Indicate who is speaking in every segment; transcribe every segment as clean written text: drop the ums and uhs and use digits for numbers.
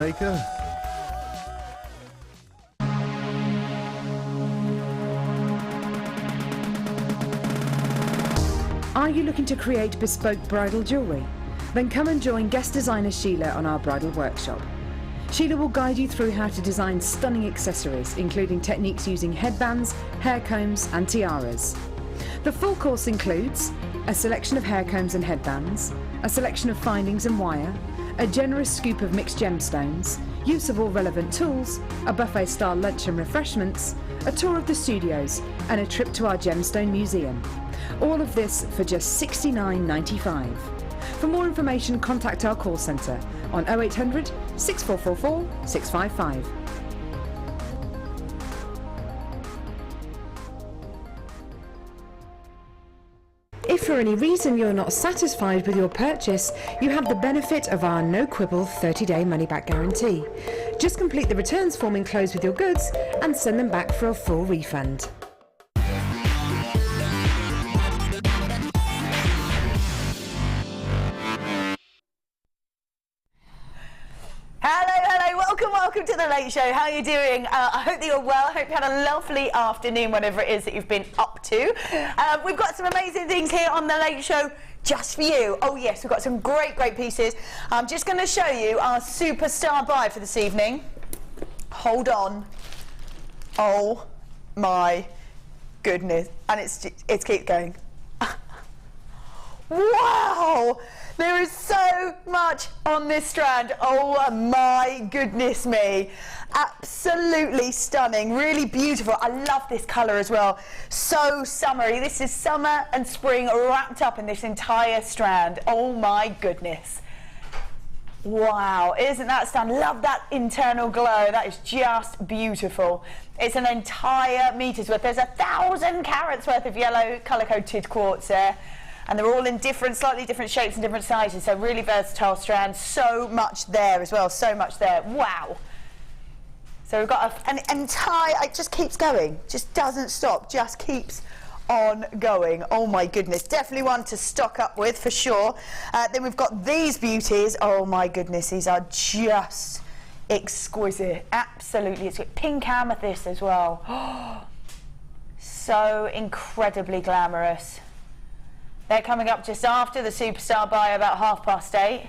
Speaker 1: Maker.
Speaker 2: Are you looking to create bespoke bridal jewellery? Then come and join guest designer Sheila on our bridal workshop. Sheila will guide you through how to design stunning accessories, including techniques using headbands, hair combs and tiaras. The full course includes a selection of hair combs and headbands, a selection of findings and wire, a generous scoop of mixed gemstones, use of all relevant tools, a buffet-style lunch and refreshments, a tour of the studios and a trip to our gemstone museum. All of this for just $69.95. For more information, contact our call centre on 0800 6444 655. If for any reason you're not satisfied with your purchase, you have the benefit of our no quibble 30-day money-back guarantee. Just complete the returns form enclosed with your goods and send them back for a full refund.
Speaker 3: Welcome to the Late Show. How are you doing? I hope that you're well. I hope you had a lovely afternoon, whatever it is that you've been up to. We've got some amazing things here on the Late Show just for you. Oh yes, we've got some great pieces. I'm just going to show you our superstar buy for this evening. Hold on. Oh my goodness. And it keeps going. Wow! There is so much on this strand. Oh my goodness me. Absolutely stunning, really beautiful. I love this colour as well. So summery. This is summer and spring wrapped up in this entire strand. Oh my goodness. Wow, isn't that stunning? Love that internal glow. That is just beautiful. It's an entire meter's worth. There's 1,000 carats worth of yellow colour-coated quartz there. And they're all in slightly different shapes and different sizes, so really versatile strand. So much there as well, so much there. Wow. So we've got an entire, it just keeps going, just doesn't stop, just keeps on going. Oh my goodness, definitely one to stock up with for sure. Then we've got these beauties. Oh my goodness, these are just exquisite, absolutely. It's got pink amethyst as well. So incredibly glamorous. They're coming up just after the superstar buy, about 8:30.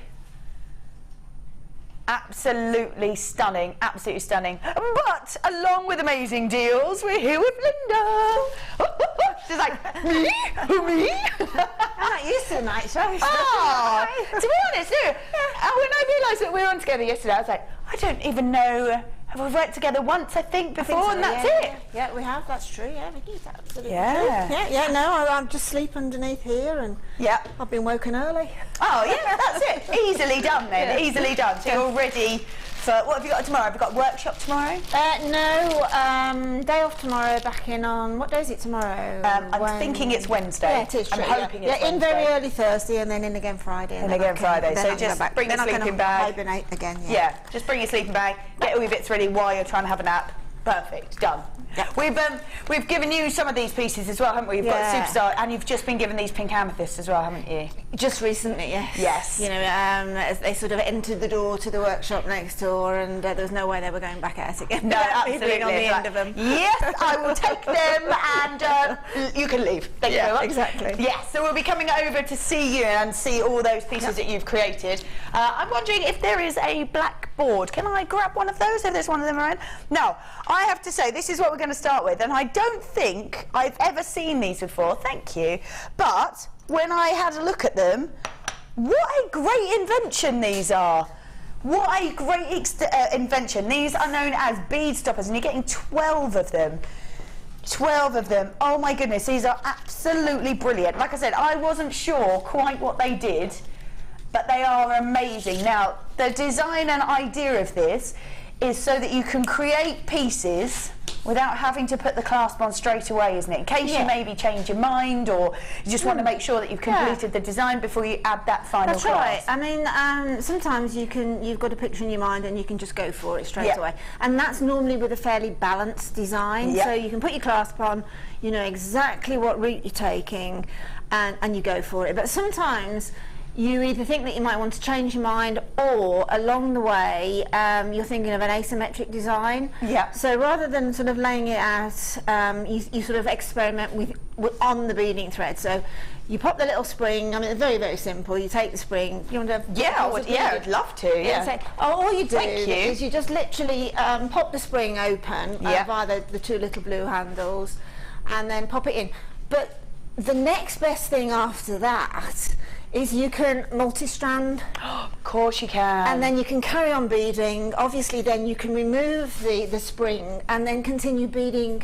Speaker 3: Absolutely stunning, absolutely stunning. But along with amazing deals, we're here with Linda. She's like, me? Who, me?
Speaker 4: I'm not used to the night show.
Speaker 3: Oh, to be honest, no. When I realised that we were on together yesterday, I was like, I don't even know. Have we worked together once, I think, before, and that's it?
Speaker 4: Yeah, we have, that's true, yeah, we did, absolutely
Speaker 3: yeah.
Speaker 4: True. Yeah, no, I'm just sleep underneath here, and I've been woken early.
Speaker 3: Oh, yeah, that's it. Easily done then, easily done. So you're ready for, what have you got tomorrow? Have you got a workshop tomorrow?
Speaker 4: No, day off tomorrow, back in on, what day is it tomorrow?
Speaker 3: I'm thinking it's Wednesday.
Speaker 4: Yeah, it is true.
Speaker 3: I'm hoping it's
Speaker 4: Wednesday. In very early Thursday, and then in again Friday.
Speaker 3: And again Friday, so just bring your sleeping bag.
Speaker 4: Hibernate again,
Speaker 3: yeah, just bring your sleeping bag, get all your bits ready while you're trying to have a nap. Perfect, done. Yep. We've given you some of these pieces as well, haven't we? You've got Superstar, and you've just been given these pink amethysts as well, haven't you?
Speaker 4: Just recently, yes.
Speaker 3: Yes.
Speaker 4: You know, as they sort of entered the door to the workshop next door, and there was no way they were going back out again.
Speaker 3: No, absolutely.
Speaker 4: On the end of them.
Speaker 3: Yes, I will take them, and you can leave. Thank you very much.
Speaker 4: Exactly.
Speaker 3: Yes, so we'll be coming over to see you and see all those pieces that you've created. I'm wondering if there is a black board. Can I grab one of those if there's one of them around? Now, I have to say, this is what we're going to start with, and I don't think I've ever seen these before, thank you, but when I had a look at them, what a great invention these are. What a great invention. These are known as bead stoppers, and you're getting 12 of them. 12 of them. Oh my goodness, these are absolutely brilliant. Like I said, I wasn't sure quite what they did, but they are amazing. Now, the design and idea of this is so that you can create pieces without having to put the clasp on straight away, isn't it? In case you maybe change your mind, or you just want to make sure that you've completed the design before you add that final clasp.
Speaker 4: That's right. I mean, sometimes you've got a picture in your mind and you can just go for it straight away. And that's normally with a fairly balanced design. So you can put your clasp on, you know exactly what route you're taking, and you go for it. But sometimes you either think that you might want to change your mind, or along the way you're thinking of an asymmetric design.
Speaker 3: Yeah.
Speaker 4: So rather than sort of laying it out, you sort of experiment with on the beading thread. So you pop the little spring. I mean, it's very, very simple. You take the spring. You want to?
Speaker 3: Yeah, I'd love to. Yeah.
Speaker 4: So, all you do is you just literally pop the spring open via the two little blue handles, and then pop it in. But the next best thing after that is you can multi-strand.
Speaker 3: Of course you can.
Speaker 4: And then you can carry on beading. Obviously then you can remove the spring and then continue beading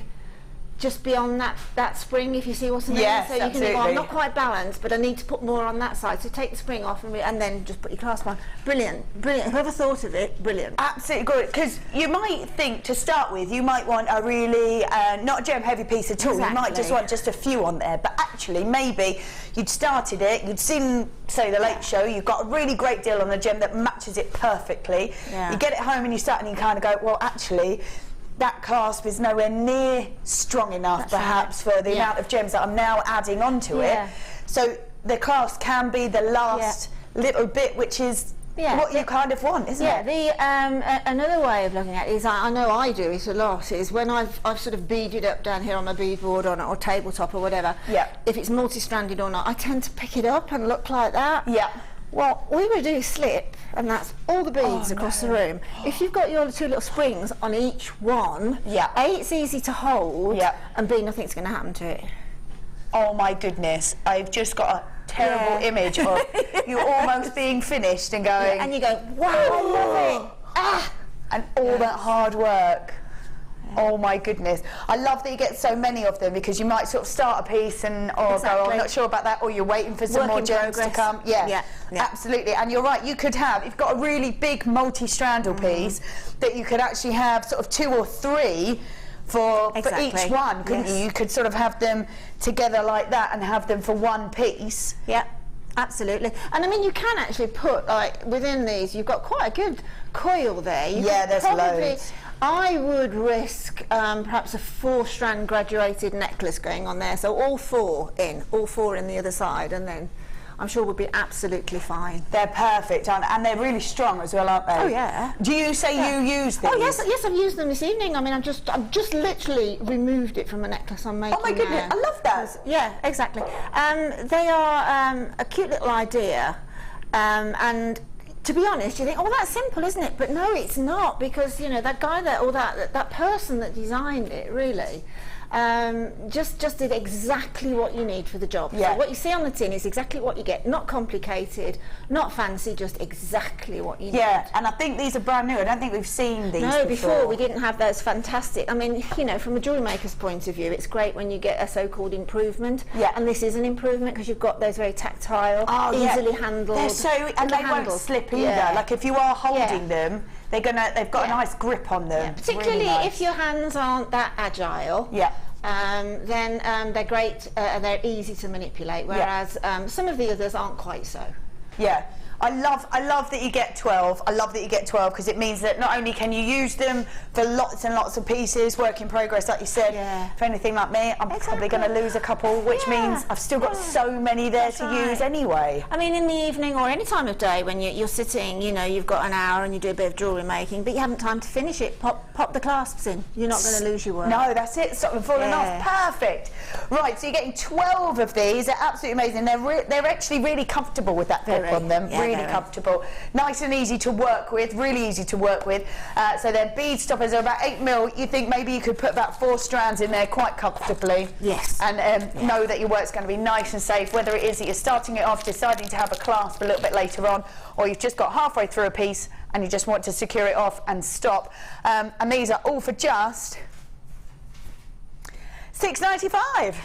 Speaker 4: just beyond that spring, if you see what I mean.
Speaker 3: Yes,
Speaker 4: so you
Speaker 3: absolutely.
Speaker 4: can go, I'm not quite balanced, but I need to put more on that side. So take the spring off and then just put your clasp on. Brilliant, brilliant. Whoever thought of it, brilliant.
Speaker 3: Absolutely good, because you might think, to start with, you might want a really, not a gem heavy piece at all.
Speaker 4: Exactly.
Speaker 3: You might just want just a few on there, but actually maybe you'd started it, you'd seen, say, the Late Show, you've got a really great deal on the gem that matches it perfectly.
Speaker 4: Yeah.
Speaker 3: You get it home and you start and you kind of go, well, actually, that clasp is nowhere near strong enough, perhaps, for the amount of gems that I'm now adding onto it. So the clasp can be the last little bit, which is what you kind of want, isn't it?
Speaker 4: Yeah, another way of looking at it is, I know I do it a lot, is when I've sort of beaded up down here on my beadboard or tabletop or whatever, if it's multi-stranded or not, I tend to pick it up and look like that.
Speaker 3: Yeah.
Speaker 4: Well, we would do slip, and that's all the beads across the room. If you've got your two little springs on each one, A, it's easy to hold, and B, nothing's going to happen to it.
Speaker 3: Oh my goodness, I've just got a terrible image of you almost being finished and going...
Speaker 4: and you go, wow, I love it! Ah!
Speaker 3: And all that hard work. Oh my goodness. I love that you get so many of them, because you might sort of start a piece and go, oh, I'm not sure about that, or you're waiting for some more gems to come. Yeah, absolutely. And you're right, you could have, you've got a really big multi-strandle piece that you could actually have sort of 2 or 3 for each one, couldn't you? You could sort of have them together like that and have them for one piece.
Speaker 4: Yeah. Absolutely. And I mean, you can actually put, like, within these, you've got quite a good coil there.
Speaker 3: There's loads.
Speaker 4: I would risk perhaps a 4-strand graduated necklace going on there, so all 4 in the other side, and then I'm sure we'll be absolutely fine.
Speaker 3: They're perfect, aren't they? And they're really strong as well, aren't they?
Speaker 4: Oh yeah.
Speaker 3: Do you say you use these?
Speaker 4: Oh yes, I've used them this evening. I mean, I've just literally removed it from a necklace I'm making.
Speaker 3: Oh my goodness, I love that.
Speaker 4: Yeah, exactly. They are a cute little idea, and to be honest, you think, oh, that's simple, isn't it? But no, it's not, because, you know, that guy there, or that person that designed it, really, just did exactly what you need for the job. So what you see on the tin is exactly what you get. Not complicated, not fancy, just exactly what you need.
Speaker 3: Yeah, and I think these are brand new. I don't think we've seen these
Speaker 4: before we didn't have those. Fantastic. I mean, you know, from a jewellery maker's point of view, it's great when you get a so-called improvement. Yeah. And this is an improvement, because you've got those very tactile, easily handled.
Speaker 3: They're so, and they won't slip either.
Speaker 4: Yeah.
Speaker 3: Like if you are holding them, they've got a nice grip on them.
Speaker 4: Yeah. Particularly really if your hands aren't that agile. Yeah. Then they're great, they're easy to manipulate, whereas some of the others aren't quite so.
Speaker 3: Yeah. I love that you get 12. I love that you get 12, because it means that not only can you use them for lots and lots of pieces, work in progress, like you said. For anything like me, I'm probably going to lose a couple, which means I've still got so many there to use anyway.
Speaker 4: I mean, in the evening or any time of day when you're sitting, you know, you've got an hour and you do a bit of jewellery making, but you haven't time to finish it, pop the clasps in. You're not going to lose your work.
Speaker 3: No, that's it. Stop them falling off. Perfect. Right, so you're getting 12 of these. They're absolutely amazing. They're actually really comfortable with that grip on them. Really comfortable, nice and easy to work with, really easy to work with. So their bead stoppers are about 8 mil. You think maybe you could put about 4 strands in there quite comfortably.
Speaker 4: Yes.
Speaker 3: And know that your work's going to be nice and safe, whether it is that you're starting it off, deciding to have a clasp a little bit later on, or you've just got halfway through a piece and you just want to secure it off and stop. And these are all for just $6.95.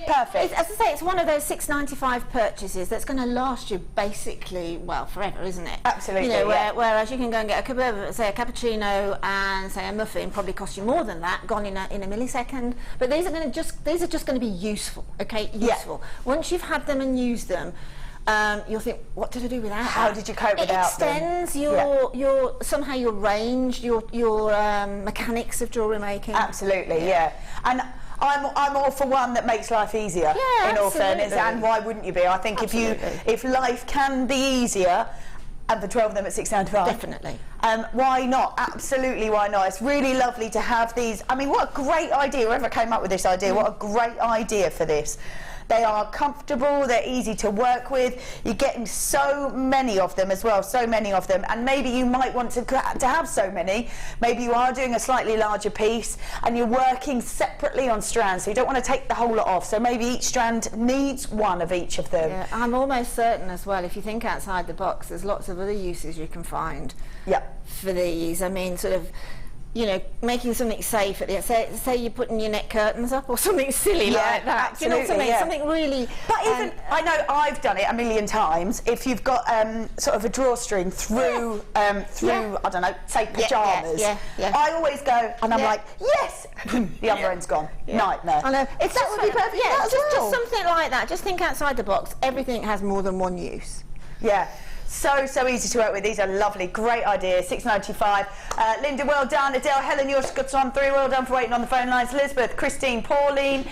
Speaker 3: Perfect.
Speaker 4: As I say, it's one of those $6.95 purchases that's going to last you basically, well, forever, isn't it?
Speaker 3: Absolutely.
Speaker 4: You know, whereas you can go and get a cappuccino and say a muffin probably cost you more than that, gone in a millisecond. But these are just going to be useful. Okay, useful. Once you've had them and used them, you'll think, what did I do without?
Speaker 3: How did you cope without them?
Speaker 4: It extends your somehow your range, your mechanics of jewellery making.
Speaker 3: Absolutely, yeah. And I'm all for one that makes life easier, in all fairness, and why wouldn't you be? I think if life can be easier, and for 12 of them at £6.95.
Speaker 4: Definitely.
Speaker 3: Why not? Absolutely, why not? It's really lovely to have these. I mean, what a great idea. Whoever came up with this idea, what a great idea for this. They are comfortable, they're easy to work with. You're getting so many of them as well, so many of them. And maybe you might want to have so many. Maybe you are doing a slightly larger piece and you're working separately on strands, so you don't want to take the whole lot off. So maybe each strand needs one of each of them.
Speaker 4: Yeah, I'm almost certain as well, if you think outside the box, there's lots of other uses you can find for these. I mean, sort of, you know, making something safe at the say you're putting your net curtains up or something silly like that.
Speaker 3: Absolutely,
Speaker 4: you know what I mean? Something really.
Speaker 3: But even I know I've done it a million times. If you've got sort of a drawstring through I don't know, say pajamas, I always go and I'm like, yes, the other end's gone. Nightmare.
Speaker 4: I know.
Speaker 3: That would be perfect.
Speaker 4: Just something like that. Just think outside the box. Everything has more than one use.
Speaker 3: Yeah. So easy to work with. These are lovely, great ideas. £6.95. Linda, well done. Adele, Helen, yours got on 3. Well done for waiting on the phone lines. Elizabeth, Christine, Pauline,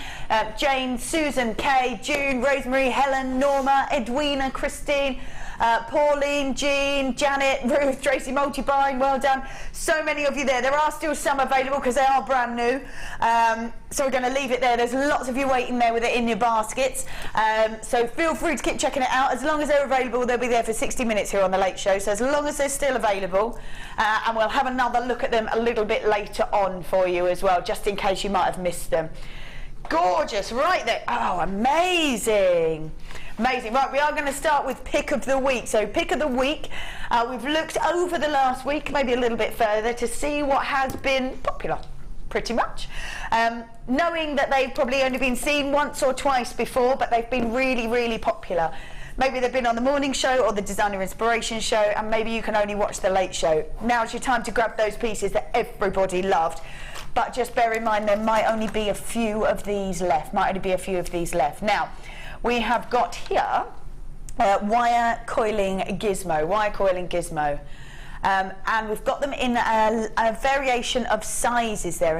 Speaker 3: Jane, Susan, Kay, June, Rosemary, Helen, Norma, Edwina, Christine, Pauline, Jean, Janet, Ruth, Tracy, multi-buying, well done. So many of you there. There are still some available because they are brand new. So we're going to leave it there. There's lots of you waiting there with it in your baskets. So feel free to keep checking it out. As long as they're available, they'll be there for 60 minutes here on The Late Show. So as long as they're still available, and we'll have another look at them a little bit later on for you as well, just in case you might have missed them. Gorgeous, right there. Oh, amazing. Amazing. Right, we are going to start with Pick of the Week. So Pick of the Week, we've looked over the last week, maybe a little bit further, to see what has been popular, pretty much. Knowing that they've probably only been seen once or twice before, but they've been really, really popular. Maybe they've been on the morning show or the Designer Inspiration show, and maybe you can only watch the Late Show. Now's your time to grab those pieces that everybody loved. But just bear in mind there might only be a few of these left. Now, we have got here wire coiling gizmo. And we've got them in a variation of sizes there,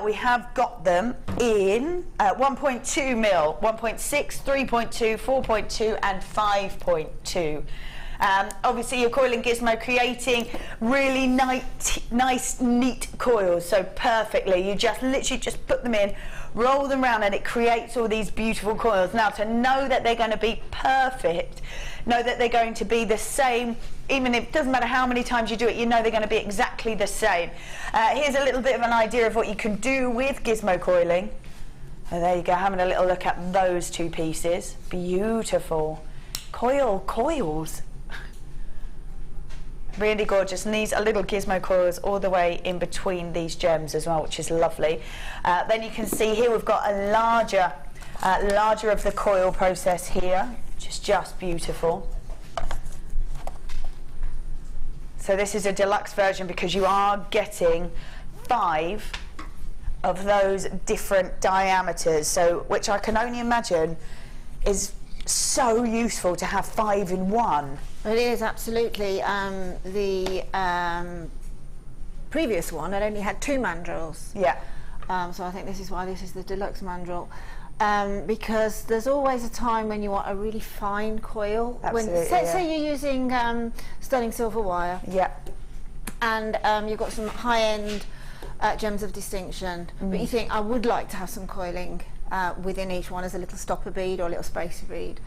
Speaker 3: we have got them in 1.2 mil, 1.6, 3.2, 4.2 and 5.2. Obviously your coiling gizmo creating really nice, neat coils, so perfectly. You just literally just put them in, roll them around, and it creates all these beautiful coils. Now, to know that they're going to be perfect, know that they're going to be the same, even if it doesn't matter how many times you do it, you know they're going to be exactly the same. Here's a little bit of an idea of what you can do with gizmo coiling. Oh, there you go, having a little look at those two pieces. Beautiful. Coils. Really gorgeous, and these are little gizmo coils all the way in between these gems as well, which is lovely. Then you can see here we've got a larger of the coil process here, which is just beautiful. So this is a deluxe version because you are getting 5 of those different diameters, so which I can only imagine is so useful to have 5 in one.
Speaker 4: It is, absolutely. The previous one had only had 2 mandrels.
Speaker 3: Yeah.
Speaker 4: So I think this is why this is the deluxe mandrel. Because there's always a time when you want a really fine coil.
Speaker 3: Absolutely,
Speaker 4: say you're using sterling silver wire.
Speaker 3: Yeah.
Speaker 4: And you've got some high-end gems of distinction, but you think, I would like to have some coiling within each one as a little stopper bead or a little spacer bead.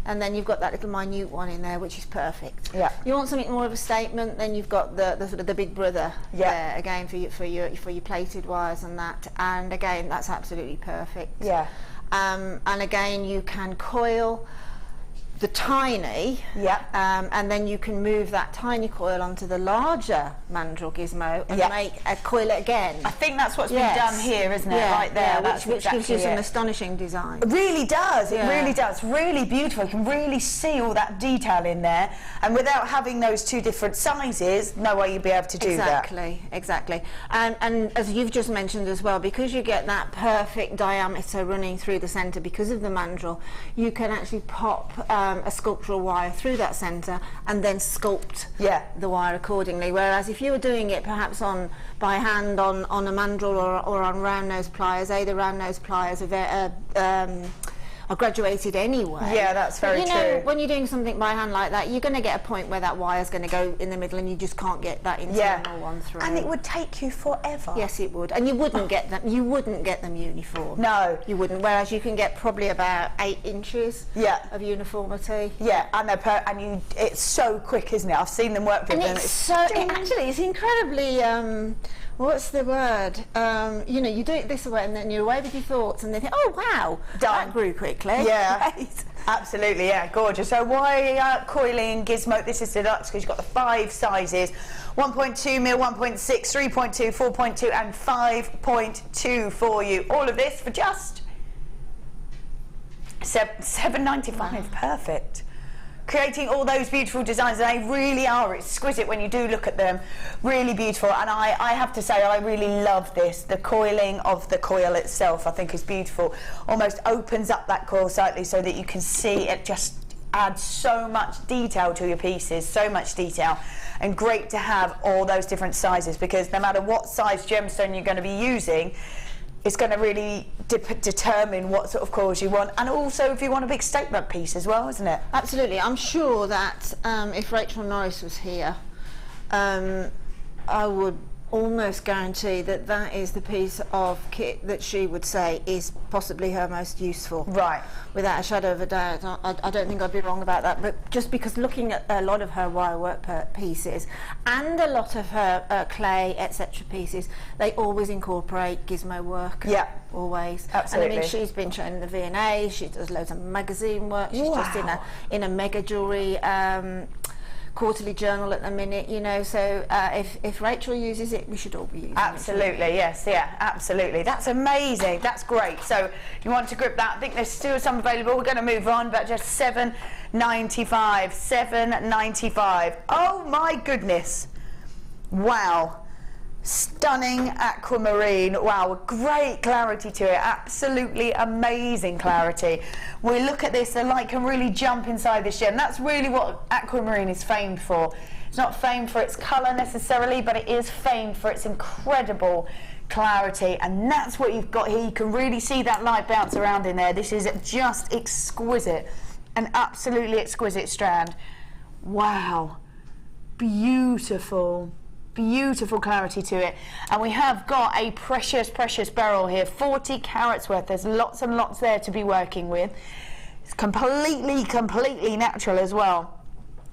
Speaker 4: And then you've got that little minute one in there, which is perfect.
Speaker 3: Yeah.
Speaker 4: You want something more of a statement, then you've got the sort of the big brother there again for your plated wires and that. And again, that's absolutely perfect.
Speaker 3: Yeah.
Speaker 4: And again, you can coil the tiny, and then you can move that tiny coil onto the larger mandrel gizmo and make a coil again.
Speaker 3: I think that's what's been done here, isn't it? Right there,
Speaker 4: which gives you some astonishing design.
Speaker 3: It really does. It really does. Really beautiful. You can really see all that detail in there, and without having those 2 different sizes, no way you'd be able to do that.
Speaker 4: Exactly. And as you've just mentioned as well, because you get that perfect diameter running through the centre because of the mandrel, you can actually pop a sculptural wire through that centre and then sculpt the wire accordingly. Whereas if you were doing it perhaps by hand on a mandrel or on round nose pliers, the round nose pliers are graduated anyway.
Speaker 3: Yeah, that's very
Speaker 4: true.
Speaker 3: true.
Speaker 4: When you're doing something by hand like that, you're going to get a point where that wire's going to go in the middle and you just can't get that internal one through.
Speaker 3: And it would take you forever.
Speaker 4: Yes, it would. And you wouldn't get them. You wouldn't get them uniform.
Speaker 3: No,
Speaker 4: you wouldn't. Whereas you can get probably about 8 inches of uniformity.
Speaker 3: Yeah, and it's so quick, isn't it? I've seen them work with them.
Speaker 4: It's incredibly. What's the word? You know, you do it this way and then you're away with your thoughts and they think, oh wow, that grew quickly.
Speaker 3: Yeah, absolutely, yeah, gorgeous. So why coiling gizmo? This is deluxe because you've got the 5 sizes, 1.2 mil, 1.6, 3.2, 4.2 and 5.2 for you. All of this for just $7.95, wow. Perfect. Creating all those beautiful designs, and they really are exquisite when you do look at them. Really beautiful, and I have to say I really love this. The coiling of the coil itself I think is beautiful. Almost opens up that coil slightly so that you can see it. Just adds so much detail to your pieces, so much detail, and great to have all those different sizes, because no matter what size gemstone you're going to be using, it's going to really determine what sort of coils you want, and also if you want a big statement piece as well, isn't it?
Speaker 4: Absolutely. I'm sure that if Rachel Norris was here, I would almost guarantee that that is the piece of kit that she would say is possibly her most useful.
Speaker 3: Right.
Speaker 4: Without a shadow of a doubt. I don't think I'd be wrong about that, but just because looking at a lot of her wirework pieces and a lot of her clay, etc. pieces, they always incorporate gizmo work.
Speaker 3: Yeah.
Speaker 4: Always.
Speaker 3: Absolutely.
Speaker 4: And I mean, she's been shown in the V&A, she does loads of magazine work, she's just in a mega jewellery quarterly journal at the minute, you know, so if Rachel uses it, we should all be using it.
Speaker 3: Absolutely, yes, yeah, absolutely. That's amazing, that's great. So you want to grip that. I think there's still some available. We're going to move on, but just $7.95, $7.95. Oh my goodness. Wow. Stunning aquamarine. Wow, great clarity to it. Absolutely amazing clarity. We look at this, the light can really jump inside this gem. That's really what aquamarine is famed for. It's not famed for its colour necessarily, but it is famed for its incredible clarity, and that's what you've got here. You can really see that light bounce around in there. This is just exquisite, an absolutely exquisite strand. Wow, beautiful. Beautiful clarity to it, and we have got a precious beryl here, 40 carats worth. There's lots and lots there to be working with. It's completely natural as well,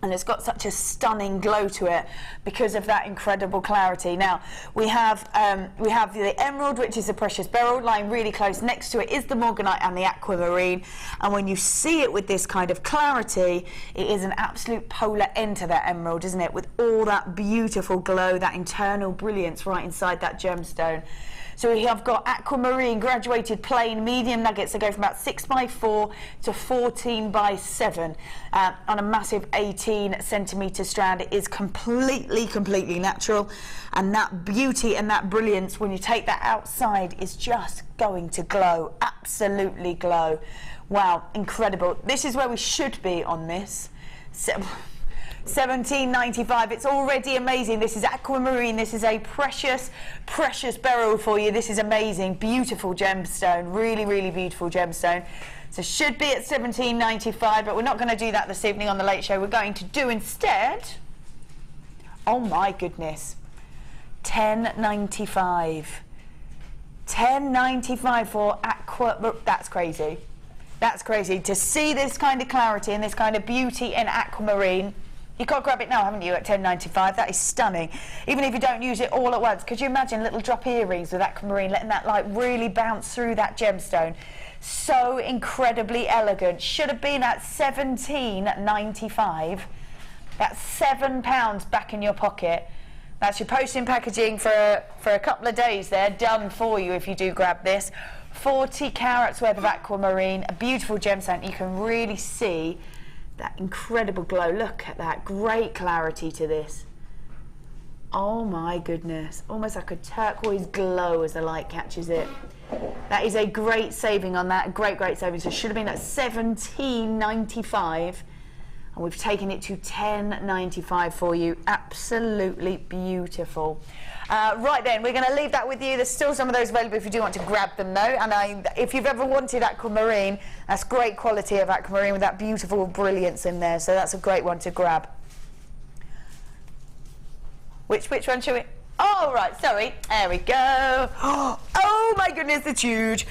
Speaker 3: and it's got such a stunning glow to it because of that incredible clarity. Now we have the emerald, which is a precious beryl. Lying really close next to it is the morganite and the aquamarine, and when you see it with this kind of clarity, it is an absolute polar end to that emerald, isn't it, with all that beautiful glow, that internal brilliance right inside that gemstone. So we have got aquamarine graduated plain medium nuggets that go from about 6x4 to 14x7 on a massive 18cm strand. It is completely natural, and that beauty and that brilliance when you take that outside is just going to glow, absolutely glow. Wow, incredible. This is where we should be on this. $17.95. It's already amazing. This is aquamarine. This is a precious beryl for you. This is amazing, beautiful gemstone, really beautiful gemstone. So should be at $17.95, but we're not going to do that this evening on the Late Show. We're going to do instead, oh my goodness, $10.95. $10.95 for aqua. That's crazy. That's crazy to see this kind of clarity and this kind of beauty in aquamarine. You've got to grab it now, haven't you, at $10.95? That is stunning. Even if you don't use it all at once. Could you imagine little drop earrings with aquamarine, letting that light really bounce through that gemstone? So incredibly elegant. Should have been at $17.95. That's £7 back in your pocket. That's your posting packaging for a couple of days there, done for you if you do grab this. 40 carats worth of aquamarine, a beautiful gemstone. You can really see that incredible glow. Look at that, great clarity to this. Oh my goodness, almost like a turquoise glow as the light catches it. That is a great saving on that, great saving. So it should have been at $17.95 and we've taken it to $10.95 for you. Absolutely beautiful. Right then, we're going to leave that with you. There's still some of those available if you do want to grab them though. And if you've ever wanted aquamarine, that's great quality of aquamarine with that beautiful brilliance in there. So that's a great one to grab. Which one should we? Oh, right, sorry. There we go. Oh, my goodness, it's huge.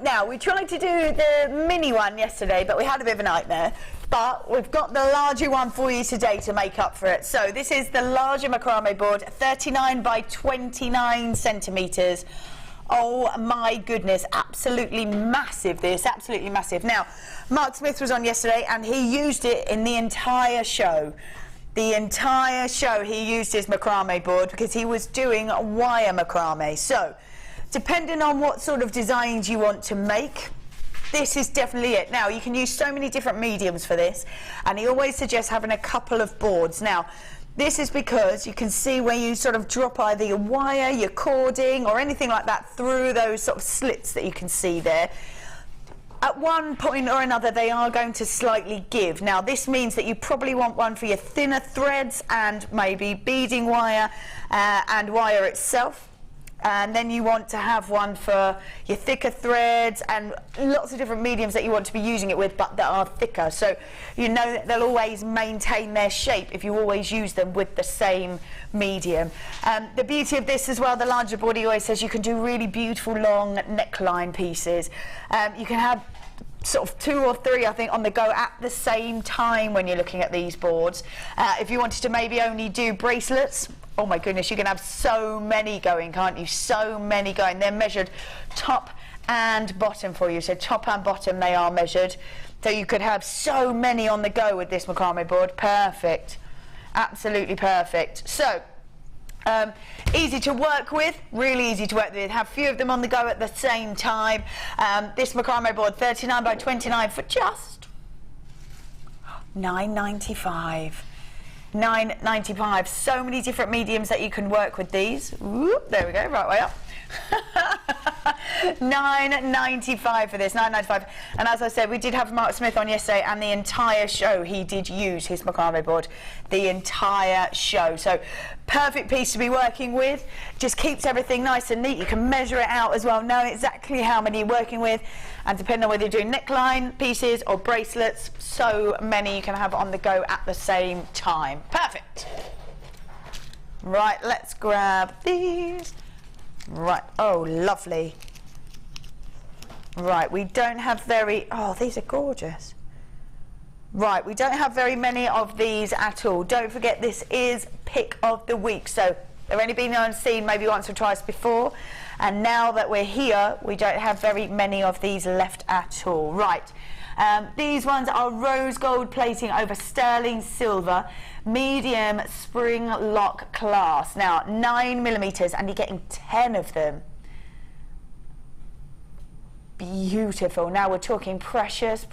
Speaker 3: Now, we tried to do the mini one yesterday, but we had a bit of a nightmare. But we've got the larger one for you today to make up for it. So this is the larger macrame board, 39 by 29 centimetres. Oh, my goodness, absolutely massive this, absolutely massive. Now, Mark Smith was on yesterday, and he used it in the entire show. The entire show he used his macrame board because he was doing wire macrame. So, depending on what sort of designs you want to make, this is definitely it. Now, you can use so many different mediums for this, and he always suggests having a couple of boards. Now, this is because you can see where you sort of drop either your wire, your cording, or anything like that through those sort of slits that you can see there. At one point or another, they are going to slightly give. Now, this means that you probably want one for your thinner threads and maybe beading wire and wire itself. And then you want to have one for your thicker threads and lots of different mediums that you want to be using it with, but that are thicker. So you know that they'll always maintain their shape if you always use them with the same medium. The beauty of this as well, the larger board, he always says you can do really beautiful long neckline pieces. You can have sort of 2 or 3, I think, on the go at the same time when you're looking at these boards. If you wanted to maybe only do bracelets, oh my goodness, you can have so many going, can't you? So many going. They're measured top and bottom for you. So top and bottom they are measured. So you could have so many on the go with this macrame board. Perfect. Absolutely perfect. So, easy to work with, really easy to work with. Have a few of them on the go at the same time. This macrame board, 39 by 29 for just $9.95. $9.95. So many different mediums that you can work with these. Whoop, there we go, right way up. $9.95 for this, $9.95. And as I said, we did have Mark Smith on yesterday, and the entire show he did use his macrame board, the entire show. So perfect piece to be working with, just keeps everything nice and neat. You can measure it out as well, know exactly how many you're working with, and depending on whether you're doing neckline pieces or bracelets, so many you can have on the go at the same time. Perfect. Right, let's grab these. Right, oh lovely. Right, we don't have very, oh these are gorgeous. Right, we don't have very many of these at all. Don't forget this is pick of the week, so they've only been on scene maybe once or twice before, and now that we're here we don't have very many of these left at all. Right, these ones are rose gold plating over sterling silver, medium spring lock class. Now 9mm, and you're getting 10 of them. Beautiful. Now we're talking precious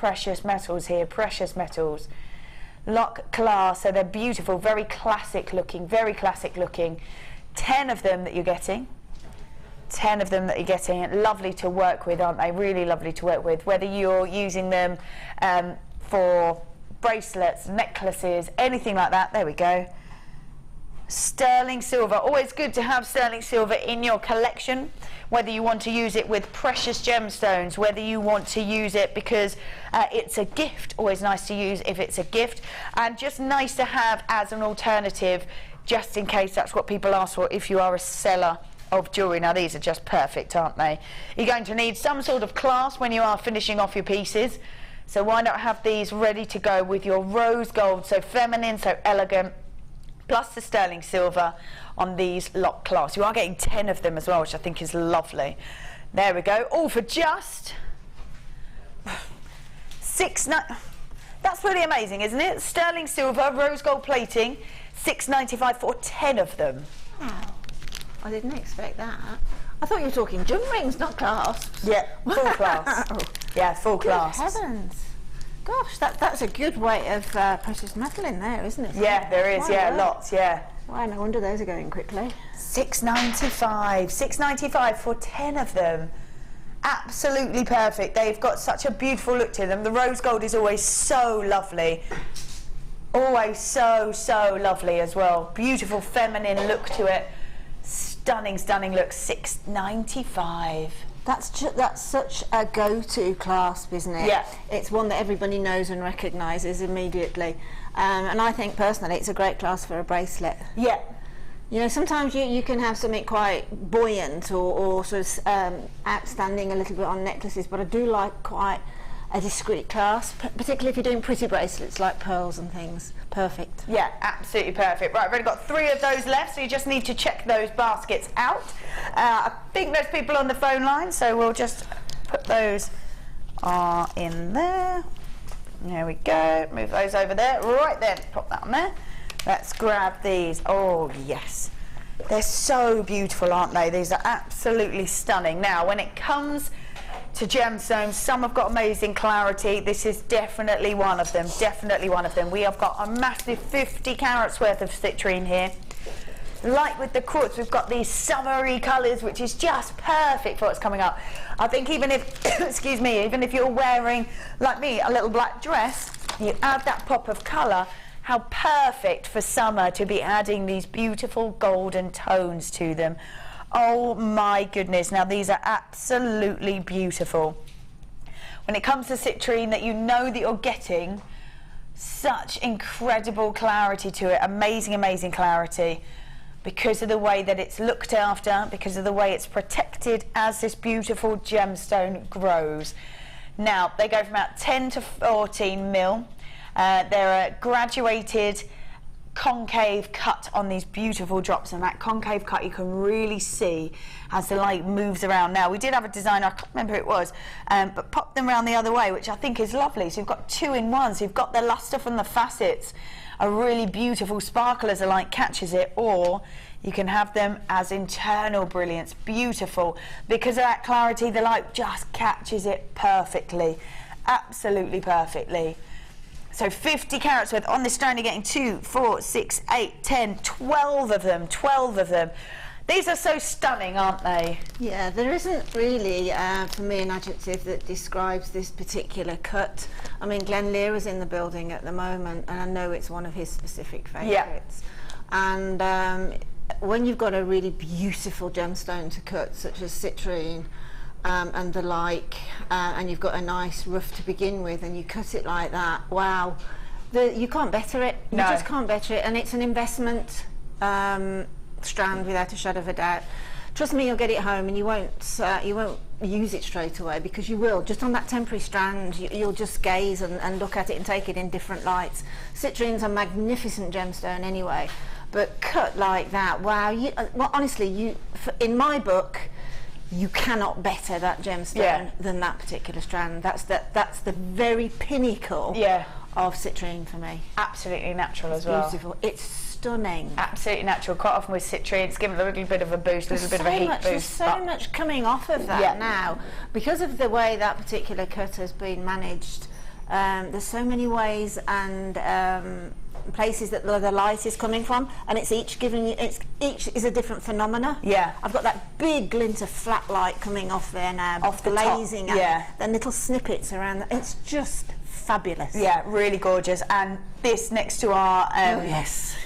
Speaker 3: metals here, precious metals. Lock class, so they're beautiful, very classic looking, 10 of them that you're getting. 10 of them that you're getting. Lovely to work with, aren't they? Really lovely to work with, whether you're using them for bracelets, necklaces, anything like that. There we go. Sterling silver, always good to have sterling silver in your collection, whether you want to use it with precious gemstones, whether you want to use it because it's a gift, always nice to use if it's a gift, and just nice to have as an alternative just in case that's what people ask for if you are a seller of jewellery. Now these are just perfect, aren't they? You're going to need some sort of class when you are finishing off your pieces, so why not have these ready to go with your rose gold, so feminine, so elegant, plus the sterling silver on these lock class. You are getting 10 of them as well, which I think is lovely. There we go, all for just that's really amazing, isn't it? Sterling silver, rose gold plating, $6.95 for 10 of them.
Speaker 4: Wow, I didn't expect that. I thought you were talking jewel rings, not clasps.
Speaker 3: Yeah, full class. Yeah, full class.
Speaker 4: Good heavens. Gosh, that's a good weight of precious metal in there, isn't it?
Speaker 3: Yeah, there is, yeah, lots, yeah.
Speaker 4: Wow, no wonder those are going quickly.
Speaker 3: £6.95. £6.95 for 10 of them. Absolutely perfect. They've got such a beautiful look to them. The rose gold is always so lovely. Always so lovely as well. Beautiful feminine look to it. Stunning look. £6.95.
Speaker 4: That's such a go-to clasp, isn't it?
Speaker 3: Yeah.
Speaker 4: It's one that everybody knows and recognises immediately. And I think personally it's a great clasp for a bracelet.
Speaker 3: Yeah.
Speaker 4: You know, sometimes you can have something quite buoyant or sort of outstanding a little bit on necklaces, but I do like quite a discreet clasp, particularly if you're doing pretty bracelets like pearls and things. Perfect.
Speaker 3: Yeah, absolutely perfect. Right, we've only got 3 of those left, so you just need to check those baskets out. I think there's people on the phone line, so we'll just put those in there. There we go. Move those over there. Right then, pop that on there. Let's grab these. Oh, yes. They're so beautiful, aren't they? These are absolutely stunning. Now, when it comes to gemstones, some have got amazing clarity. This is definitely one of them. Definitely one of them. We have got a massive 50 carats worth of citrine here. Like with the quartz, we've got these summery colours, which is just perfect for what's coming up. I think even if, excuse me, even if you're wearing, like me, a little black dress, you add that pop of colour. How perfect for summer to be adding these beautiful golden tones to them. Oh my goodness, now these are absolutely beautiful. When it comes to citrine, that you know that you're getting such incredible clarity to it, amazing clarity, because of the way that it's looked after, because of the way it's protected as this beautiful gemstone grows. Now, they go from about 10 to 14 mil. They're a graduated concave cut on these beautiful drops, and that concave cut you can really see as the light moves around. Now, we did have a designer, I can't remember who it was, but popped them around the other way, which I think is lovely. So you've got 2 in 1, so you've got the luster from the facets, a really beautiful sparkle as the light catches it, or you can have them as internal brilliance, beautiful. Because of that clarity, the light just catches it perfectly, absolutely perfectly. So 50 carats worth on this strand, you're getting 2, 4, 6, 8, 10, 12 of them, 12 of them. These are so stunning, aren't they?
Speaker 4: Yeah, there isn't really, for me, an adjective that describes this particular cut. I mean, Glenn Lear is in the building at the moment, and I know it's one of his specific favourites. Yeah. And when you've got a really beautiful gemstone to cut, such as citrine, and the like, and you've got a nice rough to begin with, and you cut it like that, wow, you can't better it. You just can't better it, and it's an investment strand without a shadow of a doubt. Trust me, you'll get it home and you won't use it straight away, because you will, just on that temporary strand, you'll just gaze and look at it and take it in different lights. Citrine's a magnificent gemstone anyway, but cut like that, wow, well, honestly, in my book, you cannot better that gemstone than that particular strand. That's the very pinnacle of citrine for me.
Speaker 3: Absolutely natural as well.
Speaker 4: Beautiful. It's stunning.
Speaker 3: Absolutely natural. Quite often with citrine, it's given a little bit of a boost, a little bit of a heat boost.
Speaker 4: There's so much coming off of that now, because of the way that particular cut has been managed. There's so many ways and places that the light is coming from, and it's each is a different phenomena. Yeah, I've got that big glint of flat light coming off there now, off the glazing, top. Then little snippets around. It's just fabulous. Yeah, really gorgeous. And this next to our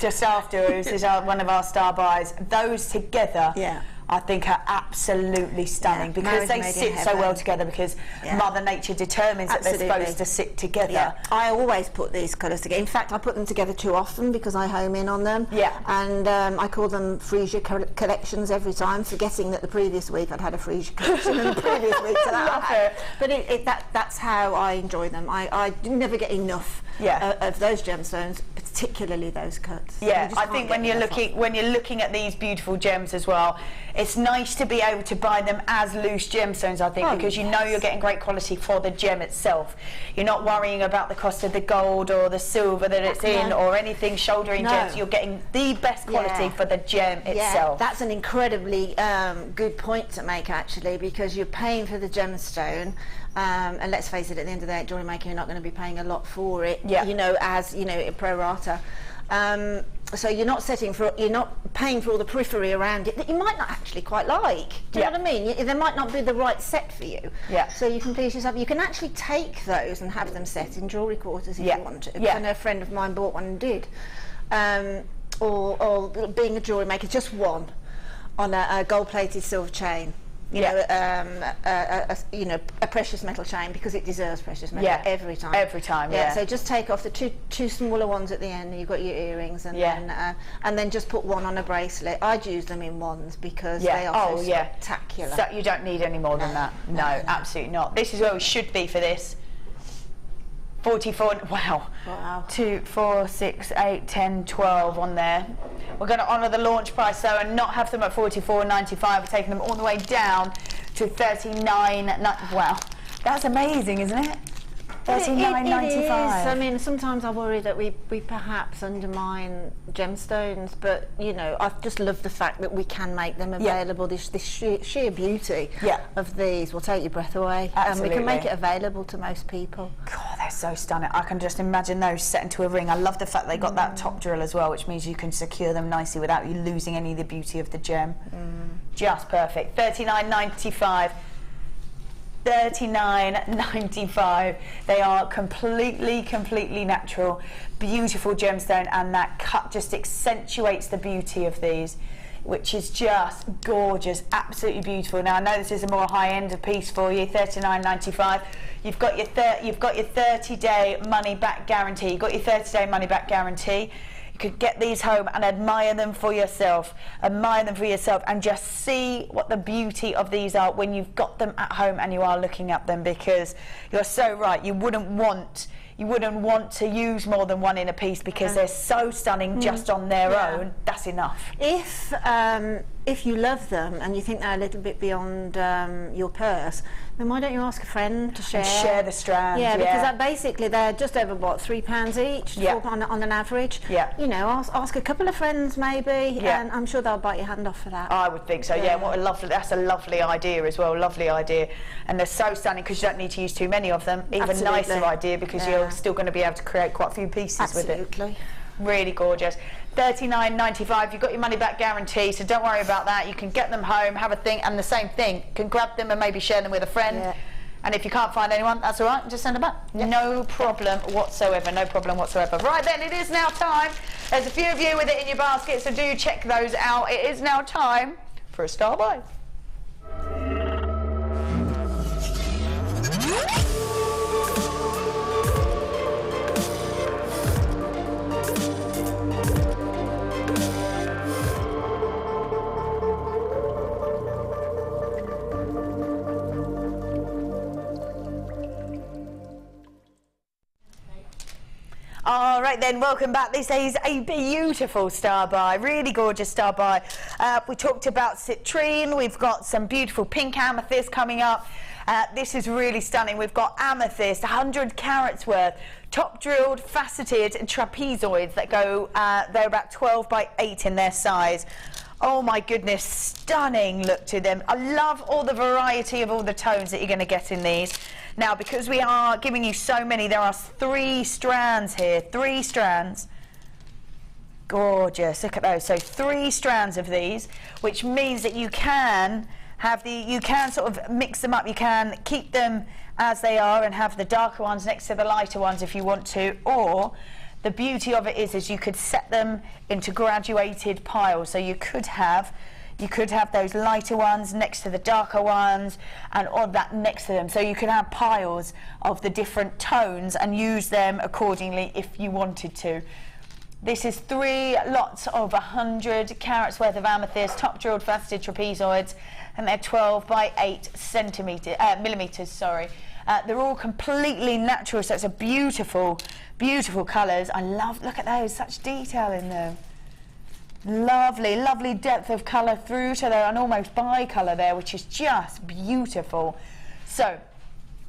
Speaker 4: just afterwards is one of our star buys. Those together, I think are absolutely stunning, because they sit so well together, because Mother Nature determines that they're supposed to sit together. Yeah. I always put these colours together. In fact, I put them together too often because I home in on them. Yeah. And I call them freesia collections every time, forgetting that the previous week I'd had a freesia collection and the previous week to that. But that's how I enjoy them. I never get enough of those gemstones, particularly those cuts.
Speaker 3: Yeah, I think when you're looking at these beautiful gems as well, it's nice to be able to buy them as loose gemstones, I think, because you know you're getting great quality for the gem itself. You're not worrying about the cost of the gold or the silver that it's in, or anything shouldering gems. You're getting the best quality for the gem itself.
Speaker 4: That's an incredibly good point to make, actually, because you're paying for the gemstone. And let's face it, at the end of the day, at Jewellery Maker, you're not going to be paying a lot for it, you know, as, you know, pro rata. so you're not paying for all the periphery around it that you might not actually quite like. Do you know what I mean? There might not be the right set for you.
Speaker 3: Yeah.
Speaker 4: So you can please yourself. You can actually take those and have them set in jewellery quarters if you want to. I know a friend of mine bought one and did. Or being a jewellery maker, just one on a gold-plated silver chain. You know, a precious metal chain, because it deserves precious metal every time.
Speaker 3: Every time, yeah.
Speaker 4: So just take off the two smaller ones at the end, and you've got your earrings, and then just put one on a bracelet. I'd use them in ones because they are so spectacular.
Speaker 3: So you don't need any more than that. No, absolutely not. This is where we should be for this. 44, wow. 2, 4, 6, 8, 10, 12 on there. We're going to honour the launch price though and not have them at $44.95. We're taking them all the way down to $39. Wow, that's amazing, isn't it? $39.95.
Speaker 4: It is. I mean, sometimes I worry that we perhaps undermine gemstones, but you know, I just love the fact that we can make them available. This sheer beauty of these will take your breath away. And we can make it available to most people.
Speaker 3: God, they're so stunning. I can just imagine those set into a ring. I love the fact they got that top drill as well, which means you can secure them nicely without you losing any of the beauty of the gem. Just perfect. $39.95. $39.95. They are completely natural, beautiful gemstone, and that cut just accentuates the beauty of these, which is just gorgeous, absolutely beautiful. Now I know this is a more high-end piece for you. $39.95. You've got your 30-day money-back guarantee. You've got your 30-day money-back guarantee. You could get these home and admire them for yourself. Admire them for yourself and just see what the beauty of these are when you've got them at home and you are looking at them, because you're so right. You wouldn't want to use more than one in a piece because they're so stunning just on their own. That's enough.
Speaker 4: If you love them and you think they're a little bit beyond your purse, then why don't you ask a friend to share?
Speaker 3: And share the strands.
Speaker 4: Yeah, because that basically they're just over what, £3 each on an average.
Speaker 3: Yeah.
Speaker 4: You know, ask a couple of friends maybe, and I'm sure they'll bite your hand off for that.
Speaker 3: I would think so. Yeah. What a lovely. That's a lovely idea as well. Lovely idea, and they're so stunning because you don't need to use too many of them. Even nicer idea because you're still going to be able to create quite a few pieces with it.
Speaker 4: Absolutely.
Speaker 3: Really gorgeous. $39.95. You've got your money back guarantee, so don't worry about that. You can get them home, have a think, and the same thing. You can grab them and maybe share them with a friend.
Speaker 4: Yeah.
Speaker 3: And if you can't find anyone, that's all right. Just send them back. Yeah. No problem whatsoever. No problem whatsoever. Right then, it is now time. There's a few of you with it in your basket, so do check those out. It is now time for a star buy. All right then, welcome back. This is a beautiful star buy, really gorgeous star buy. We talked about citrine. We've got some beautiful pink amethyst coming up. This is really stunning. We've got amethyst, 100 carats worth, top drilled, faceted trapezoids that go, they're about 12 by 8 in their size. Oh my goodness, stunning look to them. I love all the variety of all the tones that you're going to get in these. Now, because we are giving you so many, there are 3 strands here, 3 strands. Gorgeous, look at those. So 3 strands of these, which means that you can have you can sort of mix them up. You can keep them as they are and have the darker ones next to the lighter ones if you want to, or the beauty of it is you could set them into graduated piles. So you could have those lighter ones next to the darker ones and all that next to them. So you could have piles of the different tones and use them accordingly if you wanted to. This is 3 lots of 100 carats worth of amethyst, top drilled faceted trapezoids, and they're 12 by 8 millimeters. Sorry. They're all completely natural, so it's a beautiful, beautiful colours. I love, look at those, such detail in them. Lovely, lovely depth of colour through to there, and almost bi-colour there, which is just beautiful. So,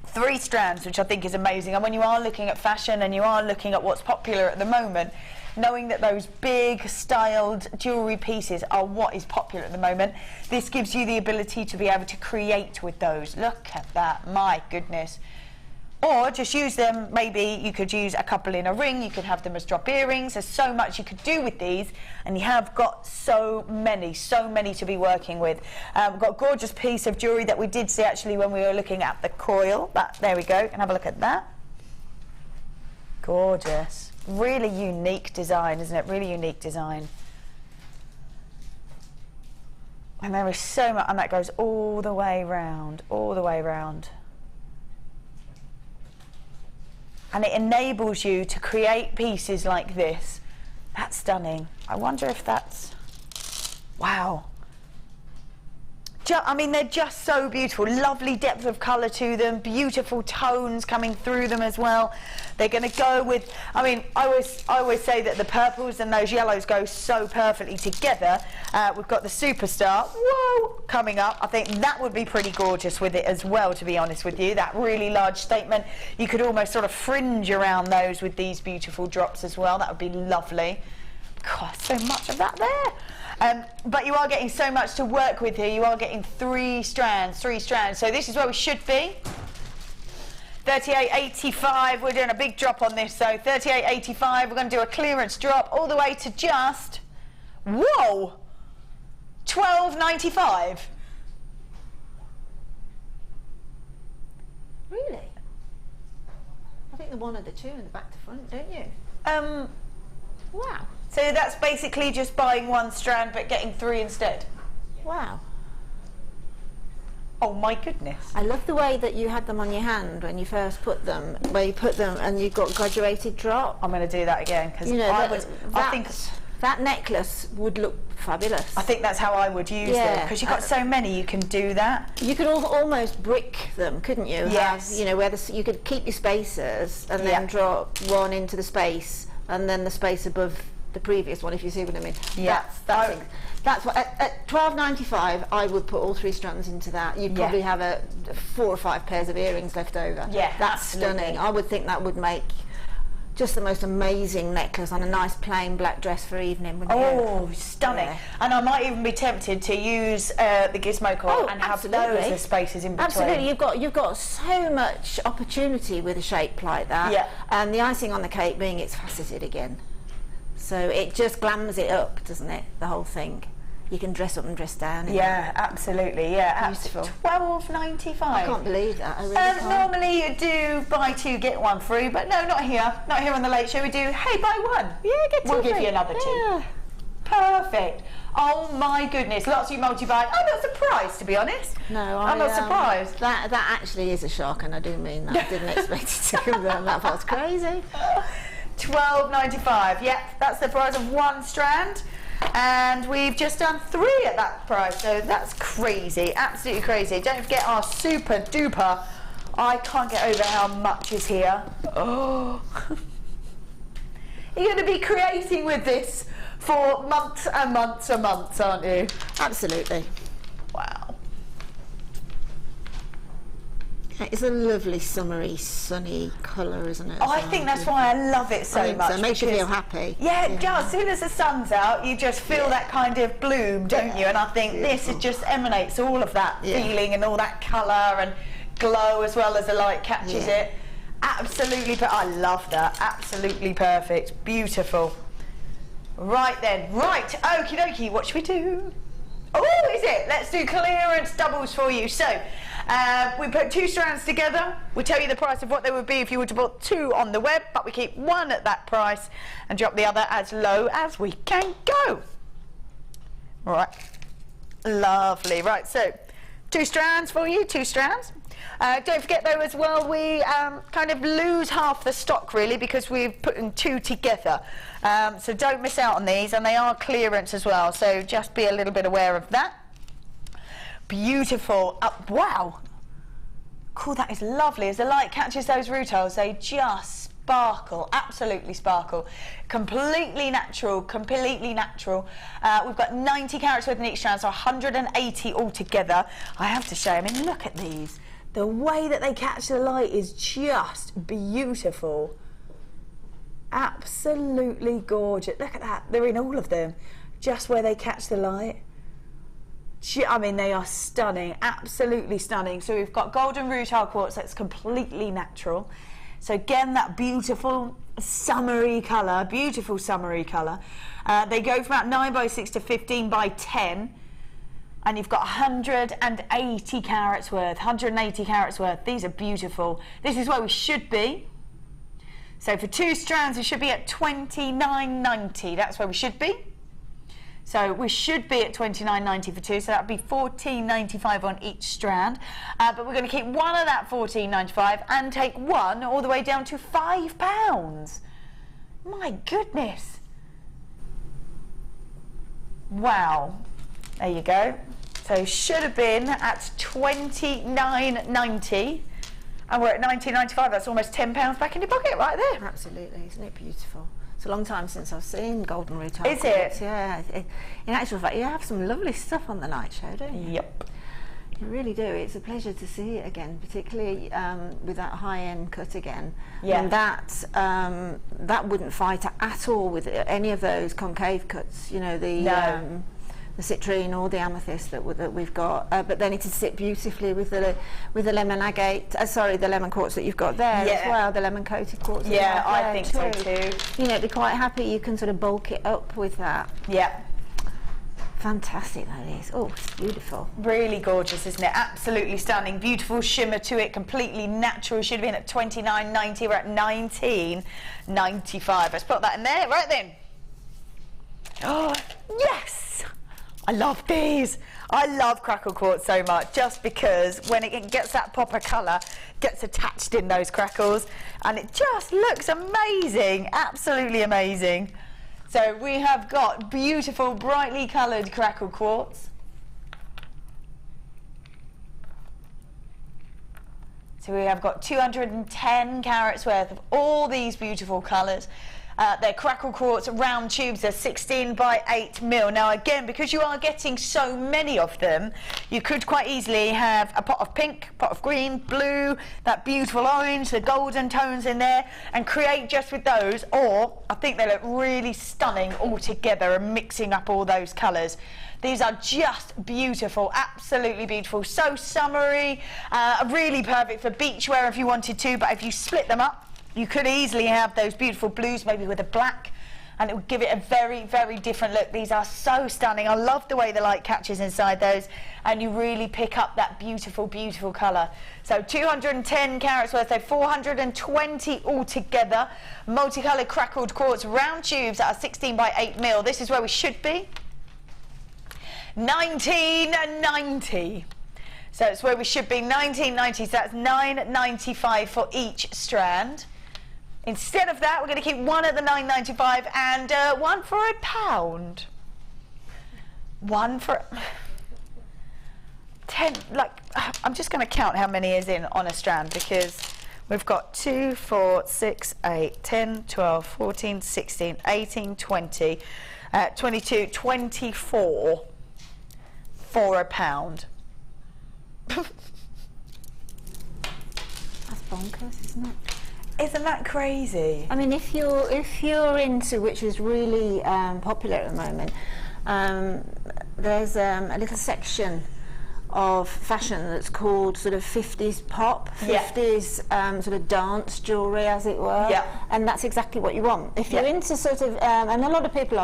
Speaker 3: 3 strands, which I think is amazing. And when you are looking at fashion and you are looking at what's popular at the moment, knowing that those big styled jewellery pieces are what is popular at the moment, this gives you the ability to be able to create with those. Look at that, my goodness. Or just use them, maybe you could use a couple in a ring, you could have them as drop earrings. There's so much you could do with these, and you have got so many to be working with. We've got a gorgeous piece of jewellery that we did see actually when we were looking at the coil, but there we go, and have a look at that. Gorgeous. Really unique design, isn't it? Really unique design. And there is so much, and that goes all the way round, all the way round. And it enables you to create pieces like this. That's stunning. I wonder if that's, wow. I mean, they're just so beautiful. Lovely depth of colour to them, beautiful tones coming through them as well. They're going to go with, I mean, I always say that the purples and those yellows go so perfectly together. We've got the Superstar, whoa, coming up. I think that would be pretty gorgeous with it as well, to be honest with you. That really large statement. You could almost sort of fringe around those with these beautiful drops as well. That would be lovely. God, so much of that there. But you are getting so much to work with here. You are getting three strands. So this is where we should be. 38.85. We're doing a big drop on this. So 38.85. We're going to do a clearance drop all the way to just, whoa, 12.95.
Speaker 4: Really? I think the one of the two in the back to front, don't you? Wow.
Speaker 3: So that's basically just buying one strand but getting three instead.
Speaker 4: Wow.
Speaker 3: Oh my goodness.
Speaker 4: I love the way that you had them on your hand when you first put them, where you put them and you got graduated drop.
Speaker 3: I'm going to do that again because
Speaker 4: you know,
Speaker 3: I think
Speaker 4: that necklace would look fabulous.
Speaker 3: I think that's how I would use them, because you've got so many you can do that.
Speaker 4: You could almost brick them, couldn't you?
Speaker 3: Yes.
Speaker 4: Have, you know, where you could keep your spacers and then drop one into the space and then the space above the previous one, if you see what I mean.
Speaker 3: Yeah.
Speaker 4: That's what at $12.95 I would put all three strands into that. You'd probably have 4 or 5 pairs of earrings left over.
Speaker 3: Yeah,
Speaker 4: that's
Speaker 3: absolutely
Speaker 4: stunning. I would think that would make just the most amazing necklace on a nice plain black dress for evening.
Speaker 3: Oh, stunning. Yeah. And I might even be tempted to use the gizmo coil and have those as spaces in between.
Speaker 4: Absolutely, you've got so much opportunity with a shape like that.
Speaker 3: Yeah.
Speaker 4: And the icing on the cake being it's faceted again. So it just glams it up, doesn't it? The whole thing. You can dress up and dress down.
Speaker 3: Yeah, absolutely. Yeah,
Speaker 4: beautiful.
Speaker 3: $12.95.
Speaker 4: I can't believe that. I really can't.
Speaker 3: Normally you do buy two get one free, but no, not here. Not here on the Late Show. We do hey, buy one.
Speaker 4: Yeah, get two.
Speaker 3: We'll give you another two. Perfect. Oh my goodness, lots of you multi-buy. I'm not surprised, to be honest.
Speaker 4: No,
Speaker 3: I'm not surprised.
Speaker 4: That actually is a shock, and I do mean that. I didn't expect it to come down that far. It's crazy.
Speaker 3: $12.95. Yep, that's the price of one strand. And we've just done 3 at that price, so that's crazy, absolutely crazy. Don't forget our super duper, I can't get over how much is here. Oh, you're going to be creating with this for months and months and months, aren't you?
Speaker 4: Absolutely.
Speaker 3: Wow.
Speaker 4: It's a lovely summery, sunny colour, isn't it?
Speaker 3: I think that's why I love it so much.
Speaker 4: So it makes you feel happy.
Speaker 3: Yeah, it does. As soon as the sun's out, you just feel that kind of bloom, don't you? And I think this just emanates all of that feeling and all that colour and glow as well as the light catches it. Absolutely, but I love that. Absolutely perfect. Beautiful. Right then. Right, okie dokie, what should we do? Oh, is it? Let's do clearance doubles for you. So, we put 2 strands together. We tell you the price of what they would be if you were to put 2 on the web, but we keep one at that price and drop the other as low as we can go. Right. Lovely. Right, so 2 strands for you, 2 strands. Don't forget though as well, we kind of lose half the stock really because we're putting 2 together. So don't miss out on these, and they are clearance as well, so just be a little bit aware of that. Beautiful. Wow. Cool, that is lovely. As the light catches those rutils, they just sparkle, absolutely sparkle. Completely natural, completely natural. We've got 90 carats worth in each strand, so 180 altogether. I have to show you, I mean, look at these. The way that they catch the light is just beautiful. Absolutely gorgeous. Look at that. They're in all of them, just where they catch the light. I mean, they are stunning, absolutely stunning. So we've got golden rutile quartz that's completely natural. So again, that beautiful summery colour, beautiful summery colour. They go from about 9 by 6 to 15 by 10. And you've got 180 carats worth, 180 carats worth. These are beautiful. This is where we should be. So for 2 strands, we should be at $29.90. That's where we should be. So we should be at $29.90 for 2, so that would be $14.95 on each strand. But we're going to keep one of that $14.95 and take one all the way down to £5. My goodness. Wow. There you go. So should have been at $29.90 and we're at $19.95. That's almost £10 back in your pocket right there.
Speaker 4: Absolutely, isn't it beautiful? It's a long time since I've seen golden rutile.
Speaker 3: Is it?
Speaker 4: Yeah. In actual fact, you have some lovely stuff on the night show, don't you?
Speaker 3: Yep.
Speaker 4: You really do. It's a pleasure to see it again, particularly with that high-end cut again.
Speaker 3: Yeah.
Speaker 4: And that wouldn't fight at all with any of those concave cuts. You know, the citrine or the amethyst that we've got, but then it'd sit beautifully with the lemon agate. The lemon quartz that you've got there as well. The lemon coated quartz.
Speaker 3: Yeah, I think so too.
Speaker 4: You know, be quite happy. You can sort of bulk it up with that.
Speaker 3: Yeah.
Speaker 4: Fantastic, that is. Oh, it's beautiful.
Speaker 3: Really gorgeous, isn't it? Absolutely stunning. Beautiful shimmer to it. Completely natural. Should have been at $29.90. We're at $19.95. Let's put that in there. Right then. Oh, yes. I love these. I love crackle quartz so much, just because when it gets that pop of colour, gets attached in those crackles, and it just looks amazing, absolutely amazing. So we have got beautiful, brightly coloured crackle quartz. So we have got 210 carats worth of all these beautiful colours. They're crackle quartz round tubes. They're 16 by 8 mil. Now again, because you are getting so many of them, you could quite easily have a pot of pink, pot of green, blue, that beautiful orange, the golden tones in there, and create just with those. Or I think they look really stunning all together and mixing up all those colours. These are just beautiful, absolutely beautiful. So summery, really perfect for beachwear if you wanted to, but if you split them up, you could easily have those beautiful blues, maybe with a black, and it would give it a very, very different look. These are so stunning. I love the way the light catches inside those, and you really pick up that beautiful, beautiful colour. So 210 carats worth, so 420 altogether. Multicoloured crackled quartz round tubes that are 16 by 8 mil. This is where we should be. $19.90. So it's where we should be, $19.90. So that's $9.95 for each strand. Instead of that, we're going to keep one at the $9.95 and one for £1. One for 10. Like, I'm just going to count how many is in on a strand, because we've got 2, 4, 6, 8, 10, 12, 14, 16, 18, 20, 22, 24 for £1.
Speaker 4: That's bonkers, isn't it?
Speaker 3: Isn't that crazy?
Speaker 4: I mean, if you're into, which is really popular at the moment, there's a little section of fashion that's called sort of 50s pop, 50s sort of dance jewellery, as it were.
Speaker 3: Yeah.
Speaker 4: And that's exactly what you want. If you're into sort of, and a lot of people,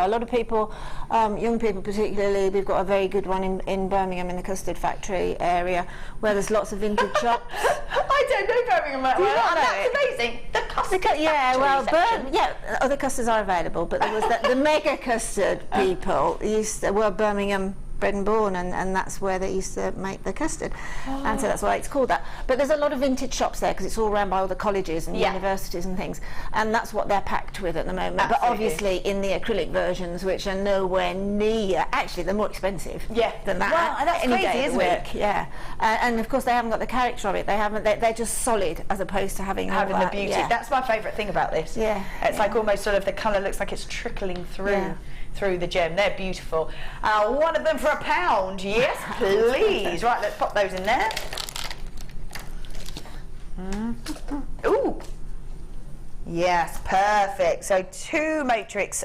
Speaker 4: young people particularly, we've got a very good one in Birmingham in the Custard Factory area, where there's lots of vintage shops.
Speaker 3: I don't know Birmingham that well. That's amazing. The custard
Speaker 4: Other custards are available, but there was the mega custard people were Birmingham bred and born, and that's where they used to make the custard, and so that's why it's called that. But there's a lot of vintage shops there, because it's all around by all the colleges and universities and things, and that's what they're packed with at the moment.
Speaker 3: Absolutely.
Speaker 4: But obviously in the acrylic versions, which are nowhere near, actually they're more expensive than that.
Speaker 3: Well, that's
Speaker 4: any
Speaker 3: crazy,
Speaker 4: day of the
Speaker 3: isn't
Speaker 4: week.
Speaker 3: it?
Speaker 4: Yeah, and of course they haven't got the character of it. They're just solid, as opposed to having
Speaker 3: the beauty. That's my favourite thing about this. It's like almost sort of the colour looks like it's trickling through the gem. They're beautiful. One of them for £1. Yes, please. Right, let's pop those in there. Ooh. Yes, perfect. So two matrix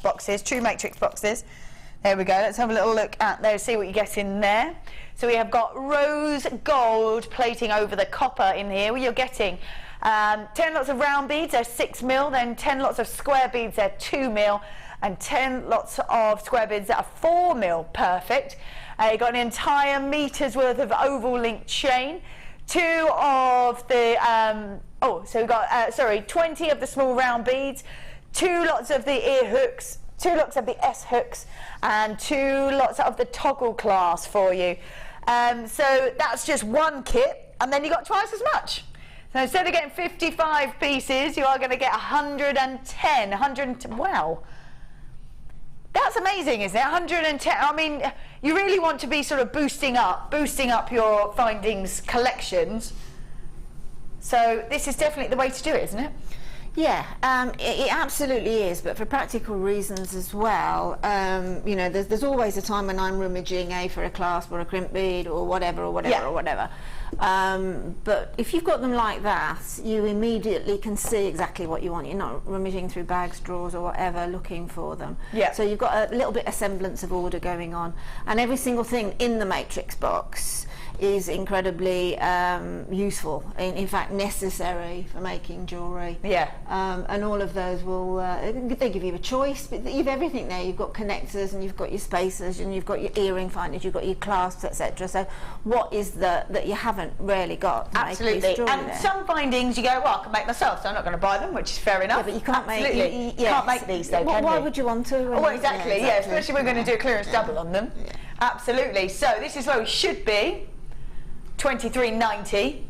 Speaker 3: boxes. There we go. Let's have a little look at there, see what you get in there. So we have got rose gold plating over the copper in here. Well, you're getting 10 lots of round beads, they're 6mm, then 10 lots of square beads, they're 2mm, and 10 lots of square beads that are 4mm. Perfect. You've got an entire meter's worth of oval link chain, 2 of the, so we've got, 20 of the small round beads, 2 lots of the ear hooks, 2 lots of the S hooks, and 2 lots of the toggle clasp for you. So that's just one kit, and then you got twice as much. So instead of getting 55 pieces, you are going to get 110. Wow. That's amazing, isn't it? 110. I mean, you really want to be sort of boosting up your findings collections. So this is definitely the way to do it, isn't it?
Speaker 4: Yeah, it absolutely is, but for practical reasons as well. You know, there's always a time when I'm rummaging for a clasp or a crimp bead or whatever. But if you've got them like that, you immediately can see exactly what you want. You're not rummaging through bags, drawers or whatever looking for them.
Speaker 3: Yeah.
Speaker 4: So you've got a little bit of semblance of order going on, and every single thing in the matrix box is incredibly useful, in fact necessary for making jewellery.
Speaker 3: Yeah.
Speaker 4: And all of those will, they give you a choice, but you've everything there. You've got connectors and you've got your spacers and you've got your earring finders, you've got your clasps, etc. So what is that you haven't really got to
Speaker 3: Absolutely.
Speaker 4: make this jewellery
Speaker 3: And
Speaker 4: there?
Speaker 3: some findings you go, well, I can make myself, so I'm not going to buy them, which is fair enough.
Speaker 4: Yeah, but you can't
Speaker 3: Absolutely.
Speaker 4: make
Speaker 3: You can't make these though, can
Speaker 4: why
Speaker 3: you?
Speaker 4: would you want to?
Speaker 3: Oh, exactly, yeah, especially when we're going to do a clearance double on them.
Speaker 4: Yeah.
Speaker 3: Absolutely. So this is where we should be. $23.90,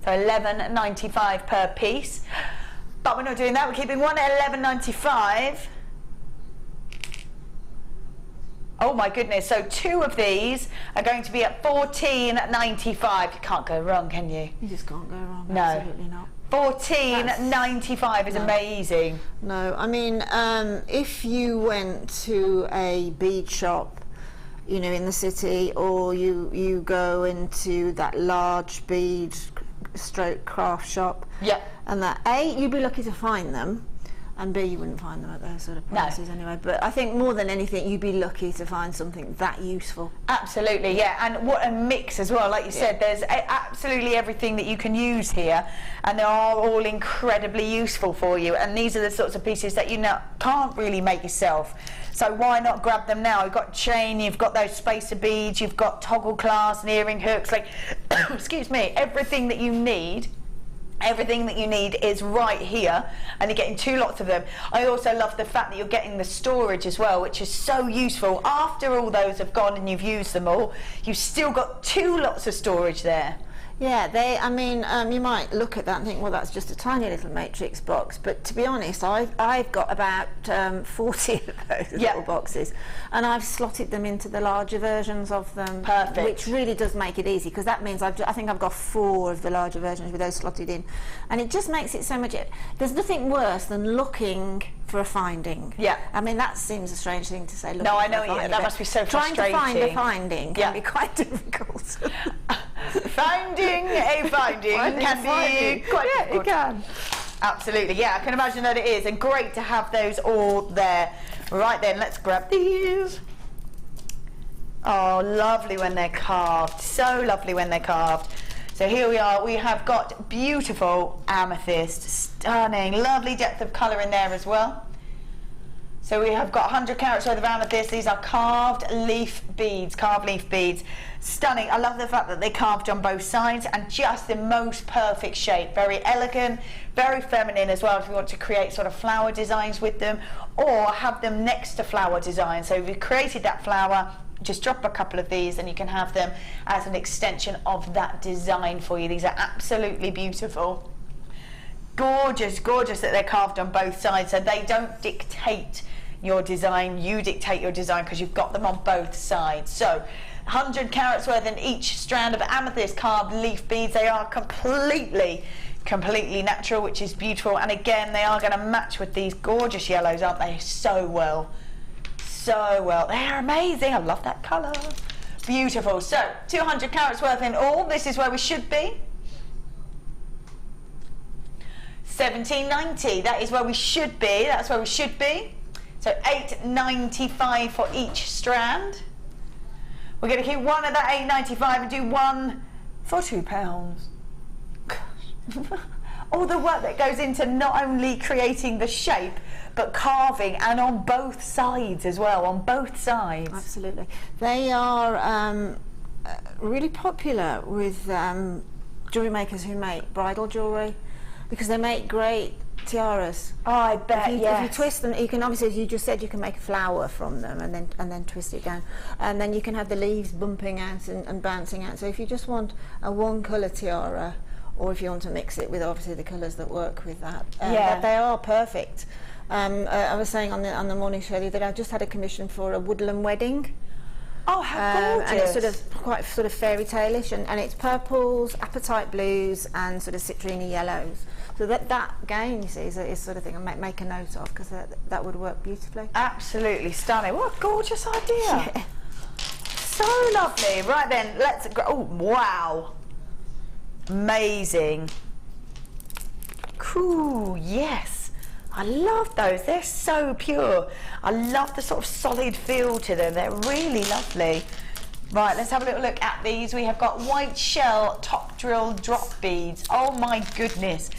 Speaker 3: so $11.95 per piece, but we're not doing that. We're keeping one at $11.95. Oh my goodness, so 2 of these are going to be at $14.95. You can't go wrong, can you?
Speaker 4: You just can't go wrong.
Speaker 3: No.
Speaker 4: Absolutely not.
Speaker 3: $14.95 is amazing.
Speaker 4: No, I mean, if you went to a bead shop, you know, in the city, or you go into that large bead stroke craft shop,
Speaker 3: Yeah.
Speaker 4: and that A, you'd be lucky to find them, and B, you wouldn't find them at those sort of prices anyway. But I think more than anything, you'd be lucky to find something that useful.
Speaker 3: Absolutely, yeah, and what a mix as well. Like you said, there's absolutely everything that you can use here, and they are all incredibly useful for you. And these are the sorts of pieces that you can't really make yourself. So why not grab them now? You've got chain, you've got those spacer beads, you've got toggle clasps and earring hooks, like, excuse me, everything that you need. Everything that you need is right here, and you're getting 2 lots of them. I also love the fact that you're getting the storage as well, which is so useful. After all those have gone and you've used them all, you've still got 2 lots of storage there.
Speaker 4: Yeah, I mean, you might look at that and think, well, that's just a tiny little matrix box, but to be honest, I've got about 40 of those little boxes, and I've slotted them into the larger versions of them.
Speaker 3: Perfect.
Speaker 4: Which really does make it easy, because that means I think I've got 4 of the larger versions with those slotted in, and it just makes it so much. There's nothing worse than looking for a finding.
Speaker 3: Yeah.
Speaker 4: I mean, that seems a strange thing to say.
Speaker 3: No, I know, that must be so frustrating.
Speaker 4: Trying to find a finding can be quite difficult.
Speaker 3: Finding a finding can be quite difficult.
Speaker 4: It can.
Speaker 3: Absolutely, yeah, I can imagine that it is, and great to have those all there. Right then, let's grab these. Oh, lovely when they're carved, so lovely when they're carved. So here we are, we have got beautiful amethyst, stunning, lovely depth of colour in there as well. So we have got 100 carats worth of amethyst. These are carved leaf beads, Stunning. I love the fact that they carved on both sides, and just the most perfect shape. Very elegant, very feminine as well, if you want to create sort of flower designs with them, or have them next to flower designs. So if you've created that flower, just drop a couple of these and you can have them as an extension of that design for you. These are absolutely beautiful. Gorgeous, gorgeous that they're carved on both sides, so they don't dictate your design, you dictate your design, because you've got them on both sides. So 100 carats worth in each strand of amethyst carved leaf beads. They are completely natural, which is beautiful, and again they are going to match with these gorgeous yellows, aren't they? So well, they're amazing. I love that colour. Beautiful. So 200 carats worth in all. This is where we should be. $17.90. That is where we should be. That's where we should be. So $8.95 for each strand. We're going to keep one of that $8.95 and do one for £2. All the work that goes into not only creating the shape, but carving, and on both sides as well, on both sides.
Speaker 4: Absolutely. They are really popular with jewellery makers who make bridal jewellery, because they make great tiaras.
Speaker 3: Oh, I bet,
Speaker 4: if you twist them, you can obviously, as you just said, you can make a flower from them and then twist it down, and then you can have the leaves bumping out and bouncing out. So if you just want a one colour tiara, or if you want to mix it with obviously the colours that work with that, they are perfect. I was saying on the morning show that I just had a commission for a woodland wedding.
Speaker 3: Oh, how gorgeous!
Speaker 4: And it's sort of quite sort of fairy tale-ish, and it's purples, apatite blues, and sort of citrine yellows. So that again, you see, is sort of thing I make a note of, because that would work beautifully.
Speaker 3: Absolutely stunning. What a gorgeous idea!
Speaker 4: Yeah.
Speaker 3: So lovely. Right then, let's go. Oh, wow! Amazing. Cool. Yes. I love those, they're so pure. I love the sort of solid feel to them, they're really lovely. Right, let's have a little look at these. We have got white shell top drill drop beads. Oh my goodness.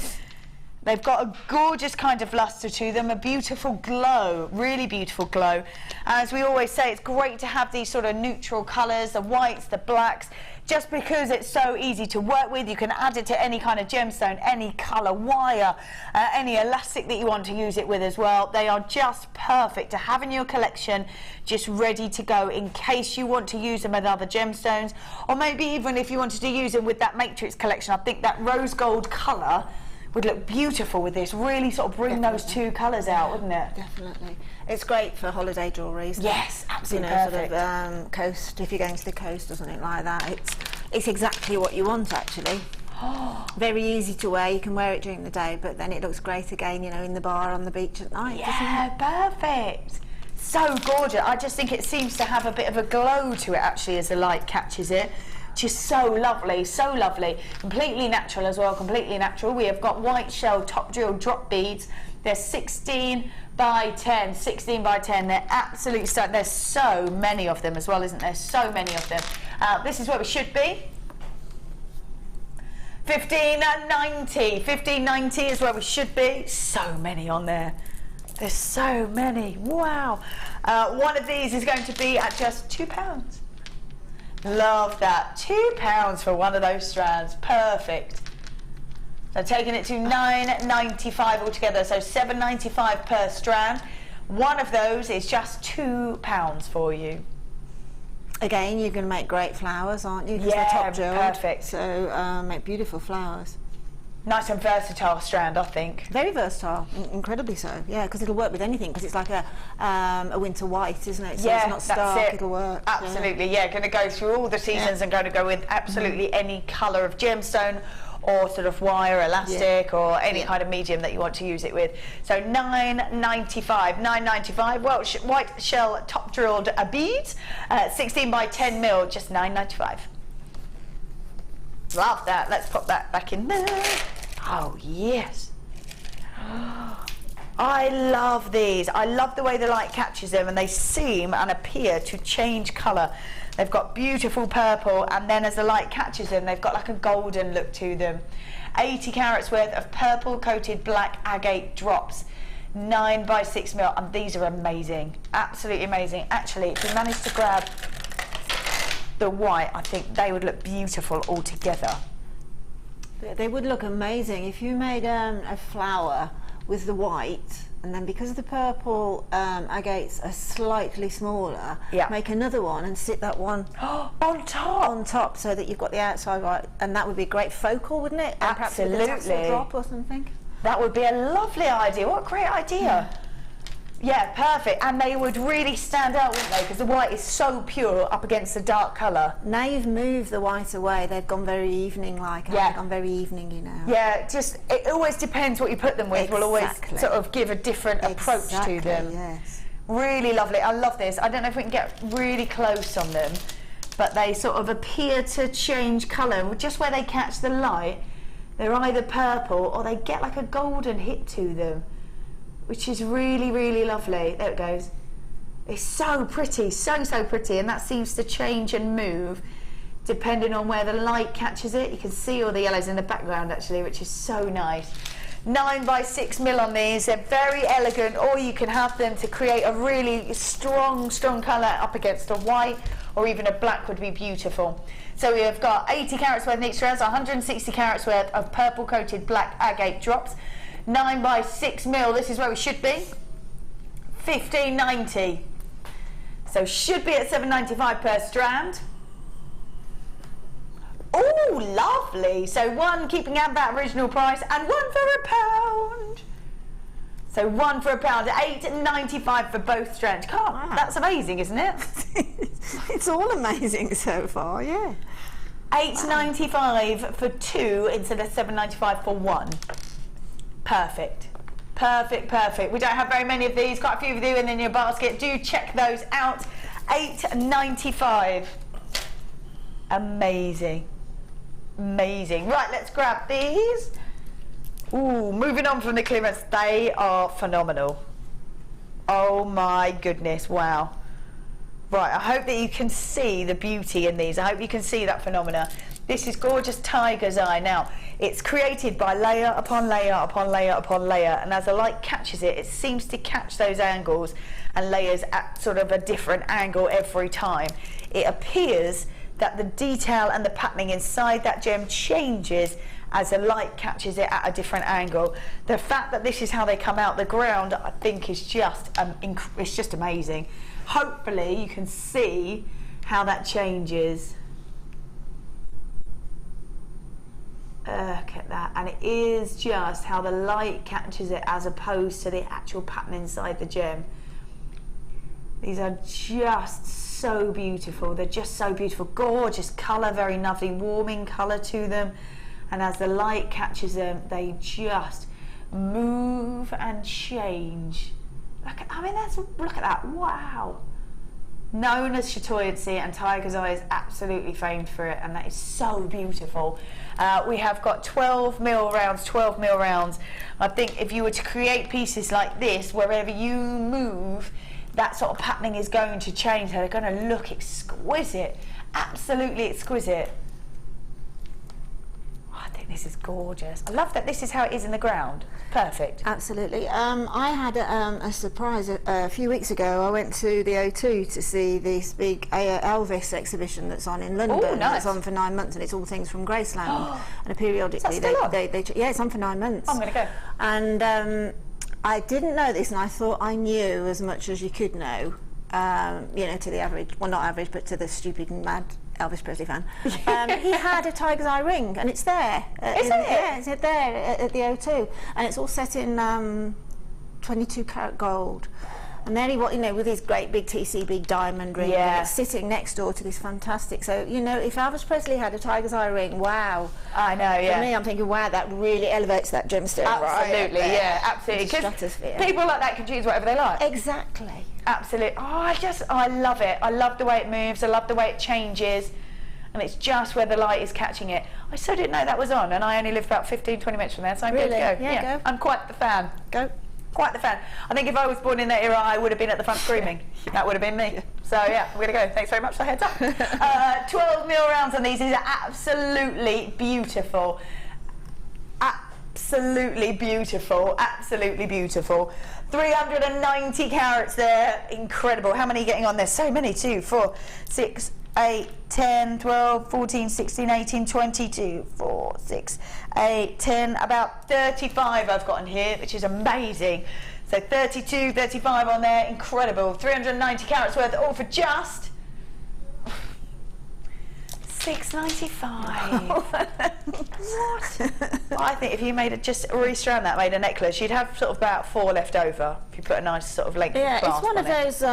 Speaker 3: They've got a gorgeous kind of luster to them, a beautiful glow, really beautiful glow. As we always say, it's great to have these sort of neutral colours, the whites, the blacks, just because it's so easy to work with. You can add it to any kind of gemstone, any colour wire, any elastic that you want to use it with as well. They are just perfect to have in your collection, just ready to go in case you want to use them with other gemstones, or maybe even if you wanted to use them with that matrix collection. I think that rose gold colour would look beautiful with this, really sort of bring those two colours out, wouldn't it?
Speaker 4: Definitely. It's great for holiday jewellery, isn't
Speaker 3: yes,
Speaker 4: it?
Speaker 3: absolutely
Speaker 4: perfect. Sort of coast, if you're going to the coast or something like that. It's exactly what you want, actually. Very easy to wear, you can wear it during the day, but then it looks great again, you know, in the bar, on the beach at night,
Speaker 3: yeah, perfect. So gorgeous. I just think it seems to have a bit of a glow to it, actually, as the light catches it. Just so lovely, so lovely. Completely natural as well, completely natural. We have got white shell top drill drop beads. They're 16 by 10, 16 by 10. They're absolutely stunning. There's so many of them as well, isn't there? So many of them. This is where we should be. $15.90. $15.90 is where we should be. So many on there. There's so many. Wow. One of these is going to be at just £2. Love that. £2 for one of those strands. Perfect. So taking it to $9.95 altogether, so $7.95 per strand. One of those is just £2 for you.
Speaker 4: Again, you're going to make great flowers, aren't you? 'Cause
Speaker 3: Yeah,
Speaker 4: they're top drilled,
Speaker 3: perfect.
Speaker 4: So make beautiful flowers.
Speaker 3: Nice and versatile strand, I think.
Speaker 4: Very versatile, incredibly so. Yeah, because it'll work with anything. Because it's like a winter white, isn't it? So
Speaker 3: yeah,
Speaker 4: it's not stark.
Speaker 3: that's it.
Speaker 4: It'll work.
Speaker 3: Absolutely, yeah. Going to go through all the seasons and going to go with absolutely any colour of gemstone, or sort of wire, elastic, or any kind of medium that you want to use it with. So $9.95. $9.95. Well, white shell top drilled beads, 16 by 10 mil, just $9.95. Love that. Let's pop that back in there. Oh yes. I love these. I love the way the light catches them, and they seem and appear to change colour. They've got beautiful purple, and then as the light catches them, they've got like a golden look to them. 80 carats worth of purple coated black agate drops, 9 by 6 mil, and these are amazing. Absolutely amazing. Actually, if you manage to grab the white, I think they would look beautiful all together.
Speaker 4: They would look amazing if you made a flower with the white, and then because the purple agates are slightly smaller, make another one and sit that one on top, so that you've got the outside white, and that would be a great focal, wouldn't it? And
Speaker 3: absolutely.
Speaker 4: Perhaps with a tassel drop or something.
Speaker 3: That would be a lovely idea. What a great idea. Yeah, perfect. And they would really stand out, wouldn't they? Because the white is so pure up against the dark colour.
Speaker 4: Now you've moved the white away, they've gone very evening-like. They've gone very evening-y now.
Speaker 3: Yeah, just, it always depends what you put them with. Will always sort of give a different approach to them.
Speaker 4: Yes.
Speaker 3: Really lovely. I love this. I don't know if we can get really close on them, but they sort of appear to change colour. Just where they catch the light, they're either purple or they get like a golden hit to them. which is really, really lovely. There it goes. It's so pretty, so pretty, and that seems to change and move depending on where the light catches it. You can see all the yellows in the background actually, which is so nice. 9 by 6 mil on these. They're very elegant, or you can have them to create a really strong colour up against a white, or even a black would be beautiful. So we have got 80 carats worth in each strands, 160 carats worth of purple coated black agate drops. 9 by 6 mil, this is where we should be. 15.90. So should be at $7.95 per strand. Oh, lovely. So one keeping out that original price and one for £1. So one for £1, $8.95 for both strands. God, wow. That's amazing, isn't it?
Speaker 4: It's all amazing so far, yeah.
Speaker 3: $8.95 for two instead of $7.95 for one. Perfect. Perfect. We don't have very many of these. Quite a few of you in your basket. Do check those out. $8.95. Amazing. Right, let's grab these. Ooh, moving on from the clearance. They are phenomenal. Oh my goodness, wow. Right, I hope that you can see the beauty in these. I hope you can see that phenomena. This is gorgeous tiger's eye. Now, it's created by layer upon layer upon layer upon layer, and as the light catches it, it seems to catch those angles and layers at sort of a different angle every time. It appears that the detail and the patterning inside that gem changes as the light catches it at a different angle. The fact that this is how they come out the ground, I think, is just it's just amazing. Hopefully you can see how that changes. Look at that, and it is just how the light catches it as opposed to the actual pattern inside the gem. These are just so beautiful. They're just so beautiful. Gorgeous colour, very lovely warming colour to them, and as the light catches them, they just move and change. Look at that, wow. Known as chatoyancy, and tiger's eye is absolutely famed for it, and that is so beautiful. We have got 12 mil rounds. I think if you were to create pieces like this, wherever you move, that sort of patterning is going to change. They're going to look exquisite, absolutely exquisite. I think this is gorgeous. I love that this is how it is in the ground. Perfect.
Speaker 4: Absolutely. I had a surprise a few weeks ago. I went to the O2 to see this big Elvis exhibition that's on in London.
Speaker 3: Oh, nice.
Speaker 4: It's on for 9 months, and it's all things from Graceland. And periodically, yeah, it's on for 9 months.
Speaker 3: I'm going to go.
Speaker 4: And I didn't know this, and I thought I knew as much as you could know. You know, to the average, well, not average, but to the stupid and mad Elvis Presley fan. He had a tiger's eye ring, and it's there. Yeah, it's there at the O2, and it's all set in 22 karat gold. And there he was, you know, with his great big TCB diamond ring, and it's sitting next door to this fantastic. So, you know, if Elvis Presley had a tiger's eye ring, wow.
Speaker 3: I know, yeah.
Speaker 4: For me, I'm thinking, wow, that really elevates that gemstone.
Speaker 3: Absolutely,
Speaker 4: right?
Speaker 3: yeah, absolutely. Because people like that can choose whatever they like.
Speaker 4: Exactly.
Speaker 3: Absolutely. Oh, I love it. I love the way it moves. I love the way it changes. And it's just where the light is catching it. I so didn't know that was on, and I only live about 15-20 minutes from there, so I'm good to go.
Speaker 4: Yeah, go.
Speaker 3: I'm quite the fan.
Speaker 4: Go.
Speaker 3: Quite the fan. I think if I was born in that era, I would have been at the front screaming. That would have been me. So yeah, I'm going to go. Thanks very much for the heads up. 12 mil rounds on these. These are absolutely beautiful. Absolutely beautiful. Absolutely beautiful. 390 carats there. Incredible. How many are you getting on there? So many. 2, 4, 6, 8, 10, 12, 14, 16, 18, 22, 4, 6, 8, 10, about 35 I've got in here, which is amazing. So 32, 35 on there, incredible. 390 carats worth, all for just $6.95. What? I think if you made just restrand that, made a necklace, you'd have sort of about 4 left over if you put a nice sort of length.
Speaker 4: Yeah, it's one of those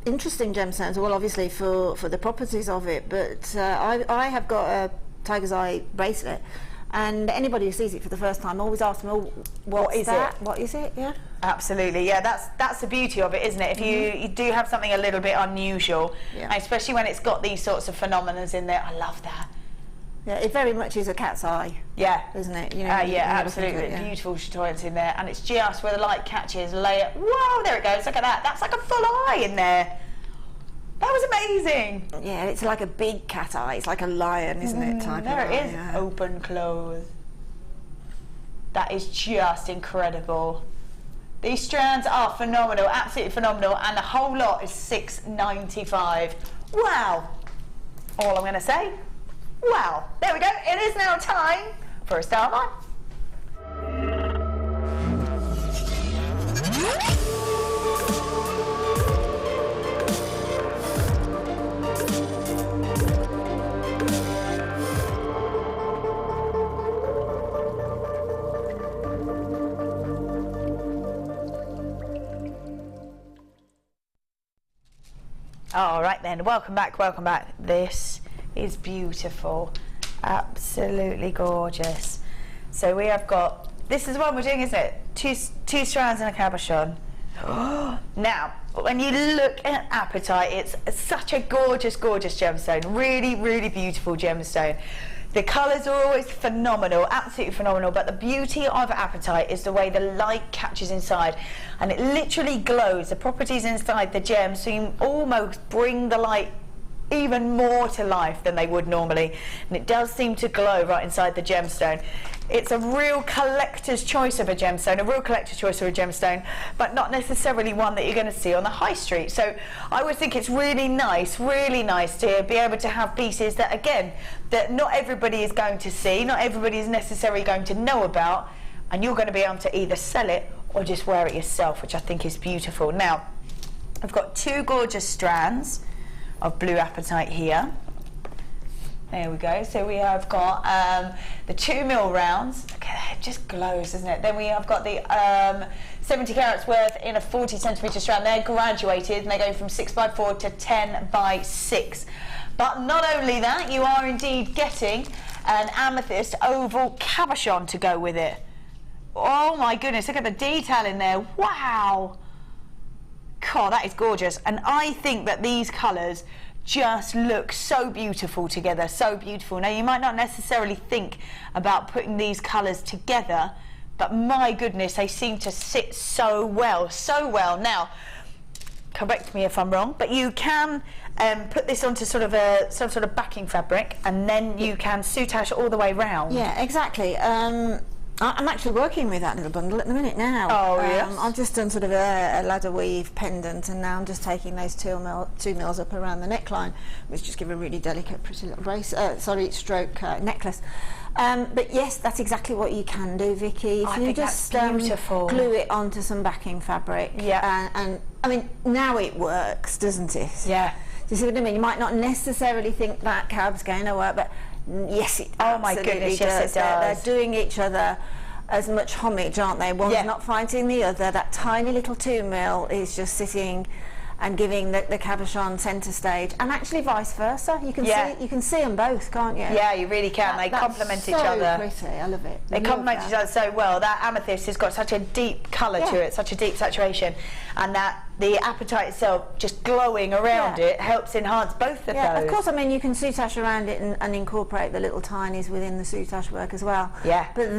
Speaker 4: interesting gemstones. Well, obviously for the properties of it, but I have got a tiger's eye bracelet, and anybody who sees it for the first time always asks me, "Oh, what is it? What is it?" Yeah.
Speaker 3: Absolutely, yeah. That's the beauty of it, isn't it? If you do have something a little bit unusual, and especially when it's got these sorts of phenomena in there. I love that.
Speaker 4: Yeah, it very much is a cat's eye.
Speaker 3: Yeah.
Speaker 4: Isn't it? You know,
Speaker 3: Yeah,
Speaker 4: when you look into
Speaker 3: absolutely.
Speaker 4: it, yeah.
Speaker 3: Beautiful chatoyance in there, and it's just where the light catches, layer. Whoa, there it goes. Look at that. That's like a full eye in there. That was amazing.
Speaker 4: Yeah, it's like a big cat eye. It's like a lion, isn't it? Type
Speaker 3: There
Speaker 4: of
Speaker 3: it
Speaker 4: eye,
Speaker 3: is.
Speaker 4: yeah.
Speaker 3: Open, close. That is just incredible. These strands are phenomenal, absolutely phenomenal, and the whole lot is $6.95. Wow. All I'm going to say, wow. There we go. It is now time for a Style Line. All right then, welcome back, welcome back. This is beautiful, absolutely gorgeous. So we have got, this is the one we're doing, isn't it? Two strands and a cabochon. Now, when you look at Apatite, it's such a gorgeous, gorgeous gemstone. Really, really beautiful gemstone. The colours are always phenomenal, absolutely phenomenal, but the beauty of Apatite is the way the light catches inside, and it literally glows. The properties inside the gem seem almost bring the light even more to life than they would normally, and it does seem to glow right inside the gemstone. It's a real collector's choice of a gemstone, but not necessarily one that you're going to see on the high street. So I would think it's really nice to be able to have pieces that, again, that not everybody is going to see, not everybody is necessarily going to know about, and you're going to be able to either sell it or just wear it yourself, which I think is beautiful. Now, I've got two gorgeous strands of blue Apatite here. There we go. So we have got the 2mm rounds. Look at that, it just glows, doesn't it? Then we have got the 70 carats worth in a 40cm strand. They're graduated and they go from 6x4 to 10x6. But not only that, you are indeed getting an amethyst oval cabochon to go with it. Oh my goodness, look at the detail in there. Wow. God, that is gorgeous. And I think that these colours just look so beautiful together, so beautiful. Now, you might not necessarily think about putting these colours together, but my goodness, they seem to sit so well, so well. Now, correct me if I'm wrong, but you can put this onto sort of some sort of backing fabric, and then you can soutache all the way round.
Speaker 4: Yeah, exactly. I'm actually working with that little bundle at the minute now.
Speaker 3: Oh, yes.
Speaker 4: I've just done sort of a ladder weave pendant, and now I'm just taking those 2 mils up around the neckline, which just give a really delicate, pretty little stroke necklace. But yes, that's exactly what you can do, Vicky. If you just
Speaker 3: beautiful.
Speaker 4: Glue it onto some backing fabric.
Speaker 3: Yeah.
Speaker 4: And I mean, now it works, doesn't it?
Speaker 3: Yeah.
Speaker 4: Do you see what I mean? You might not necessarily think that cab's going to work, but yes, it
Speaker 3: oh my goodness, yes it does.
Speaker 4: They're doing each other as much homage, aren't they? One's not fighting the other. That tiny little 2mm is just sitting and giving the cabochon centre stage, and actually vice versa. You can see them both, can't you?
Speaker 3: Yeah, you really can. They complement each other.
Speaker 4: Pretty. I love it.
Speaker 3: They complement each other so well. That amethyst has got such a deep colour to it, such a deep saturation, and that the Apatite itself just glowing around it helps enhance both of those.
Speaker 4: Yeah, of course. I mean, you can soutache around it and incorporate the little tinies within the soutache work as well.
Speaker 3: Yeah.
Speaker 4: But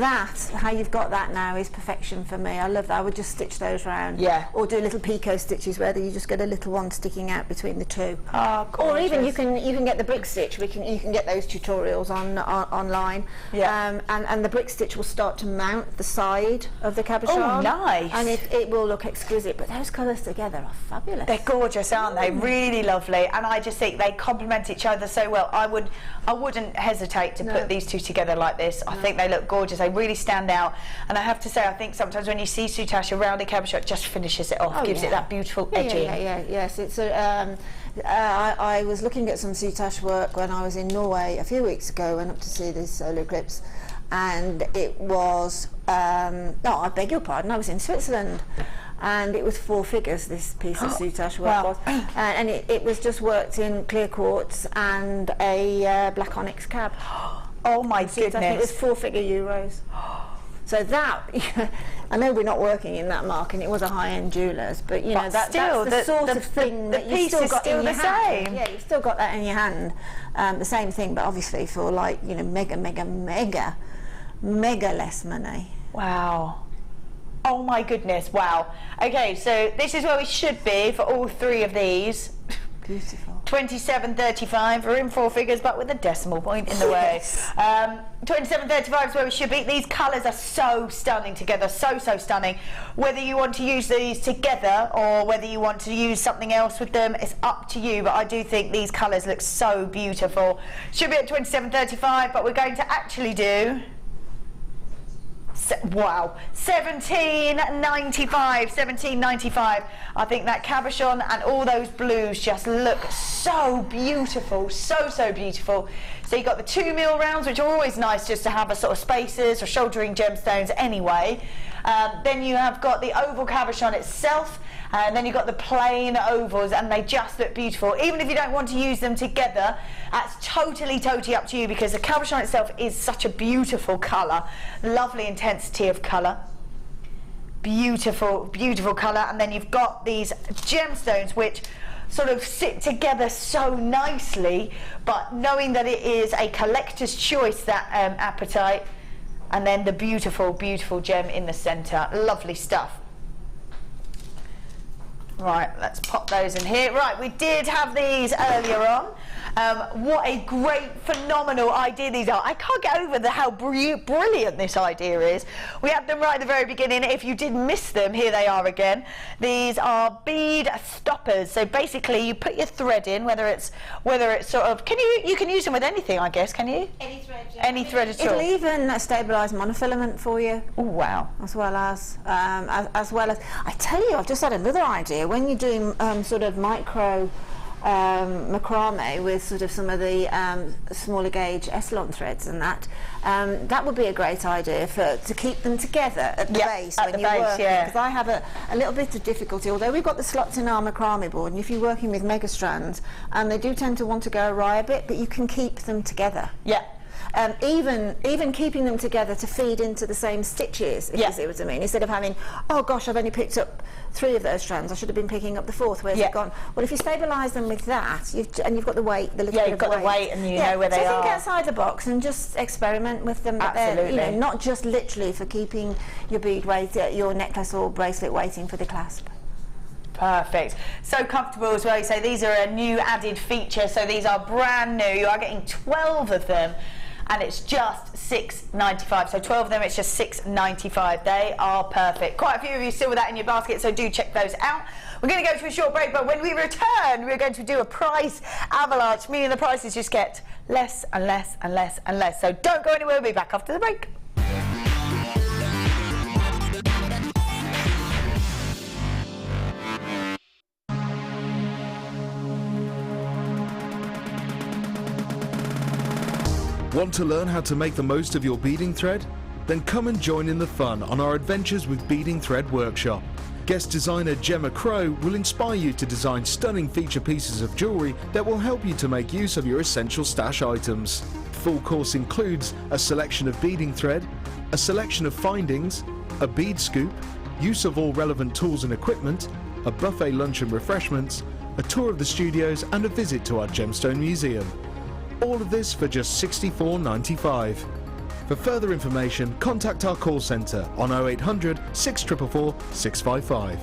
Speaker 4: how you've got that now is perfection for me. I love that. I would just stitch those round.
Speaker 3: Yeah.
Speaker 4: Or do little picot stitches where you just get a little one sticking out between the two.
Speaker 3: Oh, gorgeous.
Speaker 4: Or even you can get the brick stitch. You can get those tutorials online.
Speaker 3: Yeah.
Speaker 4: And the brick stitch will start to mount the side of the cabochon.
Speaker 3: Oh, nice.
Speaker 4: And it will look exquisite. But those colours together are fabulous.
Speaker 3: They're gorgeous, aren't they? Really lovely, and I just think they complement each other so well. I wouldn't hesitate to put these two together like this. I think they look gorgeous. They really stand out, and I have to say, I think sometimes when you see soutache around a cabochon, it just finishes it off, gives it that beautiful edging.
Speaker 4: Yes. It's I was looking at some soutache work when I was in Norway a few weeks ago. Went up to see this solar eclipse, and it was I beg your pardon, I was in Switzerland. And it was 4 figures, this piece of soutache work was. And it was just worked in clear quartz and a black onyx cab.
Speaker 3: Oh my goodness.
Speaker 4: It was 4 figure euros. So that, I know we're not working in that market, and it was a high-end jewellers, but you know, that's the sort of thing that you've still got in your hand. Yeah, you've still got that in your hand. The same thing, but obviously for like, you know, mega less money.
Speaker 3: Wow. Oh my goodness, wow. Okay, so this is where we should be for all three of these.
Speaker 4: Beautiful.
Speaker 3: 27.35. We're in four figures, but with a decimal point in the way. 27.35 is where we should be. These colours are so stunning together, so stunning. Whether you want to use these together or whether you want to use something else with them, it's up to you. But I do think these colours look so beautiful. Should be at 27.35, but we're going to actually do. Wow, 17.95. I think that cabochon and all those blues just look so beautiful, so beautiful. So you've got the 2 mil rounds, which are always nice just to have a sort of spacers or shouldering gemstones anyway. Then you have got the oval cabochon itself, and then you've got the plain ovals, and they just look beautiful. Even if you don't want to use them together, that's totally up to you, because the cabochon itself is such a beautiful colour. Lovely intensity of colour. Beautiful colour. And then you've got these gemstones which sort of sit together so nicely, but knowing that it is a collector's choice, that apatite, and then the beautiful gem in the centre. Lovely stuff. Right, let's pop those in here. Right, we did have these earlier on. What a great, phenomenal idea these are. I can't get over how brilliant this idea is. We had them right at the very beginning. If you did miss them, here they are again. These are bead stoppers. So basically, you put your thread in, whether it's sort of, you can use them with anything, I guess, can you?
Speaker 4: Any thread, yeah.
Speaker 3: Any thread at all.
Speaker 4: It'll even stabilise monofilament for you.
Speaker 3: Oh wow!
Speaker 4: As well as, I tell you, I've just had another idea. When you're doing sort of micro macrame with sort of some of the smaller gauge Essilon threads and that, that would be a great idea to keep them together at the base when you're working. Because I have a little bit of difficulty, although we've got the slots in our macrame board, and if you're working with mega strands, they do tend to want to go awry a bit, but you can keep them together.
Speaker 3: Yeah.
Speaker 4: Even keeping them together to feed into the same stitches, if you see what I mean, instead of having, oh gosh, I've only picked up 3 of those strands, I should have been picking up the 4th, where's it gone? Well, if you stabilise them with that, and you've got the weight, the little bit of weight. Yeah, you've got the weight
Speaker 3: and you know where they are.
Speaker 4: So think outside the box and just experiment with them.
Speaker 3: Absolutely.
Speaker 4: You know, not just literally for keeping your bead weight, your necklace or bracelet waiting for the clasp.
Speaker 3: Perfect. So comfortable as well. You say these are a new added feature, so these are brand new. You are getting 12 of them. And it's just $6.95. So 12 of them, it's just $6.95. They are perfect. Quite a few of you still with that in your basket, so do check those out. We're going to go to a short break, but when we return, we're going to do a price avalanche, meaning the prices just get less and less and less and less. So don't go anywhere. We'll be back after the break.
Speaker 1: Want to learn how to make the most of your beading thread? Then come and join in the fun on our Adventures with Beading Thread workshop. Guest designer Gemma Crow will inspire you to design stunning feature pieces of jewellery that will help you to make use of your essential stash items. Full course includes a selection of beading thread, a selection of findings, a bead scoop, use of all relevant tools and equipment, a buffet lunch and refreshments, a tour of the studios and a visit to our Gemstone Museum. All of this for just $64.95. For further information, contact our call centre on 0800 644 655.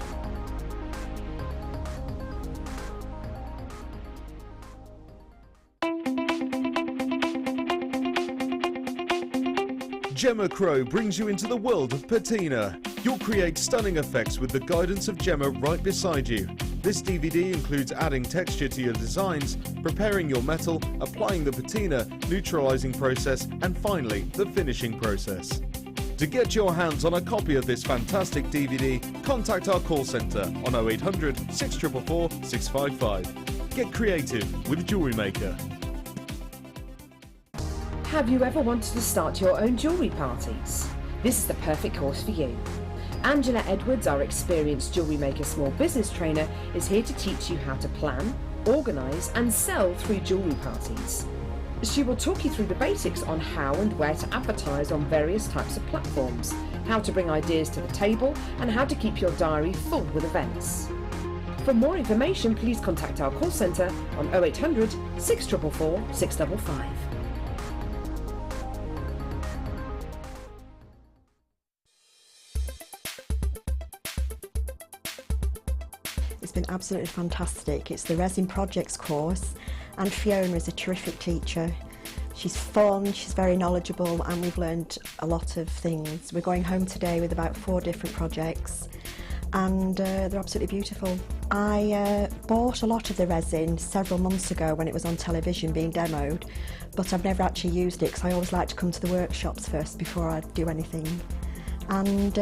Speaker 1: Gemma Crow brings you into the world of patina. You'll create stunning effects with the guidance of Gemma right beside you. This DVD includes adding texture to your designs, preparing your metal, applying the patina, neutralizing process, and finally, the finishing process. To get your hands on a copy of this fantastic DVD, contact our call centre on 0800 644 655. Get creative with Jewellery Maker.
Speaker 2: Have you ever wanted to start your own jewellery parties? This is the perfect course for you. Angela Edwards, our experienced Jewellery Maker small business trainer, is here to teach you how to plan, organise and sell through jewellery parties. She will talk you through the basics on how and where to advertise on various types of platforms, how to bring ideas to the table, and how to keep your diary full with events. For more information, please contact our call centre on 0800 644 655.
Speaker 5: It's been absolutely fantastic. It's the Resin Projects course, and Fiona is a terrific teacher. She's fun, she's very knowledgeable, and we've learned a lot of things. We're going home today with about 4 different projects, and they're absolutely beautiful. I bought a lot of the resin several months ago when it was on television being demoed, but I've never actually used it because I always like to come to the workshops first before I do anything. And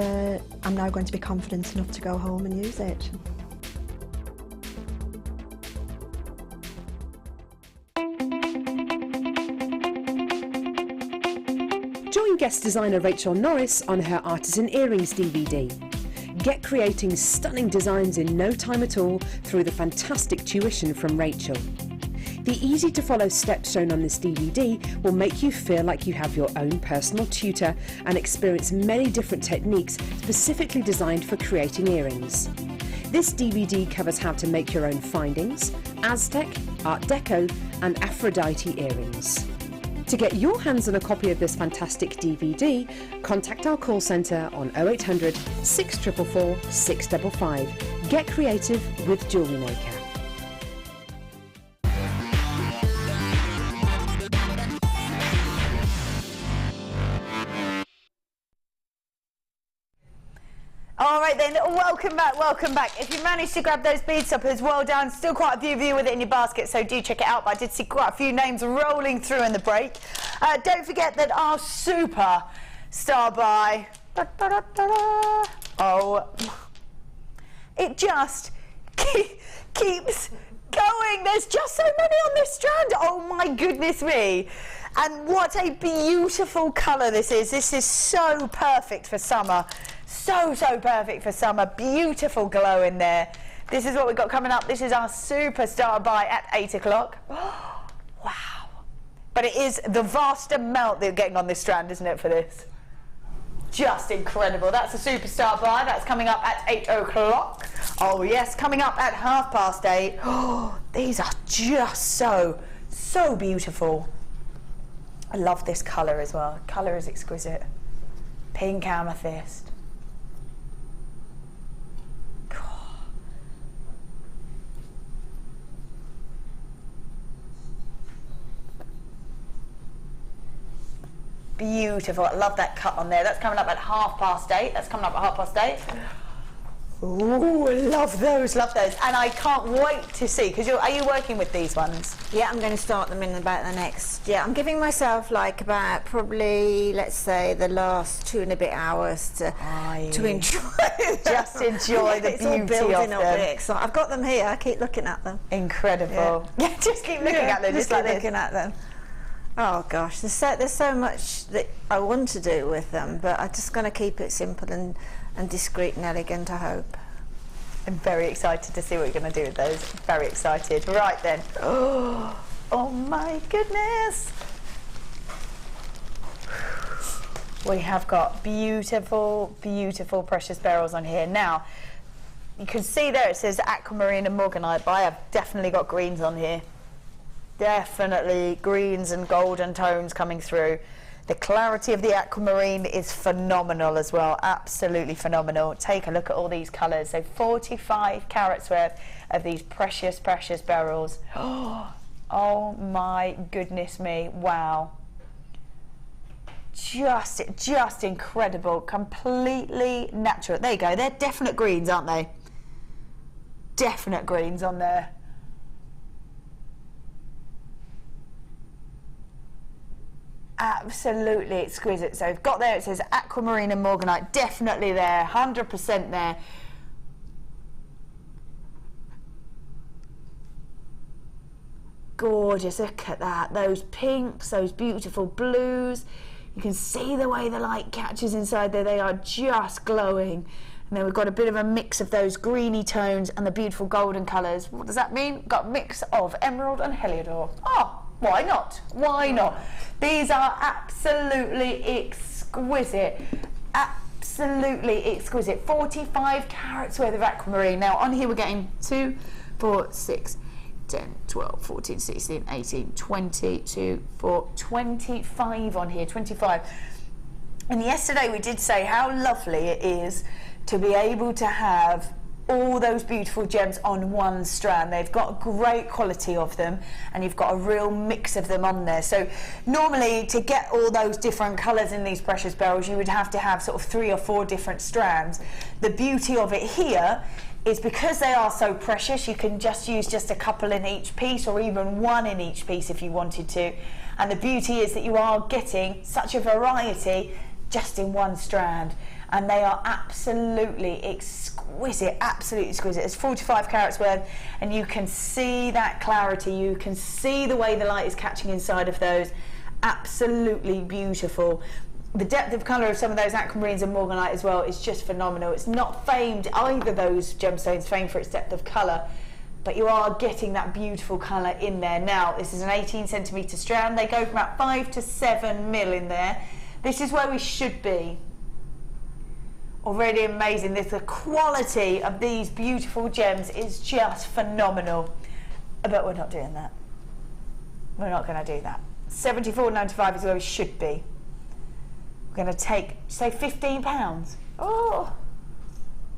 Speaker 5: I'm now going to be confident enough to go home and use it.
Speaker 2: Join guest designer Rachel Norris on her Artisan Earrings DVD. Get creating stunning designs in no time at all through the fantastic tuition from Rachel. The easy to follow steps shown on this DVD will make you feel like you have your own personal tutor and experience many different techniques specifically designed for creating earrings. This DVD covers how to make your own findings, Aztec, Art Deco and Aphrodite earrings. To get your hands on a copy of this fantastic DVD, contact our call centre on 0800 644 655. Get creative with Jewellery Maker.
Speaker 3: All right then, welcome back, welcome back. If you managed to grab those bead stoppers, well done. Still quite a few of you with it in your basket, so do check it out. But I did see quite a few names rolling through in the break. Don't forget that our super star buy, it just keeps going. There's just so many on this strand. Oh my goodness me. And what a beautiful colour this is. This is so perfect for summer. So perfect for summer. Beautiful glow in there. This is what we've got coming up. This is our superstar buy at 8 o'clock. Wow. But it is the vast amount that you're getting on this strand, isn't it, for this? Just incredible. That's a superstar buy. That's coming up at 8 o'clock. Oh yes, coming up at 8:30. Oh, these are just so beautiful. I love this colour as well. Colour is exquisite. Pink amethyst. Beautiful. I love that cut on there. That's coming up at 8:30. That's coming up at 8:30. Ooh, love those, love those. And I can't wait to see, because are you working with these ones?
Speaker 4: Yeah, I'm going to start them in about the next, I'm giving myself like about probably, let's say, the last 2 and a bit hours to enjoy them.
Speaker 3: Just enjoy the
Speaker 4: it's all
Speaker 3: beauty
Speaker 4: building
Speaker 3: of
Speaker 4: up
Speaker 3: them.
Speaker 4: So I've got them here, I keep looking at them.
Speaker 3: Incredible. Yeah, just keep looking at them, just like this.
Speaker 4: looking at them. Oh gosh, there's so much that I want to do with them, but I'm just going to keep it simple and discreet and elegant, I hope.
Speaker 3: I'm very excited to see what you're going to do with those. Very excited. Right then. Oh my goodness. We have got beautiful, beautiful precious beryls on here. Now, you can see there it says aquamarine and morganite, but I have definitely got greens on here. Definitely greens and golden tones coming through. The clarity of the aquamarine is phenomenal as well, absolutely phenomenal. Take a look at all these colours. So 45 carats worth of these precious, precious beryls. Oh my goodness me, wow. Just incredible, completely natural. There you go, they're definite greens, aren't they? Definite greens on there. Absolutely exquisite. So we've got there, it says aquamarine and morganite, definitely there, 100% there. Gorgeous, look at that, those pinks, those beautiful blues. You can see the way the light catches inside there, they are just glowing. And then we've got a bit of a mix of those greeny tones and the beautiful golden colours. What does that mean? Got a mix of emerald and heliodor. Oh, why not? Why not? These are absolutely exquisite. absolutely exquisite. 45 carats worth of aquamarine. Now on here we're getting 2, 4, 6, 10, 12, 14, 16, 18, 20, 2, 4, 25 on here, 25. And yesterday we did say how lovely it is to be able to have all those beautiful gems on one strand. They've got great quality of them, and you've got a real mix of them on there. So normally to get all those different colours in these precious beryls, you would have to have sort of 3 or 4 different strands. The beauty of it here is because they are so precious, you can just use just a couple in each piece, or even 1 in each piece if you wanted to. And the beauty is that you are getting such a variety just in one strand, and they are absolutely exquisite, absolutely exquisite. It's 45 carats worth, and you can see that clarity, you can see the way the light is catching inside of those. Absolutely beautiful. The depth of colour of some of those aquamarines and morganite as well is just phenomenal. It's not famed, either those gemstones famed for its depth of colour, but you are getting that beautiful colour in there. Now this is an 18 centimetre strand. They go from about 5 to 7 mil in there. This is where we should be. Already amazing. The quality of these beautiful gems is just phenomenal. But we're not doing that. We're not going to do that. £74.95 is where we should be. We're going to take, say, £15. Oh,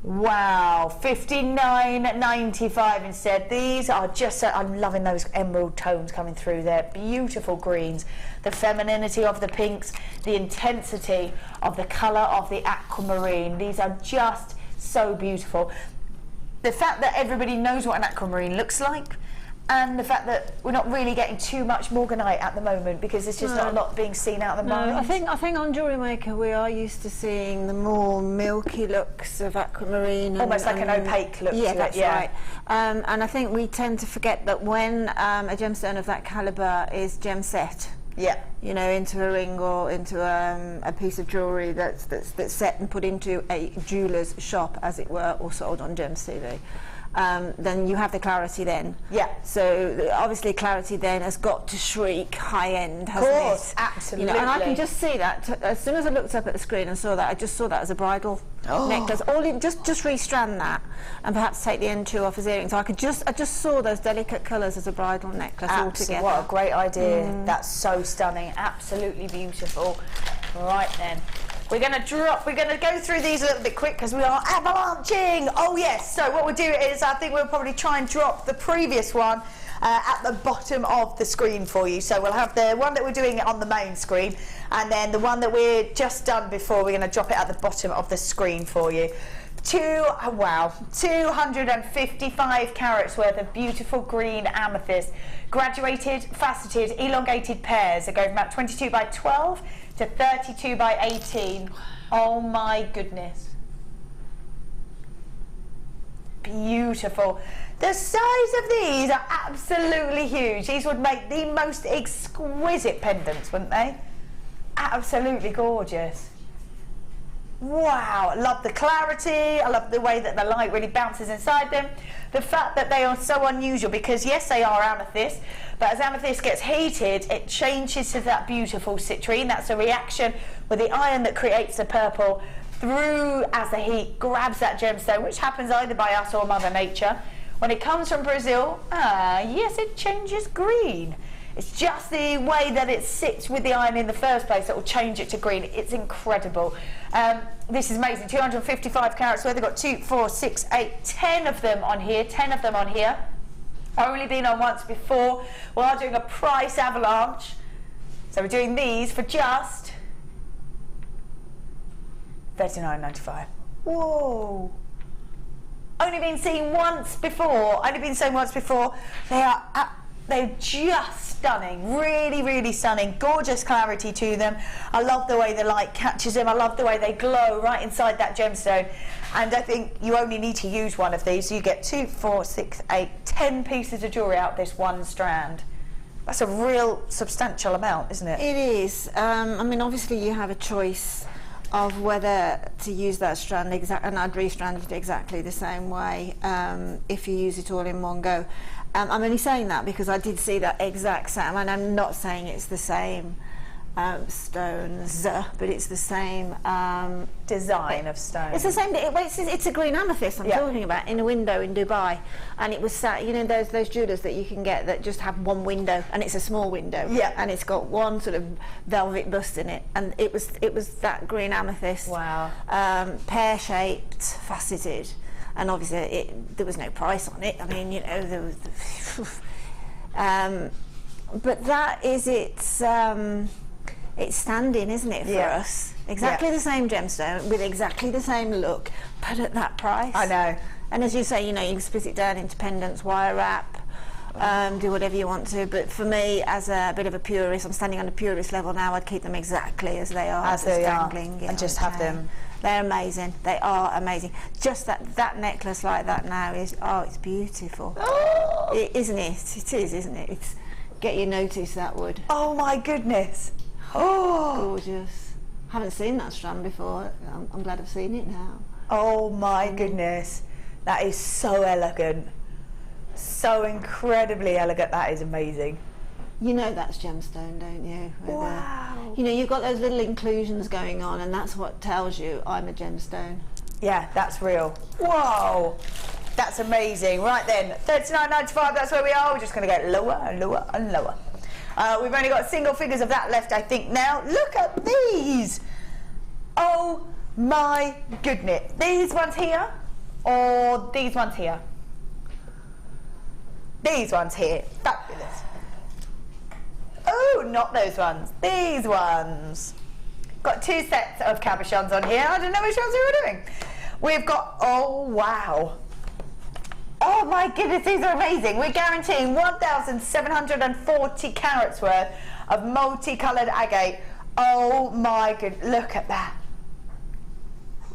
Speaker 3: wow, £59.95 instead. These are just so, I'm loving those emerald tones coming through there. Beautiful greens, the femininity of the pinks, the intensity of the colour of the aquamarine. These are just so beautiful. The fact that everybody knows what an aquamarine looks like, and the fact that we're not really getting too much morganite at the moment, because there's just not a lot being seen out of the mines.
Speaker 4: I think on Jewellery Maker we are used to seeing the more milky looks of aquamarine.
Speaker 3: Almost like an opaque look to it.
Speaker 4: That's right. And I think we tend to forget that when a gemstone of that calibre is gem set, you know, into a ring or into a piece of jewellery that's set and put into a jeweller's shop, as it were, or sold on Gems TV. Then you have the clarity then. So obviously clarity then has got to shriek high end, hasn't it? Of course,
Speaker 3: absolutely.
Speaker 4: You know, and I can just see that. As soon as I looked up at the screen and saw that, I just saw that as a bridal necklace. Just restrand that and perhaps take the end 2 off as earrings. So I just saw those delicate colours as a bridal necklace altogether.
Speaker 3: What a great idea. That's so stunning. Absolutely beautiful. Right then. We're going to go through these a little bit quick because we are avalanching. Oh yes, so what we'll do is I think we'll probably try and drop the previous one at the bottom of the screen for you. So we'll have the one that we're doing on the main screen, and then the one that we're just done before, we're going to drop it at the bottom of the screen for you. 255 carats worth of beautiful green amethyst, graduated, faceted, elongated pairs that go from about 22 by 12 to 32 by 18. Oh my goodness. Beautiful. The size of these are absolutely huge. These would make the most exquisite pendants, wouldn't they? Absolutely gorgeous. Wow, I love the clarity, I love the way that the light really bounces inside them. The fact that they are so unusual, because yes, they are amethyst, but as amethyst gets heated, it changes to that beautiful citrine. That's a reaction with the iron that creates the purple through as the heat grabs that gemstone, which happens either by us or Mother Nature. When it comes from Brazil, yes, it changes green. It's just the way that it sits with the iron in the first place that will change it to green. It's incredible. This is amazing. 255 carats worth. They've got 2, 4, 6, 8, 10 of them on here. 10 of them on here. Only been on once before. We are doing a price avalanche. So we're doing these for just $39.95. Whoa. Only been seen once before. Only been seen once before. They're just stunning, really, really stunning. Gorgeous clarity to them. I love the way the light catches them. I love the way they glow right inside that gemstone. And I think you only need to use one of these. So you get 2, 4, 6, 8, 10 pieces of jewellery out this one strand. That's a real substantial amount, isn't it?
Speaker 4: It is. I mean, obviously you have a choice of whether to use that strand and I'd restrand it exactly the same way if you use it all in one go. I'm only saying that because I did see that exact same, and I'm not saying it's the same stones, but it's the same
Speaker 3: design of stone.
Speaker 4: It's the same. It's a green amethyst I'm talking about in a window in Dubai, and it was sat. You know those jewellers that you can get that just have one window, and it's a small window.
Speaker 3: Yeah.
Speaker 4: And it's got one sort of velvet bust in it, and it was that green amethyst.
Speaker 3: Wow.
Speaker 4: Pear-shaped, faceted, and obviously there was no price on it. I mean, you know, there was. But that is it's standing, isn't it, for us? Exactly the same gemstone with exactly the same look, but at that price.
Speaker 3: I know.
Speaker 4: And as you say, you know, you can split it down into pendants, wire wrap, do whatever you want to. But for me, as a bit of a purist, I'm standing on a purist level now. I'd keep them exactly as they are,
Speaker 3: as they are,
Speaker 4: and
Speaker 3: just have them.
Speaker 4: They're amazing. They are amazing. Just that necklace like that now is it's beautiful, isn't it? It is, isn't it? It's get you notice that would.
Speaker 3: Oh my goodness. Oh,
Speaker 4: gorgeous. Haven't seen that strand before. I'm glad I've seen it now.
Speaker 3: Oh my goodness. That is so elegant. So incredibly elegant. That is amazing.
Speaker 4: You know that's gemstone, don't you?
Speaker 3: Wow.
Speaker 4: You know, you've got those little inclusions going on, and that's what tells you I'm a gemstone.
Speaker 3: Yeah, that's real. Whoa. That's amazing. Right then, $39.95, that's where we are. We're just going to go lower and lower and lower. We've only got single figures of that left, I think, now. Look at these. Oh my goodness. These ones here or these ones here? These ones here. Fabulous. Oh, not those ones. These ones. Got two sets of cabochons on here. I don't know which ones we were doing. We've got, oh wow. Oh my goodness, these are amazing. We're guaranteeing 1,740 carats worth of multicoloured agate. Oh my good, look at that.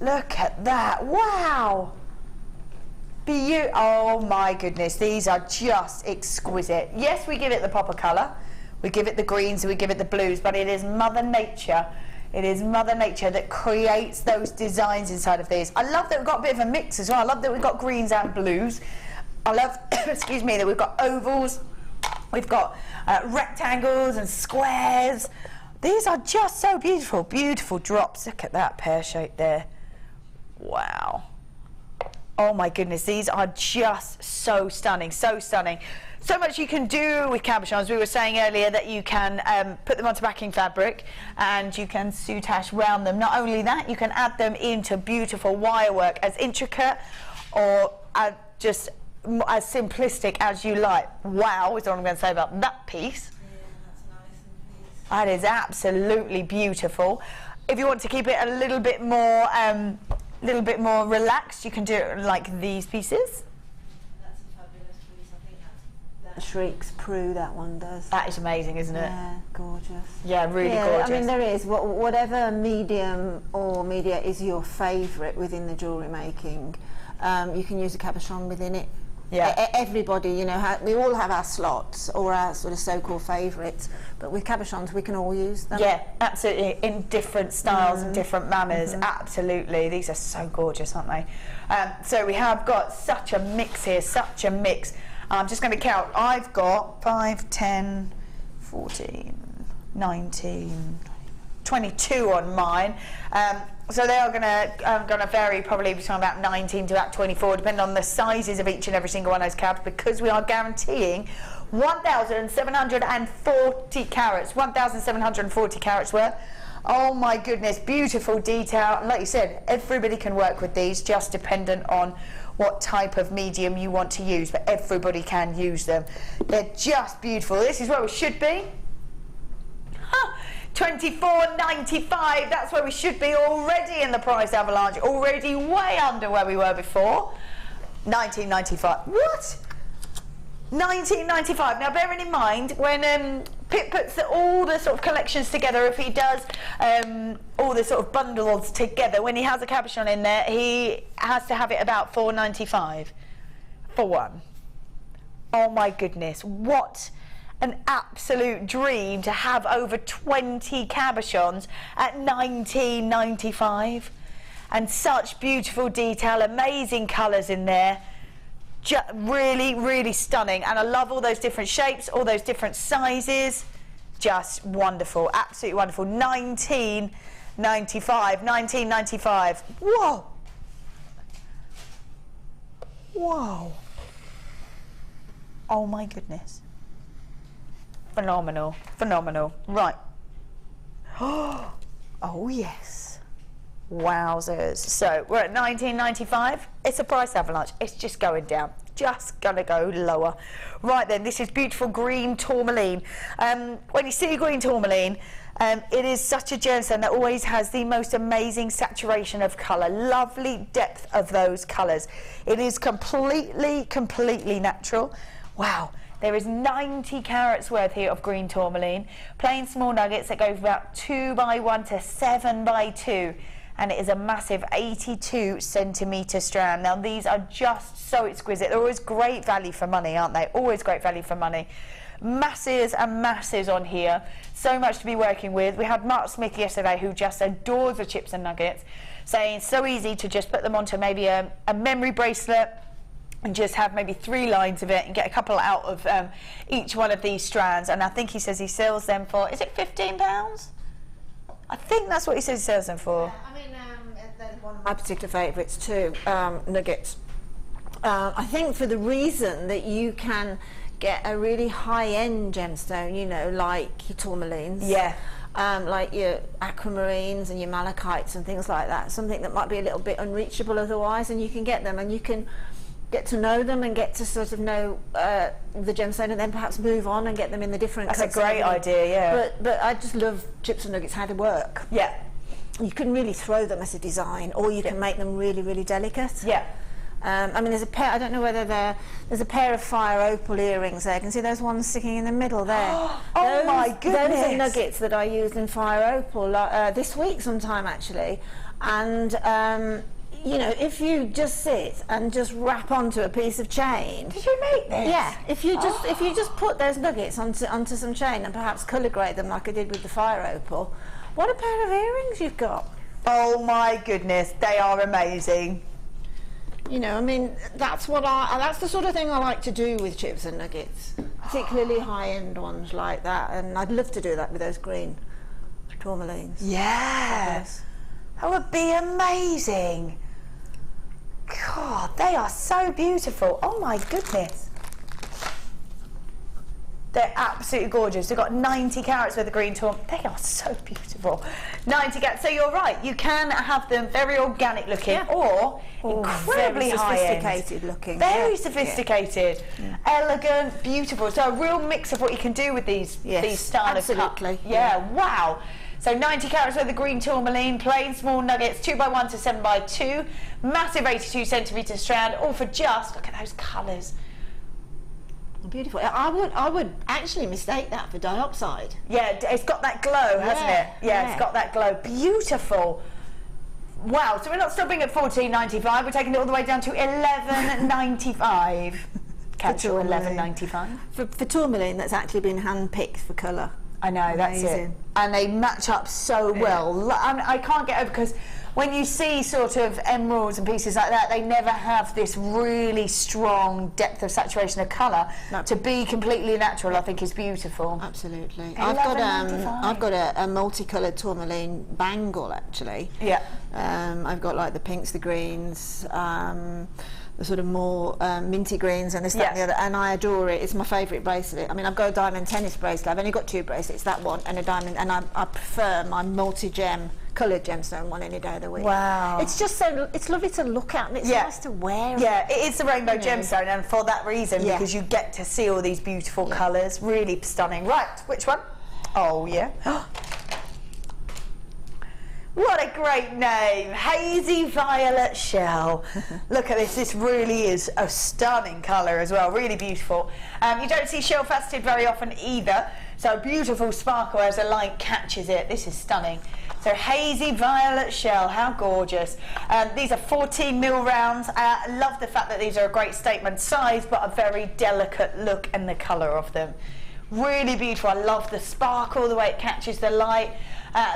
Speaker 3: Look at that, wow. Oh my goodness, these are just exquisite. Yes, we give it the proper colour. We give it the greens, we give it the blues, but it is Mother Nature. It is Mother Nature that creates those designs inside of these. I love that we've got a bit of a mix as well. I love that we've got greens and blues. I love, excuse me, that we've got ovals, we've got rectangles and squares. These are just so beautiful, beautiful drops. Look at that pear shape there. Wow. Oh my goodness, these are just so stunning, so stunning. So much you can do with cabochons. We were saying earlier that you can put them onto backing fabric and you can soutache round them. Not only that, you can add them into beautiful wire work, as intricate or just as simplistic as you like. Wow, is all I'm going to say about that piece.
Speaker 4: Yeah, that's nice.
Speaker 3: That is absolutely beautiful. If you want to keep it a little bit more relaxed, you can do it like these pieces.
Speaker 4: That's a fabulous piece. I think that shrieks Prue, that one does.
Speaker 3: That is amazing, isn't it?
Speaker 4: Yeah, gorgeous.
Speaker 3: Yeah, really gorgeous.
Speaker 4: I mean, there is whatever medium or media is your favourite within the jewellery making. You can use a cabochon within it.
Speaker 3: Yeah.
Speaker 4: Everybody, you know, we all have our slots or our sort of so-called favourites, but with cabochons we can all use them.
Speaker 3: Yeah, absolutely, in different styles and different manners. Absolutely, these are so gorgeous, aren't they? So we have got such a mix here, such a mix. I'm just going to count. I've got 5, 10, 14, 19, 22 on mine. So they are going to vary probably between about 19 to about 24, depending on the sizes of each and every single one of those cabs, because we are guaranteeing 1,740 carats, 1,740 carats worth. Oh my goodness, beautiful detail. Like you said, everybody can work with these, just dependent on what type of medium you want to use, but everybody can use them. They're just beautiful. This is where we should be. $24.95, that's where we should be already in the price avalanche, already way under where we were before. $19.95. What? $19.95. Now bearing in mind, when Pip puts all the sort of collections together, if he does all the sort of bundles together, when he has a cabochon in there, he has to have it about $4.95 for one. Oh my goodness, what an absolute dream to have over 20 cabochons at $19.95, and such beautiful detail, amazing colours in there, really, really stunning. And I love all those different shapes, all those different sizes. Just wonderful, absolutely wonderful. 19.95, 19.95. Whoa. Whoa. Oh my goodness. Phenomenal, phenomenal. Right. Oh yes. Wowzers. So we're at 19.95. It's a price avalanche. It's just going down. Just gonna go lower. Right then, this is beautiful green tourmaline. When you see green tourmaline, it is such a gemstone that always has the most amazing saturation of colour, lovely depth of those colours. It is completely natural. Wow. There is 90 carats worth here of green tourmaline, plain small nuggets that go from about 2x1 to 7x2, and it is a massive 82 centimetre strand. Now these are just so exquisite. They're always great value for money, aren't they? Always great value for money. Masses and masses on here. So much to be working with. We had Mark Smith yesterday who just adores the chips and nuggets, saying so easy to just put them onto maybe a memory bracelet and just have maybe 3 lines of it and get a couple out of each one of these strands. And I think he says he sells them for, is it £15? I think that's what he says he sells them for.
Speaker 4: Yeah, I mean, they're one of my particular favourites too, nuggets. I think for the reason that you can get a really high-end gemstone, you know, like your tourmalines.
Speaker 3: Yeah.
Speaker 4: Like your aquamarines and your malachites and things like that. Something that might be a little bit unreachable otherwise, and you can get them and you can get to know them and get to sort of know the gemstone, and then perhaps move on and get them in the different
Speaker 3: That's
Speaker 4: cuts.
Speaker 3: a great idea, yeah.
Speaker 4: But I just love chips and nuggets, how they work.
Speaker 3: Yeah.
Speaker 4: You can really throw them as a design, or you can make them really delicate.
Speaker 3: Yeah.
Speaker 4: I mean, there's a pair, I don't know whether there's a pair of fire opal earrings there. You can see those ones sticking in the middle there.
Speaker 3: Oh my goodness.
Speaker 4: Those are nuggets that I used in fire opal this week sometime actually. And you know, if you just sit and just wrap onto a piece of chain.
Speaker 3: Did you make this?
Speaker 4: Yeah, if you just put those nuggets onto some chain and perhaps colour grade them like I did with the fire opal, what a pair of earrings you've got.
Speaker 3: Oh my goodness, they are amazing.
Speaker 4: You know, I mean, that's the sort of thing I like to do with chips and nuggets, particularly high-end ones like that, and I'd love to do that with those green tourmalines.
Speaker 3: Yes. That would be amazing. God, they are so beautiful. Oh my goodness. They're absolutely gorgeous. They've got 90 carats worth of green tourmaline. They are so beautiful. 90 carats. So you're right. You can have them very organic looking, or incredibly high-end.
Speaker 4: Sophisticated looking.
Speaker 3: Very sophisticated. Yeah. Elegant, beautiful. So a real mix of what you can do with these style of cut.
Speaker 4: Absolutely.
Speaker 3: Yeah, wow. So 90 carats worth of green tourmaline, plain small nuggets, 2x1 to 7x2, massive 82 centimetre strand, all for just, look at those colours.
Speaker 4: Beautiful. I would actually mistake that for dioxide.
Speaker 3: Yeah, it's got that glow, hasn't it? Yeah, it's got that glow. Beautiful. Wow, so we're not stopping at $14.95, we're taking it all the way down to $11.95. Catch you $11.95.
Speaker 4: For tourmaline that's actually been hand-picked for colour.
Speaker 3: I know, that's it. And they match up so well. I can't get over, because when you see sort of emeralds and pieces like that, they never have this really strong depth of saturation of colour. No. To be completely natural, I think is beautiful.
Speaker 4: Absolutely. I've got a multicoloured tourmaline bangle actually.
Speaker 3: Yeah.
Speaker 4: I've got like the pinks, the greens, the sort of more minty greens and this, that and the other, and I adore it. It's my favourite bracelet. I mean, I've got a diamond tennis bracelet. I've only got 2 bracelets, that one and a diamond, and I prefer my multi-gem coloured gemstone one any day of the week.
Speaker 3: Wow.
Speaker 4: It's just so, it's lovely to look at, and it's nice to wear.
Speaker 3: Yeah, it is the rainbow gemstone, and for that reason, because you get to see all these beautiful colours, really stunning. Right, which one? Oh, yeah. What a great name, Hazy Violet Shell. Look at this, this really is a stunning colour as well, really beautiful. You don't see shell faceted very often either, so beautiful sparkle as the light catches it. This is stunning. So Hazy Violet Shell, how gorgeous. These are 14mm rounds. I love the fact that these are a great statement size, but a very delicate look and the colour of them. Really beautiful. I love the sparkle, the way it catches the light.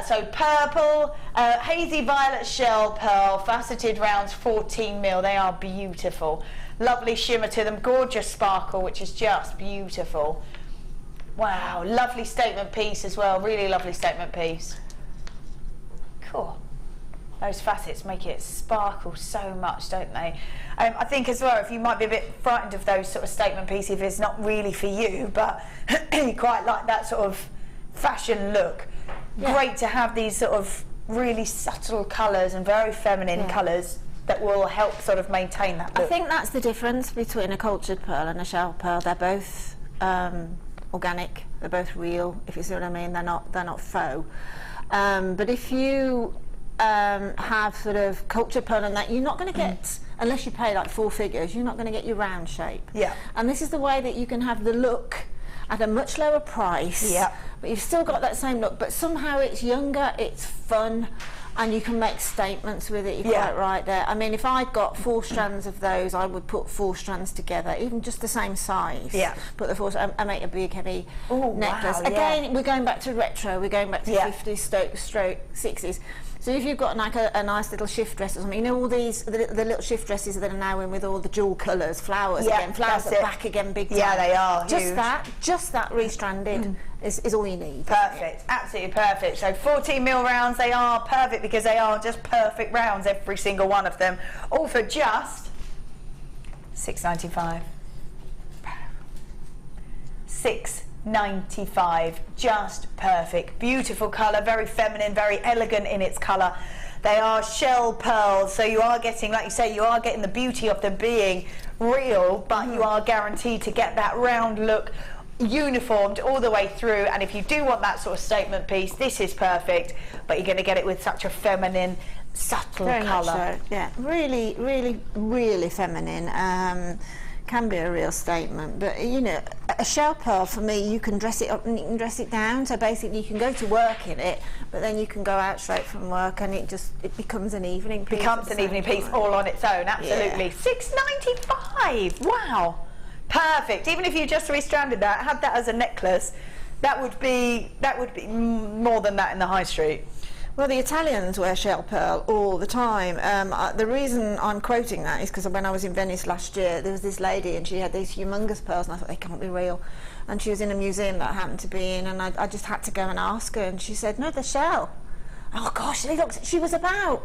Speaker 3: So purple, Hazy Violet Shell Pearl, faceted rounds, 14mm. They are beautiful. Lovely shimmer to them, gorgeous sparkle, which is just beautiful. Wow, lovely statement piece as well. Really lovely statement piece. Cool. Those facets make it sparkle so much, don't they? I think as well, if you might be a bit frightened of those sort of statement pieces, if it's not really for you, but you quite like that sort of fashion look. Yeah. Great to have these sort of really subtle colours and very feminine colours that will help sort of maintain that look.
Speaker 4: I think that's the difference between a cultured pearl and a shell pearl. They're both organic, they're both real, if you see what I mean. They're not faux. But if you have sort of cultured pearl and that, you're not going to get, unless you pay like 4 figures, you're not going to get your round shape.
Speaker 3: Yeah.
Speaker 4: And this is the way that you can have the look at a much lower price, but you've still got that same look, but somehow it's younger, it's fun, and you can make statements with it. You're quite right there. I mean, if I'd got 4 strands of those, I would put 4 strands together, even just the same size. Yeah. Put the 4 and make a big heavy necklace.
Speaker 3: Wow,
Speaker 4: again, we're going back to retro. We're going back to 50s stroke 60s. So if you've got like a nice little shift dress or something, you know, all these the little shift dresses that are now in with all the jewel colours, flowers again, flowers at the back again, big time.
Speaker 3: Yeah, they are
Speaker 4: just that restranded is all you need.
Speaker 3: Perfect, absolutely perfect. So 14mm rounds, they are perfect because they are just perfect rounds, every single one of them, all for just £6.95. £6.95, just perfect. Beautiful colour, very feminine, very elegant in its colour. They are shell pearls, so you are getting, like you say, you are getting the beauty of them being real, but you are guaranteed to get that round look, uniformed all the way through. And if you do want that sort of statement piece, this is perfect, but you're going to get it with such a feminine, subtle colour.
Speaker 4: So. Yeah, really, really, really feminine. Can be a real statement, but you know, a shell pearl for me, you can dress it up and you can dress it down, so basically you can go to work in it, but then you can go out straight from work and it becomes an evening piece.
Speaker 3: Becomes an evening piece all on its own, absolutely. £6.95, wow, perfect. Even if you just restranded that, had that as a necklace, that would be more than that in the high street.
Speaker 4: Well, the Italians wear shell pearl all the time. The reason I'm quoting that is because when I was in Venice last year, there was this lady and she had these humongous pearls and I thought they can't be real. And she was in a museum that I happened to be in, and I just had to go and ask her, and she said, no, they're shell. Oh gosh, she was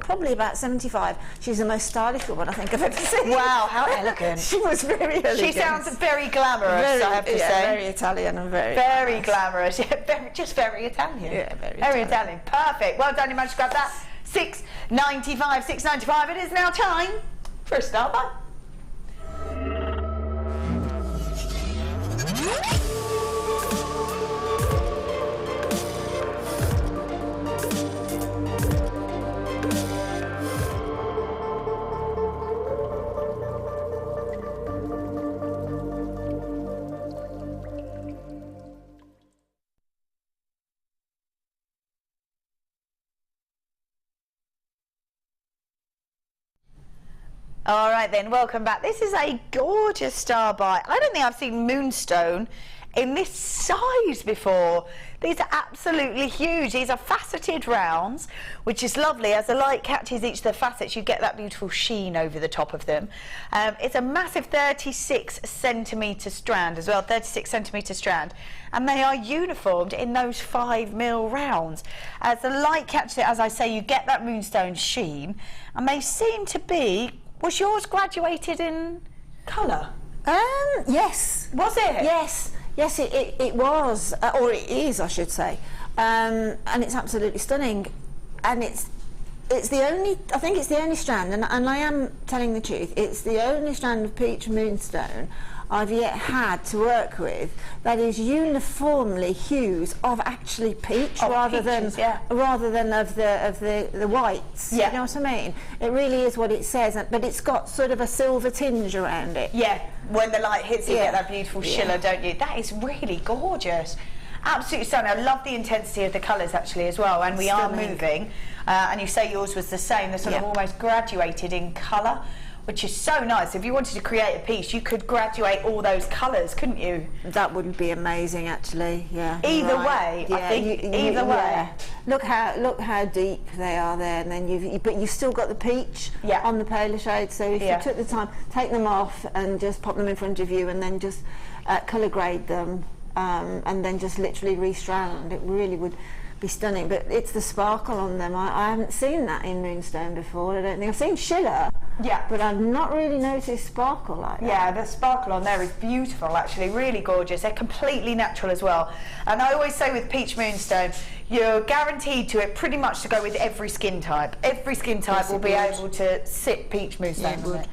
Speaker 4: probably about 75. She's the most stylish woman I think I've ever seen.
Speaker 3: Wow, how elegant.
Speaker 4: She was very elegant.
Speaker 3: She sounds very glamorous, I have to say.
Speaker 4: Very Italian and
Speaker 3: very glamorous. Yeah, just very Italian.
Speaker 4: Yeah, very
Speaker 3: Italian. Perfect. Well done, you managed to grab that. £6.95, £6.95. It is now time for a start buy. All right then, welcome back. This is a gorgeous star buy. I don't think I've seen Moonstone in this size before. These are absolutely huge. These are faceted rounds, which is lovely. As the light catches each of the facets, you get that beautiful sheen over the top of them. It's a massive 36cm strand as well, 36cm strand. And they are uniformed in those 5mm rounds. As the light catches it, as I say, you get that Moonstone sheen. And they seem to be... Was yours graduated in colour?
Speaker 4: Yes.
Speaker 3: Was it?
Speaker 4: Yes. Yes, it was, or it is, I should say. And it's absolutely stunning. And it's the only, I think it's the only strand, and I am telling the truth, it's the only strand of peach Moonstone I've yet had to work with that is uniformly hues of actually peach, rather than of the whites.
Speaker 3: Yeah.
Speaker 4: You know what I mean? It really is what it says, but it's got sort of a silver tinge around it.
Speaker 3: Yeah, when the light hits, you get that beautiful shimmer, don't you? That is really gorgeous. Absolutely stunning. I love the intensity of the colours actually as well, and we are moving. And you say yours was the same, they're sort of almost graduated in colour, which is so nice. If you wanted to create a piece, you could graduate all those colours, couldn't you?
Speaker 4: That would be amazing, actually. Yeah.
Speaker 3: Either way, I think. Either way.
Speaker 4: Yeah. Look how deep they are there, and then but you've still got the peach on the paler shade. So if you took the time, take them off and just pop them in front of you, and then just colour grade them. and then just literally restrand. It really would be stunning, but it's the sparkle on them. I haven't seen that in Moonstone before. I don't think I've seen Schiller, but I've not really noticed sparkle like that.
Speaker 3: Yeah, the sparkle on there is beautiful, actually, really gorgeous. They're completely natural as well. And I always say with Peach Moonstone, you're guaranteed to it pretty much to go with every skin type. Every skin type will be able to sit Peach Moonstone on it.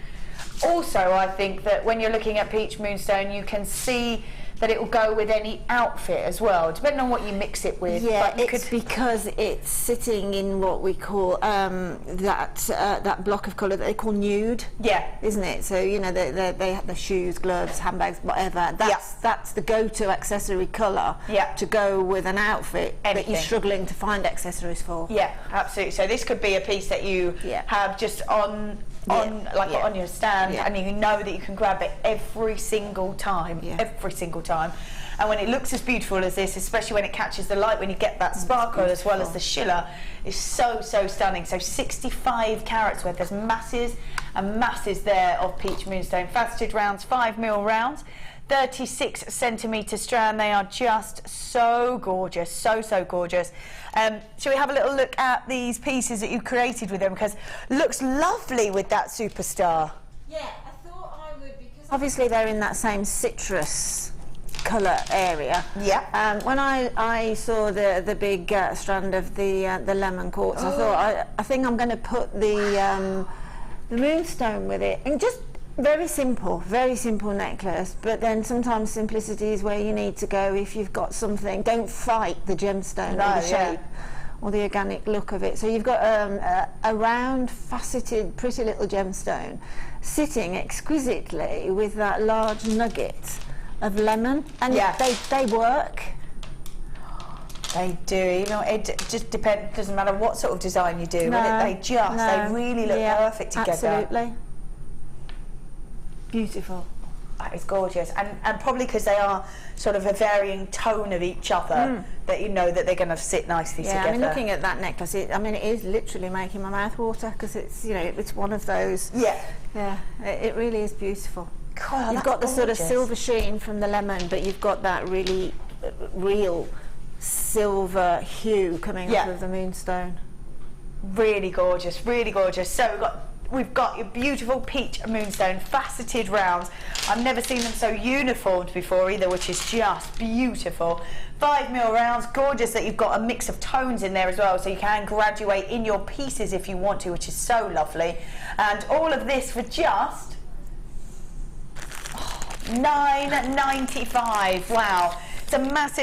Speaker 3: Also, I think that when you're looking at Peach Moonstone, you can see that it will go with any outfit as well, depending on what you mix it with.
Speaker 4: Yeah,
Speaker 3: but
Speaker 4: it's because it's sitting in what we call that block of colour that they call nude.
Speaker 3: Yeah,
Speaker 4: isn't it? So you know they have the shoes, gloves, handbags, whatever. That's the go-to accessory colour to go with an outfit that you're struggling to find accessories for.
Speaker 3: Yeah, absolutely. So this could be a piece that you have just on your stand, and you know that you can grab it every single time, every single time. And when it looks as beautiful as this, especially when it catches the light, when you get that sparkle as well as the Schiller, is so stunning. So 65 carats worth. There's masses and masses there of Peach Moonstone. Faceted rounds, 5mm rounds, 36 centimetre strand. They are just so gorgeous, so gorgeous. Shall we have a little look at these pieces that you created with them, because looks lovely with that superstar.
Speaker 4: Yeah, I thought I would, because obviously they're in that same citrus colour area.
Speaker 3: Yeah.
Speaker 4: When I saw the big strand of the lemon quartz, I thought I think I'm going to put the Moonstone with it, and just very simple necklace. But then sometimes simplicity is where you need to go if you've got something. Don't fight the gemstone or the shape or the organic look of it. So you've got a round, faceted, pretty little gemstone sitting exquisitely with that large nugget of lemon, and they work.
Speaker 3: They do. You know, it just depends. Doesn't matter what sort of design you do. They really look perfect together.
Speaker 4: Absolutely. Beautiful.
Speaker 3: That is gorgeous, and probably because they are sort of a varying tone of each other, that you know that they're going to sit nicely together.
Speaker 4: I mean, looking at that necklace, it is literally making my mouth water, because it's it's one of those. It really is beautiful.
Speaker 3: God,
Speaker 4: you've got the sort of silver sheen from the lemon, but you've got that really real silver hue coming off of the Moonstone.
Speaker 3: Really gorgeous, really gorgeous. So we've got your beautiful Peach Moonstone faceted rounds. I've never seen them so uniformed before either, which is just beautiful. 5mm rounds, gorgeous that you've got a mix of tones in there as well, so you can graduate in your pieces if you want to, which is so lovely. And all of this for just $9.95. Wow. It's a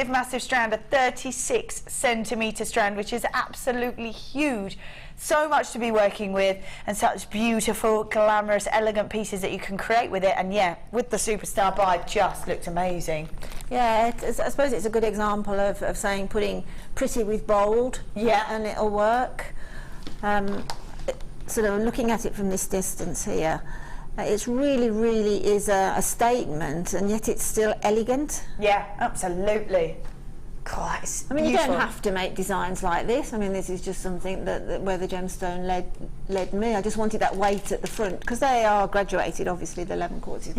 Speaker 3: massive strand, a 36 centimetre strand, which is absolutely huge. So much to be working with, and such beautiful, glamorous, elegant pieces that you can create with it. And with the Superstar Buy, just looked amazing.
Speaker 4: Yeah, I suppose it's a good example of saying putting pretty with bold, and it'll work. Sort of looking at it from this distance here, it's really is a statement, and yet it's still elegant.
Speaker 3: Yeah, absolutely. God,
Speaker 4: I mean, you don't have to make designs like this. I mean, this is just something that where the gemstone led me. I just wanted that weight at the front, because they are graduated. Obviously, the lemon quartz is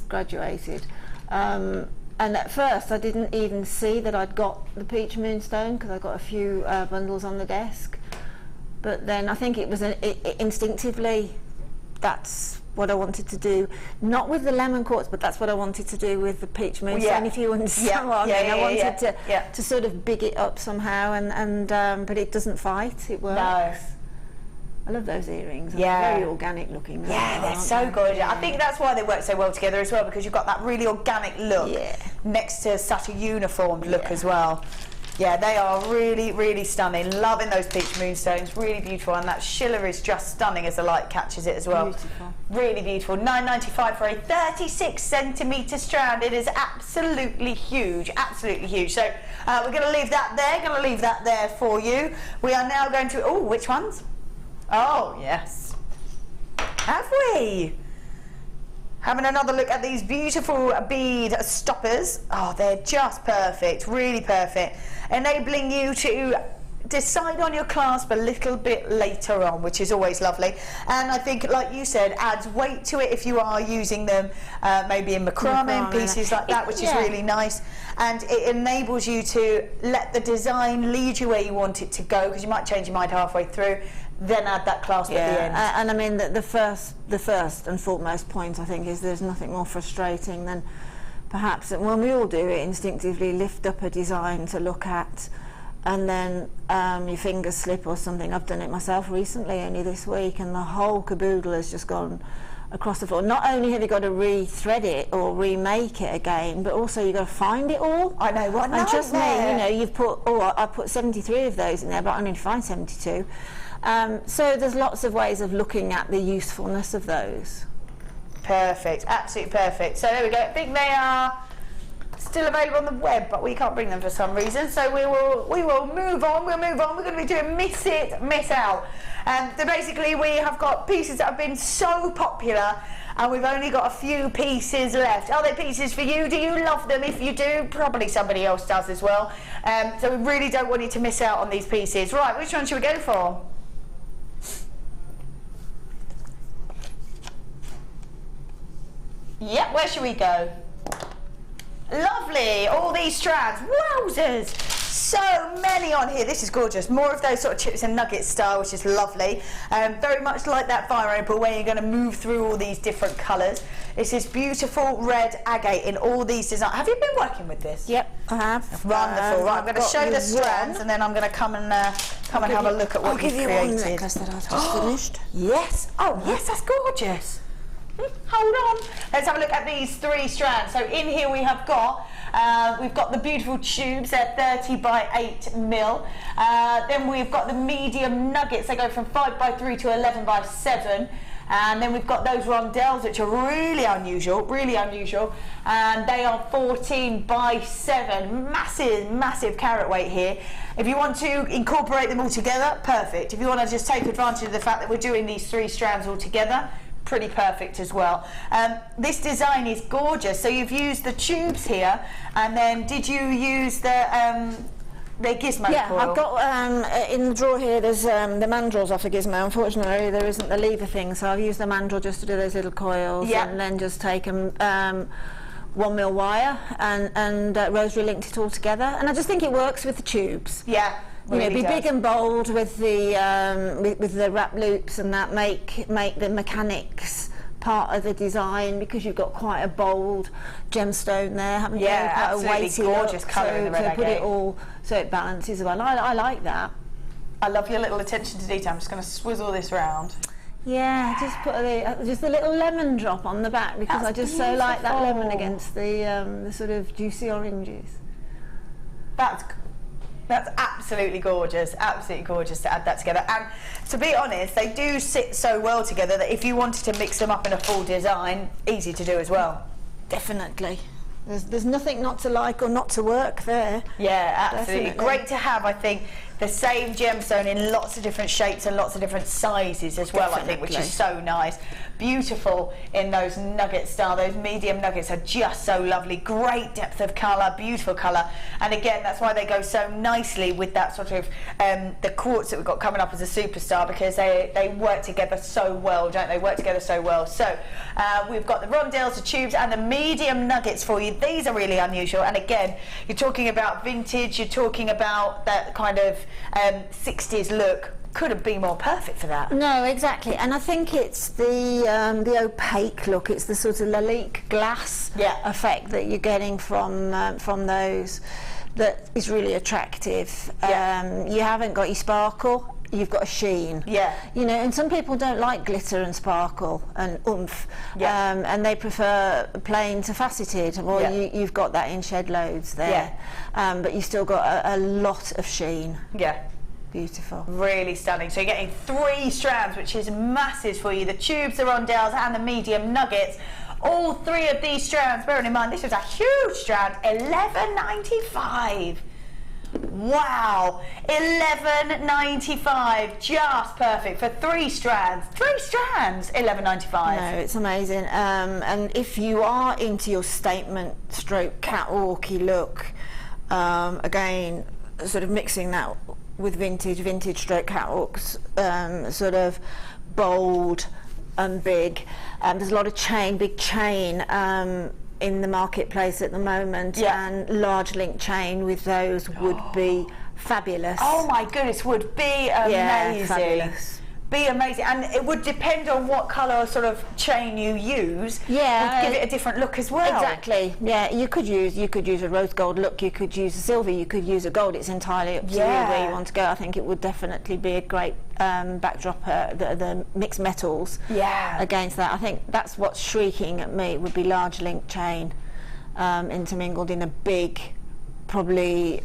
Speaker 4: graduated. And at first, I didn't even see that I'd got the Peach Moonstone, because I got a few bundles on the desk. But then I think it was instinctively, that's what I wanted to do, not with the lemon quartz, but that's what I wanted to do with the Peach Moonstone, if you understand what I mean. I wanted to sort of big it up somehow, and but it doesn't fight, it works.
Speaker 3: No.
Speaker 4: I love those earrings. They're very organic looking.
Speaker 3: Yeah, they're so gorgeous. I think that's why they work so well together as well, because you've got that really organic look next to such a uniformed look as well. Yeah, they are really stunning. Loving those Peach Moonstones, really beautiful, and that Schiller is just stunning as the light catches it as well.
Speaker 4: Beautiful.
Speaker 3: Really beautiful. $9.95 for a 36 centimetre strand. It is absolutely huge, So we're going to leave that there, for you. We are now going to, which ones? Oh, yes. Have we? Having another look at these beautiful bead stoppers. Oh, they're just perfect, really perfect. Enabling you to decide on your clasp a little bit later on, which is always lovely. And I think, like you said, adds weight to it if you are using them maybe in macrame pieces like that, which is really nice. And it enables you to let the design lead you where you want it to go, because you might change your mind halfway through, then add that clasp at the end.
Speaker 4: And I mean, the first and foremost point, I think, is there's nothing more frustrating than perhaps, when we all do it instinctively, lift up a design to look at, and then your fingers slip or something. I've done it myself recently, only this week, and the whole caboodle has just gone across the floor. Not only have you got to re-thread it or remake it again, but also you've got to find it all.
Speaker 3: I know, what a
Speaker 4: And trust me,
Speaker 3: nightmare.
Speaker 4: you know, you've put, I put 73 of those in there, but I only find 72. So there's lots of ways of looking at the usefulness of those.
Speaker 3: Perfect, absolutely perfect. So there we go. I think they are still available on the web, but we can't bring them for some reason. So we will move on. We'll move on. We're going to be doing Miss It, Miss Out. So basically, we have got pieces that have been so popular, and we've only got a few pieces left. Are they pieces for you? Do you love them? If you do, probably somebody else does as well. So we really don't want you to miss out on these pieces. Right, which one should we go for? Yep, where should we go? Lovely, all these strands, wowzers, so many on here. This is gorgeous. More of those sort of chips and nuggets style, which is lovely. Very much like that fire opal, where you're going to move through all these different colours. This is beautiful red agate in all these designs. Have you been working with this?
Speaker 4: Yep, I have.
Speaker 3: Wonderful. Right, I'm going to show the strands, and then I'm going to come and have a look at what you've created.
Speaker 4: I'll give you one necklace that I've just finished.
Speaker 3: Yes. Oh, yes, that's gorgeous. Hold on. Let's have a look at these three strands. So in here we have got we've got the beautiful tubes. They're 30 by 8 mil. Then we've got the medium nuggets. They go from 5 by 3 to 11 by 7. And then we've got those rondelles, which are really unusual, and they are 14 by 7. Massive carat weight here. If you want to incorporate them all together, perfect. If you want to just take advantage of the fact that we're doing these three strands all together, pretty perfect as well. This design is gorgeous. So you've used the tubes here, and then did you use the gizmo coil?
Speaker 4: I've got in the drawer here, there's the mandrels off a gizmo. Unfortunately, there isn't the lever thing, so I've used the mandrel just to do those little coils, and then just taken 1 mil wire and rosary linked it all together. And I just think it works with the tubes.
Speaker 3: Yeah.
Speaker 4: Really be big and bold with the wrap loops, and that make the mechanics part of the design, because you've got quite a bold gemstone there, haven't you?
Speaker 3: Yeah,
Speaker 4: quite
Speaker 3: absolutely
Speaker 4: a weighty
Speaker 3: gorgeous colour in the red
Speaker 4: to put
Speaker 3: agate.
Speaker 4: it all so it balances well. I like that.
Speaker 3: I love your little attention to detail. I'm just going to swizzle this round.
Speaker 4: Yeah, just put just a little lemon drop on the back, because
Speaker 3: That's
Speaker 4: I just so like that
Speaker 3: beautiful.
Speaker 4: lemon against the sort of juicy oranges.
Speaker 3: That's absolutely gorgeous to add that together. And to be honest, they do sit so well together that if you wanted to mix them up in a full design, easy to do as well.
Speaker 4: Definitely. There's nothing not to like or not to work there.
Speaker 3: Yeah, absolutely.
Speaker 4: Definitely.
Speaker 3: Great to have, I think, the same gemstone in lots of different shapes and lots of different sizes as well, I think, which is so nice. Beautiful in those nugget style. Those medium nuggets are just so lovely. Great depth of colour, beautiful colour. And again, that's why they go so nicely with that sort of the quartz that we've got coming up as a superstar, because they work together so well, don't they? Work together so well. So we've got the rondelles, the tubes, and the medium nuggets for you. These are really unusual. And again, you're talking about vintage, you're talking about that kind of 60s look. Couldn't be more perfect for that.
Speaker 4: No, exactly. And I think it's the opaque look. It's the sort of Lalique glass effect that you're getting from those that is really attractive. You haven't got your sparkle. You've got a sheen.
Speaker 3: Yeah.
Speaker 4: You know, and some people don't like glitter and sparkle and oomph. And they prefer plain to faceted. Well, you've got that in shed loads there. But you've still got a lot of sheen.
Speaker 3: Yeah.
Speaker 4: Beautiful.
Speaker 3: Really stunning. So you're getting 3 strands, which is massive for you. The tubes, the rondelles, and the medium nuggets. All 3 of these strands, bearing in mind this was a huge strand, $11.95. Wow, $11.95, just perfect for 3 strands. 3 strands, $11.95.
Speaker 4: No, it's amazing. And if you are into your statement stroke catwalky look, again, sort of mixing that with vintage stroke catwalks, sort of bold and big. There's a lot of big chain in the marketplace at the moment, and large link chain with those would be fabulous.
Speaker 3: Oh my goodness, would be amazing.
Speaker 4: Yeah, fabulous.
Speaker 3: Be amazing, and it would depend on what colour sort of chain you use.
Speaker 4: Yeah,
Speaker 3: would give it a different look as well.
Speaker 4: Exactly. Yeah, you could use a rose gold look. You could use a silver. You could use a gold. It's entirely up to you where you want to go. I think it would definitely be a great backdrop. The mixed metals.
Speaker 3: Yeah.
Speaker 4: Against that, I think that's what's shrieking at me. Would be large link chain intermingled in a big, probably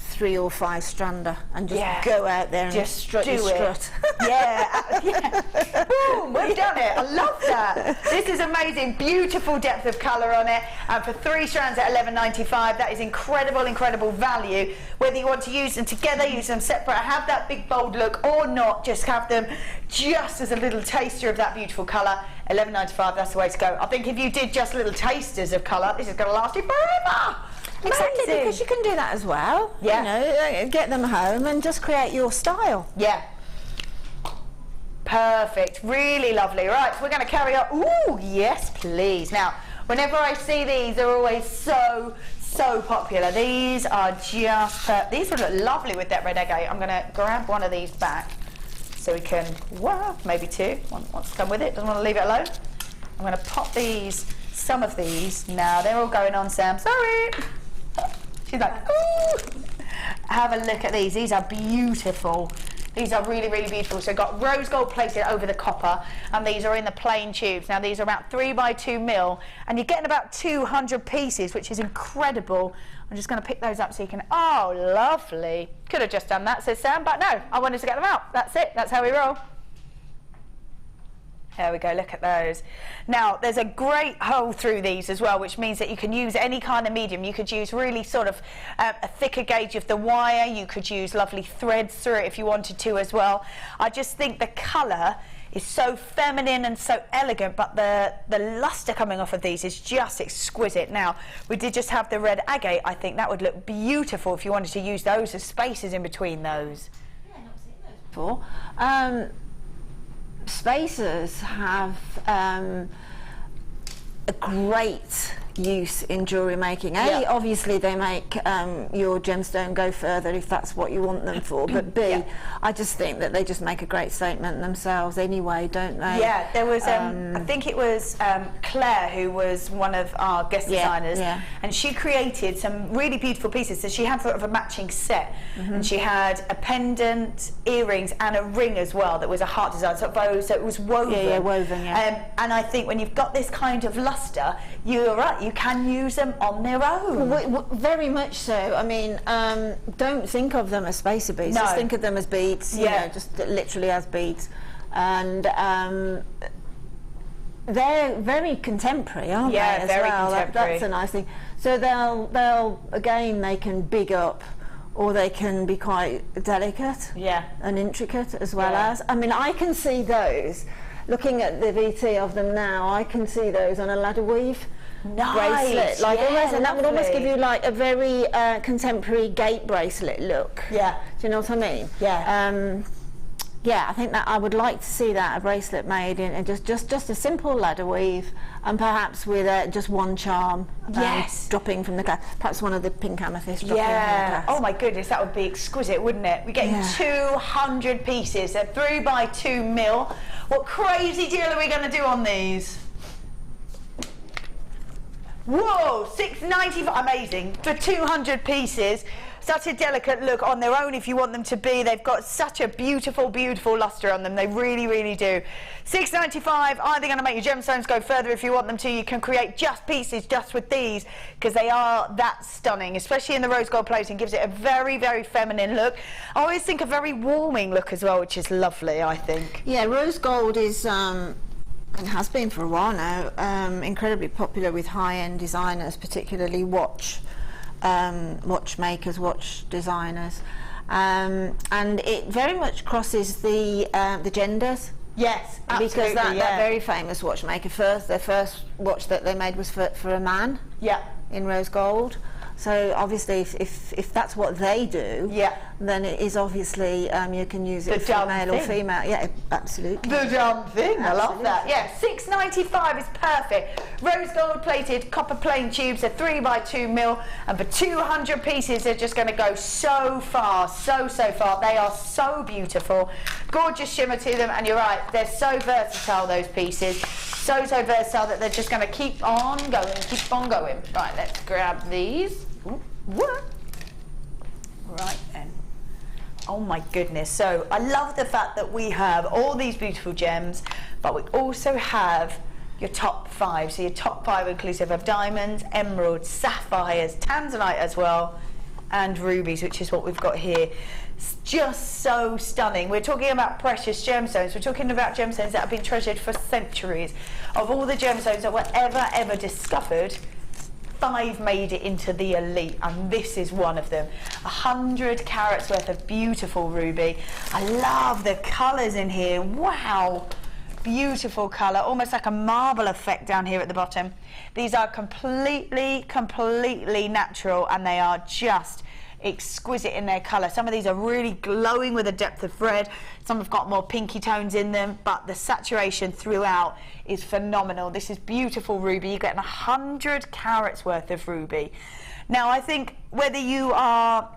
Speaker 4: 3 or 5 strander, and just go out there and
Speaker 3: just
Speaker 4: strut.
Speaker 3: Yeah. Boom, we've done it. I love that. This is amazing. Beautiful depth of colour on it, and for 3 strands at £11.95, that is incredible value. Whether you want to use them together, use them separate, have that big bold look, or not, just have them just as a little taster of that beautiful colour. £11.95, that's the way to go. I think if you did just little tasters of colour, this is going to last you forever.
Speaker 4: Exactly, because you can do that as well.
Speaker 3: Yeah.
Speaker 4: You know, get them home and just create your style.
Speaker 3: Yeah. Perfect. Really lovely. Right, so we're going to carry on. Ooh, yes, please. Now, whenever I see these, they're always so popular. These are just... these would look lovely with that red agate. I'm going to grab one of these back so we can... Wow, maybe 2. One wants to come with it. Doesn't want to leave it alone. I'm going to pop these... Some of these. Now, they're all going on, Sam. Sorry. She's like, ooh. Have a look at these. These are beautiful. These are really beautiful. So, got rose gold plated over the copper, and these are in the plain tubes. Now, these are about 3 by 2 mil, and you're getting about 200 pieces, which is incredible. I'm just going to pick those up so you can... Oh, lovely. Could have just done that, says Sam, but no, I wanted to get them out. That's it. That's how we roll. There we go, look at those. Now, there's a great hole through these as well, which means that you can use any kind of medium. You could use really sort of a thicker gauge of the wire. You could use lovely threads through it if you wanted to as well. I just think the colour is so feminine and so elegant, but the lustre coming off of these is just exquisite. Now, we did just have the red agate. I think that would look beautiful if you wanted to use those as spaces in between those.
Speaker 4: Yeah, I've not seen those before. Spacers have a great use in jewellery making. Obviously they make your gemstone go further if that's what you want them for, but B, I just think that they just make a great statement themselves anyway, don't they?
Speaker 3: Yeah, there was, I think it was Claire, who was one of our guest designers, and she created some really beautiful pieces. So she had sort of a matching set, and she had a pendant, earrings, and a ring as well that was a heart design, so it was woven. And I think when you've got this kind of lustre, you're right, you can use them on their own.
Speaker 4: Very much so. I mean, don't think of them as spacer beads. Just think of them as beads. You know, just literally as beads. And they're very contemporary, aren't they? As
Speaker 3: very
Speaker 4: well?
Speaker 3: contemporary.
Speaker 4: That's a nice thing. So they'll again, they can big up, or they can be quite delicate and intricate as well as. I mean, I can see those. Looking at the VT of them now, I can see those on a ladder weave. Bracelet, like almost, and that would almost give you like a very contemporary gate bracelet look. Yeah, do you know what I mean? Yeah. Yeah, I think that I would like to see that, a bracelet made in just a simple ladder weave, and perhaps with just one charm. Dropping from the glass, perhaps one of the pink amethyst dropping from the glass.
Speaker 3: Oh my goodness, that would be exquisite, wouldn't it? We're getting 200 pieces. They're 3 by 2 mil. What crazy deal are we going to do on these? Whoa, $6.95, amazing, for 200 pieces. Such a delicate look on their own if you want them to be. They've got such a beautiful lustre on them. They really do. $6.95, either going to make your gemstones go further if you want them to. You can create just pieces just with these because they are that stunning, especially in the rose gold plating. Gives it a very feminine look. I always think a very warming look as well, which is lovely, I think.
Speaker 4: Yeah, rose gold is... and has been for a while now, incredibly popular with high-end designers, particularly watchmakers, watch designers, and it very much crosses the genders.
Speaker 3: Yes, absolutely.
Speaker 4: Because that very famous watchmaker, their first watch that they made was for a man. Yeah. In rose gold. So obviously, if that's what they do,
Speaker 3: Yeah.
Speaker 4: then it is obviously you can use it
Speaker 3: The
Speaker 4: for
Speaker 3: dumb
Speaker 4: male or
Speaker 3: thing.
Speaker 4: female. Yeah, absolutely.
Speaker 3: The damn thing, I love
Speaker 4: Absolutely.
Speaker 3: that. Yeah, $6.95 is perfect. Rose gold plated copper plain tubes are 3x2 mil, and for 200 pieces they're just going to go so far, so far. They are so beautiful, gorgeous shimmer to them, and you're right, they're so versatile, those pieces. So versatile that they're just going to keep on going, keep on going. Right, let's grab these. Ooh, what? Right then. Oh my goodness. So I love the fact that we have all these beautiful gems, but we also have your top 5. So your top 5 inclusive of diamonds, emeralds, sapphires, tanzanite as well, and rubies, which is what we've got here. It's just so stunning. We're talking about precious gemstones. We're talking about gemstones that have been treasured for centuries. Of all the gemstones that were ever discovered, 5 made it into the elite, and this is one of them. 100 carats worth of beautiful ruby. I love the colours in here. Wow, beautiful colour, almost like a marble effect down here at the bottom. These are completely natural, and they are just exquisite in their colour. Some of these are really glowing with a depth of red, some have got more pinky tones in them, but the saturation throughout is phenomenal. This is beautiful ruby. You get 100 carats worth of ruby. Now I think whether you are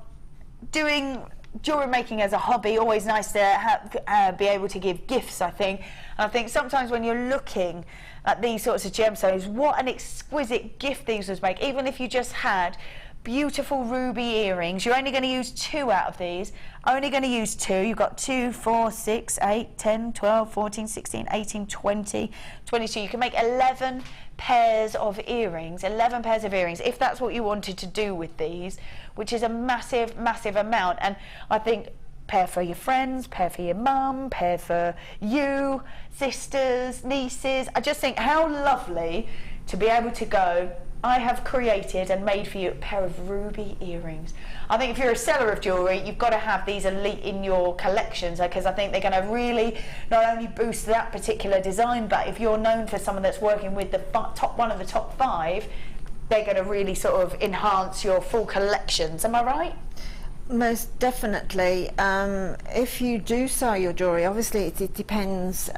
Speaker 3: doing jewellery making as a hobby, always nice to be able to give gifts, I think. And I think sometimes when you're looking at these sorts of gemstones, what an exquisite gift these would make. Even if you just had beautiful ruby earrings, you're only going to use 2 out of these, only going to use 2. You've got 2, 4, 6, 8, 10, 12, 14, 16, 18, 20, 22. You can make 11 pairs of earrings, 11 pairs of earrings, if that's what you wanted to do with these, which is a massive amount. And I think pair for your friends, pair for your mum, pair for you, sisters, nieces. I just think how lovely to be able to go, I have created and made for you a pair of ruby earrings. I think if you're a seller of jewellery, you've got to have these elite in your collections, because I think they're going to really not only boost that particular design, but if you're known for someone that's working with the one of the top 5, they're going to really sort of enhance your full collections. Am I right?
Speaker 4: Most definitely. If you do sell your jewellery, obviously it depends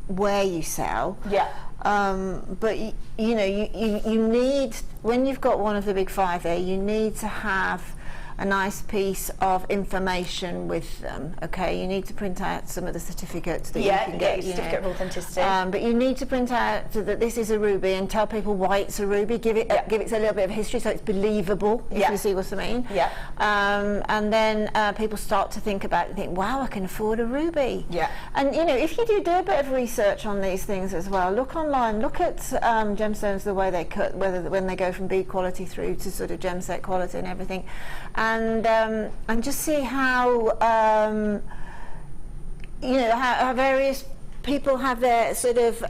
Speaker 4: where you sell.
Speaker 3: Yeah.
Speaker 4: But you know, you need, when you've got one of the big 5 there, you need to have a nice piece of information with them. Okay, you need to print out some of the certificates that you can get.
Speaker 3: Certificate of authenticity.
Speaker 4: But you need to print out that this is a ruby and tell people why it's a ruby. Give it a little bit of history so it's believable. If you see what I mean.
Speaker 3: Yeah.
Speaker 4: And then people start to think about it and think, wow, I can afford a ruby.
Speaker 3: Yeah.
Speaker 4: And you know, if you do a bit of research on these things as well, look online, look at gemstones, the way they cut, when they go from bead quality through to sort of gem set quality and everything. And just see how you know, how various people have their sort of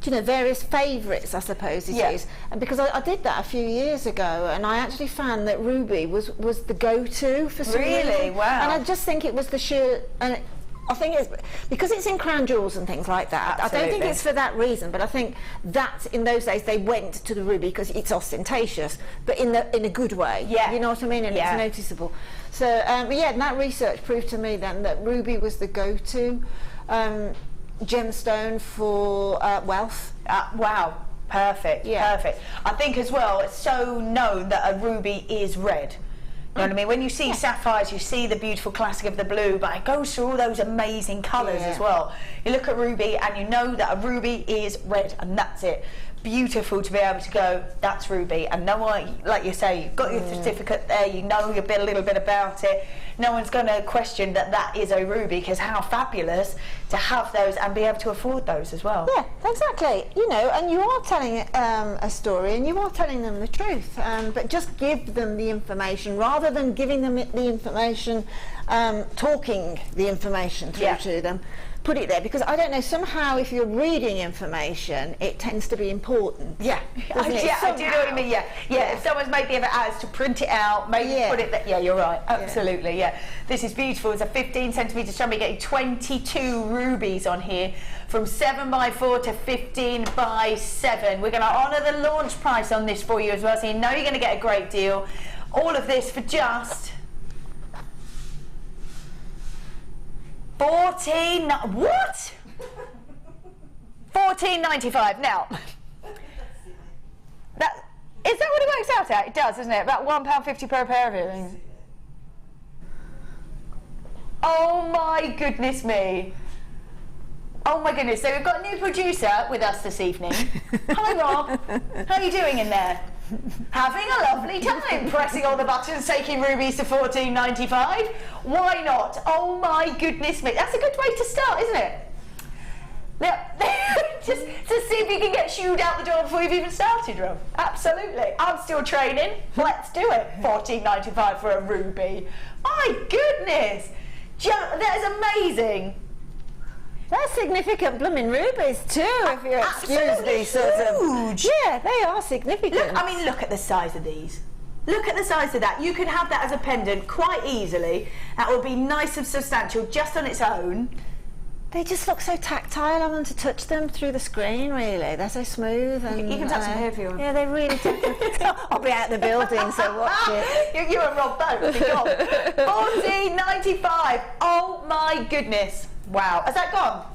Speaker 4: you know, various favourites, I suppose it is. And because I did that a few years ago, and I actually found that ruby was the go-to for some reason.
Speaker 3: Really? Wow.
Speaker 4: And I just think it was the sheer, and I think it's because it's in crown jewels and things like that.
Speaker 3: Absolutely.
Speaker 4: I don't think it's for that reason, but I think that in those days they went to the ruby because it's ostentatious, but in a good way.
Speaker 3: Yeah.
Speaker 4: You know what I mean? And it's noticeable. So yeah, and that research proved to me then that ruby was the go-to gemstone for wealth.
Speaker 3: Wow. Perfect.
Speaker 4: Yeah.
Speaker 3: Perfect. I think as well, it's so known that a ruby is red. You know what I mean? When you see sapphires, you see the beautiful classic of the blue, but it goes through all those amazing colours as well. You look at ruby and you know that a ruby is red, and that's it. Beautiful to be able to go, that's ruby, and no one, like you say, you've got your certificate there, you know a little bit about it. No one's going to question that is a ruby, because how fabulous to have those and be able to afford those as well.
Speaker 4: Yeah, exactly. You know, and you are telling a story, and you are telling them the truth, but just give them the information rather than giving them the information, talking the information through to them. Put it there, because I don't know, somehow if you're reading information, it tends to be important.
Speaker 3: Yeah, I do know what you mean. Yeah. If someone's made the effort as to print it out, maybe put it there. Yeah, you're right. Absolutely. yeah, this is beautiful. It's a 15 centimetre strand. We're getting 22 rubies on here, from 7x4 to 15x7. We're going to honour the launch price on this for you as well, so you know you're going to get a great deal. All of this for just 14.95. Now, is that what it works out at? It does, isn't it? About £1.50 per pair of earrings. Oh my goodness me. Oh my goodness. So we've got a new producer with us this evening. Hi Rob. How are you doing in there? Having a lovely time, pressing all the buttons, taking rubies to £14.95. Why not? Oh my goodness me. That's a good way to start, isn't it? Now, just to see if you can get shooed out the door before you've even started, Rob. Absolutely. I'm still training. Let's do it. £14.95 for a ruby. My goodness. That is amazing.
Speaker 4: They're significant blooming rubies too, if you excuse me. Sort of. Yeah, they are significant.
Speaker 3: Look, I mean, look at the size of these. Look at the size of that. You could have that as a pendant quite easily. That would be nice and substantial just on its own.
Speaker 4: They just look so tactile. I want to touch them through the screen, really. They're so smooth. And,
Speaker 3: you can touch them here if you want.
Speaker 4: Yeah, they really I'll be out in the building, so watch it.
Speaker 3: You and Rob both. Be gone. £14.95. Oh my goodness. Wow. Has that gone?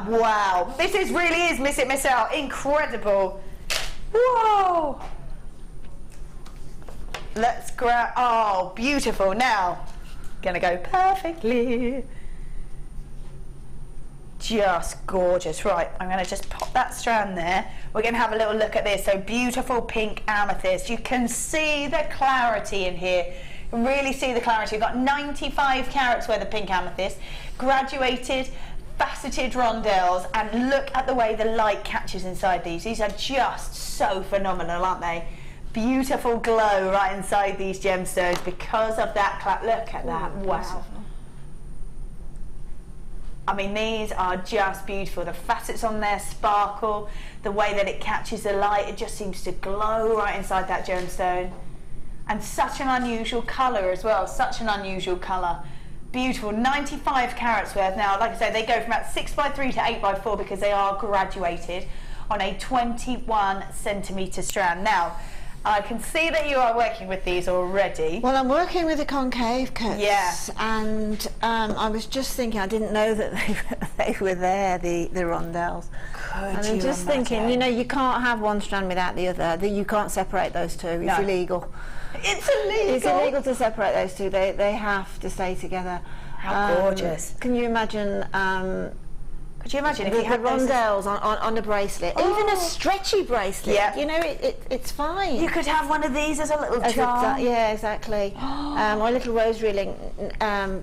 Speaker 3: Wow. This really is miss it, miss out. Incredible. Whoa. Let's grab. Oh, beautiful. Now. Gonna go perfectly. Just gorgeous. Right, I'm gonna just pop that strand there. We're gonna have a little look at this. So beautiful pink amethyst. You can see the clarity in here. You can really see the clarity. We've got 95 carats worth of pink amethyst, graduated, faceted rondelles, and look at the way the light catches inside these. These are just so phenomenal, aren't they? Beautiful glow right inside these gemstones because of that. Look at that. Wow. I mean, these are just beautiful. The facets on there sparkle. The way that it catches the light, it just seems to glow right inside that gemstone. And such an unusual colour as well. Such an unusual colour. Beautiful. 95 carats worth. Now, like I said, they go from about 6x3 to 8x4 because they are graduated on a 21 centimetre strand. Now, I can see that you are working with these already.
Speaker 4: Well, I'm working with the concave cuts.
Speaker 3: Yeah.
Speaker 4: And I was just thinking, I didn't know that they were there, the rondelles. And I'm just thinking, you know, you can't have one strand without the other. You can't separate those two. It's illegal.
Speaker 3: It's illegal.
Speaker 4: It's illegal to separate those two. They have to stay together.
Speaker 3: How gorgeous.
Speaker 4: Can you imagine?
Speaker 3: Could you imagine if
Speaker 4: the
Speaker 3: you had
Speaker 4: rondelles on a bracelet, even a stretchy bracelet?
Speaker 3: Yeah.
Speaker 4: You know, it's fine.
Speaker 3: You could have one of these as a little charm.
Speaker 4: Yeah, exactly. My little rosary link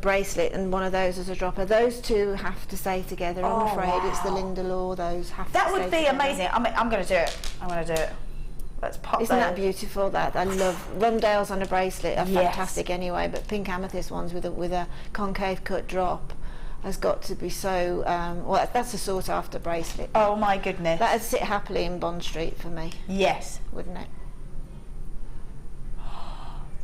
Speaker 4: bracelet and one of those as a dropper. Those two have to stay together. I'm afraid it's the Linda law. Those have to stay together. That would be
Speaker 3: amazing. I'm going to do it. I'm going to do it. Let's pop.
Speaker 4: Isn't that beautiful? That I love rondelles on a bracelet. Are fantastic anyway. But pink amethyst ones with a concave cut drop has got to be so. Well, that's a sought after bracelet.
Speaker 3: Oh my goodness.
Speaker 4: That'd sit happily in Bond Street for me.
Speaker 3: Yes,
Speaker 4: wouldn't it?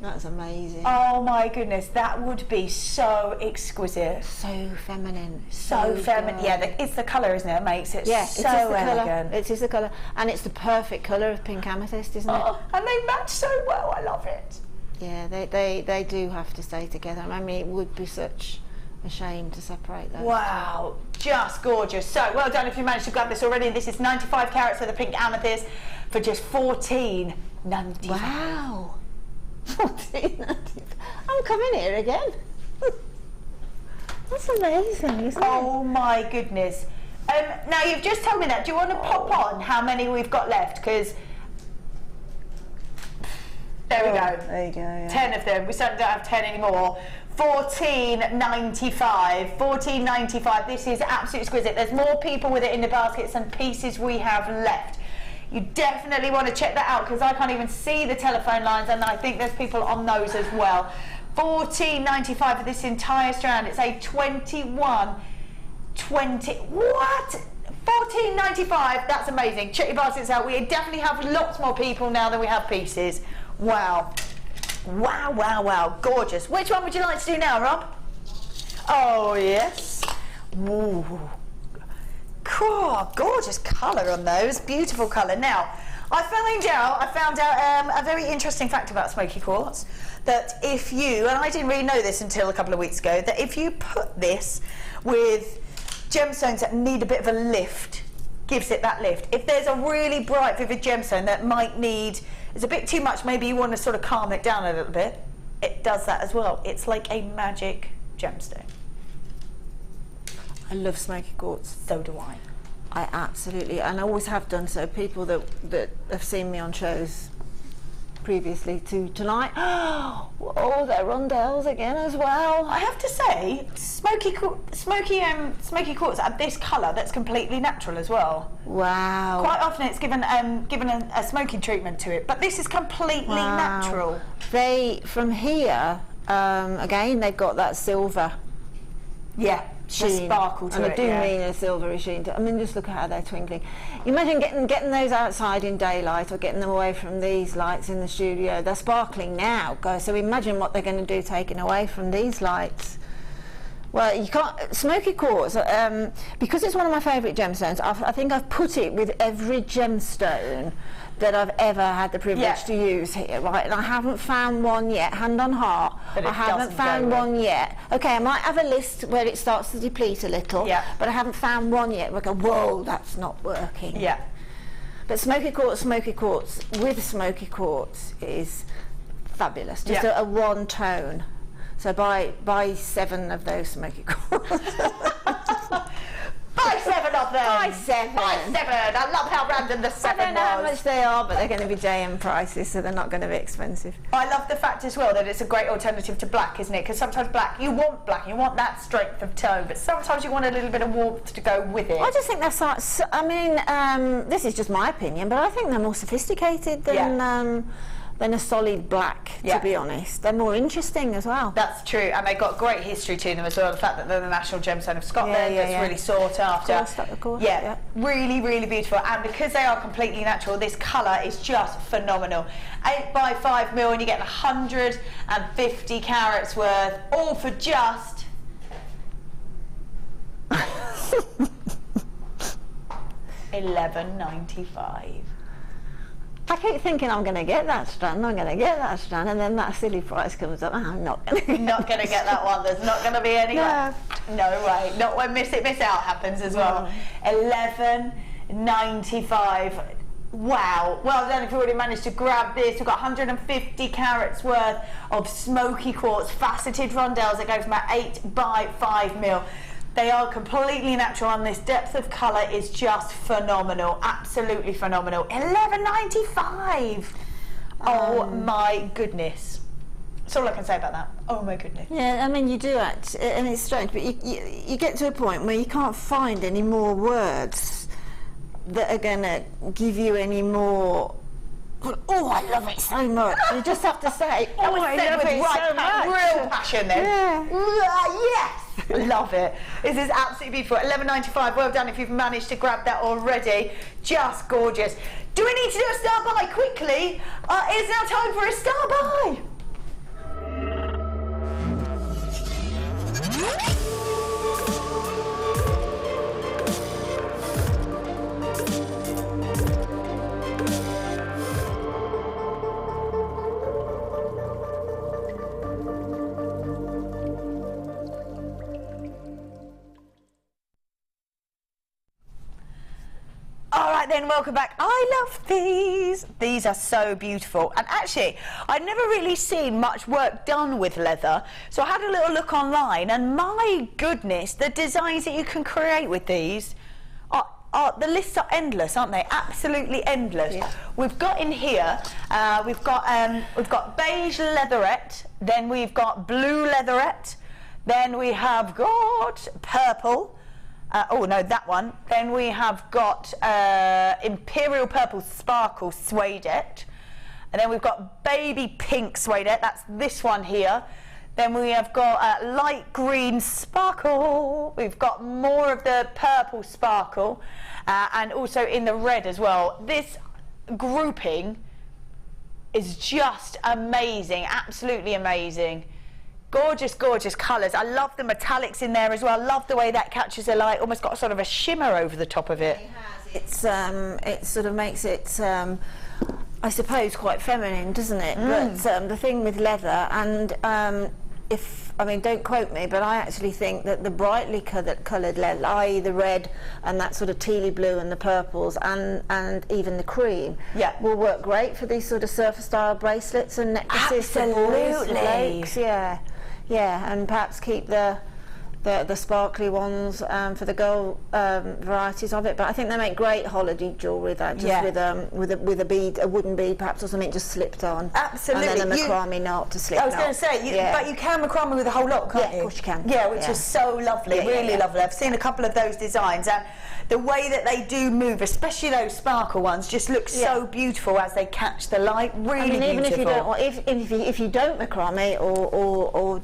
Speaker 4: That's amazing.
Speaker 3: Oh my goodness, that would be so exquisite.
Speaker 4: So feminine.
Speaker 3: So feminine. Yeah, it's the colour, isn't it? It makes it so elegant.
Speaker 4: It is the colour. And it's the perfect colour of pink amethyst, isn't it?
Speaker 3: And they match so well. I love it.
Speaker 4: Yeah, they do have to stay together. I mean, it would be such a shame to separate those.
Speaker 3: Wow, just gorgeous. So well done if you managed to grab this already. This is 95 carats for the pink amethyst for just $14.95.
Speaker 4: Wow. $14.95. I'm coming here again. That's amazing, isn't it?
Speaker 3: Oh my goodness. Now you've just told me that. Do you want to pop on how many we've got left? Because there we go.
Speaker 4: There you go. Yeah.
Speaker 3: 10 of them. We certainly don't have 10 anymore. $14.95. $14.95. This is absolutely exquisite. There's more people with it in the baskets than pieces we have left. You definitely want to check that out because I can't even see the telephone lines and I think there's people on those as well. $14.95 for this entire strand. It's a 21.20. What? $14.95. That's amazing. Check your baskets out. We definitely have lots more people now than we have pieces. Wow. Wow, wow, wow, gorgeous. Which one would you like to do now, Rob? Oh, yes. Ooh. Cool, gorgeous colour on those, beautiful colour. Now, I found out a very interesting fact about smoky quartz, that if you, and I didn't really know this until a couple of weeks ago, that if you put this with gemstones that need a bit of a lift, gives it that lift. If there's a really bright, vivid gemstone that might need, it's a bit too much, maybe you want to sort of calm it down a little bit, it does that as well. It's like a magic gemstone.
Speaker 4: I love smoky quartz.
Speaker 3: So do I.
Speaker 4: I absolutely, and I always have done so. People that have seen me on shows previously to tonight, oh, they're rondelles again as well.
Speaker 3: I have to say, smoky quartz at this colour that's completely natural as well.
Speaker 4: Wow.
Speaker 3: Quite often it's given a smoky treatment to it, but this is completely natural.
Speaker 4: They, from here, again, they've got that silver.
Speaker 3: Yeah.
Speaker 4: Sheen.
Speaker 3: Sparkle to
Speaker 4: and
Speaker 3: it.
Speaker 4: I do mean a silvery sheen. I mean, just look at how they're twinkling. You imagine getting those outside in daylight, or getting them away from these lights in the studio. They're sparkling now, guys. So imagine what they're going to do taken away from these lights. Well, you can't. Smoky quartz, because it's one of my favourite gemstones. I think I've put it with every gemstone that I've ever had the privilege to use here, right? And I haven't found one yet, hand on heart. I haven't found one yet. Okay, I might have a list where it starts to deplete a little, but I haven't found one yet where I go, whoa, that's not working.
Speaker 3: Yeah.
Speaker 4: But smoky quartz with smoky quartz is fabulous. Just a one tone. So buy 7 of those smoky quartz.
Speaker 3: Buy 7 of them.
Speaker 4: Buy 7.
Speaker 3: Buy 7. I love how random the 7 was.
Speaker 4: I don't know how much they are, but they're going to be JM prices, so they're not going to be expensive.
Speaker 3: I love the fact as well that it's a great alternative to black, isn't it? Because sometimes you want that strength of tone, but sometimes you want a little bit of warmth to go with it.
Speaker 4: I just think that's like, I mean, this is just my opinion, but I think they're more sophisticated than a solid black, to be honest. They're more interesting as well.
Speaker 3: That's true, and they've got great history to them as well. The fact that they're the national gemstone of Scotland, that's really sought after.
Speaker 4: Of course.
Speaker 3: Really, really beautiful. And because they are completely natural, this colour is just phenomenal. 8 by 5 mil, and you get 150 carats worth, all for just $11.95.
Speaker 4: I keep thinking I'm going to get that strand, and then that silly price comes up. I'm not going to get
Speaker 3: that one. There's not going to be any. No way. Not when miss out happens as well. $11.95. Wow. Well done if you already managed to grab this. We've got 150 carats worth of smoky quartz faceted rondelles that go from about 8 by 5 mil. They are completely natural, and this depth of colour is just phenomenal, absolutely phenomenal. $11.95. Oh my goodness. That's all I can say about that. Oh my goodness.
Speaker 4: Yeah, I mean, you do and it's strange, but you get to a point where you can't find any more words that are going to give you any more. Oh, I love it so much. You just have to say,
Speaker 3: I love it so much. Real passion then. Yes. Love it. This is absolutely beautiful. $11.95. Well done if you've managed to grab that already. Just gorgeous. Do we need to do a star buy quickly? It is now time for a star buy. All right then, welcome back. I love these. These are so beautiful. And actually, I've never really seen much work done with leather. So I had a little look online, and my goodness, the designs that you can create with these the lists are endless, aren't they? Absolutely endless. Yeah. We've got in here, we've got beige leatherette, then we've got blue leatherette, then we have got purple. Oh no, that one. Then we have got imperial purple sparkle suedette, and then we've got baby pink suedette. That's this one here. Then we have got light green sparkle. We've got more of the purple sparkle, and also in the red as well. This grouping is just amazing, absolutely amazing. Gorgeous, gorgeous colours. I love the metallics in there as well. I love the way that catches the light, almost got sort of a shimmer over the top of it.
Speaker 4: It sort of makes it, I suppose, quite feminine, doesn't it? But the thing with leather, and I mean, don't quote me, but I actually think that the brightly coloured leather, i.e. the red and that sort of tealy blue and the purples and even the cream, will work great for these sort of surfer style bracelets and necklaces.
Speaker 3: Absolutely.
Speaker 4: Yeah, and perhaps keep the sparkly ones for the girl varieties of it. But I think they make great holiday jewellery. That just with a bead, a wooden bead perhaps, or something just slipped on.
Speaker 3: Absolutely.
Speaker 4: And then a macrame knot to slip.
Speaker 3: I was going to say, but you can macrame with a whole lot, can't you?
Speaker 4: Yeah, of course you can.
Speaker 3: Yeah, which is so lovely, really lovely. I've seen a couple of those designs, and the way that they do move, especially those sparkle ones, just look so beautiful as they catch the light. Really beautiful.
Speaker 4: Even if you don't, or if you don't macrame or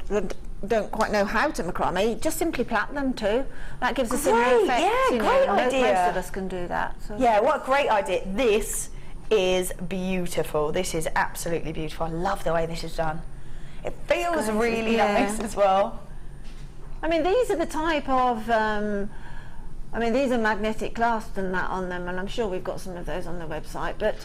Speaker 4: don't quite know how to macrame, just simply plait them too. That gives a similar effect.
Speaker 3: Yeah, great idea.
Speaker 4: Most of us can do that. So.
Speaker 3: Yeah, what a great idea. This is beautiful. This is absolutely beautiful. I love the way this is done. It feels really nice as well.
Speaker 4: I mean, these are the type of I mean, these are magnetic clasps and that on them, and I'm sure we've got some of those on the website, but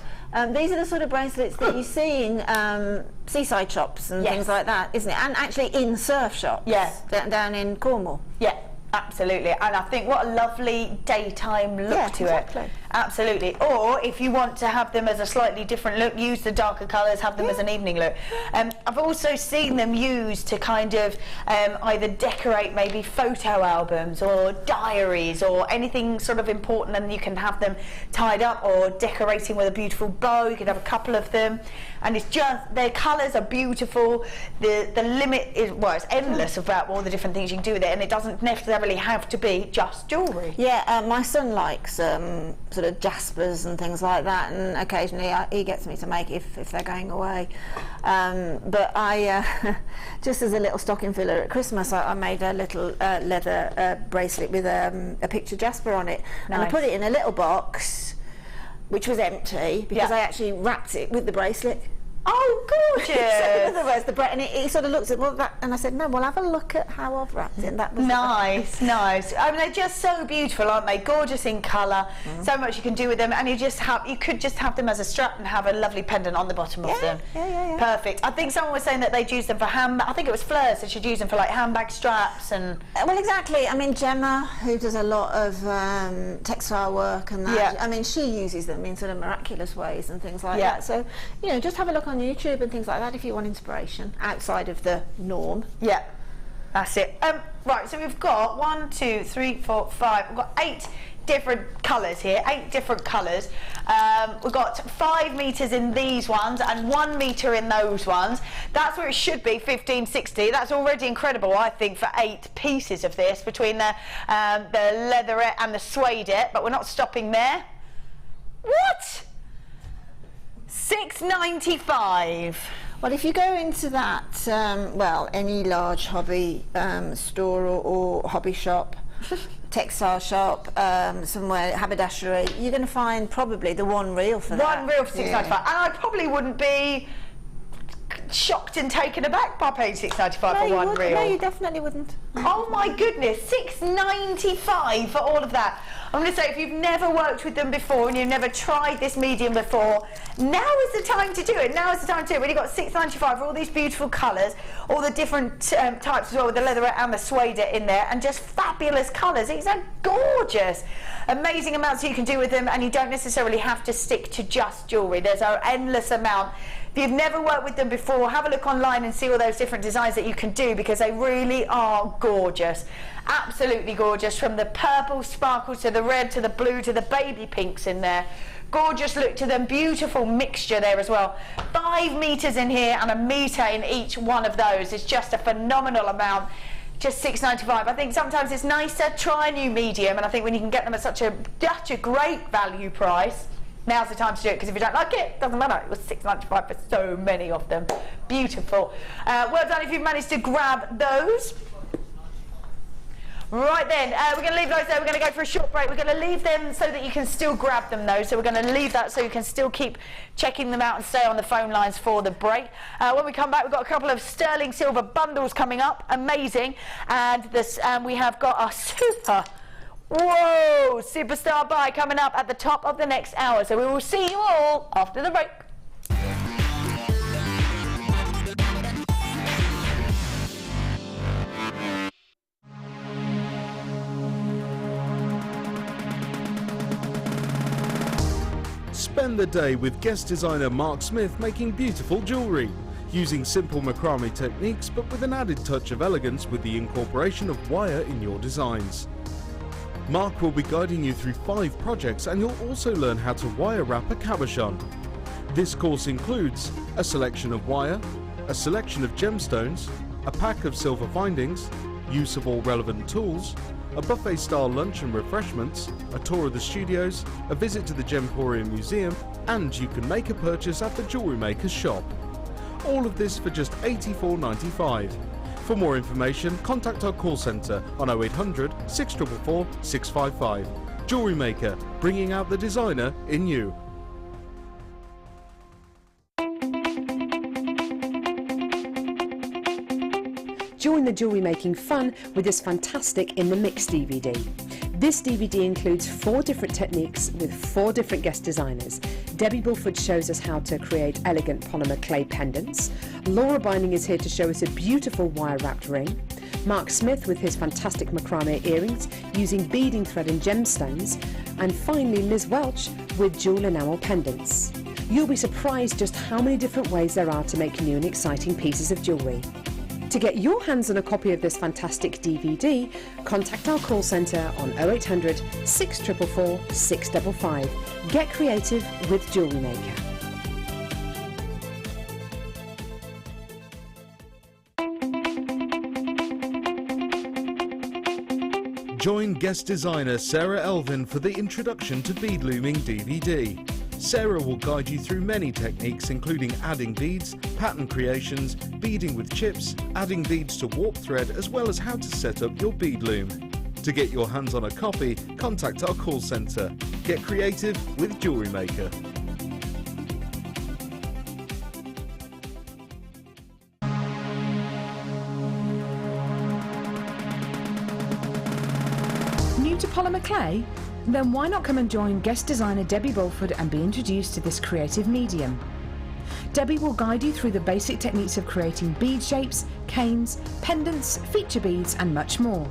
Speaker 4: these are the sort of bracelets that you see in seaside shops and things like that, isn't it? And actually in surf shops down in Cornwall.
Speaker 3: Yeah, absolutely. And I think what a lovely daytime look to it. Absolutely. Or if you want to have them as a slightly different look, use the darker colours, have them as an evening look. I've also seen them used to kind of either decorate maybe photo albums or diaries or anything sort of important, and you can have them tied up or decorating with a beautiful bow. You can have a couple of them, and it's just, their colours are beautiful. The limit is, well, it's endless about all the different things you can do with it, and it doesn't necessarily have to be just jewellery.
Speaker 4: Yeah, my son likes sort of jaspers and things like that, and occasionally he gets me to make if they're going away. But I, just as a little stocking filler at Christmas, I made a little leather bracelet with a picture jasper on it, and I put it in a little box which was empty because I actually wrapped it with the bracelet.
Speaker 3: Oh, gorgeous!
Speaker 4: And he sort of looks at that, and I said, "No, we'll have a look at how I've wrapped it." And that was
Speaker 3: nice. I mean, they're just so beautiful, aren't they? Gorgeous in colour. So much you can do with them, and you could just have them as a strap and have a lovely pendant on the bottom of them.
Speaker 4: Yeah.
Speaker 3: Perfect. I think someone was saying that they'd use them for I think it was Fleur, so she'd use them for like handbag straps and.
Speaker 4: Well, exactly. I mean, Gemma, who does a lot of textile work and that. I mean, she uses them in sort of miraculous ways and things like that. So, you know, just have a look on YouTube and things like that if you want inspiration outside of the norm.
Speaker 3: Yeah, that's it. Right, so we've got 1, 2, 3, 4, 5. We've got 8 different colours here. 8 different colours. We've got 5 metres in these ones and 1 metre in those ones. That's where it should be, 1560. That's already incredible, I think, for 8 pieces of this between the leatherette and the suedette. But we're not stopping there. What? $6.95.
Speaker 4: Well, if you go into that, well, any large hobby store or hobby shop, textile shop, somewhere, haberdashery, you're going to find probably the one reel for that.
Speaker 3: One reel for $6.95. And I probably wouldn't be shocked and taken aback by paying $6.95 for one reel.
Speaker 4: No, you definitely wouldn't.
Speaker 3: Oh my goodness, $6.95 for all of that. I'm going to say, if you've never worked with them before and you've never tried this medium before, now is the time to do it. Now is the time to do it. When you've got $6.95 for all these beautiful colours, all the different types as well, with the leatherette and the suedette in there, and just fabulous colours. These are gorgeous. Amazing amounts you can do with them, and you don't necessarily have to stick to just jewellery. There's an endless amount. If you've never worked with them before, have a look online and see all those different designs that you can do, because they really are gorgeous. Absolutely gorgeous, from the purple sparkle to the red to the blue to the baby pinks in there. Gorgeous look to them, beautiful mixture there as well. 5 metres in here and 1 metre in each one of those. It's just a phenomenal amount. Just $6.95. I think sometimes it's nicer, try a new medium, and I think when you can get them at such a great value price, now's the time to do it, because if you don't like it, doesn't matter. It was $6.95 for so many of them. Beautiful. Well done if you've managed to grab those. Right then, we're going to leave those there. We're going to go for a short break. We're going to leave them so that you can still grab them though. So we're going to leave that so you can still keep checking them out and stay on the phone lines for the break. When we come back, we've got a couple of sterling silver bundles coming up. Amazing. And this, we have got our superstar buy coming up at the top of the next hour. So we will see you all after the break.
Speaker 1: Spend the day with guest designer Mark Smith making beautiful jewellery, using simple macrame techniques but with an added touch of elegance with the incorporation of wire in your designs. Mark will be guiding you through 5 projects, and you'll also learn how to wire wrap a cabochon. This course includes a selection of wire, a selection of gemstones, a pack of silver findings, use of all relevant tools, a buffet-style lunch and refreshments, a tour of the studios, a visit to the Gemporium Museum, and you can make a purchase at the Jewellery Maker shop. All of this for just $84.95. For more information, contact our call centre on 0800 644 655. Jewellery Maker, bringing out the designer in you.
Speaker 2: Join the jewellery making fun with this fantastic In the Mix DVD. This DVD includes 4 different techniques with 4 different guest designers. Debbie Bulford shows us how to create elegant polymer clay pendants. Laura Binding is here to show us a beautiful wire-wrapped ring. Mark Smith with his fantastic macrame earrings using beading thread and gemstones. And finally Liz Welch with jewel enamel pendants. You'll be surprised just how many different ways there are to make new and exciting pieces of jewellery. To get your hands on a copy of this fantastic DVD, contact our call centre on 0800 644 655. Get creative with Jewellery Maker.
Speaker 1: Join guest designer Sarah Elvin for the Introduction to Bead Looming DVD. Sarah will guide you through many techniques, including adding beads, pattern creations, beading with chips, adding beads to warp thread, as well as how to set up your bead loom. To get your hands on a copy, contact our call centre. Get creative with Jewellery Maker.
Speaker 2: New to polymer clay? Then why not come and join guest designer Debbie Bulford and be introduced to this creative medium. Debbie will guide you through the basic techniques of creating bead shapes, canes, pendants, feature beads and much more.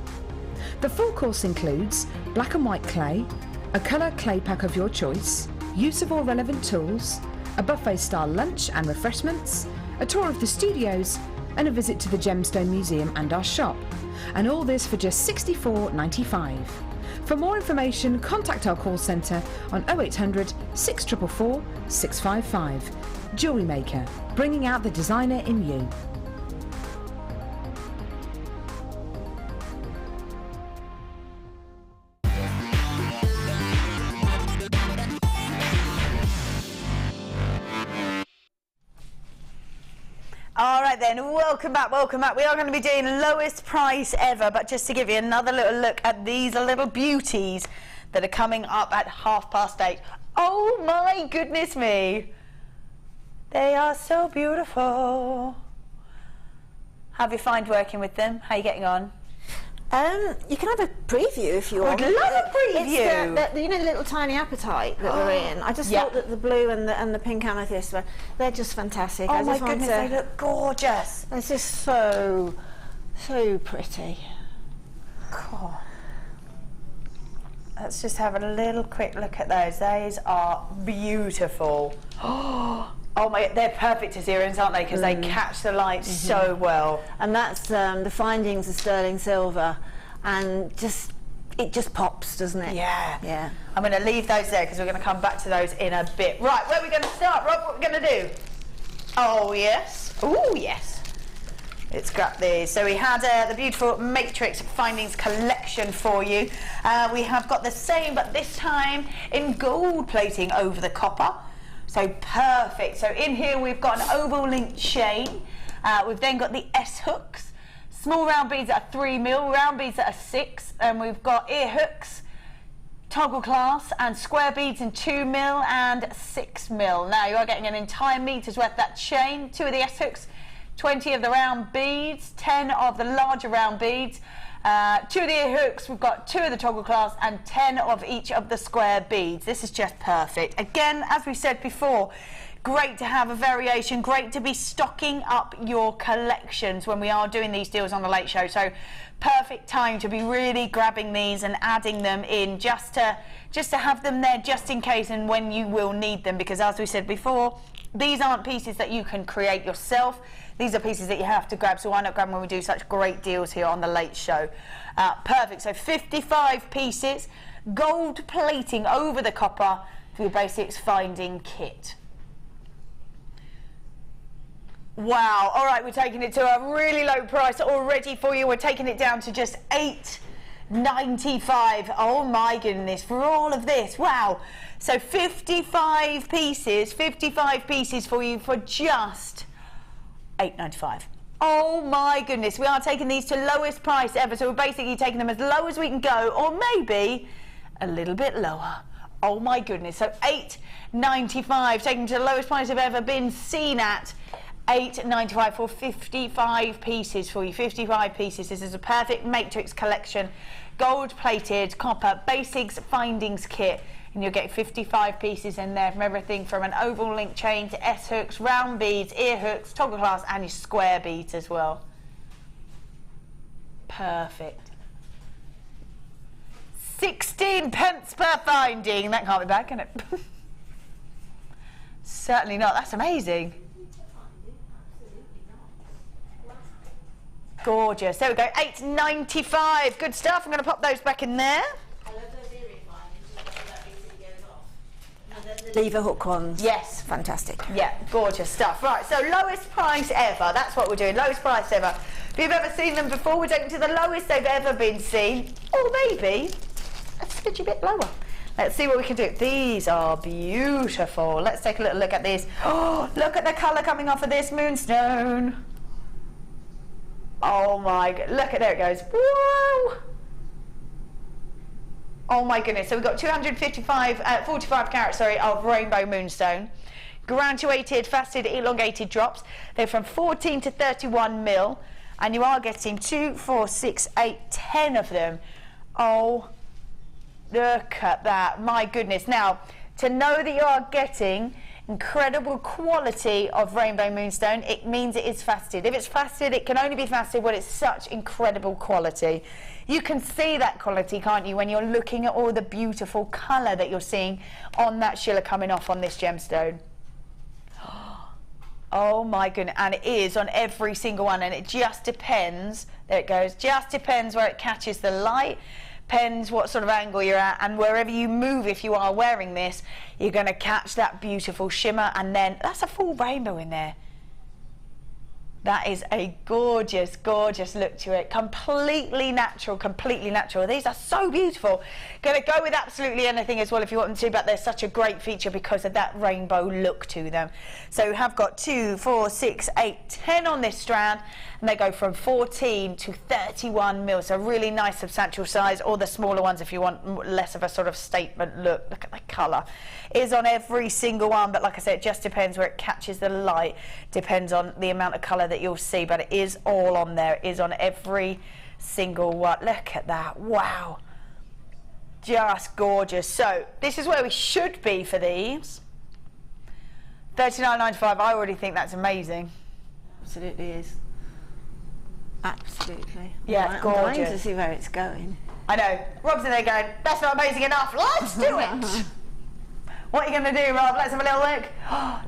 Speaker 2: The full course includes black and white clay, a colour clay pack of your choice, use of all relevant tools, a buffet style lunch and refreshments, a tour of the studios and a visit to the Gemstone Museum and our shop. And all this for just $64.95. For more information, contact our call centre on 0800 644 655. Jewellery Maker, bringing out the designer in you.
Speaker 3: All right then, welcome back, welcome back. We are going to be doing lowest price ever, but just to give you another little look at these little beauties that are coming up at 8:30. Oh my goodness me. They are so beautiful. How have you found working with them? How are you getting on?
Speaker 4: You can have a preview if you want.
Speaker 3: I'd love a preview.
Speaker 4: It's you know the little tiny appetite that we're in. I just thought that the blue and the pink amethyst they're just fantastic.
Speaker 3: Oh
Speaker 4: I
Speaker 3: my
Speaker 4: just want
Speaker 3: goodness, they look gorgeous.
Speaker 4: It's just so pretty.
Speaker 3: Cool. Let's just have a little quick look at those. Those are beautiful. Oh my, they're perfect as earrings, aren't they? Because they catch the light so well.
Speaker 4: And that's the findings of sterling silver, and it just pops, doesn't it?
Speaker 3: Yeah.
Speaker 4: Yeah.
Speaker 3: I'm going to leave those there because we're going to come back to those in a bit. Right, where are we going to start? Rob, what are we going to do? Oh yes. Oh yes. Let's grab these. So we had the beautiful Matrix Findings collection for you. We have got the same, but this time in gold plating over the copper. So perfect. So in here we've got an oval link chain. We've then got the S hooks, Small round beads at 3 mil, round beads at 6, and we've got ear hooks, toggle clasp, and square beads in 2 mil and 6 mil. Now you are getting an entire meter's worth of that chain, 2 of the S hooks, 20 of the round beads, 10 of the larger round beads, 2 of the ear hooks, we've got 2 of the toggle clasp, and 10 of each of the square beads. This is just perfect. Again, as we said before, great to have a variation, great to be stocking up your collections when we are doing these deals on the Late Show. So perfect time to be really grabbing these and adding them in just to have them there just in case and when you will need them, because as we said before, these aren't pieces that you can create yourself. These are pieces that you have to grab, so why not grab them when we do such great deals here on the Late Show. Perfect, so 55 pieces, gold plating over the copper for your basics finding kit. Wow, all right, we're taking it to a really low price already for you. We're taking it down to just $8.95. Oh my goodness, for all of this, wow. So 55 pieces for you for just $8.95. Oh my goodness, we are taking these to lowest price ever. So we're basically taking them as low as we can go, or maybe a little bit lower. Oh my goodness, so $8.95, taking them to the lowest price I've ever been seen at. $8.95 for 55 pieces for you. 55 pieces. This is a perfect matrix collection, gold plated copper basics findings kit, and you'll get 55 pieces in there from everything from an oval link chain to S hooks, round beads, ear hooks, toggle clasp, and your square beads as well. Perfect. 16 pence per finding. That can't be bad, can it? Certainly not. That's amazing. Gorgeous. There we go. $8.95. Good stuff. I'm going to pop those back in there.
Speaker 4: Lever hook ones.
Speaker 3: Yes.
Speaker 4: Fantastic.
Speaker 3: Yeah, gorgeous stuff. Right, so lowest price ever. That's what we're doing. Lowest price ever. If you've ever seen them before, we're taking to the lowest they've ever been seen. Or maybe a smidgy bit lower. Let's see what we can do. These are beautiful. Let's take a little look at these. Oh, look at the colour coming off of this Moonstone. Oh my god, look at, there it goes. Whoa! Oh my goodness, so we've got 45 carats, of rainbow Moonstone. Graduated, faceted, elongated drops. They're from 14 to 31 mil, and you are getting 2, 4, 6, 8, 10 of them. Oh, look at that, my goodness. Now, to know that you are getting incredible quality of rainbow Moonstone, it means it is faceted. If it's faceted, it can only be faceted when it's such incredible quality. You can see that quality, can't you, when you're looking at all the beautiful colour that you're seeing on that shiller coming off on this gemstone. Oh my goodness, and it is on every single one, and it just depends, there it goes, just depends where it catches the light, depends what sort of angle you're at, and wherever you move, if you are wearing this, you're going to catch that beautiful shimmer, and then that's a full rainbow in there. That is a gorgeous, gorgeous look to it. Completely natural, completely natural. These are so beautiful. Going to go with absolutely anything as well if you want them to, but they're such a great feature because of that rainbow look to them. So we have got 2, 4, 6, 8, 10 on this strand, and they go from 14 to 31 mil. So really nice, substantial size, or the smaller ones if you want less of a sort of statement look. Look at the colour. It is on every single one, but like I said, it just depends where it catches the light. Depends on the amount of colour that you'll see, but it is all on there. It is on every single one. Look at that. Wow. Just gorgeous. So this is where we should be for these. $39.95. I already think that's amazing.
Speaker 4: Absolutely is. Absolutely.
Speaker 3: Yeah,
Speaker 4: I'm
Speaker 3: gorgeous.
Speaker 4: dying to see where it's going.
Speaker 3: I know. Rob's in there going, that's not amazing enough. Let's do it. What are you going to do, Rob? Let's have a little look.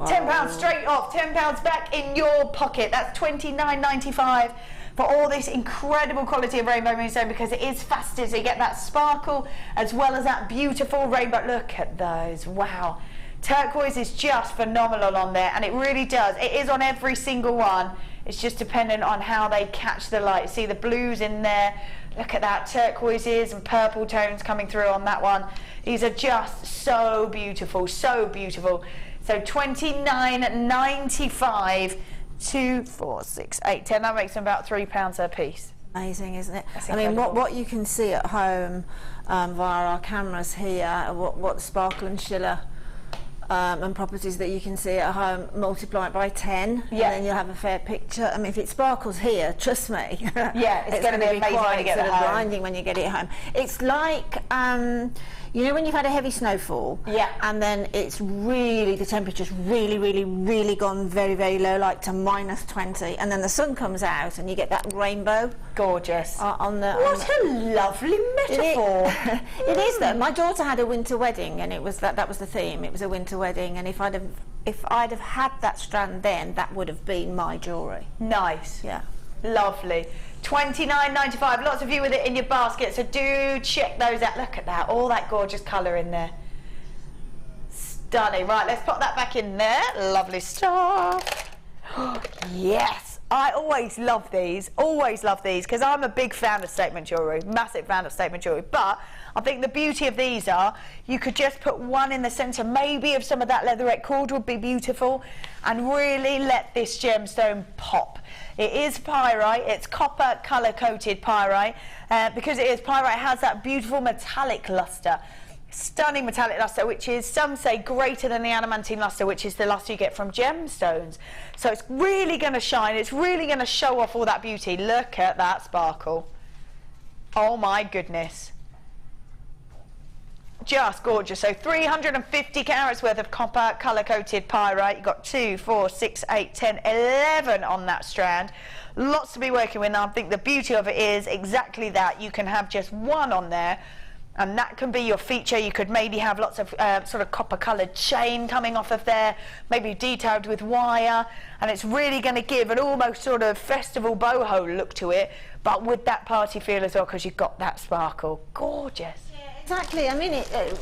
Speaker 3: £10 straight off. £10 back in your pocket. That's $29.95 for all this incredible quality of rainbow Moonstone, because it is faceted, so you get that sparkle as well as that beautiful rainbow. Look at those. Wow. Turquoise is just phenomenal on there, and it really does. It is on every single one. It's just dependent on how they catch the light. See the blues in there. Look at that, turquoises and purple tones coming through on that one. These are just so beautiful, so beautiful. So $29.95 2, 4, 6, 8, 10. That makes them about £3 a piece.
Speaker 4: Amazing, isn't it?
Speaker 3: That's
Speaker 4: I mean,
Speaker 3: incredible.
Speaker 4: what you can see at home via our cameras here, what sparkle and shiller and properties that you can see at home, multiply it by 10,
Speaker 3: Yeah.
Speaker 4: and then you'll have a fair picture. I mean, if it sparkles here, trust me,
Speaker 3: Yeah, it's gonna be amazing when you get it
Speaker 4: sort of
Speaker 3: home.
Speaker 4: blinding when you get it home. It's like, you know, when you've had a heavy snowfall,
Speaker 3: Yeah.
Speaker 4: and then it's really, the temperature's really gone very, very low, like to -20, and then the sun comes out and you get that rainbow.
Speaker 3: Gorgeous.
Speaker 4: On the
Speaker 3: What a lovely metaphor.
Speaker 4: It is though. My daughter had a winter wedding, and it was that was the theme. It was a winter wedding, and if I'd have had that strand then, that would have been my jewellery.
Speaker 3: Nice.
Speaker 4: Yeah.
Speaker 3: Lovely. £29.95. Lots of you with it in your basket, so do check those out. Look at that, all that gorgeous colour in there. Stunning. Right, let's pop that back in there. Lovely stuff. Yes. I always love these, because I'm a big fan of statement jewellery, massive fan of statement jewellery. But I think the beauty of these are, you could just put one in the centre, maybe of some of that leatherette cord would be beautiful, and really let this gemstone pop. It is pyrite, it's copper colour coated pyrite. Because it is pyrite, it has that beautiful metallic lustre. Stunning metallic lustre, which is, some say, greater than the adamantine lustre, which is the lustre you get from gemstones. So it's really going to shine, it's really going to show off all that beauty. Look at that sparkle. Oh my goodness. Just gorgeous. So 350 carats worth of copper colour coated pyrite. You've got 2, 4, 6, 8, 10, 11 on that strand. Lots to be working with. Now I think the beauty of it is exactly that. You can have just one on there, and that can be your feature. You could maybe have lots of sort of copper coloured chain coming off of there, maybe detailed with wire, and it's really going to give an almost sort of festival boho look to it, but with that party feel as well, because you've got that sparkle. Gorgeous.
Speaker 4: Exactly. I mean,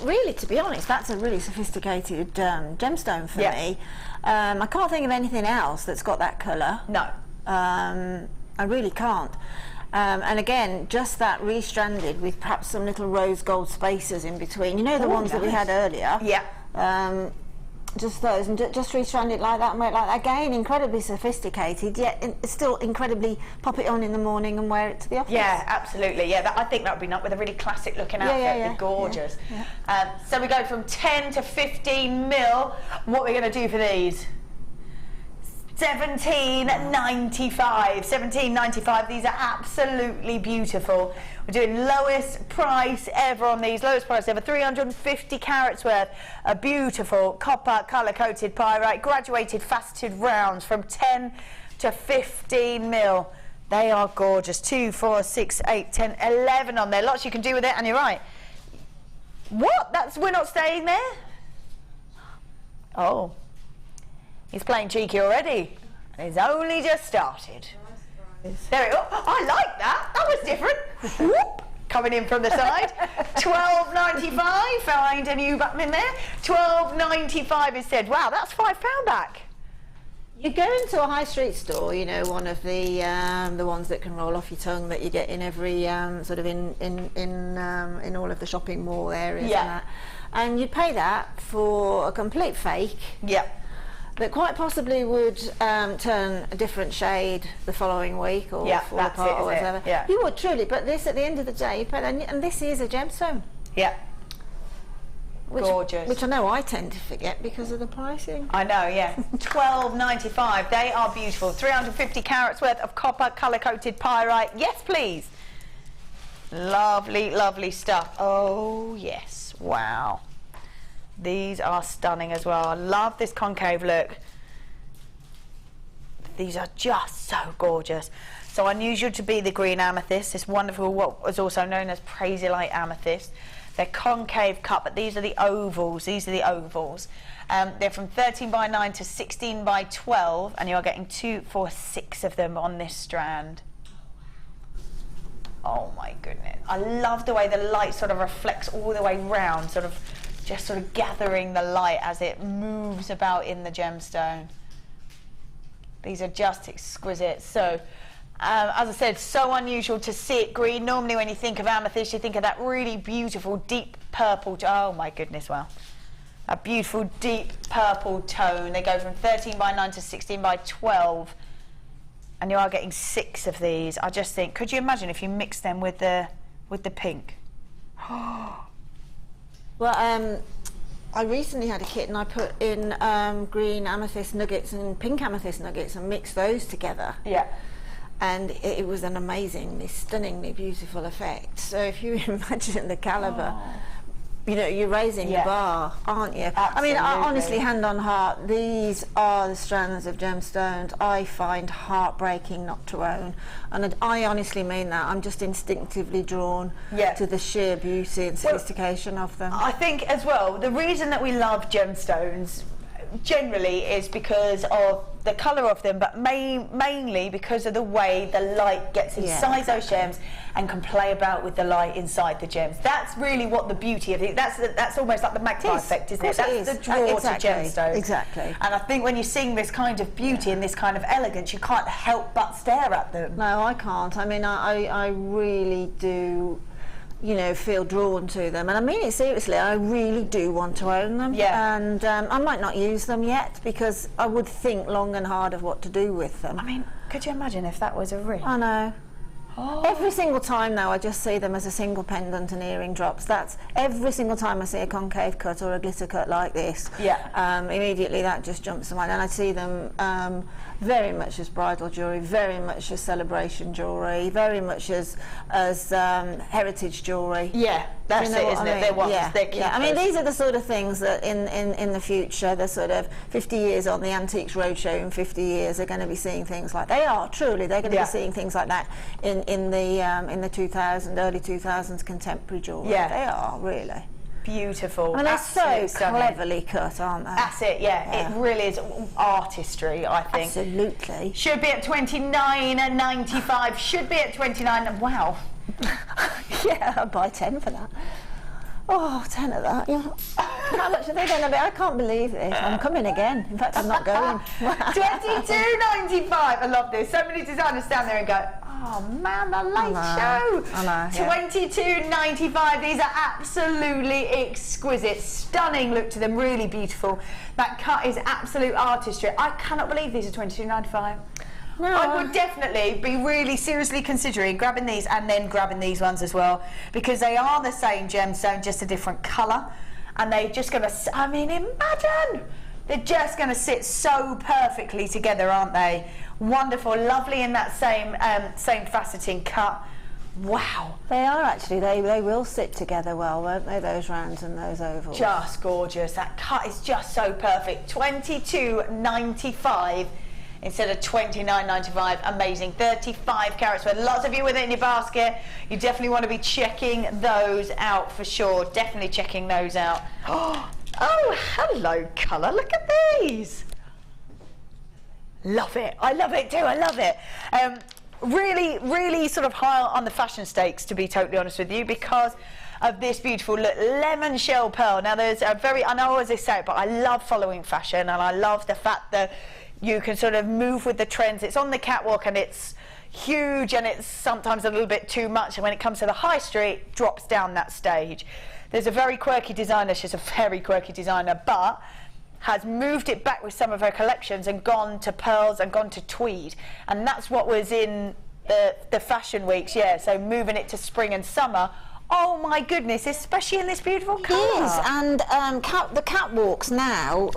Speaker 4: really, to be honest, that's a really sophisticated gemstone for me. I can't think of anything else that's got that colour.
Speaker 3: No.
Speaker 4: I really can't. And again, just that restranded with perhaps some little rose gold spacers in between. You know, the ones that we had earlier?
Speaker 3: Yeah.
Speaker 4: Just those, and just restrand it like that and wear it like that. Again, incredibly sophisticated, yet still incredibly pop it on in the morning and wear it to the office.
Speaker 3: Yeah, absolutely. Yeah, I think that would be nice with a really classic looking outfit. It'd be gorgeous.
Speaker 4: Yeah.
Speaker 3: So we go from 10 to 15 mil. What are we going to do for these? $17.95. $17.95. These are absolutely beautiful. We're doing lowest price ever on these. Lowest price ever. 350 carats worth of beautiful copper colour coated pyrite, graduated faceted rounds from 10 to 15 mil. They are gorgeous. 2, 4, 6, 8, 10, 11 on there. Lots you can do with it, and you're right. What? We're not staying there? Oh. He's playing cheeky already. He's only just started. There we go. Oh, I like that. That was different. Whoop. Coming in from the side. $12.95. Find a new button in there. $12.95 instead. Wow, that's £5 back.
Speaker 4: You go into a high street store, you know, one of the ones that can roll off your tongue that you get in every sort of in all of the shopping mall areas and that, and you pay that for a complete fake.
Speaker 3: Yeah.
Speaker 4: That quite possibly would turn a different shade the following week or fall apart or whatever.
Speaker 3: Yeah.
Speaker 4: You would truly, but this at the end of the day, you pay that, and this is a gemstone.
Speaker 3: Yeah.
Speaker 4: Gorgeous. Which I know I tend to forget because of the pricing.
Speaker 3: I know, yeah. $12.95. They are beautiful. 350 carats worth of copper colour coated pyrite. Yes, please. Lovely, lovely stuff. Oh, yes. Wow. These are stunning as well. I love this concave look. These are just so gorgeous. So unusual to be the green amethyst. This wonderful, what was also known as Praisillite amethyst. They're concave cut, but these are the ovals. These are the ovals. They're from 13 by 9 to 16 by 12, and you're getting 2, 4, 6 of them on this strand. Oh my goodness. I love the way the light sort of reflects all the way round, just sort of gathering the light as it moves about in the gemstone. These are just exquisite. So, as I said, so unusual to see it green. Normally when you think of amethyst, you think of that really beautiful deep purple. Oh my goodness, wow. A beautiful deep purple tone. They go from 13 by 9 to 16 by 12. and you are getting 6 of these. I just think, could you imagine if you mix them with the pink?
Speaker 4: Well, I recently had a kit and I put in green amethyst nuggets and pink amethyst nuggets and mixed those together.
Speaker 3: Yeah.
Speaker 4: And it was an amazingly, stunningly beautiful effect. So if you imagine the calibre, you know, you're raising the bar, aren't you?
Speaker 3: Absolutely.
Speaker 4: I mean, honestly, hand on heart, these are the strands of gemstones I find heartbreaking not to own. And I honestly mean that. I'm just instinctively drawn to the sheer beauty and sophistication of them.
Speaker 3: I think as well, the reason that we love gemstones generally is because of the colour of them, but mainly because of the way the light gets inside those gems and can play about with the light inside the gems. That's really what the beauty of it. That's almost like the magpie effect, isn't it? That's the draw to gemstones.
Speaker 4: Exactly.
Speaker 3: And I think when you're seeing this kind of beauty and this kind of elegance, you can't help but stare at them.
Speaker 4: No, I can't. I mean, I really do, you know, feel drawn to them, and I mean it seriously. I really do want to own them.
Speaker 3: Yeah.
Speaker 4: And I might not use them yet because I would think long and hard of what to do with them.
Speaker 3: I mean, could you imagine if that was a ring?
Speaker 4: I know. Every single time now I just see them as a single pendant and earring drops. That's every single time I see a concave cut or a glitter cut like this. Immediately that just jumps to mind, and I see them very much as bridal jewellery, very much as celebration jewellery, very much as heritage jewellery.
Speaker 3: Yeah, that's it, isn't it? They're ones, they're keepers.
Speaker 4: I mean, these are the sort of things that in the future, the sort of 50 years on the Antiques Roadshow, in 50 years, they're going to be seeing things like they're going to be seeing things like that in the early 2000s contemporary jewellery.
Speaker 3: Yeah.
Speaker 4: They are, really.
Speaker 3: Beautiful.
Speaker 4: And they're so
Speaker 3: stunning.
Speaker 4: cleverly cut, aren't they?
Speaker 3: That's it, it really is artistry, I think.
Speaker 4: Absolutely.
Speaker 3: Should be at $29.95. Should be at $29. Wow.
Speaker 4: Yeah, I'd buy 10 for that. Oh, 10 of that, yeah. How much are they going to be? I can't believe this. I'm coming again. In fact, I'm not going.
Speaker 3: $22.95. I love this. So many designers stand there and go, oh man, the late show.
Speaker 4: I know,
Speaker 3: $22.95. These are absolutely exquisite. Stunning look to them, really beautiful. That cut is absolute artistry. I cannot believe these are $22.95.
Speaker 4: No.
Speaker 3: I would definitely be really seriously considering grabbing these and then grabbing these ones as well, because they are the same gemstone, just a different colour, and they're just going to, I mean, imagine! They're just going to sit so perfectly together, aren't they? Wonderful, lovely in that same faceting cut. Wow.
Speaker 4: They are actually, they will sit together well, won't they, those rounds and those ovals?
Speaker 3: Just gorgeous. That cut is just so perfect. $22.95 instead of $29.95. Amazing. 35 carats worth. Lots of you with it in your basket. You definitely want to be checking those out for sure. Definitely checking those out. Oh, hello colour. Look at these. Love it. I love it too. I love it. Really sort of high on the fashion stakes, to be totally honest with you, because of this beautiful lemon shell pearl. Now there's a very, I know I always say it, but I love following fashion, and I love the fact that you can sort of move with the trends. It's on the catwalk and it's huge, and it's sometimes a little bit too much, and when it comes to the high street, it drops down that stage. There's a very quirky designer, she's a very quirky designer, but has moved it back with some of her collections and gone to pearls and gone to tweed, and that's what was in the fashion weeks, so moving it to spring and summer. Oh my goodness, especially in this beautiful colour.
Speaker 4: It is, and the catwalks now,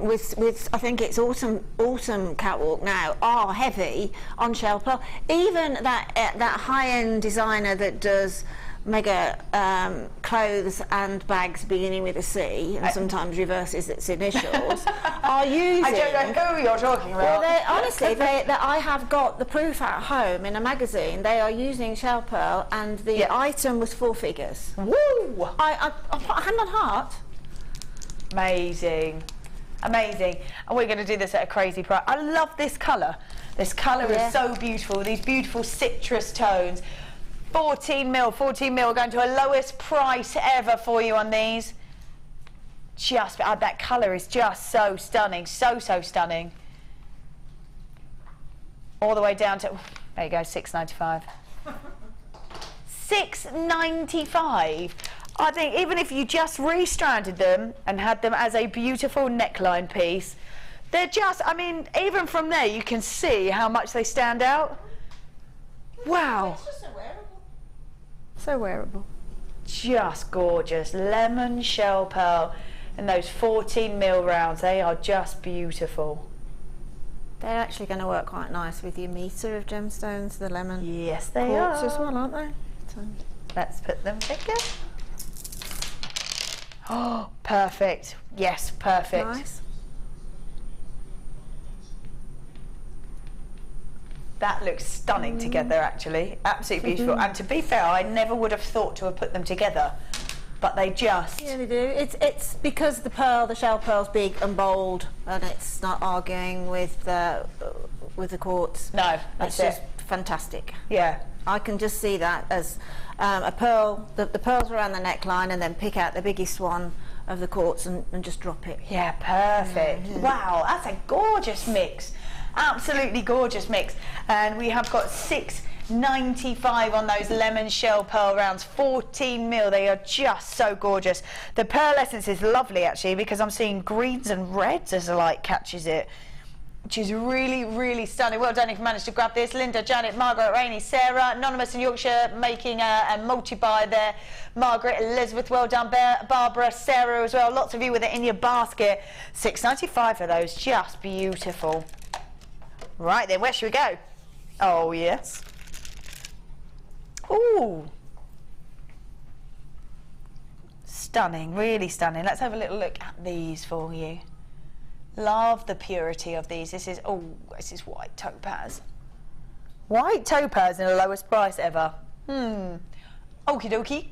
Speaker 4: with I think it's autumn catwalk now, are heavy on shell pearl. Even that high-end designer that does mega clothes and bags beginning with a C and sometimes reverses its initials are using.
Speaker 3: I don't know who you're talking about.
Speaker 4: Well, honestly, I have got the proof at home in a magazine. They are using shell pearl, and the item was 4 figures.
Speaker 3: Woo!
Speaker 4: I put hand on heart.
Speaker 3: Amazing, amazing. And we're going to do this at a crazy price. I love this colour. This colour is so beautiful. These beautiful citrus tones. 14 mil, we're going to a lowest price ever for you on these. Just, that colour is just so stunning, so stunning. All the way down to, there you go, $6.95. $6.95. I think even if you just restranded them and had them as a beautiful neckline piece, They're just, I mean, even from there you can see how much they stand out. Wow.
Speaker 4: It's just so wearable.
Speaker 3: So wearable. Just gorgeous. Lemon shell pearl and those 14mm rounds, they are just beautiful.
Speaker 4: They're actually going to work quite nice with your meter of gemstones, the lemon.
Speaker 3: Yes, they
Speaker 4: quartz
Speaker 3: are.
Speaker 4: as well, aren't they? So.
Speaker 3: Let's put them together. Oh, perfect. Yes, perfect.
Speaker 4: Nice.
Speaker 3: That looks stunning together, actually. Absolutely beautiful. And to be fair, I never would have thought to have put them together, but they just...
Speaker 4: Yeah, they do. It's because the shell pearl's big and bold, and it's not arguing with the quartz.
Speaker 3: No,
Speaker 4: It's
Speaker 3: that's
Speaker 4: just
Speaker 3: it.
Speaker 4: fantastic.
Speaker 3: Yeah.
Speaker 4: I can just see that as a pearl, the pearls around the neckline, and then pick out the biggest one of the quartz and just drop it.
Speaker 3: Yeah, perfect.
Speaker 4: Yeah.
Speaker 3: Wow, that's a gorgeous mix. Absolutely gorgeous mix. And we have got $6.95 on those lemon shell pearl rounds, 14mm. They are just so gorgeous. The pearl essence is lovely, actually, because I'm seeing greens and reds as the light catches it, which is really, really stunning. Well done if you managed to grab this. Linda, Janet, Margaret, Rainey, Sarah, Anonymous in Yorkshire making a multi-buy there. Margaret, Elizabeth, well done. Barbara, Sarah as well. Lots of you with it in your basket. $6.95 for those, just beautiful. Right then, where should we go? Oh, yes. Ooh. Stunning, really stunning. Let's have a little look at these for you. Love the purity of these. This is white topaz. White topaz in the lowest price ever. Okie dokie.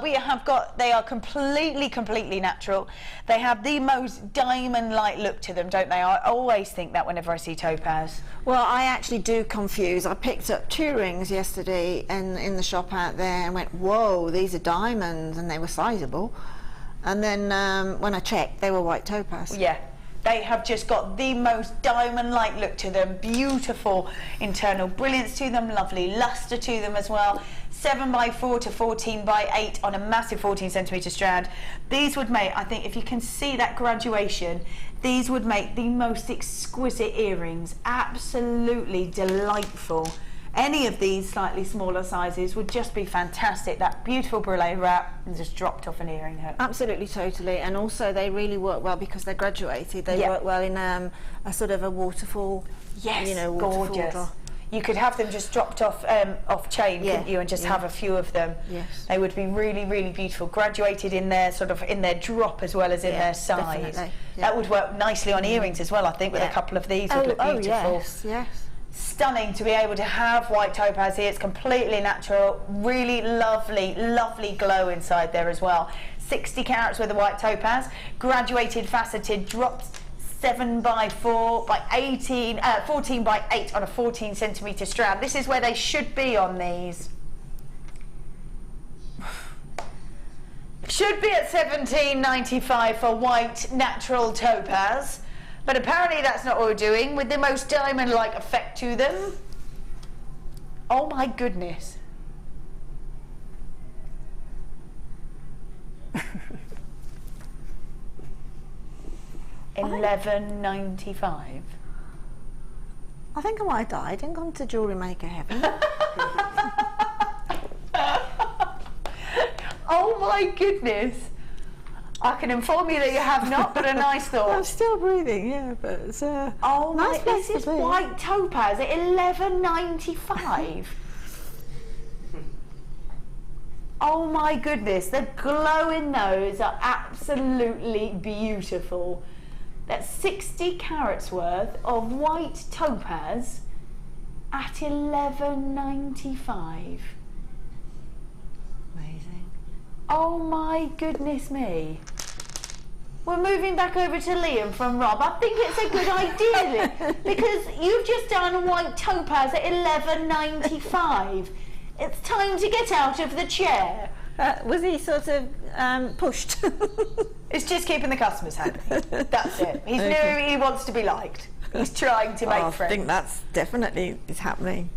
Speaker 3: We have got, they are completely natural. They have the most diamond-like look to them, don't they? I always think that whenever I see topaz.
Speaker 4: Well, I actually do confuse. I picked up 2 rings yesterday in the shop out there and went, whoa, these are diamonds, and they were sizable. And then when I checked, they were white topaz.
Speaker 3: Yeah. They have just got the most diamond-like look to them, beautiful internal brilliance to them, lovely luster to them as well. 7x4 to 14x8 on a massive 14cm strand. These would make, I think, if you can see that graduation, these would make the most exquisite earrings. Absolutely delightful. Any of these slightly smaller sizes would just be fantastic. That beautiful brûlée wrap and just dropped off an earring hook.
Speaker 4: Absolutely, totally. And also they really work well because they're graduated. They work well in a sort of a waterfall.
Speaker 3: Yes,
Speaker 4: you know, waterfall
Speaker 3: gorgeous.
Speaker 4: draw.
Speaker 3: You could have them just dropped off chain, couldn't you, and just have a few of them.
Speaker 4: Yes.
Speaker 3: They would be really beautiful, graduated in their drop as well as in their size.
Speaker 4: Definitely. Yeah.
Speaker 3: That would work nicely on earrings as well, I think, with a couple of these would look beautiful.
Speaker 4: Oh, yes.
Speaker 3: Stunning to be able to have white topaz here. It's completely natural, really lovely glow inside there as well. 60 carats with the white topaz, graduated faceted drops, 7x4 by 18, 14x8 on a 14cm strand. This is where they should be on these. Should be at $17.95 for white natural topaz. But apparently that's not what we're doing, with the most diamond-like effect to them. Oh my goodness. $11.95.
Speaker 4: I think I might have died and gone to Jewellery Maker heaven.
Speaker 3: Oh my goodness. I can inform you that you have not, but a nice thought.
Speaker 4: I'm still breathing, yeah, but it's
Speaker 3: oh
Speaker 4: nice
Speaker 3: my,
Speaker 4: place
Speaker 3: this is
Speaker 4: to be.
Speaker 3: white topaz at $11.95. Oh my goodness, the glow in those are absolutely beautiful. That's 60 carats worth of white topaz at $11.95.
Speaker 4: Amazing.
Speaker 3: Oh my goodness me. We're moving back over to Liam from Rob. I think it's a good idea, Liam, because you've just done white topaz at $11.95. It's time to get out of the chair.
Speaker 4: Was he sort of pushed?
Speaker 3: It's just keeping the customers happy. That's it. He's new, he wants to be liked. He's trying to make
Speaker 4: I
Speaker 3: friends.
Speaker 4: think that's definitely is happening.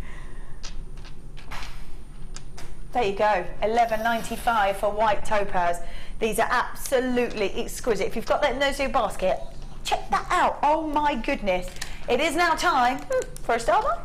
Speaker 3: There you go, $11.95 for white topaz. These are absolutely exquisite. If you've got that in those in your basket, check that out. Oh my goodness. It is now time for a starter.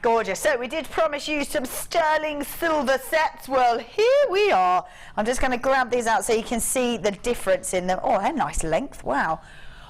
Speaker 3: Gorgeous. So we did promise you some sterling silver sets. Well, here we are. I'm just going to grab these out so you can see the difference in them. Oh, they're nice length. Wow.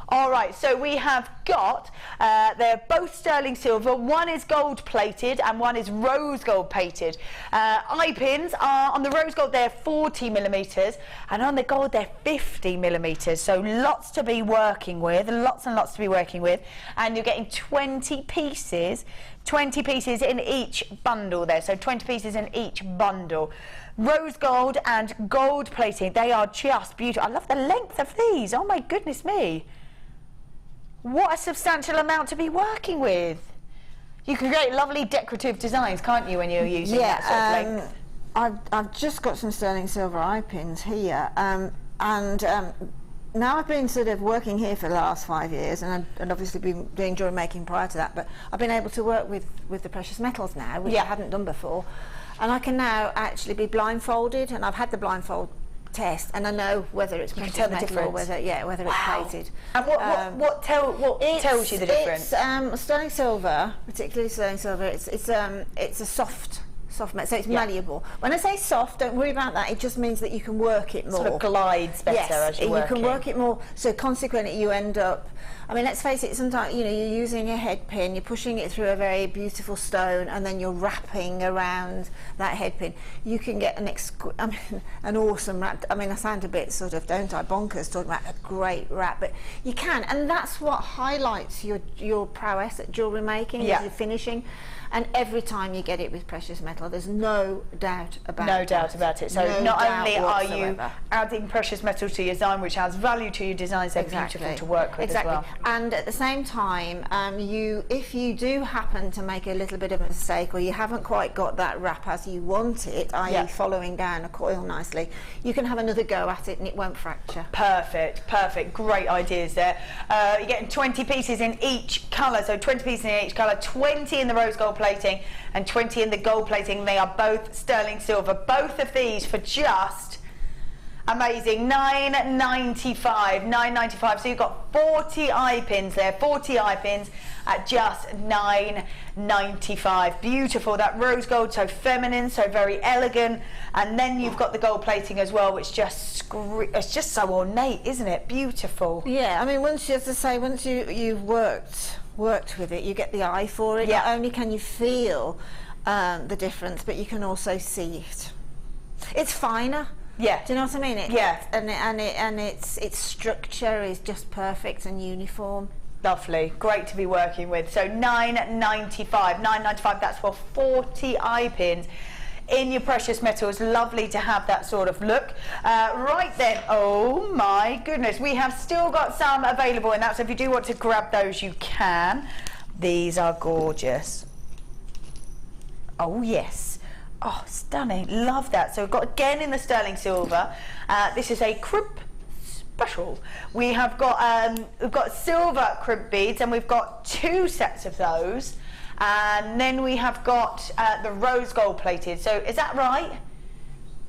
Speaker 3: All right, so we have got, they're both sterling silver. One is gold plated and one is rose gold plated. Eye pins are, on the rose gold, they're 40 millimeters, and on the gold, they're 50 millimeters. So lots to be working with, lots and lots to be working with. And you're getting 20 pieces in each bundle there. So 20 pieces in each bundle. Rose gold and gold plating, they are just beautiful. I love the length of these. Oh my goodness me. What a substantial amount to be working with. You can create lovely decorative designs, can't you, when you're using that sort of length?
Speaker 4: I've just got some sterling silver eye pins here, and now I've been sort of working here for the last 5 years, and I'd obviously been doing jewellery making prior to that, but I've been able to work with the precious metals now, which I hadn't done before, and I can now actually be blindfolded, and I've had the blindfold test, and I know whether it's precious metal or whether it's plated.
Speaker 3: And what tells you the difference?
Speaker 4: It's sterling silver, particularly sterling silver. It's a soft metal, so it's malleable. When I say soft, don't worry about that. It just means that you can work it more.
Speaker 3: Sort of glides better as you're working.
Speaker 4: You can work it more. So consequently, you end up. I mean, let's face it. Sometimes you're using a head pin, you're pushing it through a very beautiful stone, and then you're wrapping around that head pin. You can get an awesome wrap. I mean, I sound a bit sort of, don't I, bonkers talking about a great wrap, but you can, and that's what highlights your prowess at jewellery making, is your finishing. And every time you get it with precious metal, there's no doubt about it.
Speaker 3: No doubt about it. So not only are you adding precious metal to your design, which adds value to your designs, they're beautiful to work with as well.
Speaker 4: And at the same time, if you do happen to make a little bit of a mistake, or you haven't quite got that wrap as you want it, i.e. following down a coil nicely, you can have another go at it and it won't fracture.
Speaker 3: Perfect. Great ideas there. You're getting 20 pieces in each colour, so 20 pieces in each colour, 20 in the rose gold plating and 20 in the gold plating. They are both sterling silver. Both of these for just amazing $9.95. So you've got 40 eye pins there, 40 eye pins at just $9.95. Beautiful. That rose gold, so feminine, so very elegant, and then you've got the gold plating as well, which it's just so ornate, isn't it? Beautiful.
Speaker 4: Yeah, I mean, once you've worked with it, you get the eye for it. Not only can you feel the difference, but you can also see it. It's finer.
Speaker 3: Yeah.
Speaker 4: Do you know what I mean? And its structure is just perfect and uniform.
Speaker 3: Lovely. Great to be working with. So $9.95. That's for 40 eye pins in your precious metals. Lovely to have that sort of look. Right then, oh my goodness, we have still got some available in that, so if you do want to grab those, you can. These are gorgeous. Oh yes. Oh, stunning. Love that. So we've got again in the sterling silver. This is a crimp special. We've got silver crimp beads, and we've got 2 sets of those. And then we have got the rose gold plated. So is that right?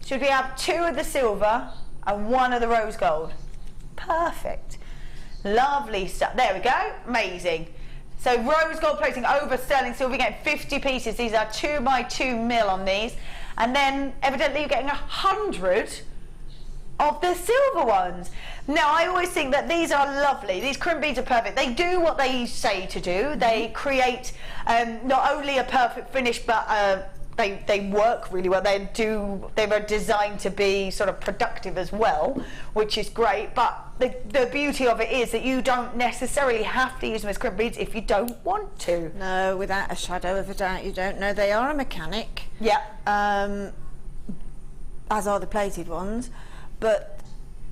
Speaker 3: Should we have 2 of the silver and 1 of the rose gold? Perfect. Lovely stuff. There we go. Amazing. So rose gold plating over sterling silver, you get 50 pieces. These are 2 by 2 mil on these. And then evidently you're getting 100 of the silver ones. Now, I always think that these are lovely. These crimp beads are perfect. They do what they say to do. They create not only a perfect finish, but they work really well. They were designed to be sort of productive as well, which is great. But the beauty of it is that you don't necessarily have to use them as crimp beads if you don't want to.
Speaker 4: No, without a shadow of a doubt, you don't. No, they are a mechanic.
Speaker 3: Yeah.
Speaker 4: As are the plated ones, but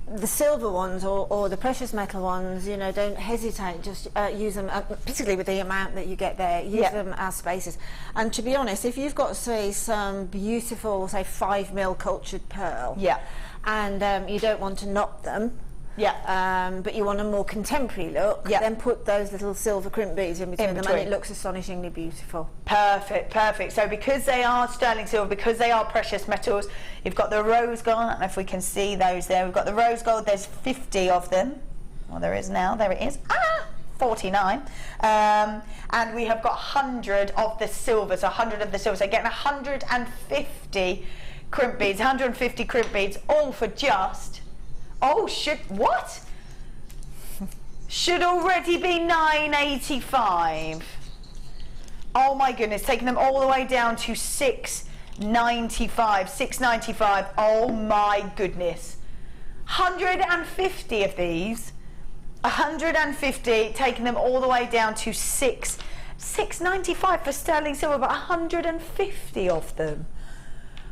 Speaker 4: the silver ones or the precious metal ones, you know, don't hesitate, just use them, particularly with the amount that you get there, use them as spaces. And to be honest, if you've got, say, some beautiful, say, 5mm cultured pearl, and you don't want to knot them, but you want a more contemporary look, then put those little silver crimp beads in between them, and it looks astonishingly beautiful.
Speaker 3: Perfect, perfect. So because they are sterling silver, because they are precious metals, you've got the rose gold. I don't know if we can see those there. We've got the rose gold. There's 50 of them. Well, there is now. There it is. 49. And we have got 100 of the silver. So 100 of the silver. So getting 150 crimp beads, 150 crimp beads, all for just... Oh, what? Should already be £9.85. Oh my goodness, taking them all the way down to £6.95. £6.95. Oh my goodness. 150 of these. 150, taking them all the way down to £6.95 for sterling silver, but 150 of them.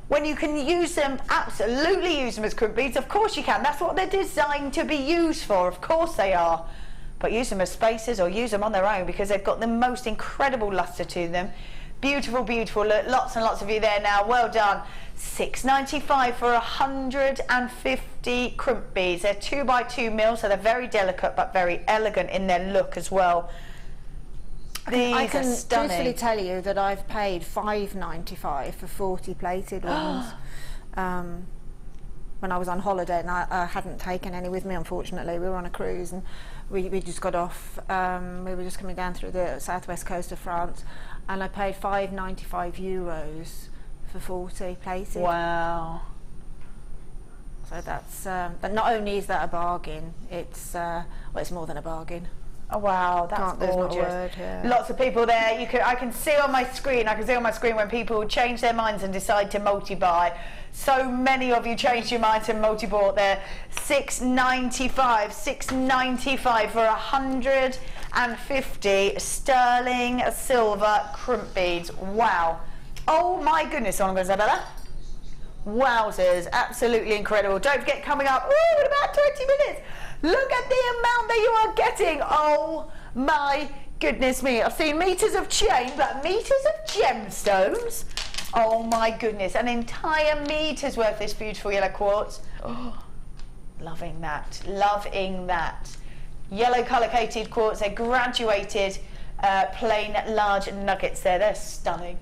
Speaker 3: When you can use them, absolutely use them as crimp beads, of course you can. That's what they're designed to be used for, of course they are. But use them as spaces or use them on their own, because they've got the most incredible luster to them. Beautiful, beautiful. Look, lots and lots of you there now. Well done. £6.95 for 150 crimp beads. They're 2x2mm, so they're very delicate but very elegant in their look as well.
Speaker 4: I can truthfully tell you that I've paid £5.95 for 40 plated ones when I was on holiday, and I hadn't taken any with me, unfortunately. We were on a cruise and we just got off. We were just coming down through the southwest coast of France, and I paid €5.95 for 40 plated.
Speaker 3: Wow.
Speaker 4: So that's, but not only is that a bargain, it's well, it's more than a bargain.
Speaker 3: Oh wow, that's gorgeous.
Speaker 4: Word,
Speaker 3: Lots of people there. I can see on my screen. I can see on my screen when people change their minds and decide to multi-buy. So many of you changed your minds and multi-bought there. £6.95. £6.95 for 150 sterling silver crimp beads. Wow. Oh my goodness, someone goes about that. Wowzers, absolutely incredible. Don't forget, coming up in about 20 minutes. Look at the amount that you are getting. Oh my goodness me. I've seen meters of chain, but meters of gemstones. Oh my goodness. An entire meter's worth of this beautiful yellow quartz. Oh, loving that. Loving that. Yellow color-coated quartz. They're graduated plain large nuggets there. They're stunning.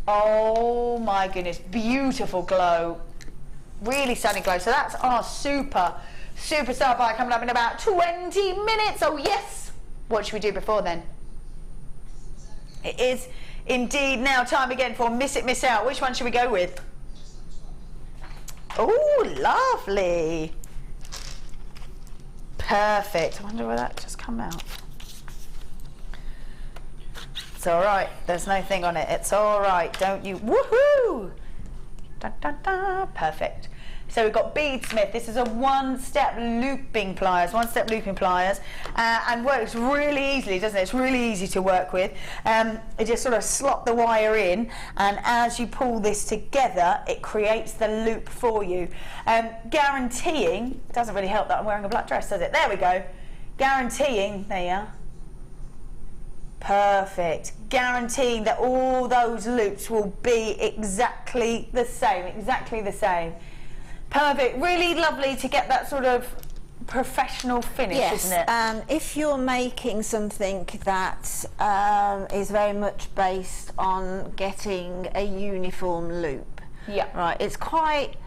Speaker 3: Oh my goodness. Beautiful glow. Really stunning glow. So that's our superstar buy coming up in about 20 minutes. Oh yes. What should we do before then? It is indeed now time again for Miss It, Miss Out. Which one should we go with? Oh, lovely. Perfect. I wonder where that just come out. It's all right. There's no thing on it. It's all right. Don't you? Woohoo! Da, da, da. Perfect. So we've got beadsmith. This is a one-step looping pliers, and works really easily, doesn't it? It's really easy to work with. You just sort of slot the wire in, and as you pull this together, it creates the loop for you. Guaranteeing, it doesn't really help that I'm wearing a black dress, does it? There we go. Guaranteeing, there you are. Perfect. Guaranteeing that all those loops will be exactly the same, Perfect. Really lovely to get that sort of professional finish, isn't it?
Speaker 4: If you're making something that is very much based on getting a uniform loop, right, it's quite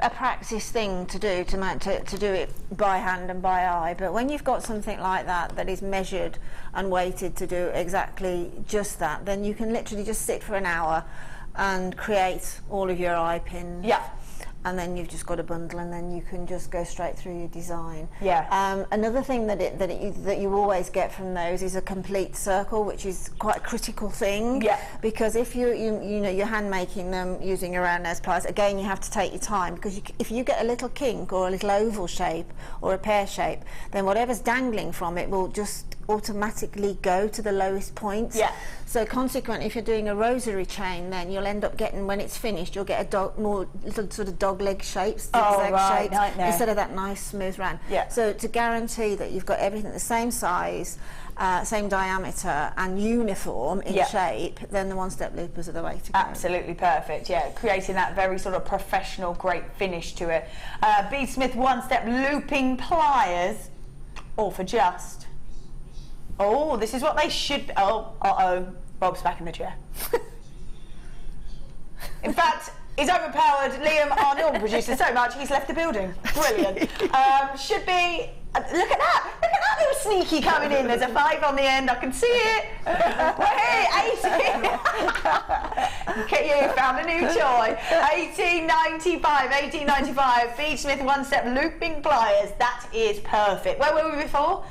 Speaker 4: a practice thing to do, to do it by hand and by eye. But when you've got something like that is measured and weighted to do exactly just that, then you can literally just sit for an hour and create all of your eye pins. And then you've just got a bundle, and then you can just go straight through your design. Another thing that you always get from those is a complete circle, which is quite a critical thing. Because if you're hand making them using your round nose pliers, again you have to take your time, because if you get a little kink or a little oval shape or a pear shape, then whatever's dangling from it will just automatically go to the lowest points.
Speaker 3: Yeah.
Speaker 4: So consequently, if you're doing a rosary chain, then you'll end up getting, when it's finished, you'll get a more little sort of dog leg shapes, zigzag shapes,
Speaker 3: nightmare.
Speaker 4: instead of that nice smooth round.
Speaker 3: Yeah.
Speaker 4: So to guarantee that you've got everything the same size, same diameter and uniform in shape, then the one-step loopers are the way to go.
Speaker 3: Absolutely perfect, yeah, creating that very sort of professional, great finish to it. Beadsmith one-step looping pliers, all for just... Oh, this is what they should be. Oh, uh-oh, Rob's back in the chair. In fact, he's overpowered Liam, our normal producer, so much he's left the building. Brilliant. Should be... look at that! Look at that little sneaky coming in. There's a 5 on the end. I can see it. Hey, 18. Look at you, found a new toy. 18.95. Beadsmith one-step looping pliers. That is perfect. Where were we before?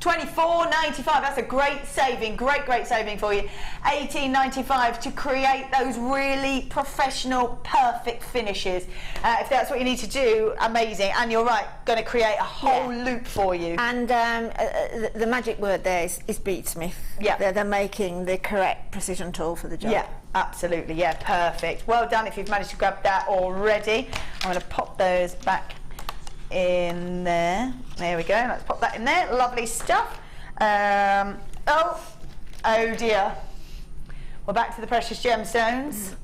Speaker 3: 24.95. That's a great saving, great saving for you. 18.95 to create those really professional, perfect finishes. If that's what you need to do, amazing. And you're right, going to create a whole loop for you.
Speaker 4: And the magic word there is beadsmith.
Speaker 3: Yeah,
Speaker 4: they're making the correct precision tool for the job.
Speaker 3: Yeah, absolutely. Yeah, perfect. Well done if you've managed to grab that already. I'm going to pop those back in there. There we go. Let's pop that in there. Lovely stuff. Oh dear. We're back to the precious gemstones.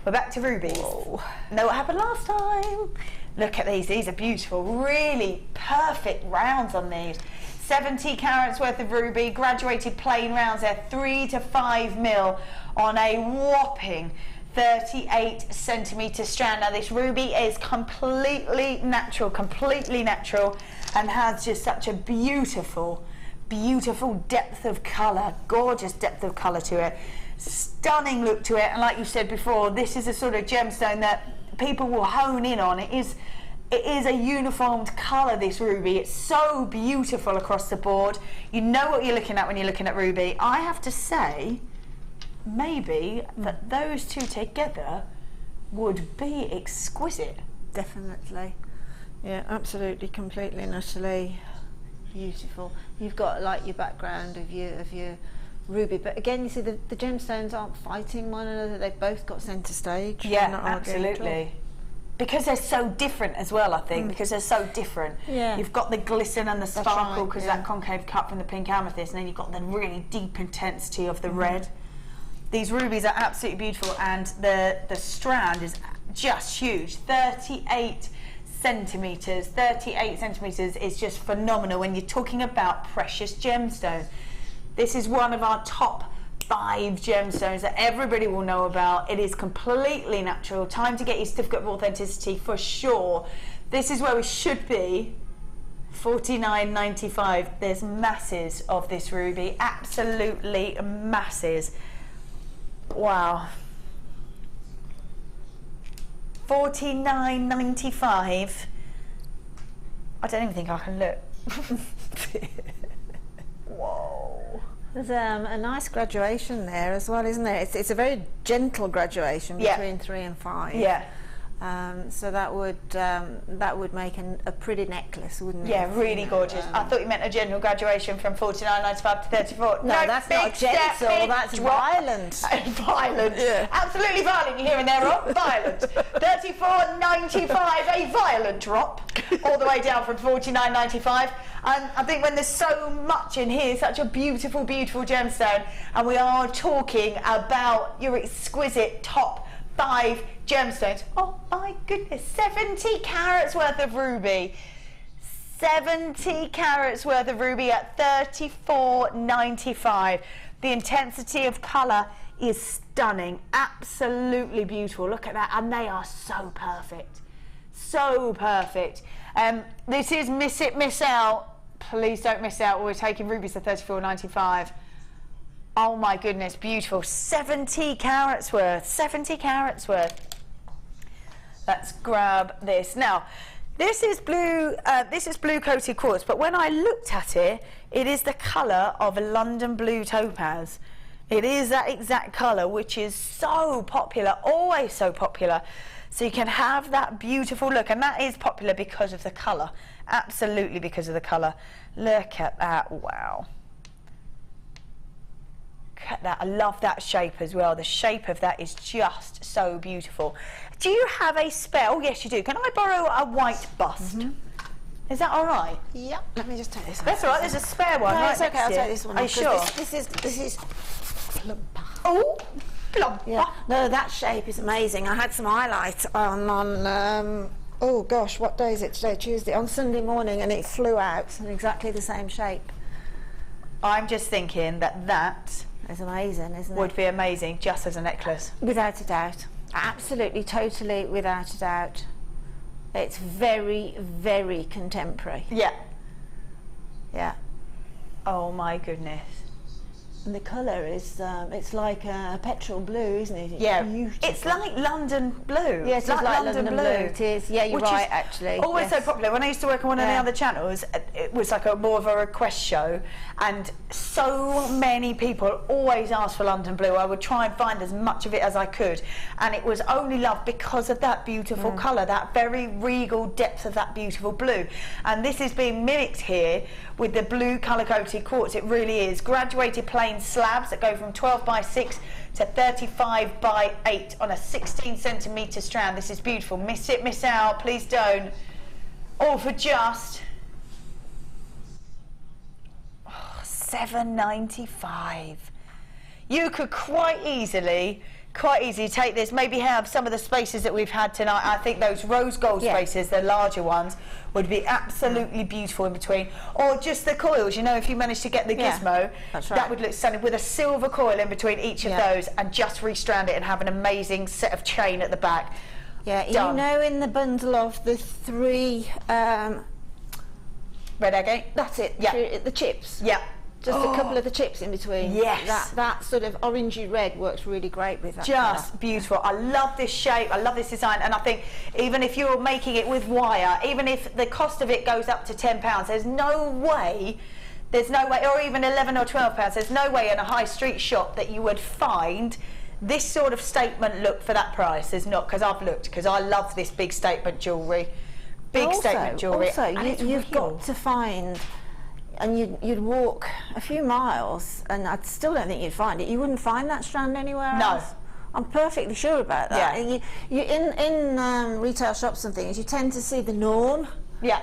Speaker 3: We're back to rubies. Whoa. Know what happened last time? Look at these. These are beautiful. Really perfect rounds on these. 70 carats worth of ruby, graduated plain rounds. They're 3 to 5 mil on a whopping 38 centimetre strand. Now this ruby is completely natural, and has just such a beautiful depth of colour, gorgeous depth of colour to it, stunning look to it. And like you said before, this is a sort of gemstone that people will hone in on. It is a uniformed colour, this ruby. It's so beautiful across the board. You know what you're looking at when you're looking at ruby. I have to say, maybe that those two together would be exquisite.
Speaker 4: Definitely. Yeah, absolutely, completely and utterly beautiful. You've got like your background of your ruby, but again, you see the gemstones aren't fighting one another. They've both got centre stage.
Speaker 3: Yeah, absolutely. Because they're so different as well, I think. Because they're so different.
Speaker 4: Yeah.
Speaker 3: You've got the glisten and the sparkle because
Speaker 4: right,
Speaker 3: that concave cut from the pink amethyst, and then you've got the really deep intensity of the red. These rubies are absolutely beautiful, and the strand is just huge. 38 centimetres. 38 centimetres is just phenomenal when you're talking about precious gemstones. This is one of our top 5 gemstones that everybody will know about. It is completely natural. Time to get your certificate of authenticity for sure. This is where we should be. $49.95. There's masses of this ruby, absolutely masses. Wow. $49.95. I don't even think I can look. Whoa.
Speaker 4: There's a nice graduation there as well, isn't there? It's a very gentle graduation between 3 and 5.
Speaker 3: Yeah.
Speaker 4: So that would make a pretty necklace, wouldn't it?
Speaker 3: Yeah, really gorgeous. I thought you meant a general graduation from $49.95 to $34.
Speaker 4: No, that's not gentle. That's violent.
Speaker 3: Violent. Yeah. Absolutely violent. You're hearing there, Rob? Violent. $34.95, a violent drop, all the way down from $49.95. And I think when there's so much in here, such a beautiful, beautiful gemstone, and we are talking about your exquisite top 5 gemstones. Oh my goodness, 70 carats worth of ruby. 70 carats worth of ruby at $34.95. The intensity of colour is stunning, absolutely beautiful. Look at that, and they are so perfect. So perfect. This is miss it, miss out. Please don't miss out. We're taking rubies at $34.95. Oh my goodness, beautiful. 70 carats worth. 70 carats worth. Let's grab this. Now, this is blue coated quartz, but when I looked at it, it is the colour of a London blue topaz. It is that exact colour, which is so popular, always so popular. So you can have that beautiful look, and that is popular because of the colour. Absolutely because of the colour. Look at that, wow. Look at that, I love that shape as well. The shape of that is just so beautiful. Do you have a spare? Oh yes you do. Can I borrow a white bust? Is that all right?
Speaker 4: Yep. Let me just take this.
Speaker 3: That's all right. There's a spare one.
Speaker 4: No,
Speaker 3: right
Speaker 4: it's okay.
Speaker 3: next
Speaker 4: I'll
Speaker 3: to you.
Speaker 4: take this one.
Speaker 3: Are you sure?
Speaker 4: This is plumper.
Speaker 3: Oh, plumper.
Speaker 4: Yeah. No, that shape is amazing. I had some highlight on oh gosh, what day is it today? Tuesday. On Sunday morning, and it flew out in exactly the same shape.
Speaker 3: I'm just thinking that
Speaker 4: It's amazing, isn't it?
Speaker 3: would be amazing just as a necklace.
Speaker 4: Without a doubt. Absolutely, totally, without a doubt. It's very, very contemporary.
Speaker 3: Yeah.
Speaker 4: Yeah.
Speaker 3: Oh my goodness.
Speaker 4: And the colour is, it's like a petrol blue, isn't it? It's
Speaker 3: Yeah,
Speaker 4: beautiful.
Speaker 3: it's like London blue.
Speaker 4: Yes, it's like London blue. It is. Yeah, you're
Speaker 3: Which
Speaker 4: right,
Speaker 3: is
Speaker 4: actually.
Speaker 3: Always
Speaker 4: yes.
Speaker 3: so popular. When I used to work on one of the
Speaker 4: Yeah.
Speaker 3: other channels, it was like more of a request show, and so many people always asked for London blue. I would try and find as much of it as I could, and it was only loved because of that beautiful colour, that very regal depth of that beautiful blue. And this is being mimicked here with the blue colour-coated quartz. It really is. Graduated plain slabs that go from 12 by 6 to 35 by 8 on a 16cm strand. This is beautiful. Miss it, miss out, please don't. All for just $7.95. You could quite easily take this, maybe have some of the spaces that we've had tonight. I think those rose gold spaces, the larger ones, would be absolutely beautiful in between. Or just the coils, you know, if you managed to get the gizmo,
Speaker 4: that's right.
Speaker 3: that would look stunning, with a silver coil in between each of those, and just restrand it and have an amazing set of chain at the back.
Speaker 4: Yeah,
Speaker 3: Done.
Speaker 4: you know, in the bundle of the 3
Speaker 3: Red agate?
Speaker 4: that's it,
Speaker 3: Yeah.
Speaker 4: the chips.
Speaker 3: Yeah.
Speaker 4: Just a couple of the chips in between.
Speaker 3: Yes.
Speaker 4: That sort of orangey red works really great with that
Speaker 3: Just
Speaker 4: colour.
Speaker 3: beautiful. I love this shape, I love this design, and I think even if you're making it with wire, even if the cost of it goes up to £10, there's no way, or even 11 or £12, there's no way in a high street shop that you would find this sort of statement look for that price. There's not, because I've looked, because I love this big statement jewellery. Big statement jewellery.
Speaker 4: Also,
Speaker 3: and it's
Speaker 4: you've
Speaker 3: real.
Speaker 4: got to find, and you'd walk a few miles, and I still don't think you'd find it. You wouldn't find that strand anywhere else. I'm perfectly sure about that.
Speaker 3: Yeah.
Speaker 4: You in retail shops and things, you tend to see the norm.
Speaker 3: Yeah.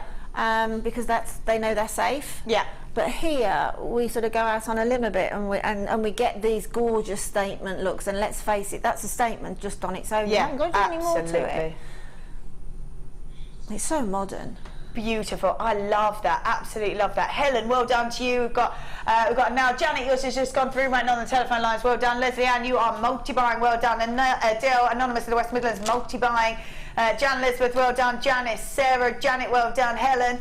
Speaker 4: Because they know they're safe.
Speaker 3: Yeah.
Speaker 4: But here we sort of go out on a limb a bit, and we get these gorgeous statement looks. And let's face it, that's a statement just on its own.
Speaker 3: Yeah,
Speaker 4: you haven't got to do any more to it. It's so modern.
Speaker 3: Beautiful. I love that. Absolutely love that. Helen, well done to you. We've got now Janet, yours has just gone through right now on the telephone lines. Well done. Leslie Ann, you are multi-buying. Well done. And Dale, anonymous in the West Midlands, multi-buying. Jan Elizabeth, well done. Janice, Sarah, Janet, well done. Helen,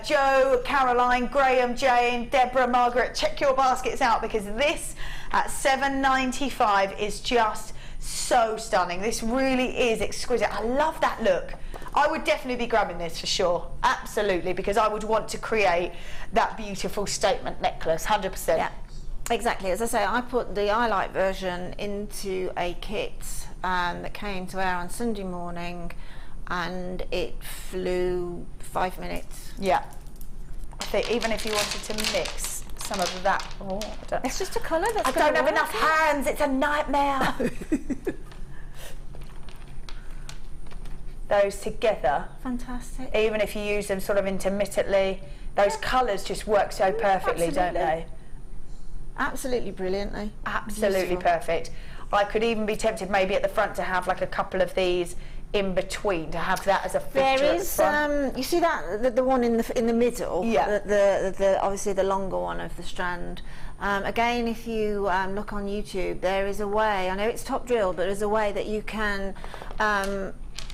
Speaker 3: Joe, Caroline, Graham, Jane, Deborah, Margaret, check your baskets out, because this at $7.95 is just so stunning. This really is exquisite. I love that look. I would definitely be grabbing this for sure. Absolutely, because I would want to create that beautiful statement necklace, 100%.
Speaker 4: Yeah, exactly. As I say, I put the highlight version into a kit that came to air on Sunday morning, and it flew 5 minutes.
Speaker 3: Yeah. I think even if you wanted to mix some of that. Oh,
Speaker 4: It's just a colour that's
Speaker 3: I don't have enough hands. It's a nightmare. Those together,
Speaker 4: fantastic.
Speaker 3: even if you use them sort of intermittently, those colours just work so perfectly, don't they?
Speaker 4: Absolutely brilliantly.
Speaker 3: Absolutely
Speaker 4: Beautiful.
Speaker 3: perfect. I could even be tempted maybe at the front to have like a couple of these in between, to have that as a feature.
Speaker 4: There
Speaker 3: at the
Speaker 4: is,
Speaker 3: front.
Speaker 4: you see that the one in the middle,
Speaker 3: Yeah.
Speaker 4: the obviously the longer one of the strand. Again, if you look on YouTube, there is a way. I know it's top drilled, but there's a way that you can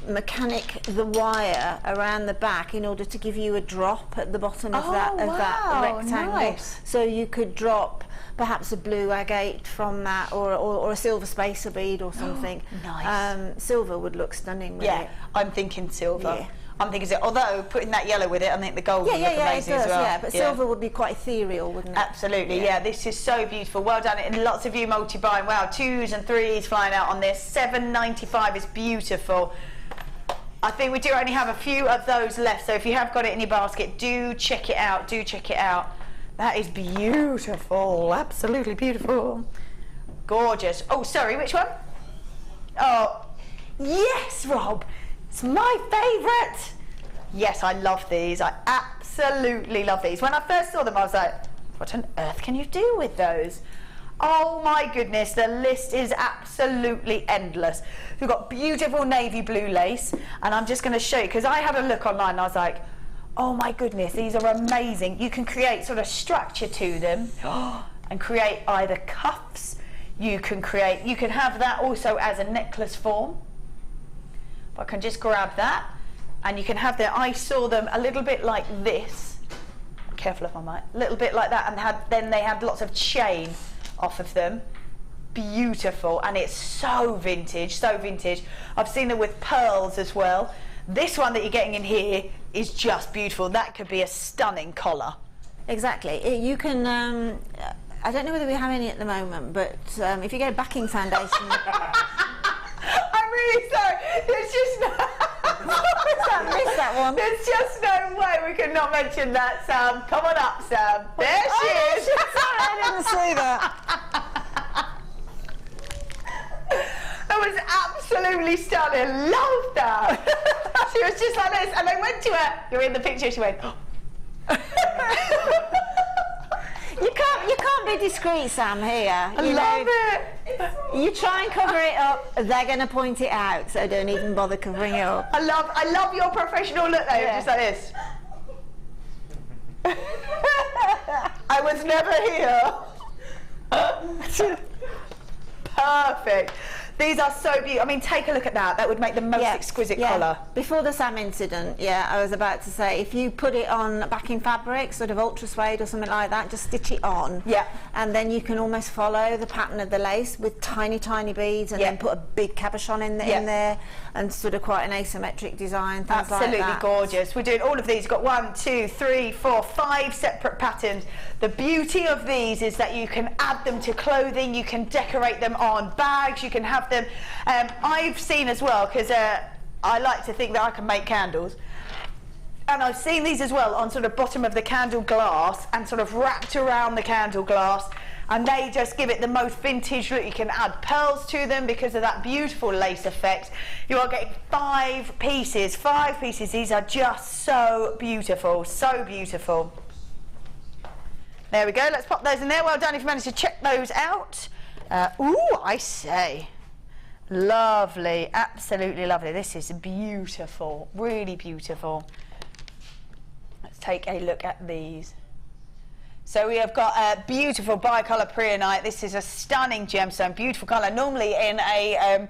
Speaker 4: mechanic the wire around the back in order to give you a drop at the bottom of that rectangle.
Speaker 3: Nice.
Speaker 4: So you could drop perhaps a blue agate from that, or a silver spacer bead or something.
Speaker 3: Nice.
Speaker 4: Silver would look stunning with it.
Speaker 3: I'm thinking silver.
Speaker 4: Yeah.
Speaker 3: I'm thinking silver. Although putting that yellow with it, I think the gold would look amazing
Speaker 4: it does,
Speaker 3: as well.
Speaker 4: yeah, but silver would be quite ethereal, wouldn't it?
Speaker 3: Absolutely, yeah. This is so beautiful. Well done, and lots of you multi-buying. Wow, 2s and 3s flying out on this. $7.95 is beautiful. I think we do only have a few of those left, so if you have got it in your basket, do check it out, do check it out. That is beautiful, absolutely beautiful. Gorgeous. Oh, sorry, which one? Oh, yes, Rob, it's my favourite. Yes, I love these, I absolutely love these. When I first saw them, I was like, what on earth can you do with those? Oh my goodness, the list is absolutely endless. We've got beautiful navy blue lace, and I'm just going to show you, because I had a look online and I was like, oh my goodness, these are amazing. You can create sort of structure to them and create either cuffs. You can have that also as a necklace form. If I can just grab that, and you can have them, I saw them a little bit like this. Careful of my mic. A little bit like that, and then they had lots of chain off of them. Beautiful, and it's so vintage, so vintage. I've seen them with pearls as well. This one that you're getting in here is just beautiful. That could be a stunning collar.
Speaker 4: Exactly. You can, I don't know whether we have any at the moment, but if you get a backing foundation...
Speaker 3: I'm really sorry. There's just no...
Speaker 4: Missed that one.
Speaker 3: There's just no way we could not mention that, Sam. Come on up, Sam. There she is.
Speaker 4: Sorry, I didn't see that.
Speaker 3: That was absolutely stunning. Love that. She was just like this, and I went to her. You're in the picture. She went. Oh.
Speaker 4: You can't be discreet, Sam. Here,
Speaker 3: I love it.
Speaker 4: You try and cover it up, they're going to point it out. So don't even bother covering it up.
Speaker 3: I love your professional look though. Yeah. Just like this. I was never here. Perfect. These are so beautiful. I mean, take a look at that. That would make the most exquisite collar.
Speaker 4: Before the Sam incident, I was about to say, if you put it on backing fabric, sort of ultra suede or something like that, just stitch it on. Yeah. And then you can almost follow the pattern of the lace with tiny, tiny beads, and then put a big cabochon in there, and sort of quite an asymmetric design, things
Speaker 3: absolutely
Speaker 4: like that.
Speaker 3: Gorgeous. We're doing all of these. You've got 1, 2, 3, 4, 5 separate patterns. The beauty of these is that you can add them to clothing, you can decorate them on bags, you can have them. I've seen as well, because I like to think that I can make candles, and I've seen these as well on sort of bottom of the candle glass and sort of wrapped around the candle glass, and they just give it the most vintage look. You can add pearls to them because of that beautiful lace effect. You are getting 5 pieces. These are just so beautiful, so beautiful. There we go, let's pop those in there. Well done if you managed to check those out. Ooh, I say. Lovely, absolutely lovely. This is beautiful, really beautiful. Let's take a look at these. So we have got a beautiful bicolour preonite. This is a stunning gemstone, beautiful colour, normally in a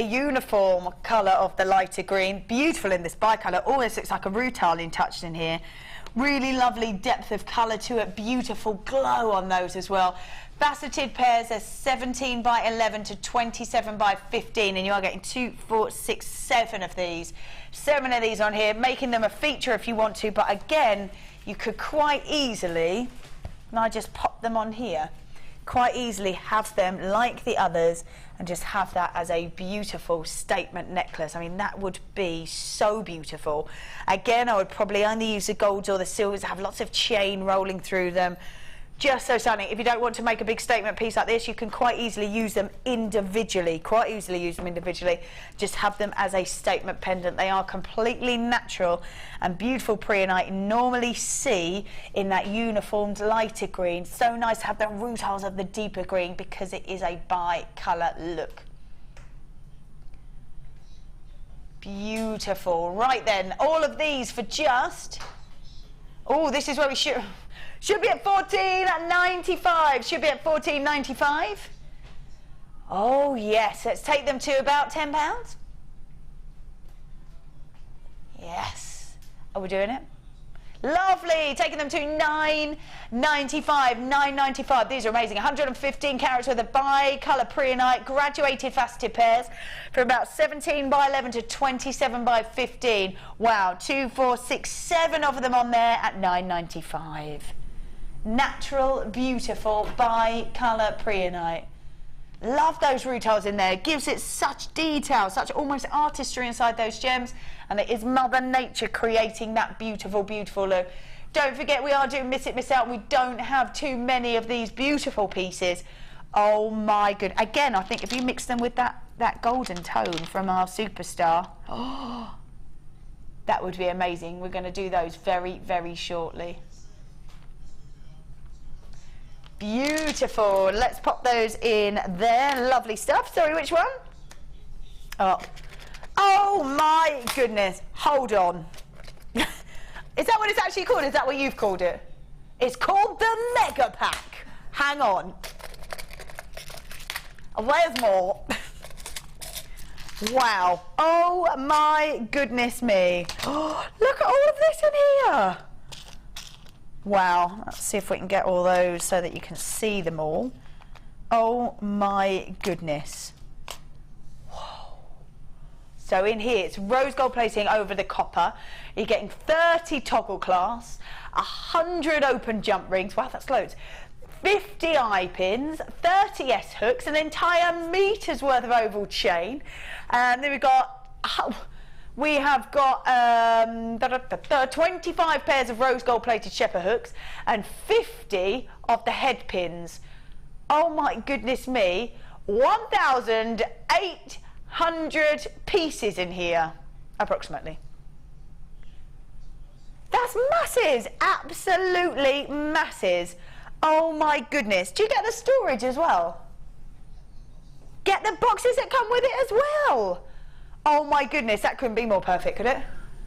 Speaker 3: uniform colour of the lighter green. Beautiful in this bicolour, almost looks like a rutaline touched in here. Really lovely depth of colour to it, beautiful glow on those as well. Faceted pairs are 17 by 11 to 27 by 15, and you are getting 2, 4, 6, 7 of these. 7 of these on here, making them a feature if you want to, but again, you could quite easily, and I just pop them on here, quite easily have them like the others and just have that as a beautiful statement necklace. I mean, that would be so beautiful. Again, I would probably only use the golds or the silvers, have lots of chain rolling through them. Just so stunning. If you don't want to make a big statement piece like this, you can quite easily use them individually, just have them as a statement pendant. They are completely natural and beautiful preonite you normally see in that uniformed lighter green. So nice to have the rutiles of the deeper green because it is a bi-colour look. Beautiful. Right then, all of these for just... Oh, this is where we should be at $14.95. Should be at $14.95. Oh yes, let's take them to about £10. Yes. Are we doing it? Lovely. Taking them to $9.95. $9.95. These are amazing. 115 carats worth of bi-colour preonite graduated faceted pairs for about 17 by 11 to 27 by 15. Wow. 2, 4, 6, 7 of them on there at $9.95. Natural, beautiful bi-colour preonite. Love those rutiles in there. Gives it such detail, such almost artistry inside those gems. And it is Mother Nature creating that beautiful, beautiful look. Don't forget, we are doing Miss It, Miss Out. We don't have too many of these beautiful pieces. Oh my good. Again, I think if you mix them with that golden tone from our superstar, oh, that would be amazing. We're going to do those very, very shortly. Beautiful. Let's pop those in there. Lovely stuff. Sorry, which one? Oh my goodness. Hold on. Is that what it's actually called? Is that what you've called it? It's called the Mega Pack. Hang on. Where's more? Wow. Oh my goodness me. Oh, look at all of this in here. Wow. Let's see if we can get all those so that you can see them all. Oh my goodness. Whoa. So in here it's rose gold plating over the copper. You're getting 30 toggle clasps, 100 open jump rings. Wow, that's loads. 50 eye pins, 30 S hooks, an entire meter's worth of oval chain. And then we have got 25 pairs of rose gold plated shepherd hooks and 50 of the head pins. Oh my goodness me, 1,800 pieces in here, approximately. That's masses, absolutely masses. Oh my goodness. Do you get the storage as well? Get the boxes that come with it as well. Oh my goodness, that couldn't be more perfect, could it?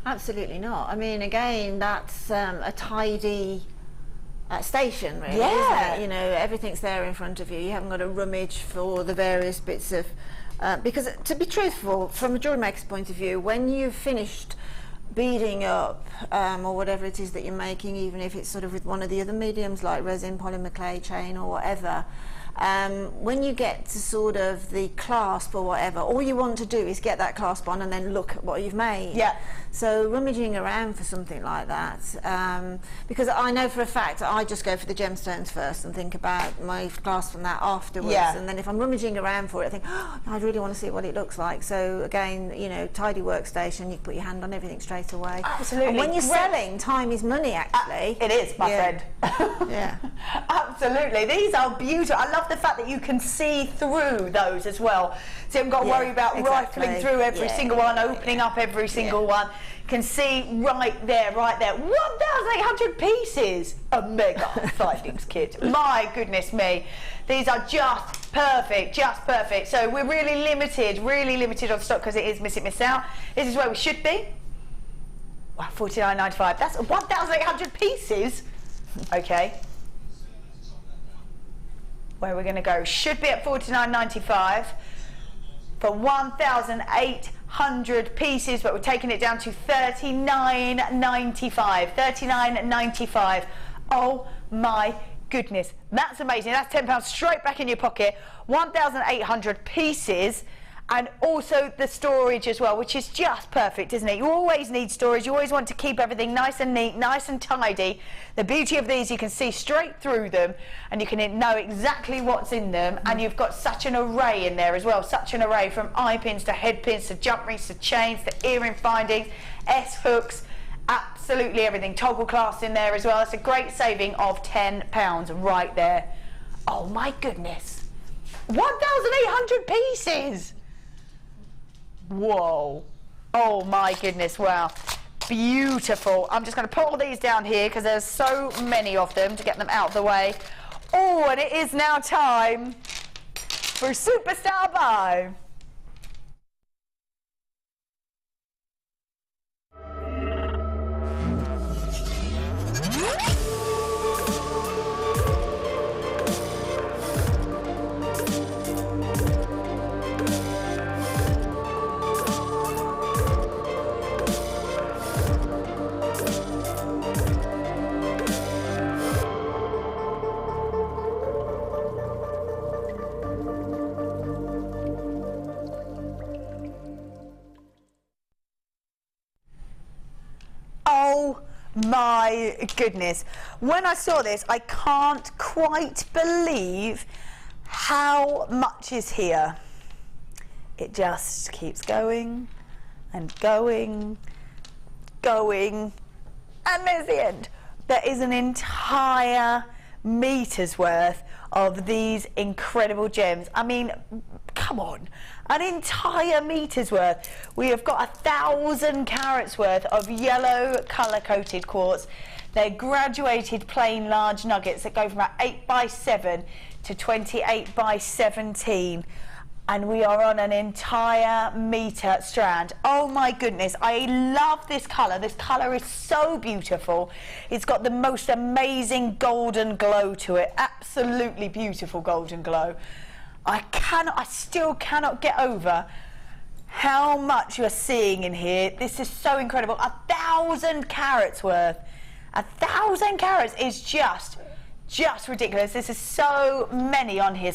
Speaker 4: Absolutely not. I mean, again, that's a tidy station, really,
Speaker 3: yeah.
Speaker 4: isn't it? You know, everything's there in front of you. You haven't got to rummage for the various bits of... because, to be truthful, from a jewellery maker's point of view, when you've finished beading up or whatever it is that you're making, even if it's sort of with one of the other mediums like resin, polymer clay, chain or whatever, when you get to sort of the clasp or whatever, all you want to do is get that clasp on and then look at what you've made.
Speaker 3: Yeah.
Speaker 4: So rummaging around for something like that, because I know for a fact I just go for the gemstones first and think about my clasp from that afterwards.
Speaker 3: Yeah.
Speaker 4: And then if I'm rummaging around for it, I think, oh, I really want to see what it looks like. So again, you know, tidy workstation, you can put your hand on everything straight away.
Speaker 3: Absolutely.
Speaker 4: And when you're selling, time is money, actually.
Speaker 3: It is, my friend.
Speaker 4: Yeah.
Speaker 3: Absolutely. These are beautiful. I love the fact that you can see through those as well. So you haven't got to worry about rifling through every single one, opening up every single one. Can see right there, 1,800 pieces. A mega findings kit. My goodness me. These are just perfect, just perfect. So we're really limited on stock because it is Miss It, Miss Out. This is where we should be. Wow, $49.95. That's 1,800 pieces. Okay. Where we're going to go should be at $49.95 for 1,800 pieces, but we're taking it down to $39.95. $39.95. Oh my goodness, that's amazing. That's £10 straight back in your pocket. 1,800 pieces. And also the storage as well, which is just perfect, isn't it? You always need storage. You always want to keep everything nice and neat, nice and tidy. The beauty of these, you can see straight through them and you can know exactly what's in them. And you've got such an array in there as well, such an array, from eye pins to head pins to jump rings to chains to earring findings, S hooks, absolutely everything. Toggle clasps in there as well. That's a great saving of £10 right there. Oh my goodness. 1,800 pieces. Whoa. Oh my goodness, wow. Beautiful. I'm just going to put all these down here because there's so many of them to get them out of the way. Oh, and it is now time for Superstar Buy. Oh my goodness. When I saw this, I can't quite believe how much is here. It just keeps going and going going, and there's the end. There is an entire meter's worth of these incredible gems. I mean, come on, an entire meter's worth. We have got 1,000 carats worth of yellow colour coated quartz. They're graduated plain large nuggets that go from about 8x7 to 28x17. And we are on an entire metre strand. Oh my goodness, I love this colour. This colour is so beautiful. It's got the most amazing golden glow to it. Absolutely beautiful golden glow. I still cannot get over how much you're seeing in here. This is so incredible. 1,000 carats worth. 1,000 carats is just ridiculous. This is so many on here,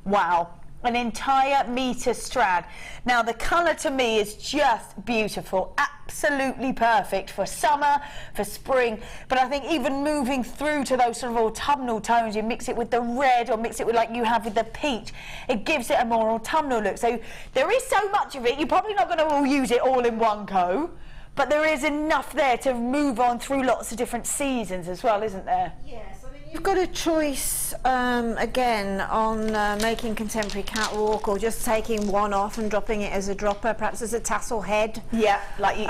Speaker 3: Wow. An entire metre strand. Now the colour to me is just beautiful, absolutely perfect for summer, for spring, but I think even moving through to those sort of autumnal tones, you mix it with the red or mix it with like you have with the peach, it gives it a more autumnal look. So there is so much of it, you're probably not going to all use it all in one go, but there is enough there to move on through lots of different seasons as well, isn't there?
Speaker 4: Yes. You've got a choice again on making contemporary catwalk or just taking one off and dropping it as a dropper, perhaps as a tassel head.
Speaker 3: Yeah, like you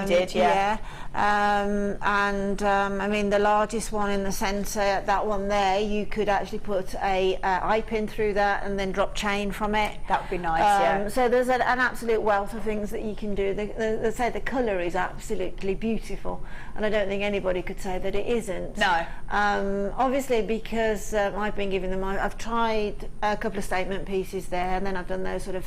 Speaker 3: did. Yeah.
Speaker 4: I mean the largest one in the centre, that one there, you could actually put a eye pin through that and then drop chain from it.
Speaker 3: That would be nice. Yeah.
Speaker 4: So there's an absolute wealth of things that you can do. They say the colour is absolutely beautiful, and I don't think anybody could say that it isn't.
Speaker 3: No.
Speaker 4: Obviously, because I've been giving them, I've tried a couple of statement pieces there, and then I've done those sort of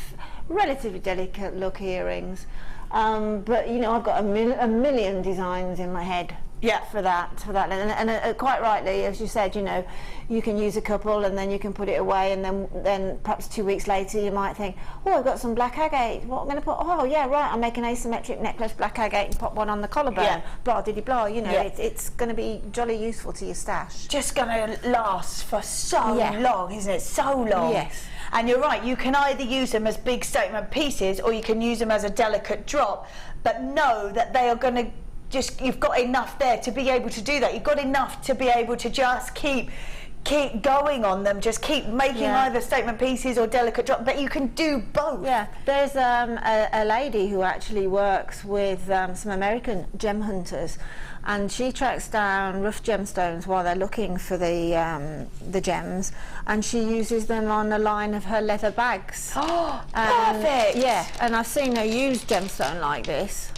Speaker 4: relatively delicate look earrings. But you know, I've got a million designs in my head.
Speaker 3: Yeah.
Speaker 4: For that, and quite rightly, as you said, you know, you can use a couple and then you can put it away, and then perhaps 2 weeks later you might think, oh, I've got some black agate. What am I going to put? Oh, yeah, right. I'll make an asymmetric necklace, black agate, and pop one on the collarbone.
Speaker 3: Yeah.
Speaker 4: Blah diddy blah. You know,
Speaker 3: Yeah.
Speaker 4: it's going to be jolly useful to your stash.
Speaker 3: Just going to last for so long, isn't it? So long.
Speaker 4: Yes.
Speaker 3: And you're right, you can either use them as big statement pieces or you can use them as a delicate drop, but know that they are going to you've got enough there to be able to do that. You've got enough to be able to just keep going on them, just keep making either statement pieces or delicate drop, but you can do both.
Speaker 4: Yeah, there's a lady who actually works with some American gem hunters, and she tracks down rough gemstones while they're looking for the gems, and she uses them on a line of her leather bags.
Speaker 3: Oh, perfect!
Speaker 4: Yeah, and I've seen her use gemstone like this.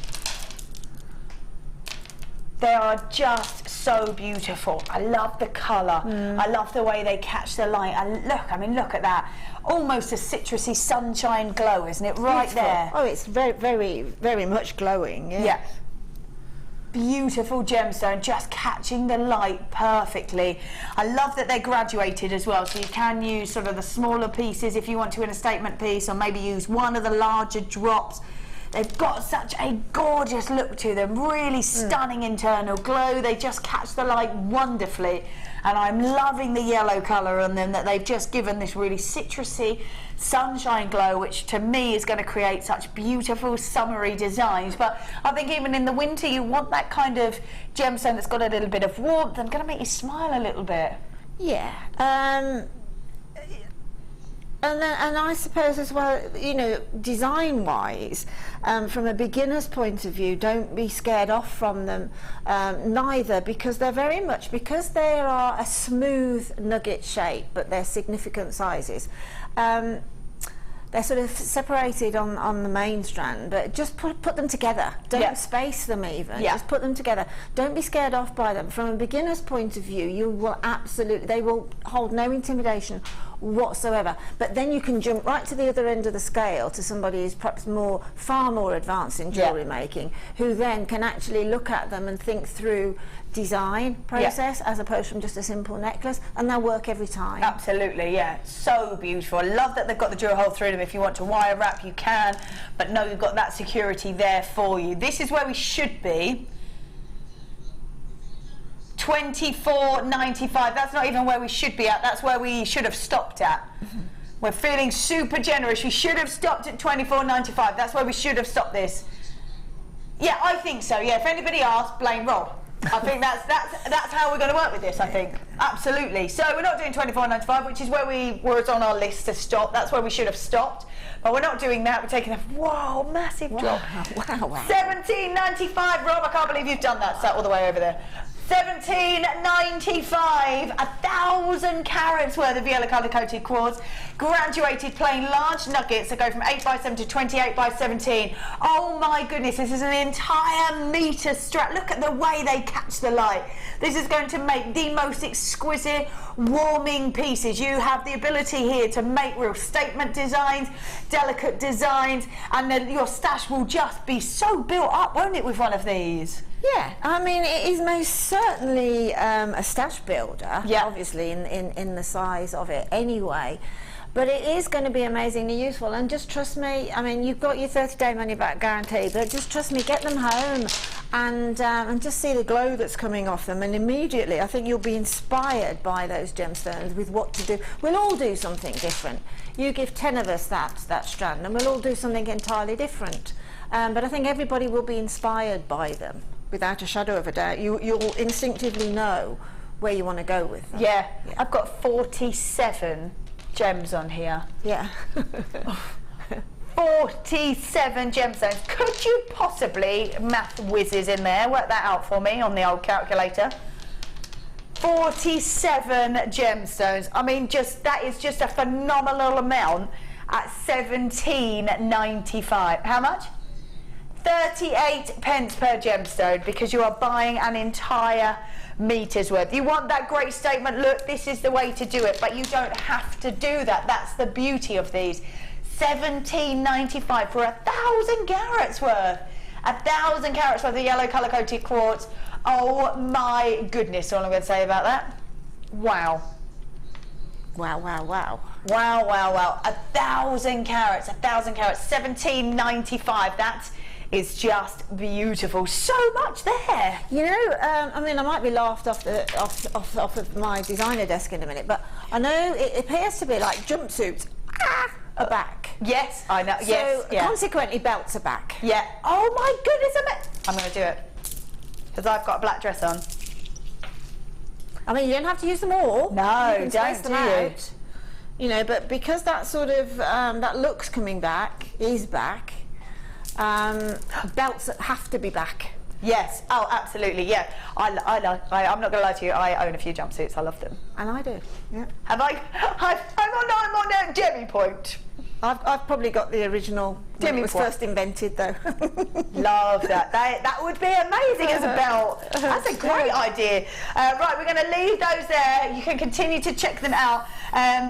Speaker 3: They are just so beautiful. I love the colour. I love the way they catch the light. And look at that. Almost a citrusy sunshine glow, isn't it? Right
Speaker 4: Beautiful.
Speaker 3: there.
Speaker 4: Oh, it's very, very, very much glowing.
Speaker 3: Yeah. Beautiful gemstone, just catching the light perfectly. I love that they're graduated as well, so you can use sort of the smaller pieces if you want to in a statement piece, or maybe use one of the larger drops. They've got such a gorgeous look to them, really stunning internal glow. They just catch the light wonderfully, and I'm loving the yellow colour on them, that they've just given this really citrusy sunshine glow, which to me is going to create such beautiful summery designs. But I think even in the winter you want that kind of gemstone that's got a little bit of warmth and going to make you smile a little bit.
Speaker 4: Yeah. And I suppose as well, you know, design-wise, from a beginner's point of view, don't be scared off from them neither, because they're very much, because they are a smooth nugget shape, but they're significant sizes. They're sort of separated on the main strand, but just put them together. Don't space them even. Just put them together. Don't be scared off by them. From a beginner's point of view, you will absolutely, they will hold no intimidation whatsoever. But then you can jump right to the other end of the scale to somebody who's perhaps far more advanced in jewellery making, who then can actually look at them and think through design process as opposed from just a simple necklace, and they'll work every time.
Speaker 3: Absolutely, yeah. So beautiful. I love that they've got the jewel hole through them. If you want to wire wrap, you can, but know you've got that security there for you. This is where we should be. $24.95. That's not even where we should be at. That's where we should have stopped at. We're feeling super generous. We should have stopped at $24.95. That's where we should have stopped this. Yeah, I think so. Yeah, if anybody asks, blame Rob. I think that's how we're going to work with this. I think absolutely. So we're not doing £24.95, which is where we was on our list to stop. That's where we should have stopped, but we're not doing that. We're taking a massive drop.
Speaker 4: Wow.
Speaker 3: £17.95, Rob. I can't believe you've done that. Sat all the way over there. £17.95, 1,000 carats worth of yellow colour coated quartz, graduated plain large nuggets that go from 8x7 to 28x17. Oh my goodness, this is an entire metre strap. Look at the way they catch the light. This is going to make the most exquisite warming pieces. You have the ability here to make real statement designs, delicate designs, and then your stash will just be so built up, won't it, with one of these?
Speaker 4: Yeah, I mean, it is most certainly a stash builder,
Speaker 3: yeah.
Speaker 4: Obviously, in the size of it anyway. But it is going to be amazingly useful, and just trust me, I mean, you've got your 30-day money-back guarantee, but just trust me, get them home and just see the glow that's coming off them, and immediately I think you'll be inspired by those gemstones with what to do. We'll all do something different. You give 10 of us that strand, and we'll all do something entirely different. But I think everybody will be inspired by them. Without a shadow of a doubt, you'll instinctively know where you want to go with them.
Speaker 3: Yeah, I've got 47 gems on here.
Speaker 4: Yeah.
Speaker 3: 47 gemstones. Could you possibly, math whizzes in there, work that out for me on the old calculator? 47 gemstones. I mean, that is just a phenomenal amount at £17.95. How much? 38 pence per gemstone, because you are buying an entire metre's worth. You want that great statement look, this is the way to do it, but you don't have to do that. That's the beauty of these. £17.95 for 1,000 carats worth. 1,000 carats worth of yellow colour coated quartz. Oh my goodness, all I'm going to say about that. Wow.
Speaker 4: Wow, wow, wow.
Speaker 3: Wow, wow, wow. 1,000 carats, 1,000 carats, £17.95. That is just beautiful. So much there.
Speaker 4: You know, I mean, I might be laughed off of my designer desk in a minute, but I know it appears to be like jumpsuits are back.
Speaker 3: Yes, I know.
Speaker 4: So
Speaker 3: yes, yeah.
Speaker 4: Consequently, belts are back.
Speaker 3: Yeah. Oh my goodness, I'm going to do it because I've got a black dress on.
Speaker 4: I mean, you don't have to use them all.
Speaker 3: No,
Speaker 4: you can space
Speaker 3: don't
Speaker 4: them
Speaker 3: do you?
Speaker 4: out. You know, but because that sort of that look's coming back, is back. Belts have to be back.
Speaker 3: Yes. Oh, absolutely. Yeah. I'm not going to lie to you. I own a few jumpsuits. I love them.
Speaker 4: And I do. Yeah.
Speaker 3: Have I? I'm on a Jemmy point.
Speaker 4: I've probably got the original when it was first invented, though.
Speaker 3: Love that. That would be amazing as a belt. That's a great idea. Right, we're going to leave those there. You can continue to check them out.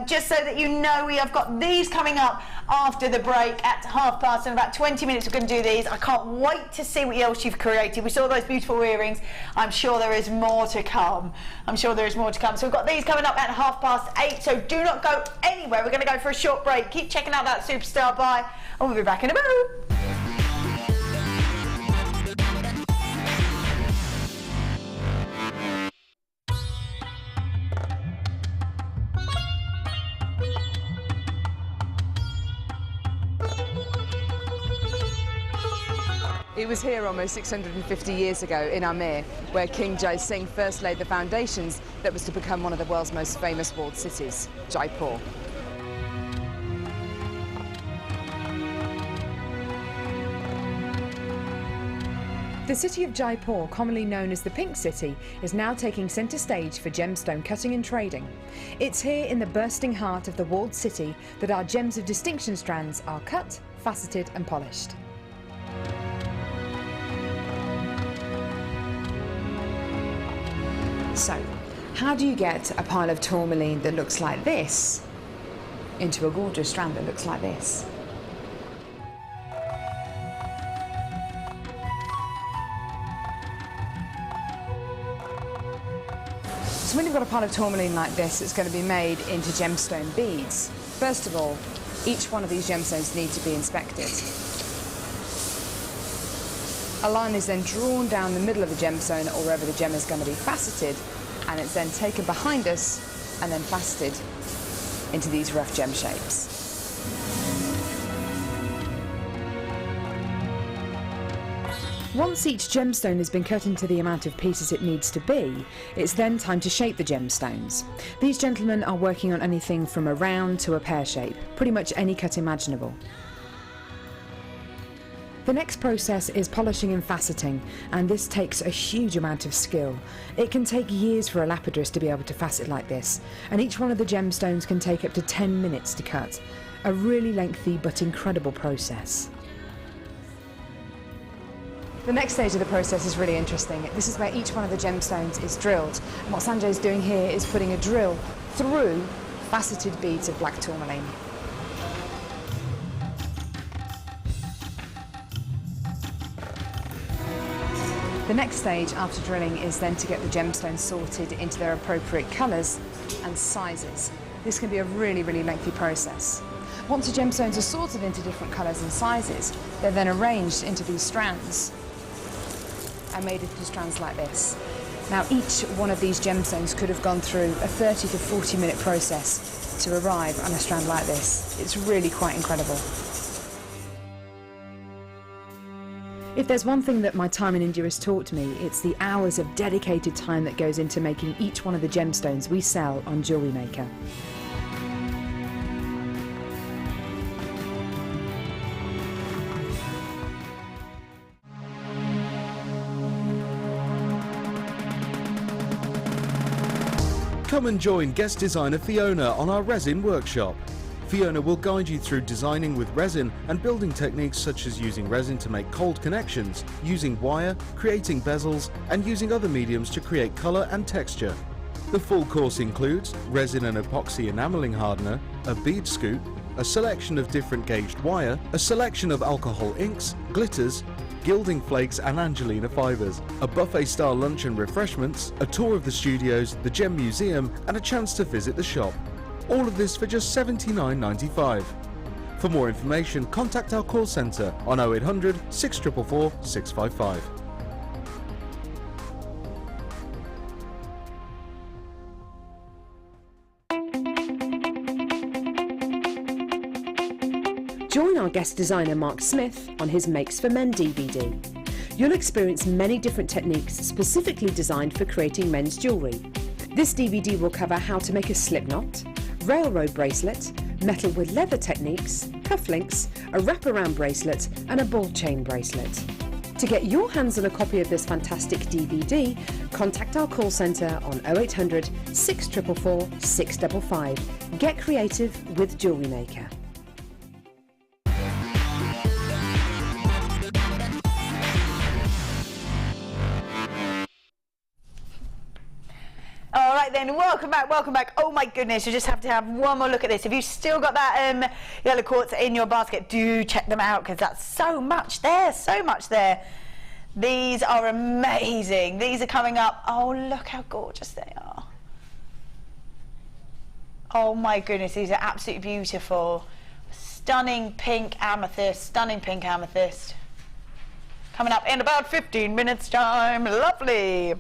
Speaker 3: Just so that you know, we have got these coming up after the break at 12:30. In about 20 minutes, we're going to do these. I can't wait to see what else you've created. We saw those beautiful earrings. I'm sure there is more to come. So we've got these coming up at 8:30. So do not go anywhere. We're going to go for a short break. Keep checking out that Superstar buy, and we'll be back in a moment.
Speaker 6: It was here almost 650 years ago in Amir, where King Jai Singh first laid the foundations that was to become one of the world's most famous walled cities, Jaipur.
Speaker 2: The city of Jaipur, commonly known as the Pink City, is now taking centre stage for gemstone cutting and trading. It's here in the bursting heart of the walled city that our gems of distinction strands are cut, faceted and polished. So, how do you get a pile of tourmaline that looks like this into a gorgeous strand that looks like this? So when you've got a pile of tourmaline like this, it's going to be made into gemstone beads. First of all, each one of these gemstones need to be inspected. A line is then drawn down the middle of the gemstone or wherever the gem is going to be faceted, and it's then taken behind us and then faceted into these rough gem shapes. Once each gemstone has been cut into the amount of pieces it needs to be, it's then time to shape the gemstones. These gentlemen are working on anything from a round to a pear shape, pretty much any cut imaginable. The next process is polishing and faceting, and this takes a huge amount of skill. It can take years for a lapidress to be able to facet like this, and each one of the gemstones can take up to 10 minutes to cut. A really lengthy but incredible process.
Speaker 6: The next stage of the process is really interesting. This is where each one of the gemstones is drilled. And what Sanjay's doing here is putting a drill through faceted beads of black tourmaline. The next stage after drilling is then to get the gemstones sorted into their appropriate colours and sizes. This can be a really, really lengthy process. Once the gemstones are sorted into different colours and sizes, they're then arranged into these strands and made into strands like this. Now each one of these gemstones could have gone through a 30 to 40 minute process to arrive on a strand like this. It's really quite incredible.
Speaker 2: If there's one thing that my time in India has taught me, it's the hours of dedicated time that goes into making each one of the gemstones we sell on Jewellery Maker.
Speaker 1: Come and join guest designer Fiona on our resin workshop. Fiona will guide you through designing with resin and building techniques such as using resin to make cold connections, using wire, creating bezels, and using other mediums to create colour and texture. The full course includes resin and epoxy enamelling hardener, a bead scoop, a selection of different gauged wire, a selection of alcohol inks, glitters, gilding flakes and Angelina fibres, a buffet-style lunch and refreshments, a tour of the studios, the Gem Museum, and a chance to visit the shop. All of this for just $79.95. For more information, contact our call centre on 0800 644 655.
Speaker 2: Join our guest designer Mark Smith on his Makes for Men DVD. You'll experience many different techniques specifically designed for creating men's jewellery. This DVD will cover how to make a slip knot, railroad bracelet, metal with leather techniques, cufflinks, a wraparound bracelet and a ball chain bracelet. To get your hands on a copy of this fantastic DVD, contact our call centre on 0800 644 655. Get creative with Jewellery Maker.
Speaker 3: All right then, welcome back, welcome back. Oh my goodness, you just have to have one more look at this. If you've still got that yellow quartz in your basket, do check them out because that's so much there, so much there. These are amazing. These are coming up. Oh, look how gorgeous they are. Oh my goodness, these are absolutely beautiful. Stunning pink amethyst, stunning pink amethyst. Coming up in about 15 minutes time, lovely.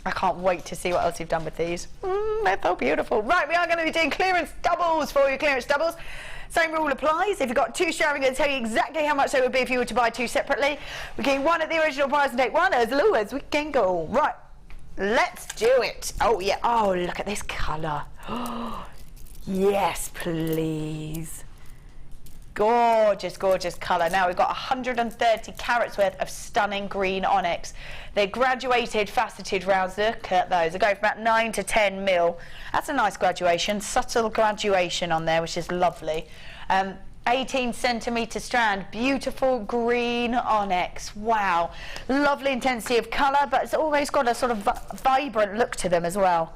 Speaker 3: I can't wait to see what else you've done with these. They're so beautiful. Right, we are going to be doing clearance doubles for you, clearance doubles. Same rule applies. If you've got two strands, I'm going to tell you exactly how much they would be if you were to buy two separately. We're getting one at the original price and take one as low as we can go. Right, let's do it. Oh yeah, oh look at this colour. Yes, please. Gorgeous, gorgeous colour. Now we've got 130 carats worth of stunning green onyx. They're graduated, faceted rounds. Look at those. They go from about 9 to 10 mil. That's a nice graduation, subtle graduation on there, which is lovely. 18 centimetre strand, beautiful green onyx. Wow, lovely intensity of colour, but it's always got a sort of vibrant look to them as well.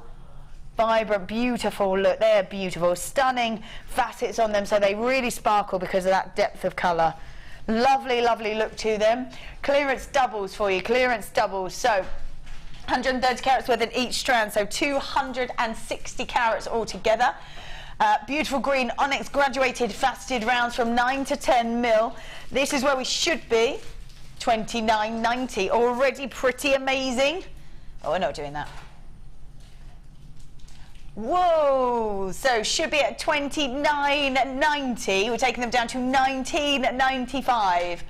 Speaker 3: Vibrant, beautiful look. They're beautiful, stunning facets on them, so they really sparkle because of that depth of colour. Lovely, lovely look to them. Clearance doubles for you, clearance doubles. So 130 carats worth in each strand, so 260 carats altogether. Beautiful green onyx graduated faceted rounds from 9 to 10 mil. This is where we should be. $29.90, already pretty amazing. Oh, we're not doing that. Whoa, so should be at $29.90. We're taking them down to $19.95.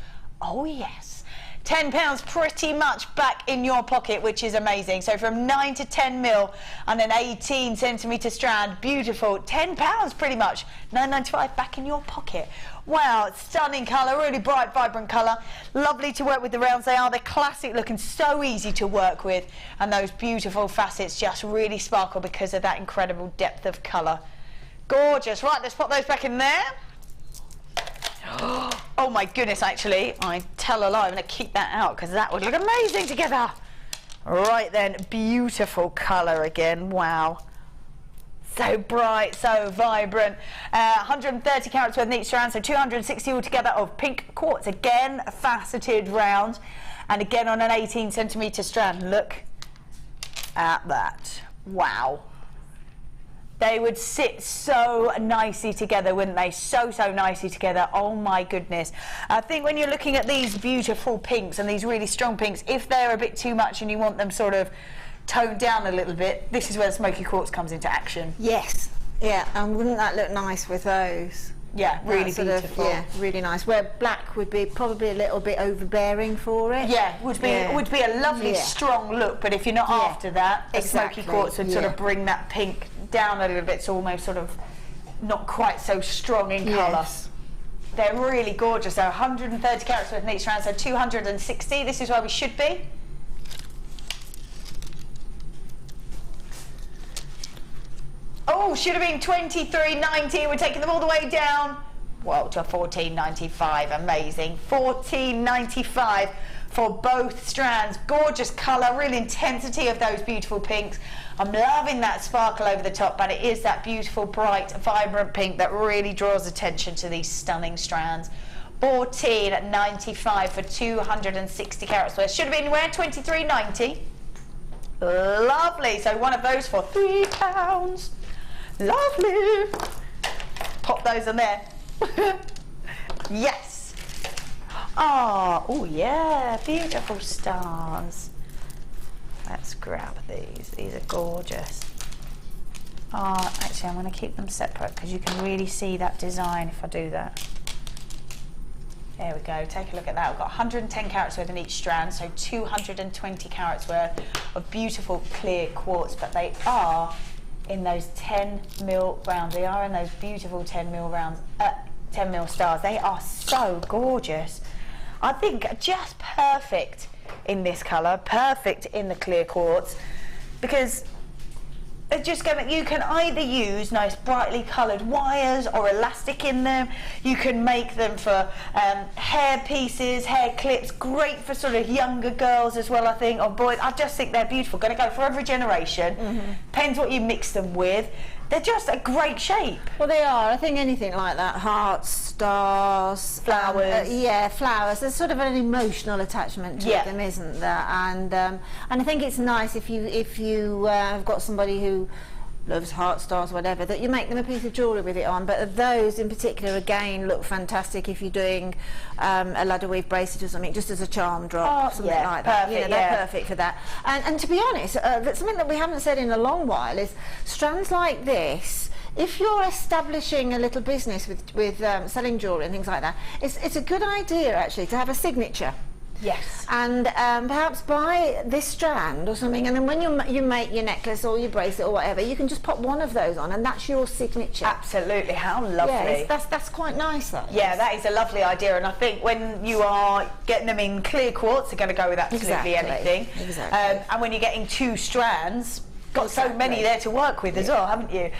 Speaker 3: Oh yes, £10 pretty much back in your pocket, which is amazing. So from 9 to 10 mil and an 18 centimetre strand, beautiful. £10 pretty much, £9.95 back in your pocket. Wow, stunning colour, really bright, vibrant colour. Lovely to work with the rounds. They're classic look and so easy to work with. And those beautiful facets just really sparkle because of that incredible depth of colour. Gorgeous. Right, let's pop those back in there. Oh my goodness, actually, I tell a lie, I'm going to keep that out because that would look amazing together. Right then, beautiful colour again, wow. So bright, so vibrant. 130 carats worth in each strand, so 260 altogether of pink quartz. Again, a faceted round, and again on an 18 centimetre strand. Look at that, wow. They would sit so nicely together, wouldn't they? So nicely together. Oh my goodness. I think when you're looking at these beautiful pinks and these really strong pinks, if they're a bit too much and you want them sort of toned down a little bit, this is where the smoky quartz comes into action.
Speaker 4: Yes. Yeah, and wouldn't that look nice with those?
Speaker 3: Yeah, really beautiful.
Speaker 4: Yeah, really nice. Where black would be probably a little bit overbearing for it.
Speaker 3: Yeah, would be a lovely strong look, but if you're not after that, a smoky quartz would sort of bring that pink down a little bit, so almost sort of not quite so strong in colour. They're really gorgeous. So 130 carats worth in each strand, so 260. This is where we should be. Oh, should have been 23.90. We're taking them all the way down, well, to 14.95. Amazing. 14.95 for both strands. Gorgeous colour, real intensity of those beautiful pinks. I'm loving that sparkle over the top, but it is that beautiful, bright, vibrant pink that really draws attention to these stunning strands. 14.95 for 260 carats worth. Should have been where? 23.90. Lovely. So one of those for £3. Lovely. Pop those in there. Yes. Oh yeah, beautiful stars. Let's grab these. These are gorgeous. Oh, actually, I'm going to keep them separate because you can really see that design if I do that. There we go. Take a look at that. We've got 110 carats worth in each strand, so 220 carats worth of beautiful clear quartz, but they are in those 10 mil rounds. They are in those beautiful 10 mil rounds, 10 mil stars. They are so gorgeous. I think just perfect in this colour, perfect in the clear quartz, because it's just going to, you can either use nice brightly coloured wires or elastic in them. You can make them for hair pieces, hair clips, great for sort of younger girls as well, I think, or boys. I just think they're beautiful. Going to go for every generation. Depends what you mix them with. They're just a great shape.
Speaker 4: Well, they are. I think anything like that, hearts, stars,
Speaker 3: flowers.
Speaker 4: Yeah, flowers. There's sort of an emotional attachment to them, isn't there? And I think it's nice if you have got somebody who loves heart stars, whatever, that you make them a piece of jewellery with it on. But those in particular, again, look fantastic if you're doing a ladder weave bracelet or something, just as a charm drop, something like that.
Speaker 3: Perfect,
Speaker 4: they're perfect for that. And to be honest, that's something that we haven't said in a long while is strands like this. If you're establishing a little business with selling jewellery and things like that, it's a good idea actually to have a signature.
Speaker 3: Yes.
Speaker 4: And perhaps buy this strand or something, and then when you make your necklace or your bracelet or whatever, you can just pop one of those on, and that's your signature.
Speaker 3: Absolutely. How lovely.
Speaker 4: Yeah, that's quite nice, that is.
Speaker 3: Yeah, that is a lovely idea, and I think when you are getting them in clear quartz, they're going to go with absolutely anything.
Speaker 4: Exactly.
Speaker 3: And when you're getting two strands, got so many there to work with as well, haven't you?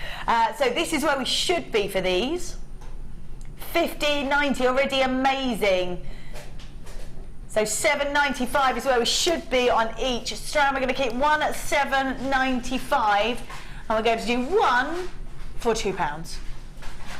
Speaker 3: So this is where we should be for these. $15.90 already, amazing. So $7.95 is where we should be on each strand. We're going to keep one at $7.95, and we're going to do one for £2.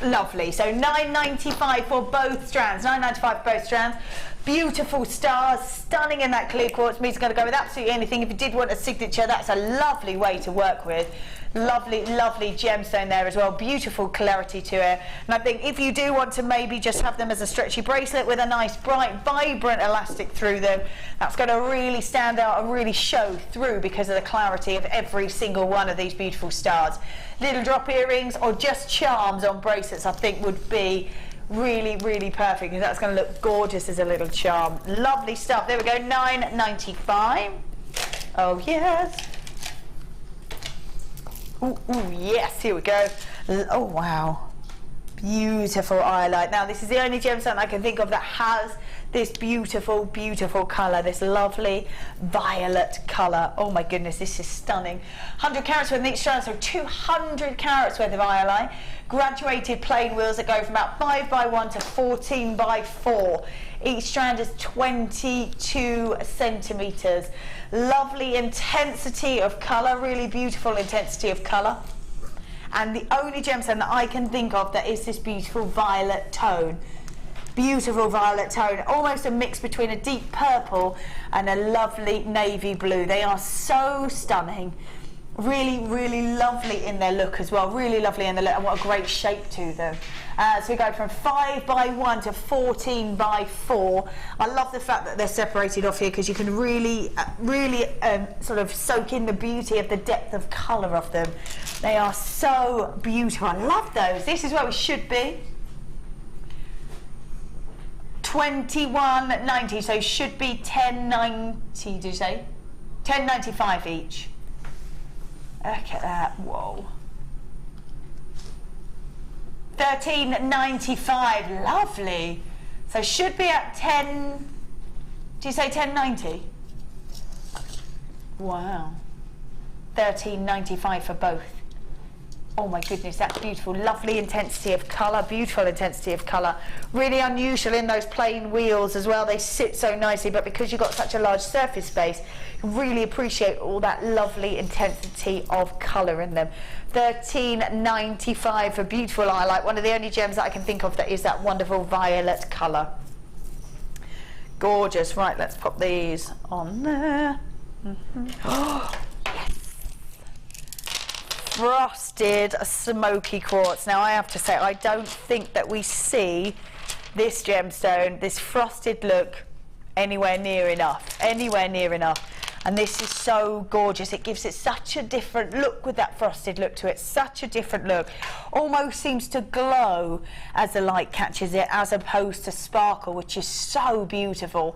Speaker 3: Lovely. So $9.95 for both strands. $9.95 for both strands. Beautiful stars, stunning in that clear quartz. Means it's going to go with absolutely anything. If you did want a signature, that's a lovely way to work with. Lovely, lovely gemstone there as well. Beautiful clarity to it. And I think if you do want to maybe just have them as a stretchy bracelet with a nice, bright, vibrant elastic through them, that's going to really stand out and really show through because of the clarity of every single one of these beautiful stars. Little drop earrings or just charms on bracelets, I think would be really, really perfect, because that's going to look gorgeous as a little charm. Lovely stuff. There we go, $9.95. Oh yes. Ooh, yes, here we go. Oh wow, beautiful highlight. Now this is the only gemstone I can think of that has this beautiful, beautiful colour, this lovely violet colour. Oh my goodness, this is stunning. 100 carats worth in each strand, so 200 carats worth of highlight. Graduated plain wheels that go from about 5x1 to 14x4. Each strand is 22 centimetres. Lovely intensity of colour, really beautiful intensity of colour. And the only gemstone that I can think of that is this beautiful violet tone. Beautiful violet tone, almost a mix between a deep purple and a lovely navy blue. They are so stunning. Really, really lovely in their look as well. Really lovely in the look, and what a great shape to them. So we go from 5x1 to 14x4. I love the fact that they're separated off here, because you can really, sort of soak in the beauty of the depth of colour of them. They are so beautiful. I love those. This is where we should be. $21.90, so should be $10.90. Did you say? $10.95 each. Look at that, whoa. $13.95, lovely. So should be at 10, do you say 10.90? Wow. $13.95 for both. Oh my goodness, that's beautiful. Lovely intensity of colour, beautiful intensity of colour. Really unusual in those plain wheels as well. They sit so nicely, but because you've got such a large surface space, you really appreciate all that lovely intensity of colour in them. $13.95 for beautiful highlight. One of the only gems that I can think of that is that wonderful violet colour. Gorgeous. Right, let's pop these on there. Oh, yes. Frosted smoky quartz. Now I have to say, I don't think that we see this gemstone, this frosted look, anywhere near enough. And this is so gorgeous. It gives it such a different look with that frosted look to it. Such a different look. Almost seems to glow as the light catches it, as opposed to sparkle, which is so beautiful.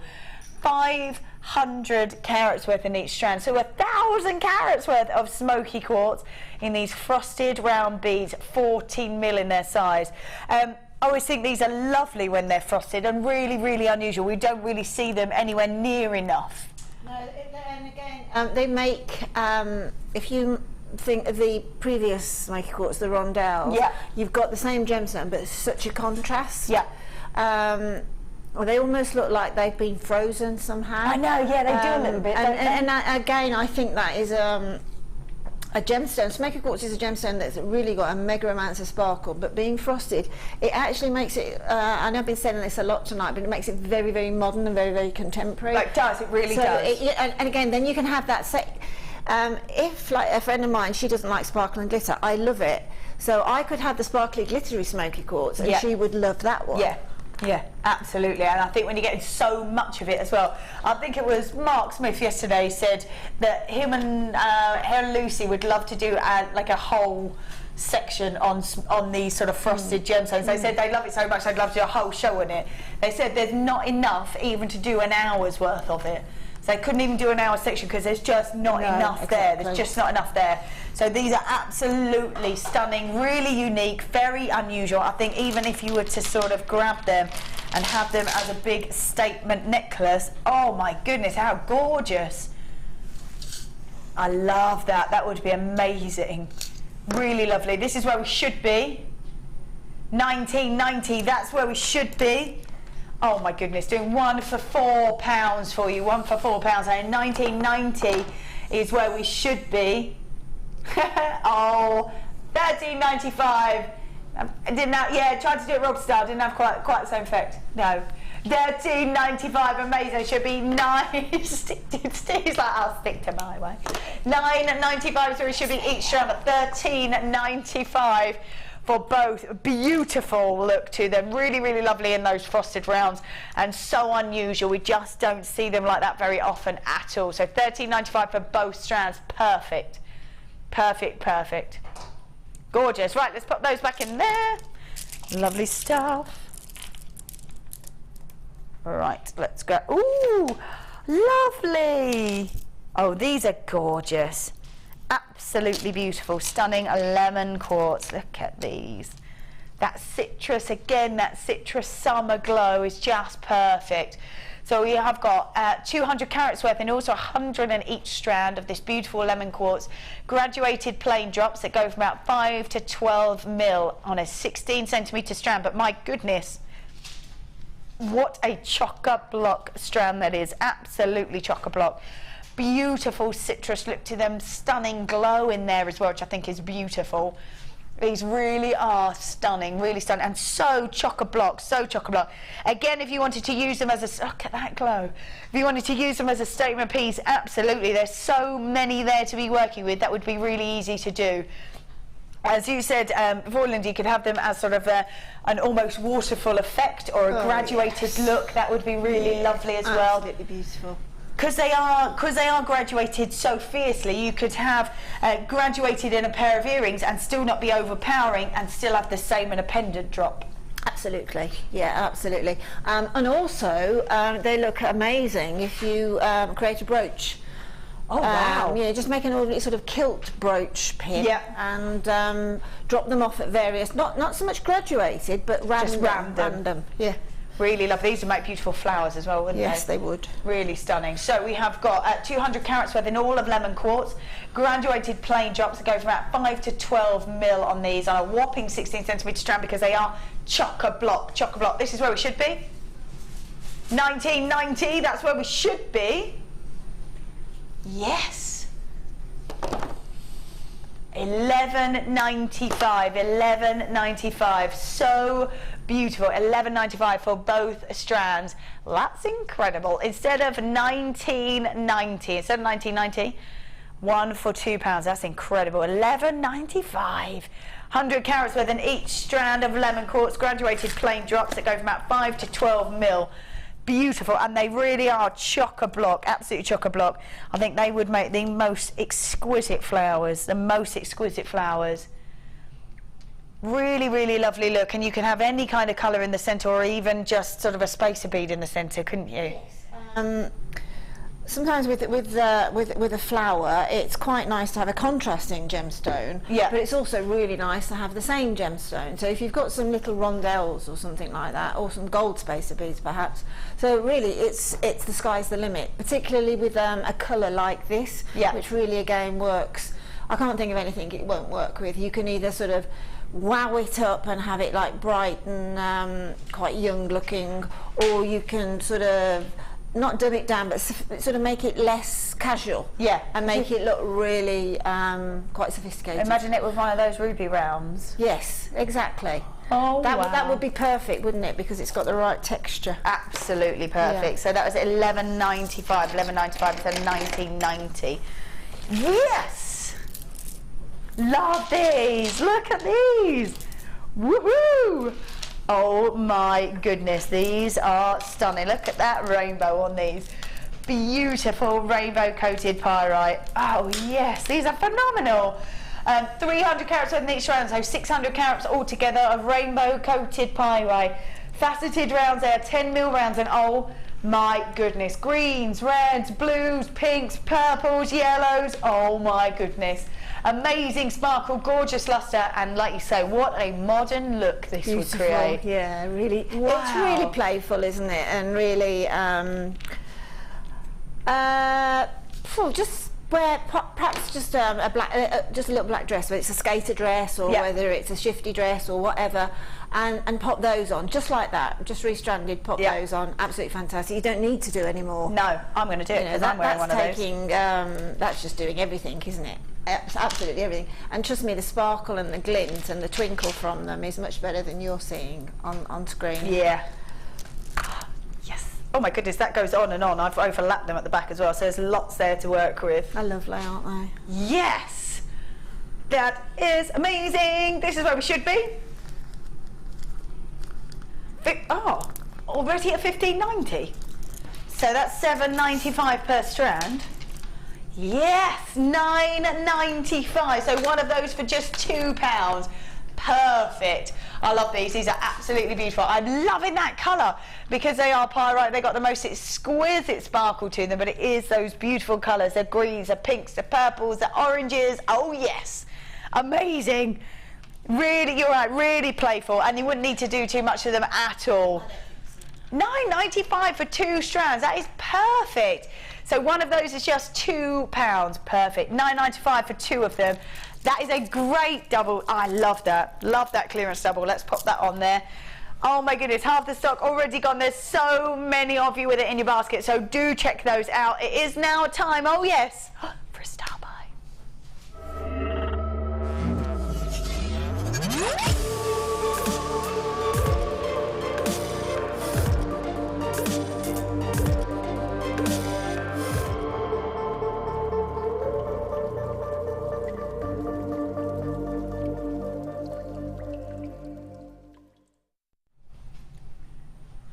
Speaker 3: 500 carats worth in each strand, so 1,000 carats worth of smoky quartz in these frosted round beads, 14 mil in their size. I always think these are lovely when they're frosted, and really, really unusual. We don't really see them anywhere near enough.
Speaker 4: No, and again, they make, if you think of the previous smoky quartz, the rondelles,
Speaker 3: yeah,
Speaker 4: you've got the same gemstone, but it's such a contrast.
Speaker 3: Yeah.
Speaker 4: Well, they almost look like they've been frozen somehow.
Speaker 3: I know, yeah, they do a little bit.
Speaker 4: And again, I think that is a gemstone. Smoky quartz is a gemstone that's really got a mega amounts of sparkle, but being frosted, it actually makes it, and I've been saying this a lot tonight, but it makes it very, very modern and very, very contemporary.
Speaker 3: It does, it really does.
Speaker 4: And again, then you can have that if, like a friend of mine, she doesn't like sparkle and glitter, I love it. So I could have the sparkly, glittery smoky quartz, and she would love that one.
Speaker 3: Yeah. Yeah, absolutely. And I think when you get so much of it as well, I think it was Mark Smith yesterday said that him and Lucy would love to do like a whole section on these sort of frosted gemstones. They said they love it so much they'd love to do a whole show on it. They said there's not enough even to do an hour's worth of it. So they couldn't even do an hour section because there's just not enough there. There's just not enough there. So these are absolutely stunning, really unique, very unusual. I think even if you were to sort of grab them and have them as a big statement necklace, oh my goodness, how gorgeous. I love that. That would be amazing. Really lovely. This is where we should be. $19.90, that's where we should be. Oh my goodness, doing one for £4 for you, one for £4, and $19.90 is where we should be. Oh, $13.95. I didn't have, yeah, tried to do it rock style, didn't have quite the same effect. No. $13.95, amazing. Should be nice. Steve's like, I'll stick to my way. $9.95, so it should be each strand, but $13.95 for both. Beautiful look to them. Really, really lovely in those frosted rounds, and so unusual. We just don't see them like that very often at all. So $13.95 for both strands. Perfect. Perfect, perfect. Gorgeous. Right, let's put those back in there. Lovely stuff. Right, let's go. Ooh, lovely. Oh, these are gorgeous. Absolutely beautiful, stunning lemon quartz. Look at these. That citrus, again, that citrus summer glow is just perfect. So we have got 200 carats worth and also 100 in each strand of this beautiful lemon quartz, graduated plain drops that go from about 5 to 12 mil on a 16 centimetre strand. But my goodness, what a chock-a-block strand that is, absolutely chock-a-block. Beautiful citrus look to them, stunning glow in there as well, which I think is beautiful. These really are stunning, really stunning, and so chock-a-block, so chock-a-block. Again, if you wanted to use them as a, look at that glow. If you wanted to use them as a statement piece, absolutely. There's so many there to be working with. That would be really easy to do. As you said before, Linda, you could have them as sort of an almost waterfall effect or a graduated look. That would be really lovely as well.
Speaker 4: Absolutely beautiful.
Speaker 3: Because they are graduated so fiercely, you could have graduated in a pair of earrings and still not be overpowering and still have the same in a pendant drop.
Speaker 4: Absolutely, yeah, absolutely. And also, they look amazing if you create a brooch.
Speaker 3: Oh wow!
Speaker 4: Yeah, just make an ordinary sort of kilt brooch pin, and drop them off at various, not so much graduated, but random. Yeah.
Speaker 3: Really lovely. These would make beautiful flowers as well, wouldn't they?
Speaker 4: Yes, they would.
Speaker 3: Really stunning. So we have got 200 carats worth in all of lemon quartz, graduated plain drops that go from about 5 to 12 mil on these on a whopping 16 centimetre strand because they are chock-a-block, chock-a-block. This is where we should be. 1990, that's where we should be. Yes. 11.95, so beautiful. 11.95 for both strands. That's incredible. Instead of 19.90, one for £2. That's incredible. 11.95. 100 carats worth in each strand of lemon quartz, graduated plain drops that go from about 5 to 12 mil. Beautiful, and they really are chock-a-block, absolutely chock-a-block. I think they would make the most exquisite flowers, Really, really lovely look, and you can have any kind of colour in the centre or even just sort of a spacer bead in the centre, couldn't you?
Speaker 4: Yes. Sometimes with a flower, it's quite nice to have a contrasting gemstone, but it's also really nice to have the same gemstone. So if you've got some little rondelles or something like that, or some gold spacer beads perhaps, so really it's the sky's the limit, particularly with a colour like this, which really again works. I can't think of anything it won't work with. You can either sort of wow it up and have it like bright and quite young looking, or you can sort of not dumb it down, but sort of make it less casual. Yeah. And make it look really quite sophisticated.
Speaker 3: Imagine it with one of those ruby rounds.
Speaker 4: Yes, exactly.
Speaker 3: Oh,
Speaker 4: that would be perfect, wouldn't it? Because it's got the right texture.
Speaker 3: Absolutely perfect. Yeah. So that was 11.95. 11.95 instead of 19.90. Yes. Love these. Look at these. Woohoo! Oh my goodness, these are stunning. Look at that rainbow on these. Beautiful rainbow coated pyrite. Oh yes, these are phenomenal. 300 carats in each round, so 600 carats altogether of rainbow coated pyrite. Faceted rounds there, 10 mil rounds, and oh my goodness, greens, reds, blues, pinks, purples, yellows. Oh my goodness. Amazing sparkle, gorgeous lustre, and like you say, what a modern look this would create.
Speaker 4: Yeah, really. Wow. It's really playful, isn't it? And really, just wear perhaps just a black, just a little black dress, whether it's a skater dress or whether it's a shifty dress or whatever, and pop those on just like that, just restranded. Pop those on, absolutely fantastic. You don't need to do any more.
Speaker 3: No, I'm going to do it because I'm wearing one of those.
Speaker 4: That's just doing everything, isn't it? Absolutely everything. And trust me, the sparkle and the glint and the twinkle from them is much better than you're seeing on screen.
Speaker 3: Yeah. Yes. Oh my goodness, that goes on and on. I've overlapped them at the back as well, so there's lots there to work with.
Speaker 4: They're lovely, aren't they?
Speaker 3: Yes. That is amazing. This is where we should be. Oh, already at 15.90. So that's £7.95 per strand. Yes, £9.95. So one of those for just £2. perfect. I love these. These are absolutely beautiful. I'm loving that colour because they are pyrite. They've got the most exquisite sparkle to them, but it is those beautiful colours. The greens, the pinks, the purples, the oranges. Oh yes, amazing. Really, you're right, really playful, and you wouldn't need to do too much of them at all. £9.95 for 2 strands. That is perfect. So one of those is just £2. Perfect. £9.95 for 2 of them. That is a great double. I love that. Love that clearance double. Let's pop that on there. Oh my goodness, half the stock already gone. There's so many of you with it in your basket, so do check those out. It is now time, oh yes, for a star buy.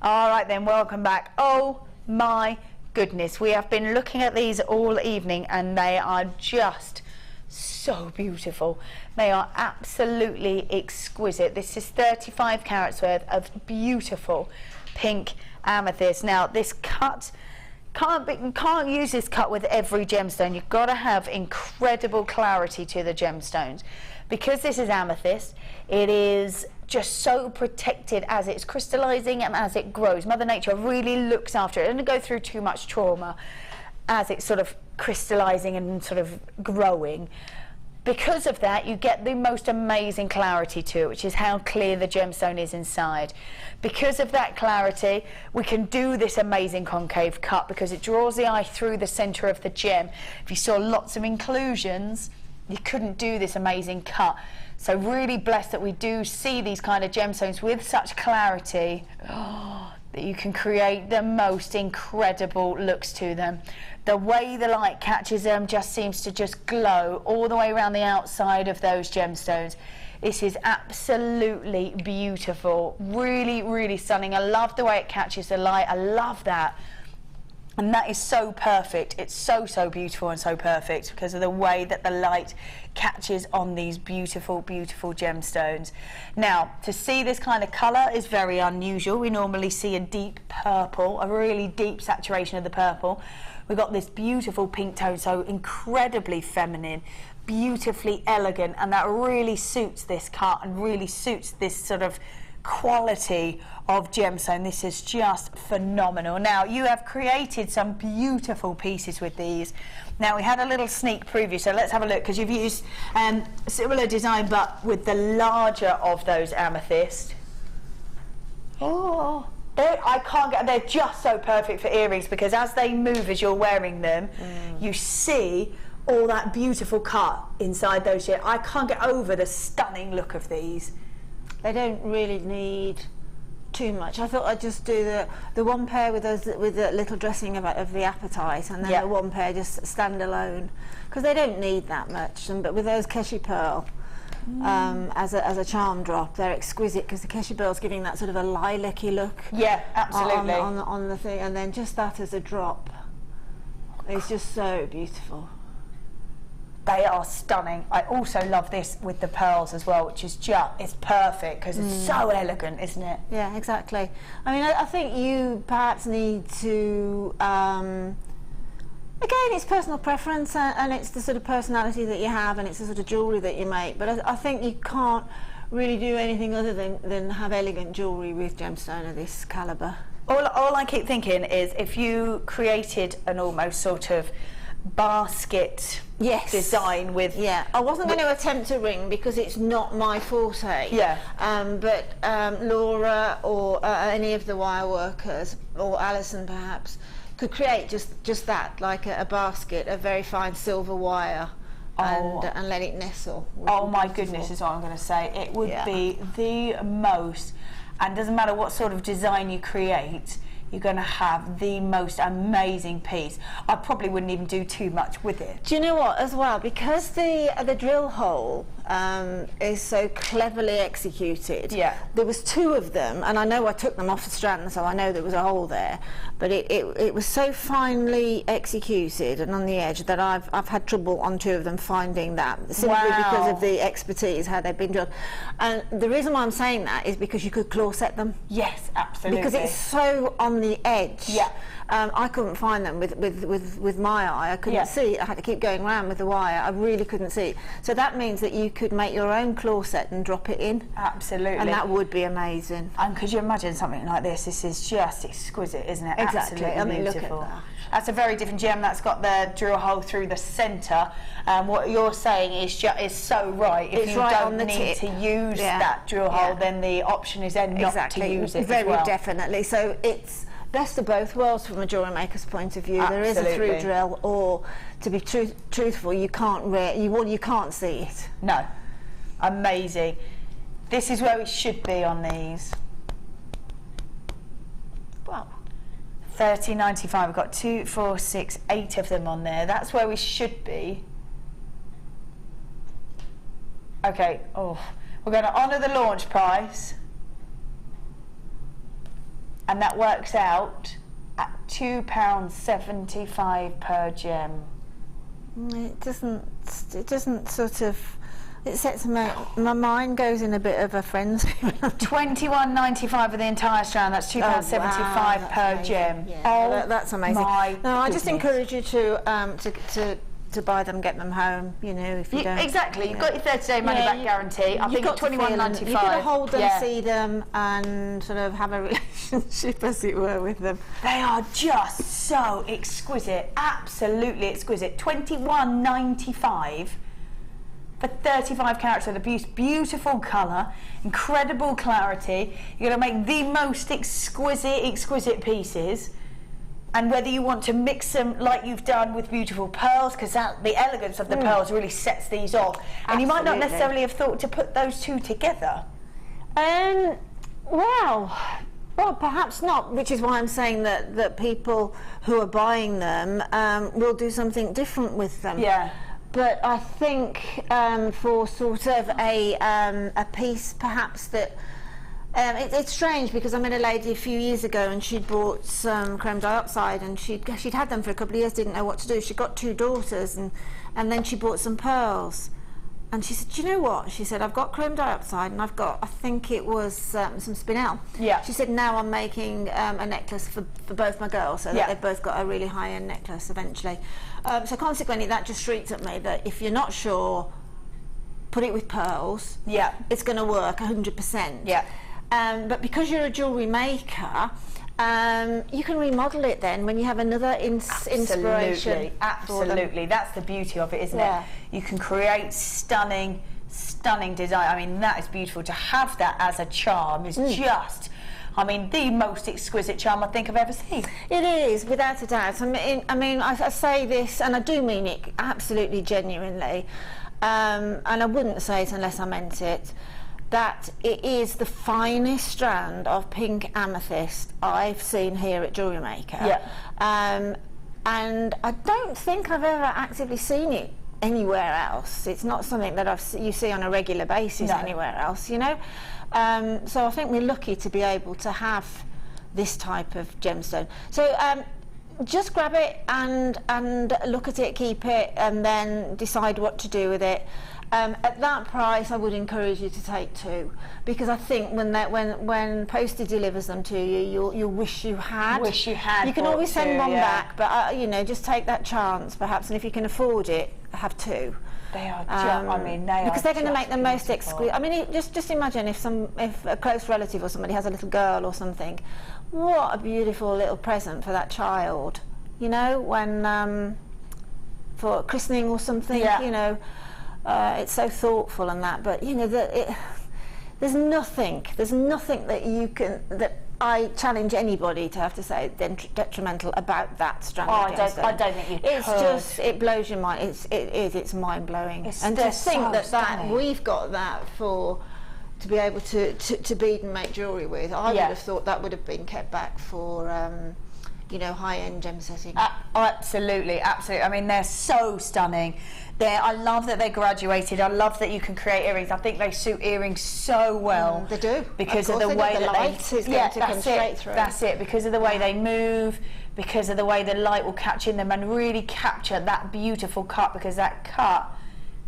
Speaker 3: All right then, welcome back. Oh my goodness, we have been looking at these all evening and they are just so beautiful. They are absolutely exquisite. This is 35 carats worth of beautiful pink amethyst. Now this cut, you can't use this cut with every gemstone. You've got to have incredible clarity to the gemstones. Because this is amethyst, it is just so protected as it's crystallizing and as it grows. Mother Nature really looks after it. It doesn't go through too much trauma as it's sort of crystallizing and sort of growing. Because of that, you get the most amazing clarity to it, which is how clear the gemstone is inside. Because of that clarity, we can do this amazing concave cut because it draws the eye through the center of the gem. If you saw lots of inclusions, you couldn't do this amazing cut. So really blessed that we do see these kind of gemstones with such clarity that you can create the most incredible looks to them. The way the light catches them just seems to just glow all the way around the outside of those gemstones. This is absolutely beautiful, really, really stunning. I love the way it catches the light. I love that. And that is so perfect. It's so, so beautiful and so perfect because of the way that the light catches on these beautiful, beautiful gemstones. Now, to see this kind of colour is very unusual. We normally see a deep purple, a really deep saturation of the purple. We've got this beautiful pink tone, so incredibly feminine, beautifully elegant, and that really suits this cut and really suits this sort of quality of gemstone. This is just phenomenal. Now you have created some beautiful pieces with these. Now we had a little sneak preview, so let's have a look because you've used similar design but with the larger of those amethyst. Oh, I can't get, they're just so perfect for earrings because as they move as you're wearing them, you see all that beautiful cut inside those. I can't get over the stunning look of these.
Speaker 4: They don't really need too much. I thought I'd just do the one pair with those with the little dressing of the apatite, and then the one pair just stand alone because they don't need that much. But with those Keshi pearl as a charm drop, they're exquisite because the Keshi pearl's giving that sort of a lilac-y look.
Speaker 3: Yeah, absolutely.
Speaker 4: On the thing, and then just that as a drop. It's just so beautiful.
Speaker 3: They are stunning. I also love this with the pearls as well, which is just, it's perfect because it's so elegant, isn't it?
Speaker 4: Yeah, exactly. I mean, I think you perhaps need to, again, it's personal preference and it's the sort of personality that you have and it's the sort of jewellery that you make, but I think you can't really do anything other than have elegant jewellery with gemstone of this calibre.
Speaker 3: All I keep thinking is if you created an almost sort of basket design with
Speaker 4: I wasn't going to attempt a ring because it's not my forte, but Laura or any of the wire workers or Alison perhaps could create just that, like a basket of very fine silver wire and let it nestle.
Speaker 3: Oh my goodness is what I'm going to say. It would be the most, and doesn't matter what sort of design you create, you're going to have the most amazing piece. I probably wouldn't even do too much with it.
Speaker 4: Do you know what, as well, because the drill hole is so cleverly executed.
Speaker 3: Yeah.
Speaker 4: There was 2 of them, and I know I took them off the strand, so I know there was a hole there, but it was so finely executed and on the edge that I've had trouble on 2 of them finding that, simply because of the expertise, how they've been drilled. And the reason why I'm saying that is because you could claw set them.
Speaker 3: Yes, absolutely.
Speaker 4: Because it's so on the edge.
Speaker 3: Yeah.
Speaker 4: I couldn't find them with my eye. I couldn't see it. I had to keep going around with the wire. I really couldn't see it. So that means that you could make your own claw set and drop it in.
Speaker 3: Absolutely.
Speaker 4: And that would be amazing.
Speaker 3: And could you imagine something like this? This is just exquisite, isn't it?
Speaker 4: Exactly.
Speaker 3: Absolutely
Speaker 4: I mean,
Speaker 3: beautiful.
Speaker 4: look at that.
Speaker 3: That's a very different gem. That's got the drill hole through the centre. What you're saying is so right. If
Speaker 4: It's
Speaker 3: you
Speaker 4: right
Speaker 3: don't
Speaker 4: on the
Speaker 3: need
Speaker 4: tip.
Speaker 3: to use that drill hole, then the option is then not to use it
Speaker 4: Very
Speaker 3: as well.
Speaker 4: definitely. So it's best of both worlds from a jewellery maker's point of view.
Speaker 3: Absolutely.
Speaker 4: There is a through drill, or to be truthful, you can't see it.
Speaker 3: No. Amazing. This is where we should be on these.
Speaker 4: Wow.
Speaker 3: $30.95. We've got 2, 4, 6, 8 of them on there. That's where we should be. Okay. Oh, we're going to honour the launch price, and that works out at £2.75 per gem.
Speaker 4: It doesn't sort of. It sets my mind goes in a bit of a frenzy.
Speaker 3: £21.95 for the entire strand. That's £2.75 per gem.
Speaker 4: Yeah,
Speaker 3: Oh,
Speaker 4: that's amazing.
Speaker 3: My
Speaker 4: no, I just
Speaker 3: goodness.
Speaker 4: encourage you to buy them, get them home. You know, if you don't.
Speaker 3: Exactly. You've got your 30-day money-back guarantee. I think it's £21.95.
Speaker 4: You've got to hold them, see them, and sort of have a relationship, as it were, with them.
Speaker 3: They are just so exquisite, absolutely exquisite. £21.95 for 35 carats of the beautiful colour, incredible clarity. You're going to make the most exquisite pieces. And whether you want to mix them like you've done with beautiful pearls, because the elegance of the pearls really sets these off. And you might not necessarily have thought to put those 2 together.
Speaker 4: Well, perhaps not, which is why I'm saying that people who are buying them will do something different with them.
Speaker 3: Yeah.
Speaker 4: But I think for sort of a piece perhaps that it's strange, because I met a lady a few years ago and she'd bought some chrome dioxide, and she'd had them for a couple of years, didn't know what to do. She got 2 daughters, and then she bought some pearls. And she said, do you know what? She said, I've got chrome dioxide and I've got, I think it was some spinel.
Speaker 3: Yeah.
Speaker 4: She said, now I'm making a necklace for both my girls, so that they've both got a really high-end necklace eventually. So consequently, that just shrieked at me that if you're not sure, put it with pearls.
Speaker 3: Yeah.
Speaker 4: It's going to work 100%.
Speaker 3: Yeah.
Speaker 4: But because you're a jewellery maker, you can remodel it then when you have another inspiration.
Speaker 3: Absolutely. That's the beauty of it, isn't it? You can create stunning design. I mean, that is beautiful. To have that as a charm is just, I mean, the most exquisite charm I think I've ever seen.
Speaker 4: It is, without a doubt. I mean, I say this, and I do mean it absolutely genuinely, and I wouldn't say it unless I meant it, that it is the finest strand of pink amethyst I've seen here at Jewellery Maker.
Speaker 3: Yeah.
Speaker 4: And I don't think I've ever actively seen it anywhere else. It's not something that you see on a regular basis anywhere else, you know. So I think we're lucky to be able to have this type of gemstone. So just grab it and look at it, keep it, and then decide what to do with it. At that price, I would encourage you to take 2, because I think when Postie delivers them to you, you'll wish you had.
Speaker 3: Wish you had.
Speaker 4: You can always send 1
Speaker 3: yeah.
Speaker 4: back, but you know, just take that chance, perhaps, and if you can afford it, have 2.
Speaker 3: They are just, I mean, they
Speaker 4: because
Speaker 3: are
Speaker 4: they're going to
Speaker 3: just
Speaker 4: make the most
Speaker 3: beautiful.
Speaker 4: exquisite. I mean, just imagine if a close relative or somebody has a little girl or something. What a beautiful little present for that child, you know, when for christening or something. You know. It's so thoughtful and that, but you know there's nothing that I challenge anybody to have to say detrimental about that strand.
Speaker 3: I don't think you
Speaker 4: It's
Speaker 3: could.
Speaker 4: just, it blows your mind. It's mind blowing. And to think that we've got that to be able to bead and make jewellery with. I would have thought that would have been kept back for you know, high-end gem setting.
Speaker 3: Absolutely, absolutely. I mean, they're so stunning. I love that they're graduated. I love that you can create earrings. I think they suit earrings so well.
Speaker 4: They do.
Speaker 3: Because of the way that
Speaker 4: light is going to come straight through.
Speaker 3: That's it. Because of the way they move, because of the way the light will catch in them and really capture that beautiful cut, because that cut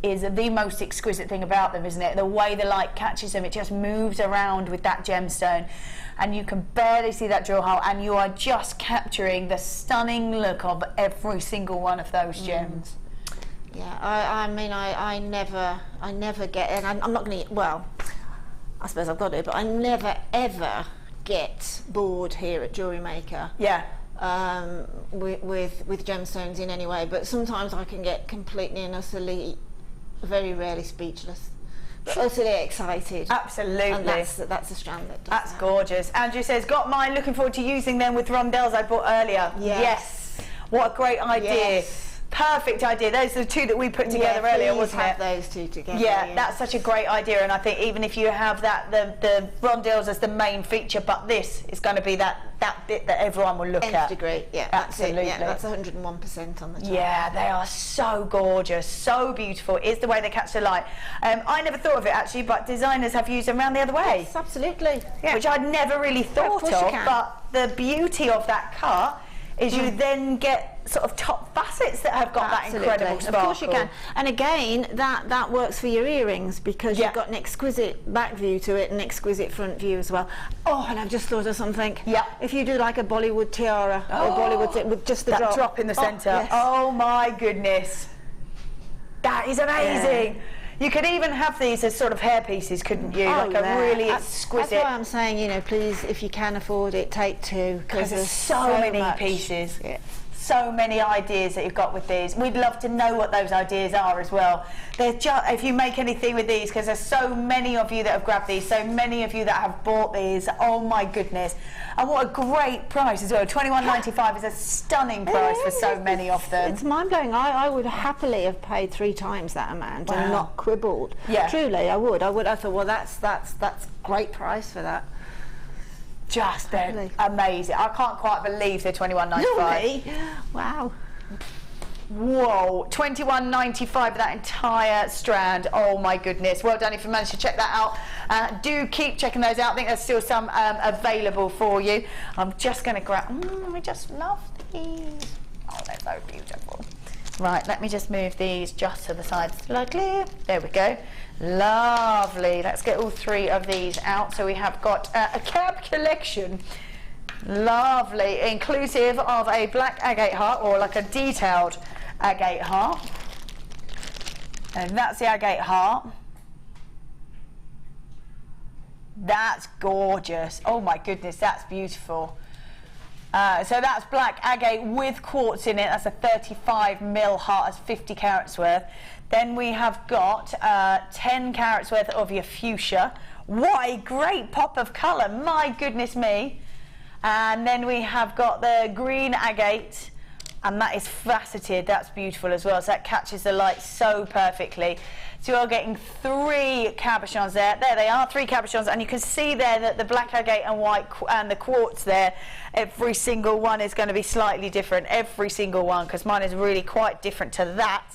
Speaker 3: is the most exquisite thing about them, isn't it? The way the light catches them, it just moves around with that gemstone and you can barely see that drill hole, and you are just capturing the stunning look of every single one of those gems.
Speaker 4: Yeah, I mean, I never get, and I'm not going to, well, I suppose I've got to, but I never ever get bored here at Jewellery Maker.
Speaker 3: Yeah.
Speaker 4: With gemstones in any way, but sometimes I can get completely and utterly, very rarely speechless, but utterly excited.
Speaker 3: Absolutely.
Speaker 4: And that's a strand that does
Speaker 3: That's
Speaker 4: that.
Speaker 3: gorgeous. Andrew says, got mine, looking forward to using them with rondelles I bought earlier. Yes. What a great idea.
Speaker 4: Yes.
Speaker 3: Perfect idea. Those are the two that we put together earlier, wasn't
Speaker 4: have
Speaker 3: it?
Speaker 4: those two together.
Speaker 3: Yeah, that's such a great idea, and I think even if you have that, the rondelles as the main feature, but this is going to be that bit that everyone will look at.
Speaker 4: Nth degree, yeah,
Speaker 3: absolutely.
Speaker 4: That's 101% on the top.
Speaker 3: Yeah, they are so gorgeous, so beautiful. It's the way they catch the light. I never thought of it actually, but designers have used them around the other way.
Speaker 4: Yes, absolutely. Yeah.
Speaker 3: Which I'd never really thought of, but the beauty of that cut is you then get sort of top facets that have got that incredible sparkle.
Speaker 4: Of course you can. And again, that works for your earrings, because you've got an exquisite back view to it and an exquisite front view as well. Oh, and I've just thought of something.
Speaker 3: Yeah.
Speaker 4: If you do like a Bollywood tiara or Bollywood with just the
Speaker 3: drop in the centre.
Speaker 4: Yes.
Speaker 3: Oh my goodness. That is amazing. Yeah. You could even have these as sort of hair pieces, couldn't you? Like a really exquisite.
Speaker 4: That's why I'm saying, you know, please, if you can afford it, take two, because
Speaker 3: there's so many pieces. Yeah. So many ideas that you've got with these. We'd love to know what those ideas are as well. They're just, if you make anything with these, because there's so many of you that have grabbed these, so many of you that have bought these. Oh my goodness. And what a great price as well. $21.95 is a stunning price for so many of them.
Speaker 4: It's mind-blowing. I would happily have paid 3 times that amount and not quibbled. Yeah. Truly, I would. I thought, well, that's great price for that.
Speaker 3: Just amazing. I can't quite believe they're $21.95.
Speaker 4: Really? Wow.
Speaker 3: Whoa, $21.95 for that entire strand. Oh my goodness. Well done if you managed to check that out. Do keep checking those out. I think there's still some available for you. I'm just going to grab, I just love these. Oh, they're so beautiful. Right, let me just move these just to the side slightly. There we go. Lovely. Let's get all 3 of these out. So we have got a cab collection. Lovely. Inclusive of a black agate heart, or like a detailed agate heart. And that's the agate heart. That's gorgeous. Oh my goodness, that's beautiful. So that's black agate with quartz in it. That's a 35mm heart, that's 50 carats worth. Then we have got 10 carats worth of your fuchsia. What a great pop of colour, my goodness me. And then we have got the green agate, and that is faceted. That's beautiful as well, so that catches the light so perfectly. So you're getting 3 cabochons there. There they are, 3 cabochons, and you can see there that the black agate and white and the quartz there, every single one is going to be slightly different, every single one, because mine is really quite different to that.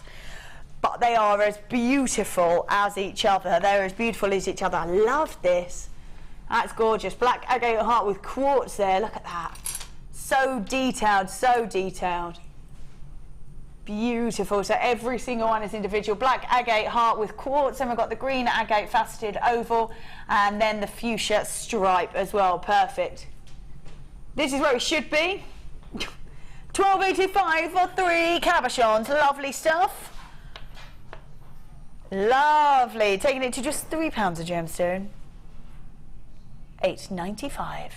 Speaker 3: But they are as beautiful as each other. They're as beautiful as each other. I love this. That's gorgeous. Black agate heart with quartz there. Look at that. So detailed, so detailed. Beautiful. So every single one is individual. Black agate heart with quartz, and we've got the green agate faceted oval, and then the fuchsia stripe as well. Perfect. This is where it should be. $12.85 for 3 cabochons. Lovely stuff. Lovely. Taking it to just £3 a gemstone. $8.95.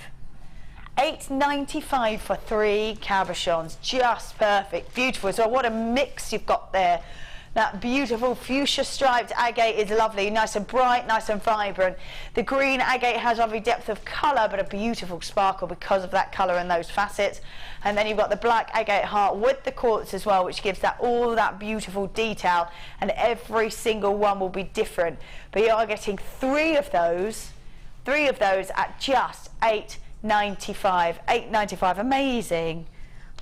Speaker 3: $8.95 for 3 cabochons. Just perfect. Beautiful. So what a mix you've got there. That beautiful fuchsia striped agate is lovely, nice and bright, nice and vibrant. The green agate has every depth of colour, but a beautiful sparkle because of that colour and those facets. And then you've got the black agate heart with the quartz as well, which gives that all that beautiful detail, and every single one will be different. But you are getting 3 of those at just $8.95. $8.95, amazing.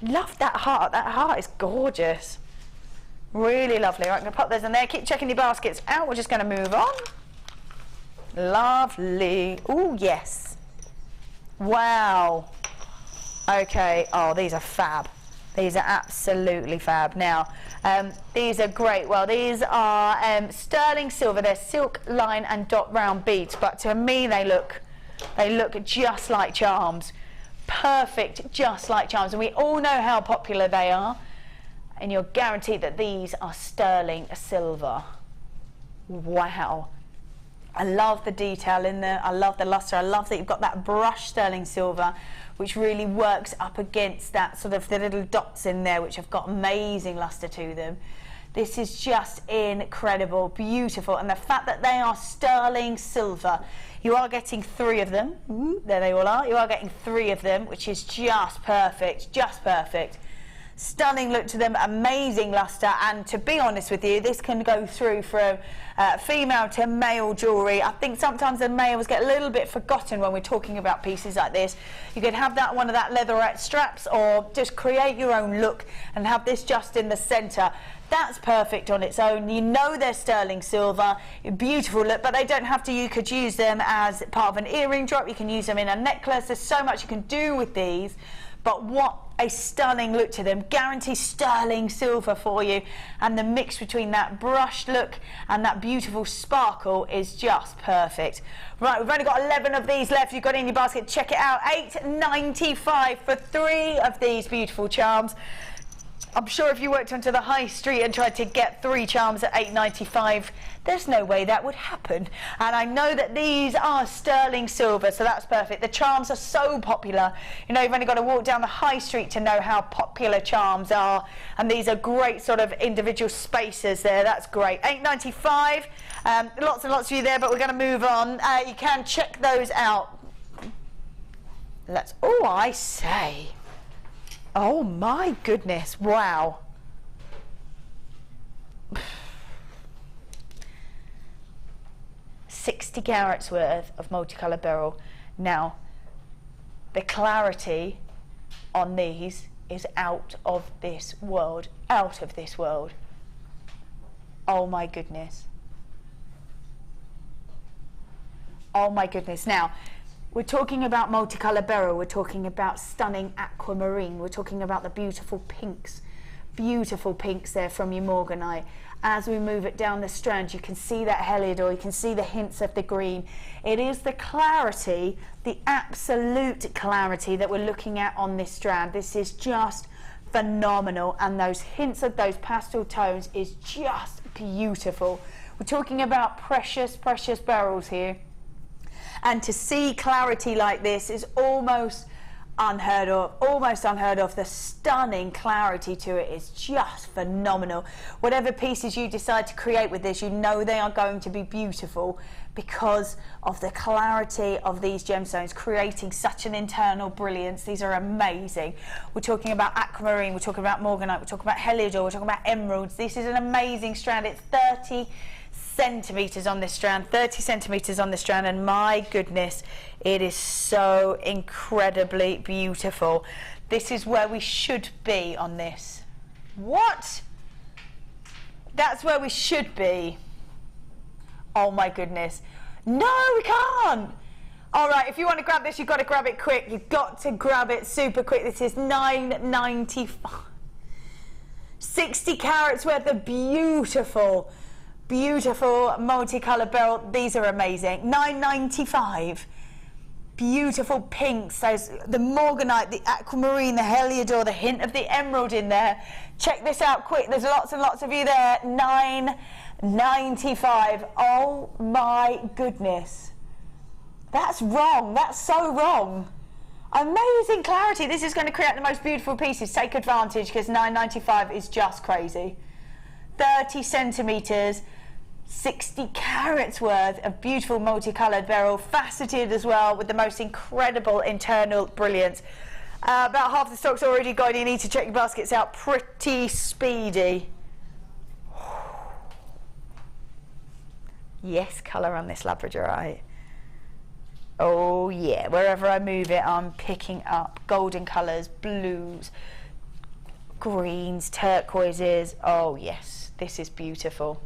Speaker 3: Love that heart. That heart is gorgeous. Really lovely. Right, I'm going to pop those in there. Keep checking your baskets out. We're just going to move on. Lovely. Oh, yes. Wow. Okay. Oh, these are fab. These are absolutely fab. Now, these are great. Well, these are sterling silver. They're silk line and dot round beads, but to me they look just like charms. Perfect, just like charms. And we all know how popular they are. And you're guaranteed that these are sterling silver. Wow. I love the detail in there. I love the luster. I love that you've got that brushed sterling silver, which really works up against that sort of the little dots in there, which have got amazing luster to them. This is just incredible, beautiful. And the fact that they are sterling silver, you are getting 3 of them. Ooh, there they all are. You are getting 3 of them, which is just perfect, just perfect. Stunning look to them, amazing luster, and to be honest with you, this can go through from female to male jewellery. I think sometimes the males get a little bit forgotten when we're talking about pieces like this. You could have that one of that leatherette straps, or just create your own look and have this just in the centre. That's perfect on its own. You know they're sterling silver, beautiful look, but they don't have to. You could use them as part of an earring drop. You can use them in a necklace. There's so much you can do with these. But what a stunning look to them. Guarantee sterling silver for you. And the mix between that brushed look and that beautiful sparkle is just perfect. Right, we've only got 11 of these left. You've got it in your basket. Check it out. £8.95 for 3 of these beautiful charms. I'm sure if you worked onto the high street and tried to get 3 charms at £8.95, there's no way that would happen. And I know that these are sterling silver, so that's perfect. The charms are so popular. You know, you've only got to walk down the high street to know how popular charms are. And these are great sort of individual spaces there. That's great. £8.95. Lots and lots of you there, but we're going to move on. You can check those out. Oh, I say. Oh my goodness, wow. $60 carats worth of multicolour beryl. Now, the clarity on these is out of this world, out of this world. Oh my goodness. Oh my goodness. Now, we're talking about multicolour beryl, we're talking about stunning aquamarine, we're talking about the beautiful pinks there from your morganite. As we move it down the strand, you can see that heliodor, you can see the hints of the green. It is the clarity, the absolute clarity that we're looking at on this strand. This is just phenomenal, and those hints of those pastel tones is just beautiful. We're talking about precious, precious beryls here. And to see clarity like this is almost unheard of, The stunning clarity to it is just phenomenal. Whatever pieces you decide to create with this, you know they are going to be beautiful because of the clarity of these gemstones, creating such an internal brilliance. These are amazing. We're talking about aquamarine, we're talking about morganite, we're talking about heliodor, we're talking about emeralds. This is an amazing strand. It's 30 centimeters on this strand, 30 centimeters on the strand, and my goodness, it is so incredibly beautiful. This is where we should be on this. What? That's where we should be. Oh my goodness. No, we can't. All right, if you want to grab this, you've got to grab it quick. You've got to grab it super quick. This is $9.95. 60 carats worth of beautiful multicolour beryl. These are amazing. $9.95. Beautiful pinks, the morganite, the aquamarine, the heliodor, the hint of the emerald in there. Check this out quick. There's lots and lots of you there. $9.95. Oh my goodness. That's wrong. That's so wrong. Amazing clarity. This is going to create the most beautiful pieces. Take advantage because $9.95 is just crazy. 30 centimeters, 60 carats worth of beautiful multicolored beryl, faceted as well with the most incredible internal brilliance. About half the stock's already gone. You need to check your baskets out pretty speedy. Yes, colour on this labradorite. Oh yeah, wherever I move it, I'm picking up golden colours, blues, greens, turquoises. Oh yes, this is beautiful.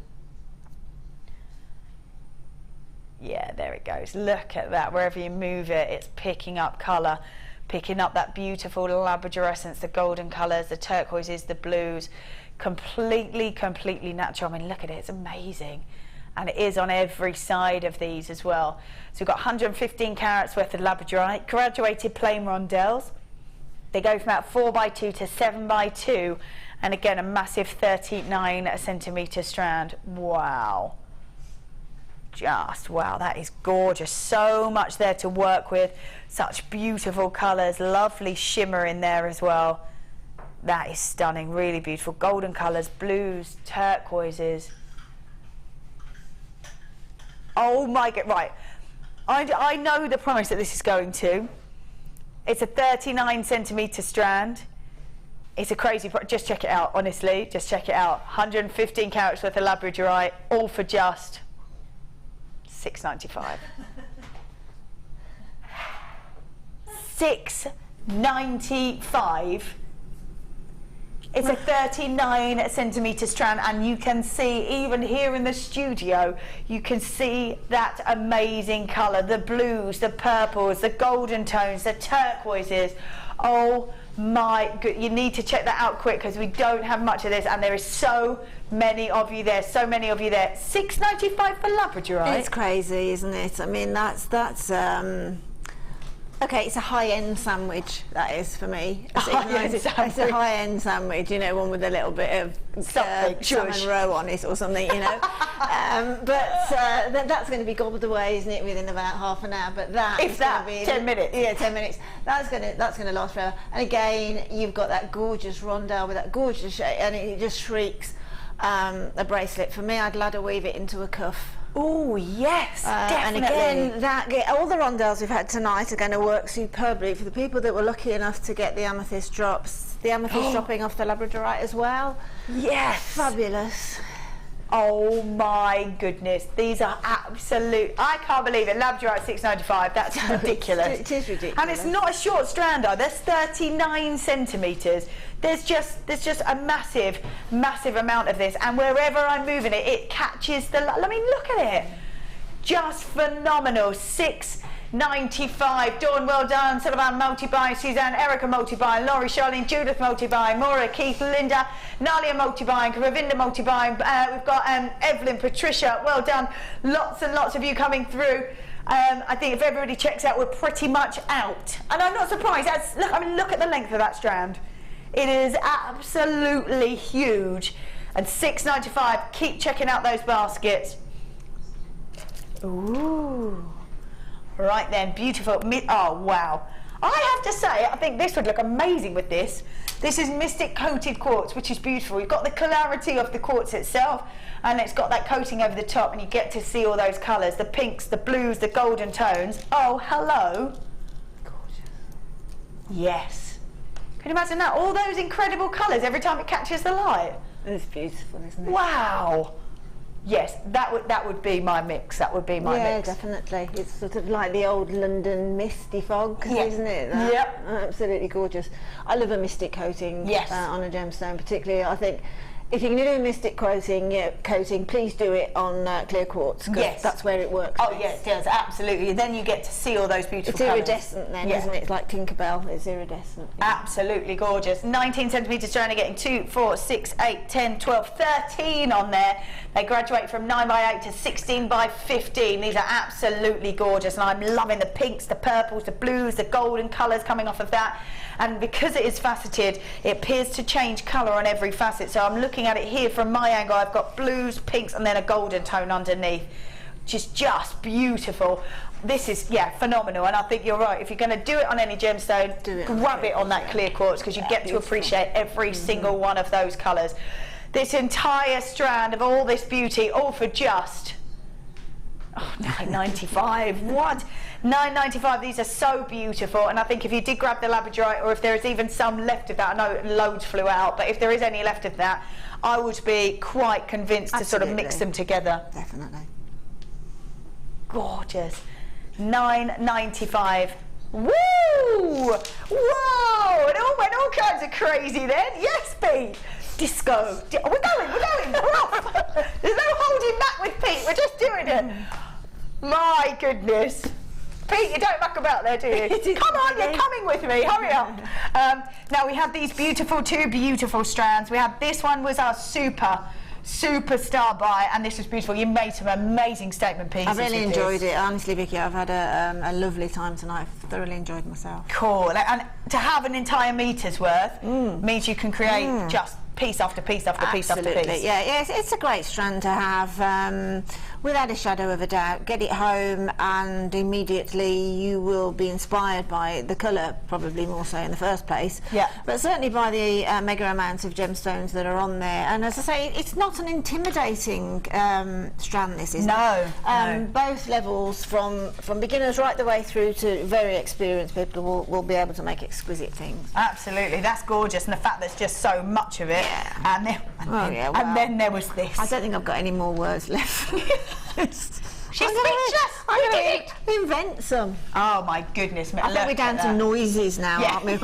Speaker 3: Yeah, there it goes. Look at that. Wherever you move it, it's picking up colour, picking up that beautiful labradorescence, the golden colours, the turquoises, the blues. Completely natural. I mean, look at it. It's amazing. And it is on every side of these as well. So we've got 115 carats worth of labradorite, graduated plain rondelles. They go from about 4x2 to 7x2, and again a massive 39 centimetre strand. Wow. Just wow, that is gorgeous. So much there to work with. Such beautiful colours, lovely shimmer in there as well. That is stunning, really beautiful. Golden colours, blues, turquoises. Oh my god, right. I know the price that this is going to. It's a 39 centimetre strand. It's a crazy price. Just check it out, honestly. Just check it out. 115 carats worth of labradorite, all for just $6.95. $6.95. It's a 39 centimetre strand, and you can see, even here in the studio, you can see that amazing colour, the blues, the purples, the golden tones, the turquoises. Oh my god, you need to check that out quick, because we don't have much of this, and there is so many of you there, so many of you there. $6.95 for labradorite.
Speaker 4: It's crazy, isn't it? I mean, that's okay, it's a high-end sandwich, that is, for me. It's a high-end sandwich, you know, one with a little bit of salmon roe on it or something, you know. That's going to be gobbled away, isn't it, within about half an hour? But that
Speaker 3: if that, 10 minutes.
Speaker 4: Yeah, 10 minutes. That's going to last forever. And again, you've got that gorgeous rondelle with that gorgeous shape, and it just shrieks a bracelet. For me, I'd ladder weave it into a cuff.
Speaker 3: Oh yes, definitely.
Speaker 4: And again, all the rondelles we've had tonight are going to work superbly for the people that were lucky enough to get the amethyst drops. The amethyst dropping off the labradorite as well.
Speaker 3: Yes,
Speaker 4: fabulous.
Speaker 3: Oh my goodness, these are absolute. I can't believe it. Labradorite $6.95. That's ridiculous.
Speaker 4: It is ridiculous.
Speaker 3: And it's not a short strand either. There's 39 centimetres. There's just a massive amount of this, and wherever I'm moving it, it catches the. I mean, look at it. Just phenomenal. $6.95. Dawn, well done. Sullivan, multi-buy. Suzanne, Erica, multi-buy. Laurie, Charlene, Judith, multi-buy. Maura, Keith, Linda, Nalia, multi-buy. Ravinda, multi-buy. We've got Evelyn, Patricia, well done. Lots and lots of you coming through. I think if everybody checks out, we're pretty much out. And I'm not surprised. Look at the length of that strand. It is absolutely huge. And $6.95. Keep checking out those baskets. Ooh. Right then, beautiful. Oh wow. I have to say, I think this would look amazing with this. This is Mystic Coated Quartz, which is beautiful. You've got the clarity of the quartz itself, and it's got that coating over the top, and you get to see all those colours, the pinks, the blues, the golden tones. Oh, hello. Gorgeous. Yes. Can you imagine that? All those incredible colours every time it catches the light.
Speaker 4: It's beautiful, isn't it?
Speaker 3: Wow. Yes, that would be my mix. That would be my mix.
Speaker 4: Yeah, definitely. It's sort of like the old London misty fog, isn't it?
Speaker 3: Yep.
Speaker 4: Absolutely gorgeous. I love a mystic coating on a gemstone, particularly. I think if you're going to do a mystic coating, please do it on clear quartz. Yes, that's where it works.
Speaker 3: Oh yes, it does, absolutely. Then you get to see all those beautiful colours.
Speaker 4: It's iridescent then, isn't it? It's like Tinkerbell. It's iridescent. Yeah.
Speaker 3: Absolutely gorgeous. 19 centimetres strand, getting 2, 4, 6, 8, 10, 12, 13 on there. They graduate from 9x8 to 16x15. These are absolutely gorgeous, and I'm loving the pinks, the purples, the blues, the golden colours coming off of that. And because it is faceted, it appears to change colour on every facet. So I'm looking at it here from my angle. I've got blues, pinks, and then a golden tone underneath, which is just beautiful. This is, phenomenal. And I think you're right. If you're going to do it on any gemstone, grab it on that clear quartz, because you get to appreciate every single one of those colours. This entire strand of all this beauty, all for just $9.95. What? $9.95. These are so beautiful, and I think if you did grab the labradorite, or if there is even some left of that, I know loads flew out, but if there is any left of that, I would be quite convinced to sort of mix them together.
Speaker 4: Definitely.
Speaker 3: Gorgeous. $9.95 Woo! Whoa! It all went all kinds of crazy then. Yes, Pete. Disco. We're going. We're off. There's no holding back with Pete. We're just doing it. My goodness. Pete, you don't muck about there, do you? Come on, you're coming with me. Hurry up. Now we have these two beautiful strands. We have this one was our superstar buy, and this was beautiful. You made some amazing statement pieces.
Speaker 4: I really enjoyed it, honestly, Vicky. I've had a lovely time tonight. I've thoroughly enjoyed myself.
Speaker 3: Cool. And to have an entire meter's worth means you can create just piece after piece after piece after piece.
Speaker 4: Yeah, it's a great strand to have, without a shadow of a doubt. Get it home and immediately you will be inspired by the colour, probably more so in the first place.
Speaker 3: Yeah.
Speaker 4: But certainly by the mega amounts of gemstones that are on there. And as I say, it's not an intimidating strand, this is.
Speaker 3: No.
Speaker 4: Both levels, from beginners right the way through to very experienced people will be able to make exquisite things.
Speaker 3: Absolutely, that's gorgeous, and the fact there's just so much of it.
Speaker 4: Yeah.
Speaker 3: And then there was this.
Speaker 4: I don't think I've got any more words left.
Speaker 3: She's speechless.
Speaker 4: I'm going to invent some.
Speaker 3: Oh my goodness.
Speaker 4: I think we're down to noises now, aren't we?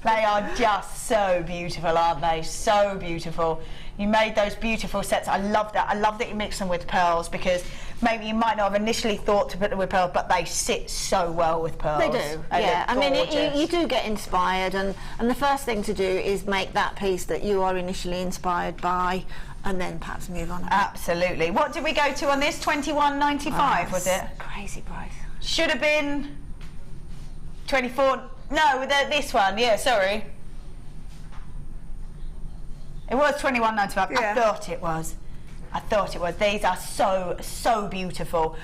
Speaker 3: They are just so beautiful, aren't they? So beautiful. You made those beautiful sets. I love that. I love that you mix them with pearls, because maybe you might not have initially thought to put them with pearls, but they sit so well with pearls.
Speaker 4: They do. Yeah. I mean, you do get inspired, and the first thing to do is make that piece that you are initially inspired by, and then perhaps move on a bit.
Speaker 3: Absolutely. What did we go to on this? $21.95 was it?
Speaker 4: Crazy price.
Speaker 3: Should have been 24. No, this one. Yeah, sorry. It was $21.95.
Speaker 4: Yeah.
Speaker 3: I thought it was. These are so beautiful.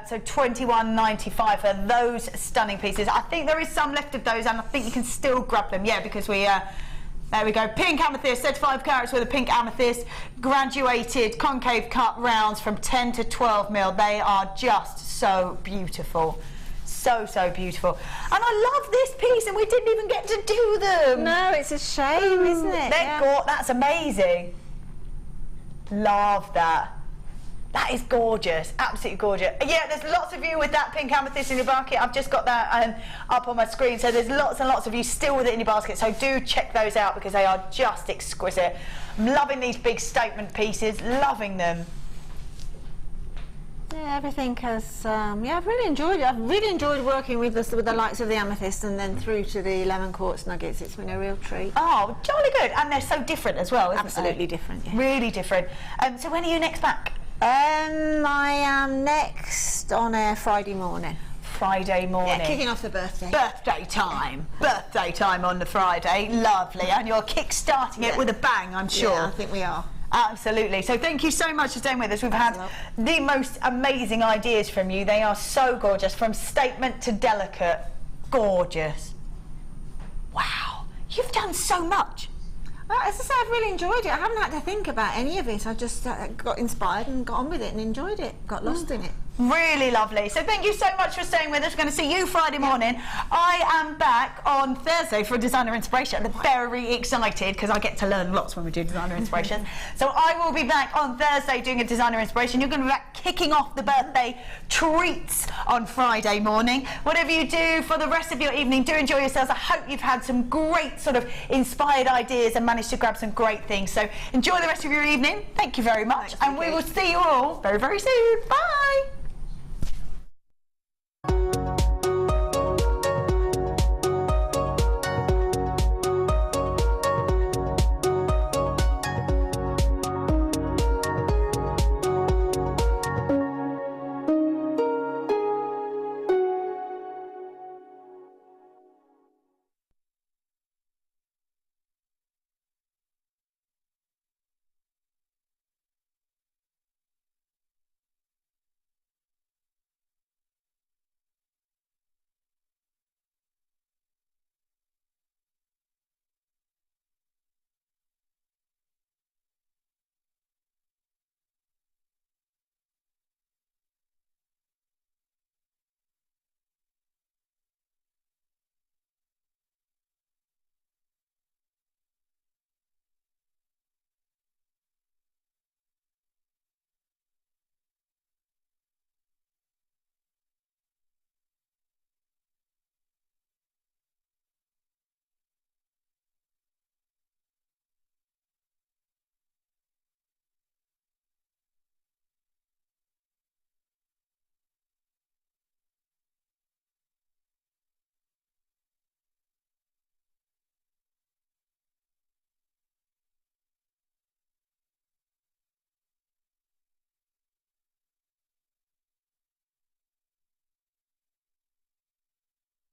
Speaker 3: So $21.95 for those stunning pieces. I think there is some left of those, and I think you can still grab them. Yeah, because we. There we go. Pink amethyst, 35 carats with a pink amethyst, graduated concave cut rounds from 10 to 12 mil. They are just so beautiful. So beautiful. And I love this piece, and we didn't even get to do them.
Speaker 4: No, it's a shame, isn't it?
Speaker 3: That's amazing. Love that. That is gorgeous, absolutely gorgeous. Yeah, there's lots of you with that pink amethyst in your basket. I've just got that up on my screen, so there's lots and lots of you still with it in your basket, so do check those out because they are just exquisite. I'm loving these big statement pieces, loving them.
Speaker 4: Yeah, everything has. I've really enjoyed it. I've really enjoyed working with the likes of the amethyst and then through to the lemon quartz nuggets. It's been a real treat.
Speaker 3: Oh, jolly good, and they're so different as well, isn't they?
Speaker 4: Absolutely different. Yeah.
Speaker 3: Really different. So when are you next back?
Speaker 4: I am next on a Friday morning.
Speaker 3: Friday morning.
Speaker 4: Yeah, kicking off the birthday.
Speaker 3: Birthday time. Birthday time on the Friday. Lovely. And you're kick-starting it with a bang, I'm sure.
Speaker 4: Yeah, I think we are.
Speaker 3: Absolutely. So thank you so much for staying with us. We've had the most amazing ideas from you. They are so gorgeous, from statement to delicate. Gorgeous. Wow. You've done so much.
Speaker 4: As I say, I've really enjoyed it. I haven't had to think about any of it. I just got inspired and got on with it and enjoyed it. Got lost in it.
Speaker 3: Really lovely. So thank you so much for staying with us. We're going to see you Friday morning. I am back on Thursday for Designer Inspiration. I'm very excited because I get to learn lots when we do Designer Inspiration. So I will be back on Thursday doing a Designer Inspiration. You're going to be back kicking off the birthday treats on Friday morning. Whatever you do for the rest of your evening, do enjoy yourselves. I hope you've had some great sort of inspired ideas and managed to grab some great things. So enjoy the rest of your evening. Thank you very much. And we will see you all very, very soon. Bye.